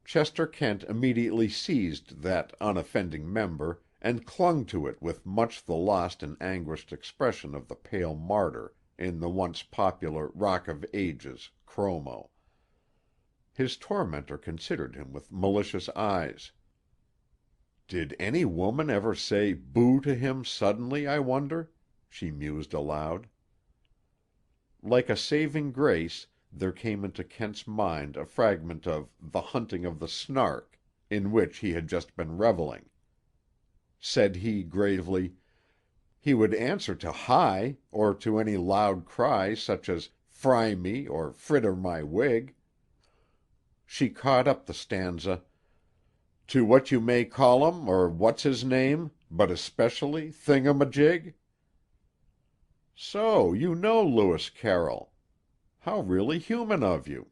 Chester Kent immediately seized that unoffending member and clung to it with much the lost and anguished expression of the pale martyr in the once popular Rock of Ages chromo. His tormentor considered him with malicious eyes. "Did any woman ever say 'boo' to him suddenly, I wonder?" she mused aloud. Like a saving grace, there came into Kent's mind a fragment of The Hunting of the Snark, in which he had just been reveling. Said he gravely, "He would answer to 'Hi!' or to any loud cry such as 'Fry me!' or 'Fritter my wig!'" She caught up the stanza, "To what you may call 'em, or what's his name, but especially Thingamajig." "So you know Lewis Carroll. How really human of you."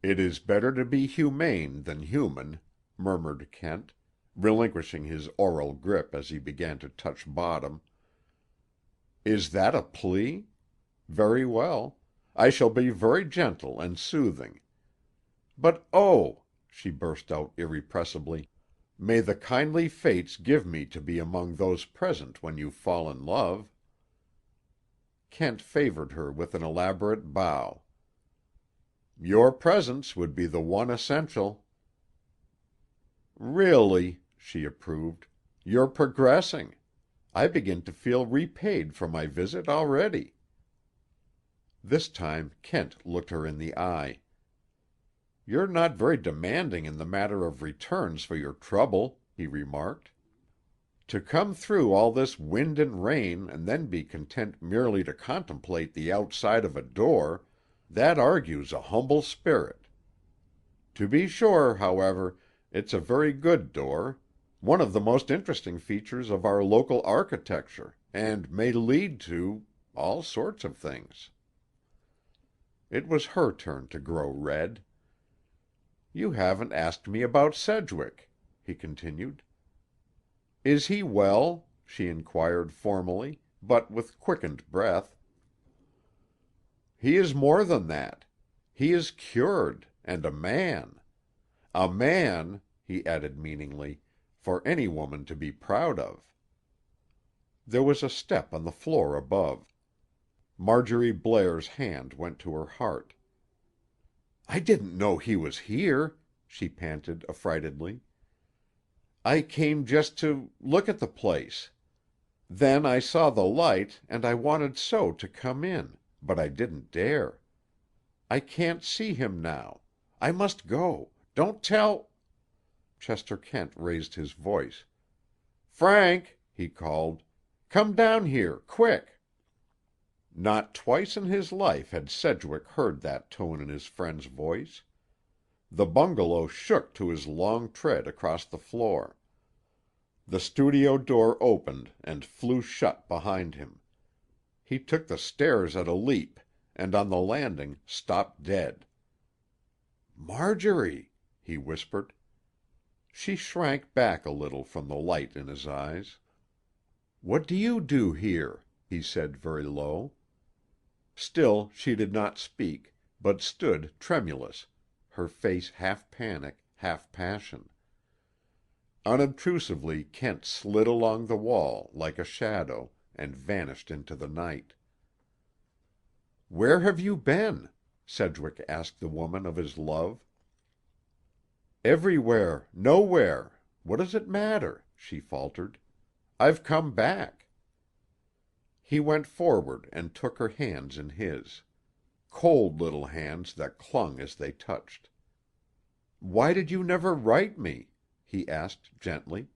"It is better to be humane than human," murmured Kent, relinquishing his oral grip as he began to touch bottom. "Is that a plea? Very well. I shall be very gentle and soothing. But oh," she burst out irrepressibly, "may the kindly fates give me to be among those present when you fall in love." Kent favored her with an elaborate bow. "Your presence would be the one essential." "Really," she approved, "you're progressing. I begin to feel repaid for my visit already." This time Kent looked her in the eye. "You're not very demanding in the matter of returns for your trouble," he remarked. "To come through all this wind and rain and then be content merely to contemplate the outside of a door, that argues a humble spirit. To be sure, however, it's a very good door, one of the most interesting features of our local architecture, and may lead to—all sorts of things." It was her turn to grow red. "You haven't asked me about Sedgwick," he continued. "Is he well?" she inquired formally, but with quickened breath. "He is more than that. He is cured, and a man. A man," he added meaningly, "for any woman to be proud of." There was a step on the floor above. Marjorie Blair's hand went to her heart. "I didn't know he was here!" she panted affrightedly. "I came just to look at the place. Then I saw the light, and I wanted so to come in, but I didn't dare. I can't see him now. I must go. Don't tell—" Chester Kent raised his voice. "Frank," he called, "come down here, quick!" Not twice in his life had Sedgwick heard that tone in his friend's voice. The bungalow shook to his long tread across the floor. The studio door opened and flew shut behind him. He took the stairs at a leap, and on the landing stopped dead. "Marjorie!" he whispered. She shrank back a little from the light in his eyes. "What do you do here?" he said very low. Still she did not speak, but stood tremulous, her face half panic, half passion. Unobtrusively Kent slid along the wall, like a shadow, and vanished into the night. "Where have you been?" Sedgwick asked the woman of his love. "Everywhere, nowhere. What does it matter?" she faltered. "I've come back." He went forward and took her hands in his. Cold little hands that clung as they touched. "Why did you never write me?" he asked gently.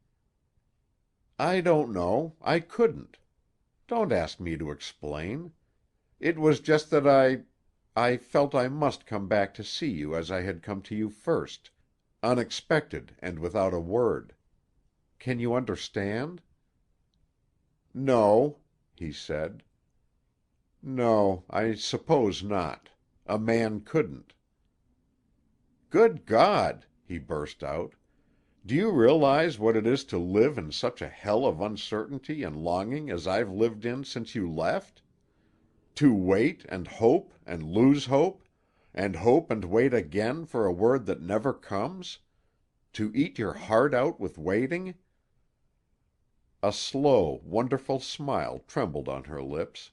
"I don't know. I couldn't. Don't ask me to explain. It was just that I felt I must come back to see you as I had come to you first, unexpected and without a word. Can you understand?" "No," he said. "No, I suppose not. A man couldn't." "Good God!" he burst out. "Do you realize what it is to live in such a hell of uncertainty and longing as I've lived in since you left? To wait and hope and lose hope, and hope and wait again for a word that never comes? To eat your heart out with waiting?" A slow, wonderful smile trembled on her lips.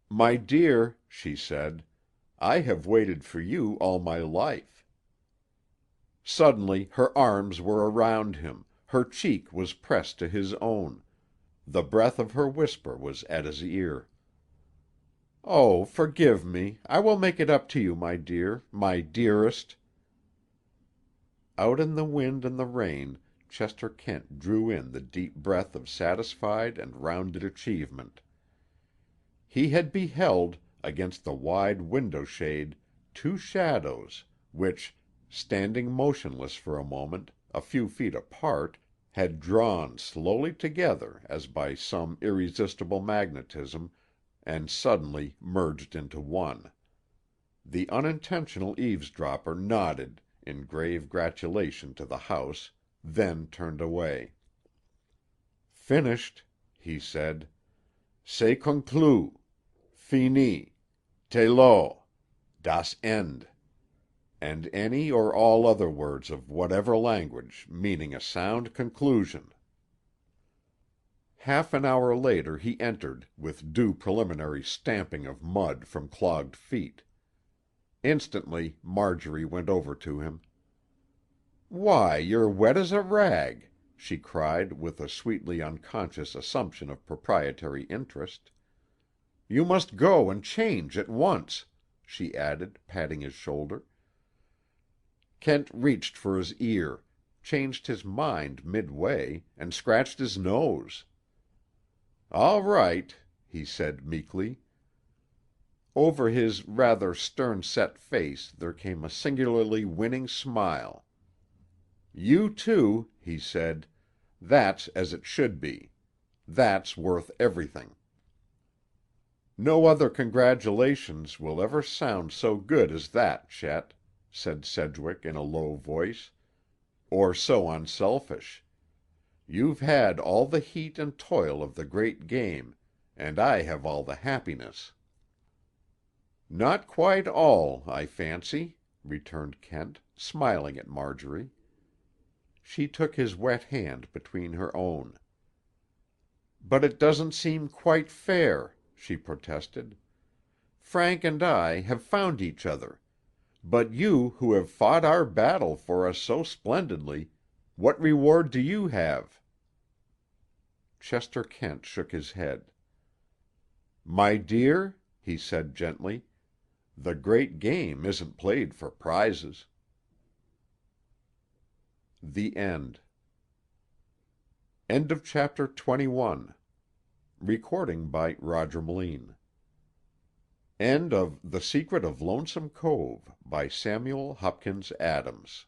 "My dear," she said, "I have waited for you all my life." Suddenly her arms were around him, her cheek was pressed to his own, the breath of her whisper was at his ear. "Oh, forgive me. I will make it up to you, my dear, my dearest." Out in the wind and the rain, Chester Kent drew in the deep breath of satisfied and rounded achievement. He had beheld, against the wide window shade, two shadows, which, standing motionless for a moment, a few feet apart, had drawn slowly together as by some irresistible magnetism, and suddenly merged into one. The unintentional eavesdropper nodded in grave gratulation to the house, then turned away. "Finished," he said. "C'est conclu. Fini. Telo. Das Ende." And any or all other words of whatever language, meaning a sound conclusion. Half an hour later he entered, with due preliminary stamping of mud from clogged feet. Instantly Marjorie went over to him. "Why, you're wet as a rag!" she cried with a sweetly unconscious assumption of proprietary interest. "You must go and change at once," she added, patting his shoulder. Kent reached for his ear, changed his mind midway, and scratched his nose. "All right," he said meekly. Over his rather stern-set face there came a singularly winning smile. "You two," he said, "that's as it should be. That's worth everything." "No other congratulations will ever sound so good as that, Chet," said Sedgwick in a low voice, "or so unselfish. You've had all the heat and toil of the great game, and I have all the happiness." "Not quite all, I fancy," returned Kent, smiling at Marjorie. She took his wet hand between her own. "But it doesn't seem quite fair," she protested. "Frank and I have found each other. But you, who have fought our battle for us so splendidly, what reward do you have?" Chester Kent shook his head. "My dear," he said gently, "the great game isn't played for prizes." The End. End of chapter 21. Recording by Roger Melin. End of The Secret of Lonesome Cove, by Samuel Hopkins Adams.